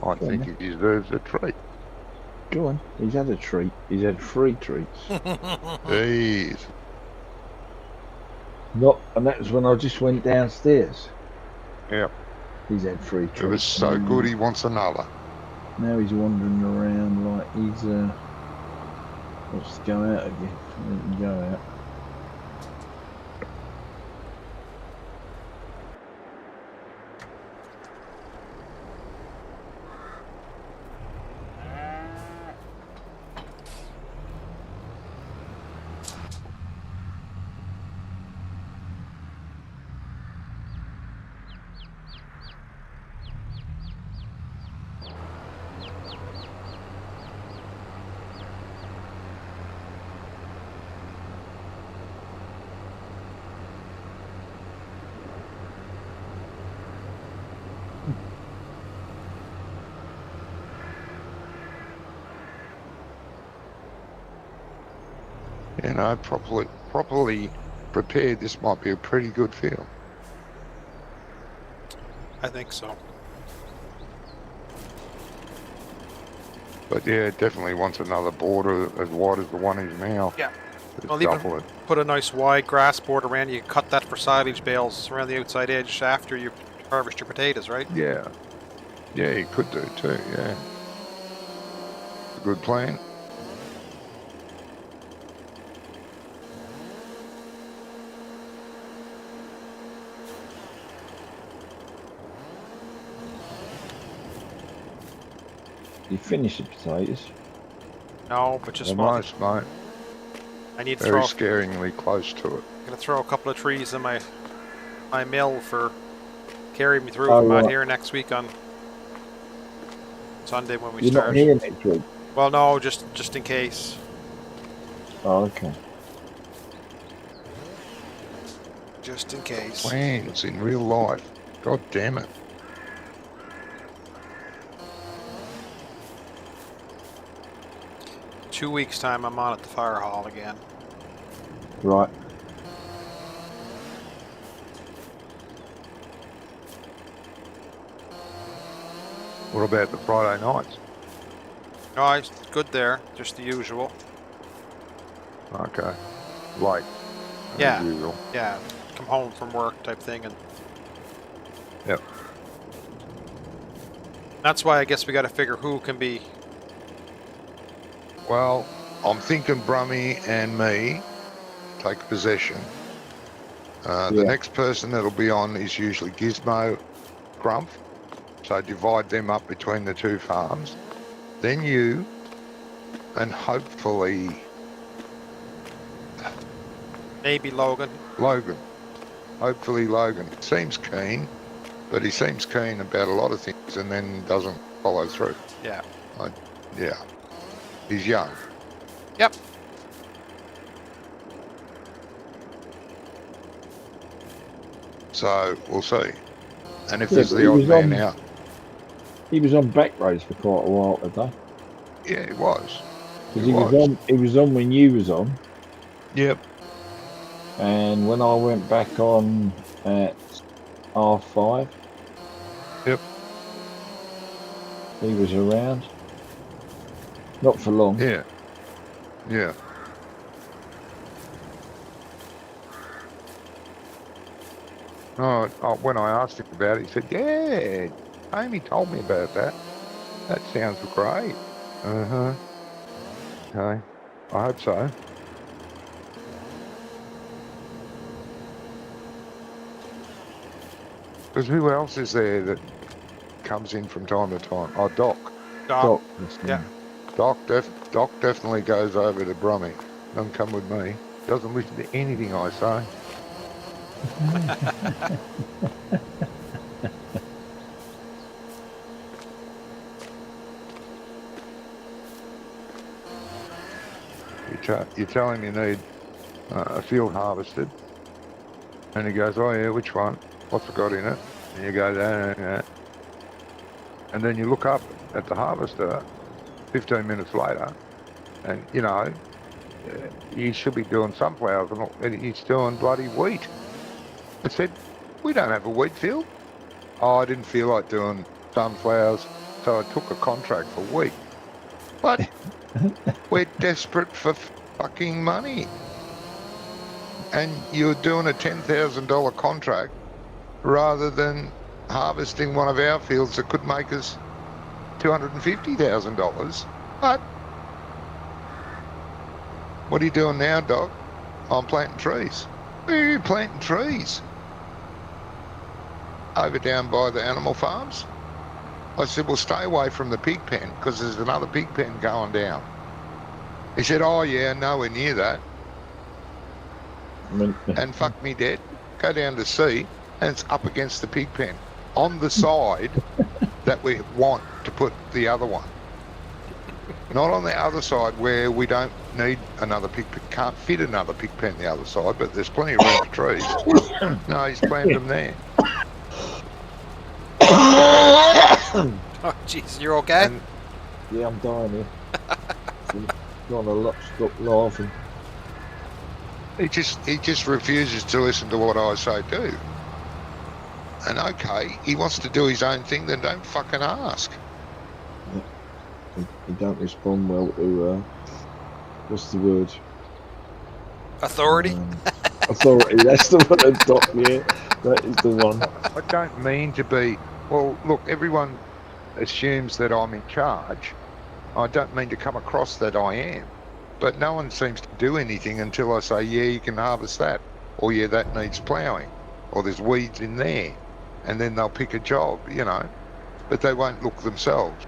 I think he deserves a treat. Go on. He's had a treat. He's had 3 treats. Jeez. And that was when I just went downstairs. Yeah. He's had 3 treats. It was so good he wants another. Now he's wandering around like he's wants to go out again. Let him go out. You know, properly prepared, this might be a pretty good field. I think so. But yeah, it definitely wants another border as wide as the one is now. Yeah. Just Well, double even it. put a nice wide grass border around. You can cut that for silage bales around the outside edge after you harvest your potatoes, right? Yeah. Yeah, you could do too, yeah. A good plan. You finish the potatoes. No, but just Almost, mate. I need to Very throw. scaringly close to it. I'm gonna throw a couple of trees in my mill for carry me through. Oh, I'm out right. here next week on Sunday when we You're start. not here next week. Well, no, just in case. Oh, okay. Just in case. Plans in real life. God damn it. Two weeks time, I'm on at the fire hall again. Right. What about the Friday nights? No, it's good there. Just the usual. Okay. Late. Yeah. As usual. Yeah, come home from work type thing, and Yep. that's why I guess we got to figure who can be. Well, I'm thinking Brummy and me take possession. The next person that'll be on is usually Gizmo, Grumph. So divide them up between the two farms. Then you, and hopefully Maybe Logan. Logan. Hopefully Logan. Seems keen, but he seems keen about a lot of things and then doesn't follow through. Yeah. Yeah. He's young. Yep. So we'll see. And if Yeah, there's but the he odd was man on- out. He was on back roads for quite a while today. Yeah, it was. Because he was on when you was on. Yep. And when I went back on at R5. Yep. He was around. Not for long. Yeah. Yeah. Oh, when I asked him about it, he said, yeah, Amy told me about that. That sounds great. Uh-huh. Okay. I hope so. Because who else is there that comes in from time to time? Oh, Doc. Doc. Yeah. Doc definitely goes over to Brummy. Doesn't come with me. Doesn't listen to anything I say. You tell him you need a field harvested, and he goes, oh yeah, which one? What's it got in it? And you go, that. And then you look up at the harvester 15 minutes later, and you know, he should be doing sunflowers, and he's doing bloody wheat. I said, we don't have a wheat field. Oh, I didn't feel like doing sunflowers, so I took a contract for wheat. But we're desperate for fucking money. And you're doing a $10,000 contract rather than harvesting one of our fields that could make us $250,000. But what are you doing now, Doc? I'm planting trees. Where are you planting trees? Over down by the animal farms? I said, well, stay away from the pig pen because there's another pig pen going down. He said, oh yeah, nowhere near that. And fuck me dead. Go down to see, and it's up against the pig pen on the side that we want to put the other one. Not on the other side where we don't need another pig pen, can't fit another pig pen the other side, but there's plenty of room for trees. No, he's planted them there. Oh, jeez, you're okay? And Yeah, I'm dying here. Got a lot. Stop laughing. 'Cause I'm dying here. and, He just refuses to listen to what I say do. And okay, he wants to do his own thing, then don't fucking ask. He don't respond well to what's the word? Authority. Authority. That's the one. Yeah, that is the one. I don't mean to be. Well, look, everyone assumes that I'm in charge. I don't mean to come across that I am, but no one seems to do anything until I say, yeah, you can harvest that, or yeah, that needs ploughing, or there's weeds in there, and then they'll pick a job, you know, but they won't look themselves.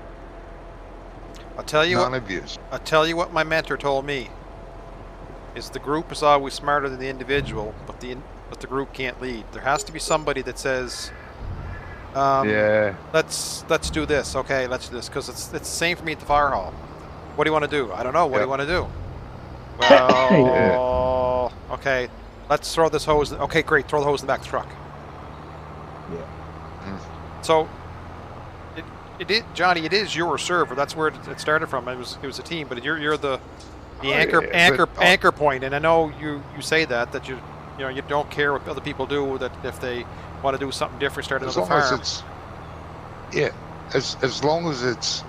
I'll tell you None what. of you. I'll tell you what my mentor told me. Is the group is always smarter than the individual, but the group can't lead. There has to be somebody that says, Yeah. let's do this. Okay, let's do this, because it's the same for me at the fire hall. What do you want to do? I don't know. What do you want to do? Well, okay, let's throw this hose. Okay, great. Throw the hose in the back of the truck. Yeah. So, Johnny, it is your server. That's where it started from. It was a team, but you're the anchor point. And I know you say that you don't care what other people do. That if they want to do something different, start another farm. As long as it's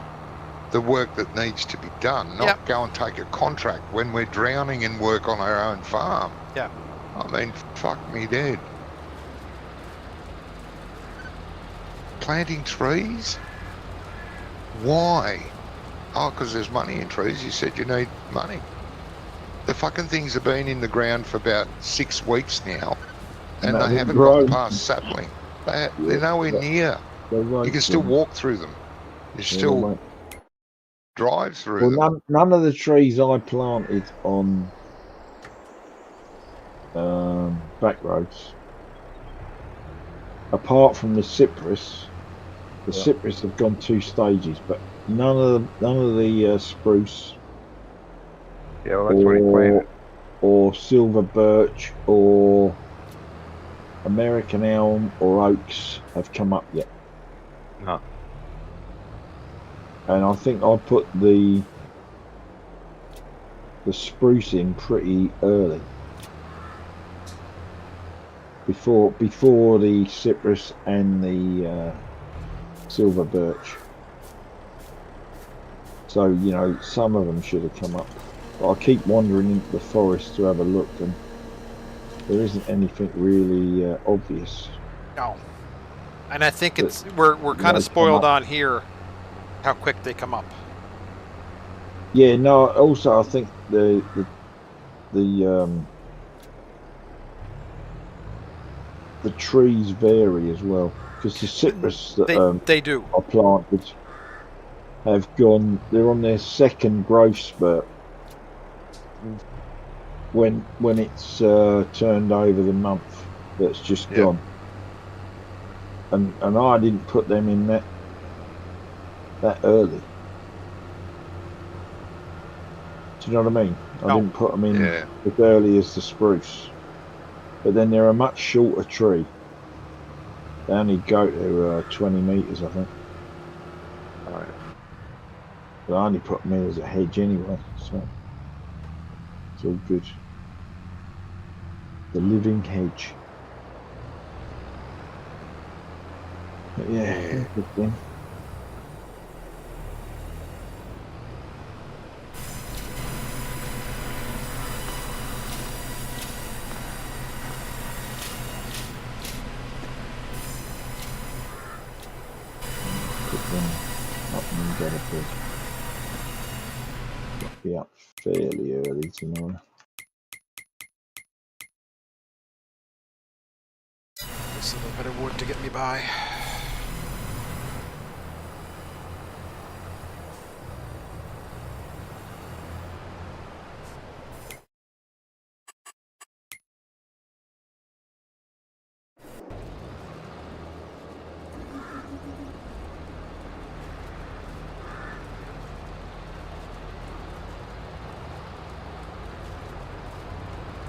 the work that needs to be done, not go and take a contract when we're drowning in work on our own farm. Yeah. I mean, fuck me dead. Planting trees? Why? Oh, because there's money in trees. You said you need money. The fucking things have been in the ground for about 6 weeks now, and they haven't gone past sapling. They're nowhere near. You can still walk through them. You still drive through them. None of the trees I planted on back roads, apart from the cypress. The cypress have gone 2 stages, but none of the spruce. Yeah, well, that's what he planted. Or silver birch or American elm or oaks have come up yet. No. And I think I put the spruce in pretty early. Before the cypress and the silver birch. So, you know, some of them should have come up. But I keep wandering into the forest to have a look, and there isn't anything really obvious. No. And I think we're kind of spoiled on here how quick they come up. Yeah, no, also I think the trees vary as well, because the cypress that they do are planted have gone. They're on their second growth spurt when it's turned over the month that's just gone, and I didn't put them in that early. Do you know what I mean? I didn't put them in as early as the spruce. But then they're a much shorter tree. They only go to 20 metres, I think. Right. But I only put them in as a hedge anyway, so it's all good. The living hedge. But yeah, good thing. Be up fairly early tomorrow. Just a little bit of wood to get me by.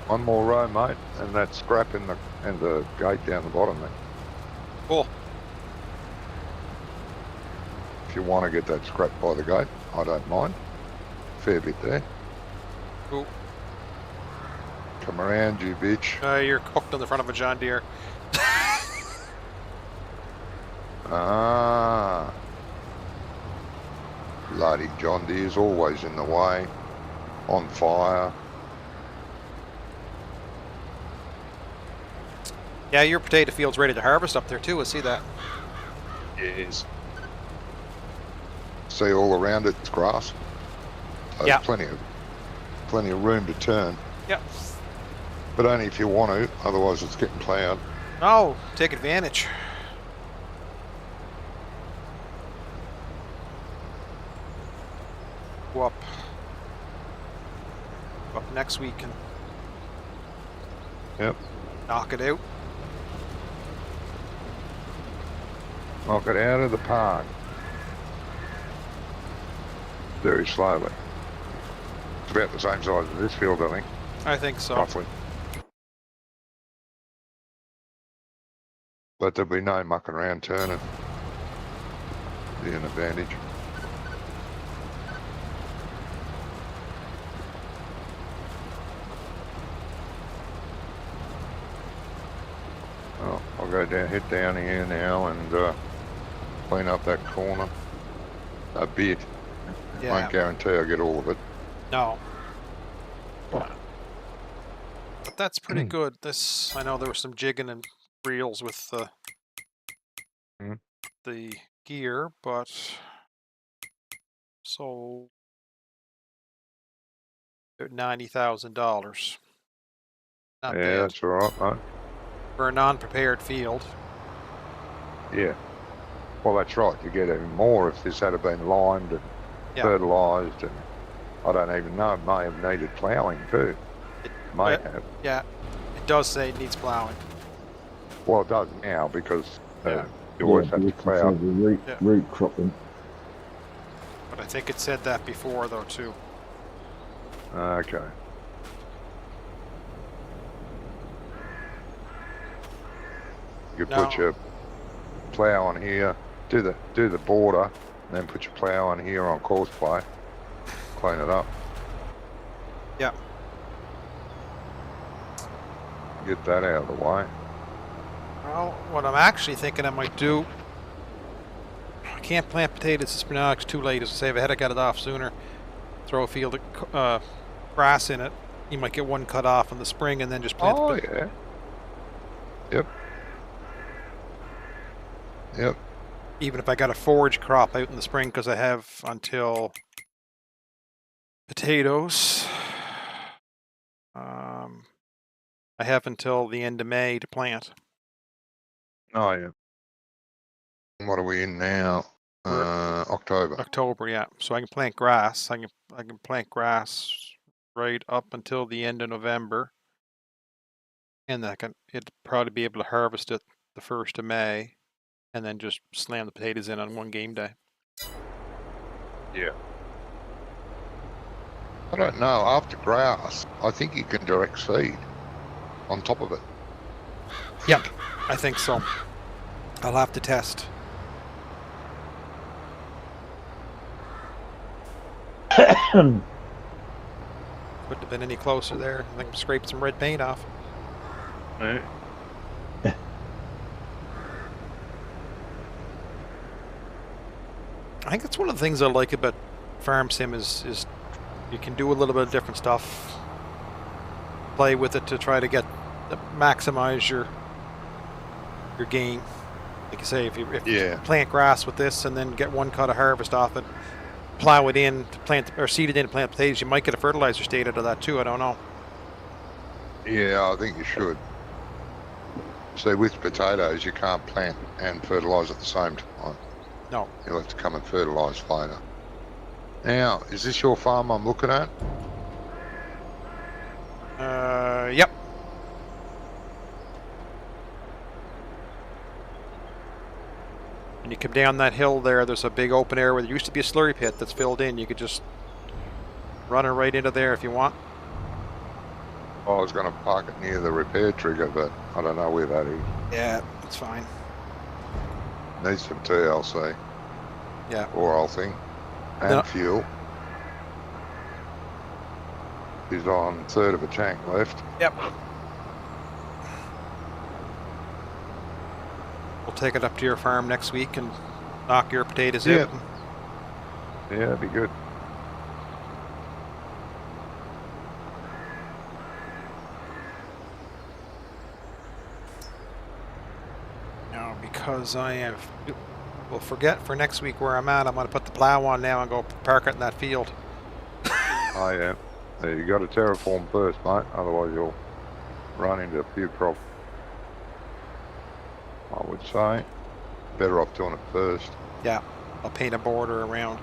One more row, mate, and that scrap in the gate down the bottom there. Cool. If you want to get that scrap by the gate, I don't mind. Fair bit there. Cool. Come around, you bitch. You're hooked on the front of a John Deere. Ah. Bloody John Deere's always in the way. On fire. Yeah, your potato field's ready to harvest up there too. I see that. Yes. See all around it, it's grass. So Yeah. There's plenty of room to turn. Yep. But only if you want to, otherwise it's getting plowed. Oh, take advantage. Go up next week and Yep. knock it out. Knock it out of the park. Very slowly. It's about the same size as this field, I think. I think so. Roughly. But there'll be no mucking around turning. Be an advantage. Well, I'll go down, head down here now and clean up that corner a bit. Yeah. Won't guarantee I'll get all of it. No. But that's pretty good. This, I know there was some jigging and reels with the gear, but so $90,000. Not Yeah, bad that's all right, mate. for a non-prepared field. Yeah. Well, that's right. You get even more if this had been limed and fertilised, and I don't even know. It may have needed ploughing too. May have. Yeah, it does say it needs plowing. Well, it does now because you always have to plough. Root cropping. But I think it said that before though too. Okay. You put your plough on here, do the border, and then put your plough on here on course play. Clean it up. Yeah. Get that out of the way. Well, what I'm actually thinking I might do, I can't plant potatoes this spring now, it's too late. As I say, if I had got it off sooner, throw a field of grass in it, you might get one cut off in the spring and then just plant. Oh, yeah. Yep. Yep. Even if I got a forage crop out in the spring, because I have until potatoes. I have until the end of May to plant. Oh, yeah. What are we in now? October. October, yeah. So I can plant grass. I can plant grass right up until the end of November, and it'd probably be able to harvest it the 1st of May, and then just slam the potatoes in on one game day. Yeah. I don't know. After grass, I think you can direct seed on top of it. Yep, I think so. I'll have to test. Couldn't have been any closer there. I think I scraped some red paint off. Yeah. I think that's one of the things I like about Farm Sim is you can do a little bit of different stuff. Play with it to try to maximize your gain. Like you say, if you plant grass with this and then get one cut of harvest off it, plow it in to plant or seed it in to plant potatoes, you might get a fertilizer state out of that too. I don't know. Yeah, I think you should. So with potatoes, you can't plant and fertilise at the same time. No. You'll have to come and fertilise later. Now, is this your farm I'm looking at? Yep. When you come down that hill there's a big open area where there used to be a slurry pit that's filled in. You could just run it right into there if you want. I was going to park it near the repair trigger, but I don't know where that is. Yeah, it's fine. Needs some TLC. Yeah. Or I'll think. And fuel. is on third of a tank left. Yep. We'll take it up to your farm next week and knock your potatoes out. Yeah, that'd be good. Now, because we'll forget for next week where I'm at, I'm going to put the plow on now and go park it in that field. Oh yeah. You got to terraform first, mate. Otherwise you'll run into a few problems. I would say. Better off doing it first. Yeah, I'll paint a border around.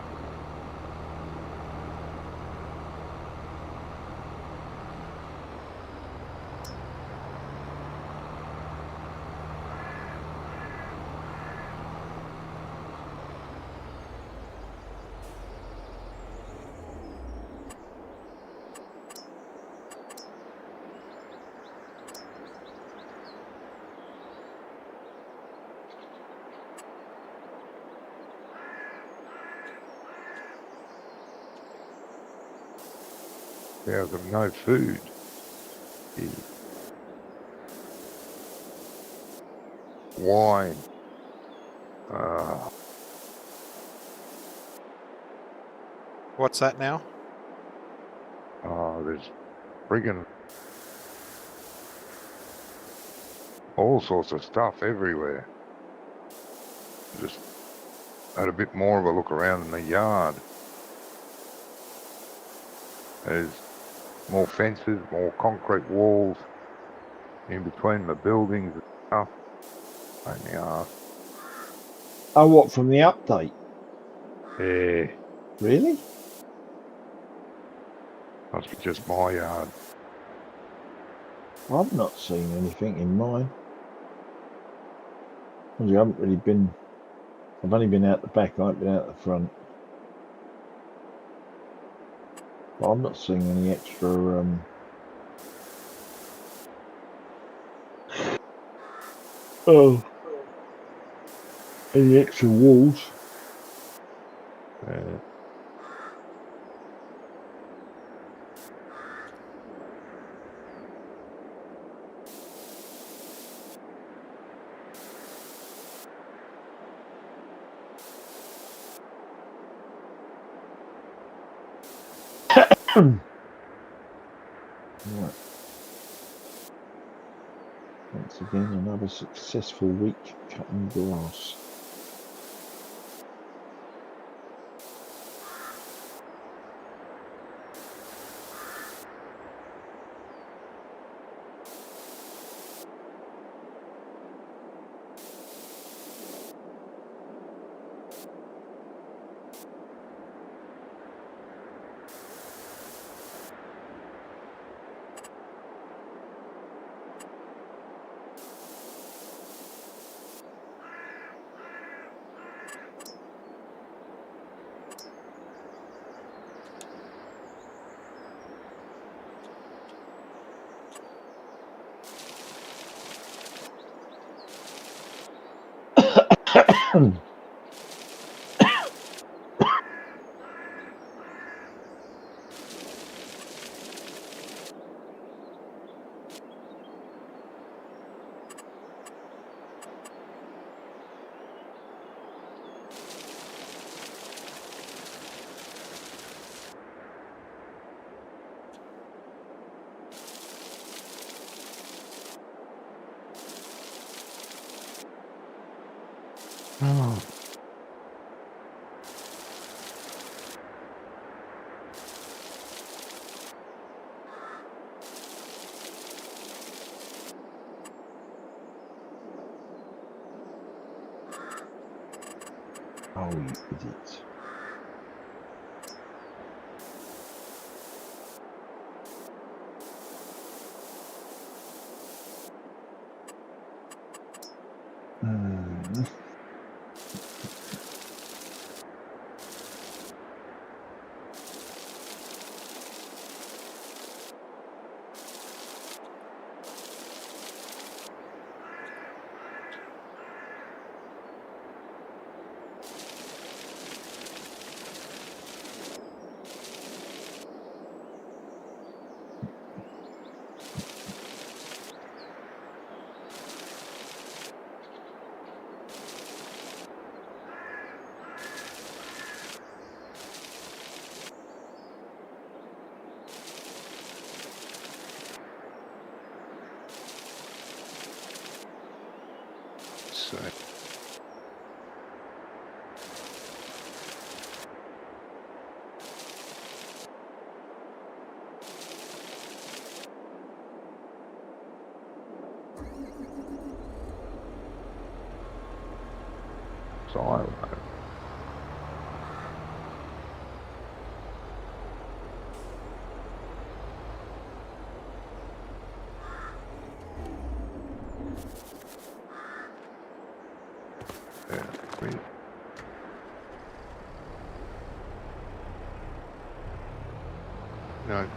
Cows have no food. Wine. What's that now? There's friggin' all sorts of stuff everywhere. Just had a bit more of a look around in the yard. There's more fences, more concrete walls in between the buildings and stuff. Pain in the arse. Oh, what, from the update? Yeah, Really? must be just my yard. I've not seen anything in mine. I haven't really been. I've only been out the back. I haven't been out the front. But I'm not seeing any extra. Any extra walls. Right. Once again, another successful week cutting grass. Oh. Oh, you idiot. see. Silo. Yeah, sweet. No.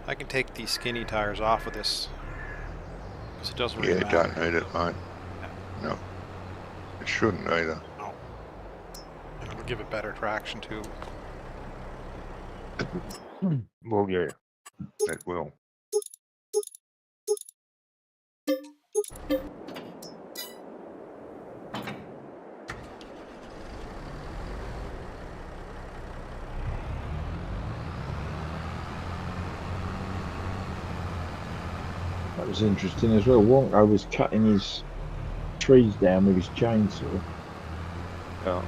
I can take these skinny tires off of this. Because it doesn't really Yeah, matter. don't need it, mate. No. It shouldn't either. No. And it'll give it better traction too. Well, yeah, it will. That was interesting as well. Wonko was cutting his trees down with his chainsaw, Yeah.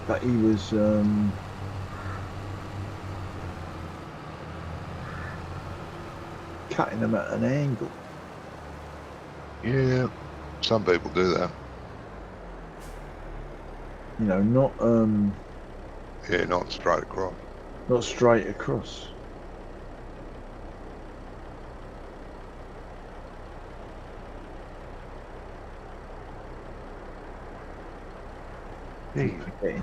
but he was cutting them at an angle. Yeah, some people do that. You know, not Yeah, not straight across. not straight across. Yeah. Forgetting.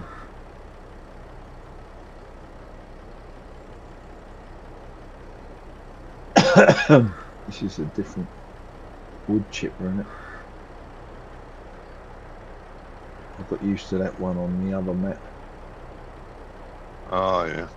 This is a different wood chipper, isn't it? I got used to that one on the other mat. Oh, yeah.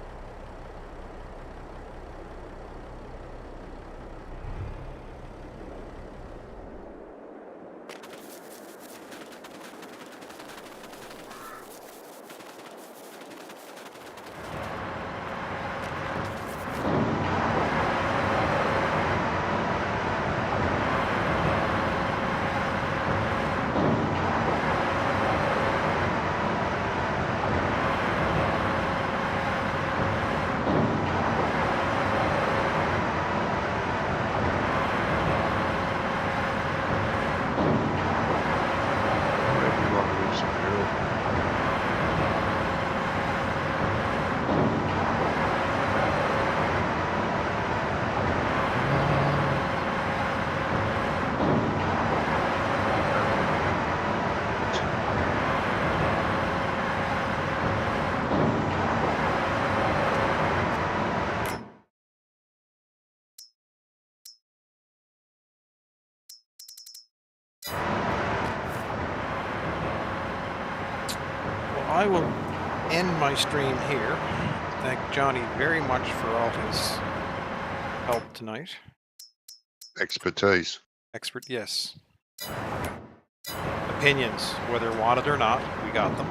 I will end my stream here. Thank Johnny very much for all his help tonight. Expertise. Yes. Opinions, whether wanted or not, we got them.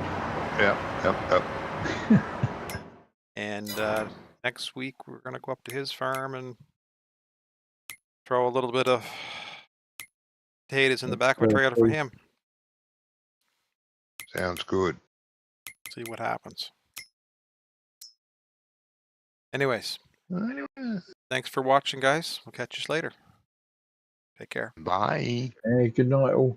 Yep. And next week we're going to go up to his farm and throw a little bit of potatoes in the back of a trailer for him. Sounds good. See what happens. Anyways, thanks for watching, guys. We'll catch you later. Take care. Bye. Hey, good night all.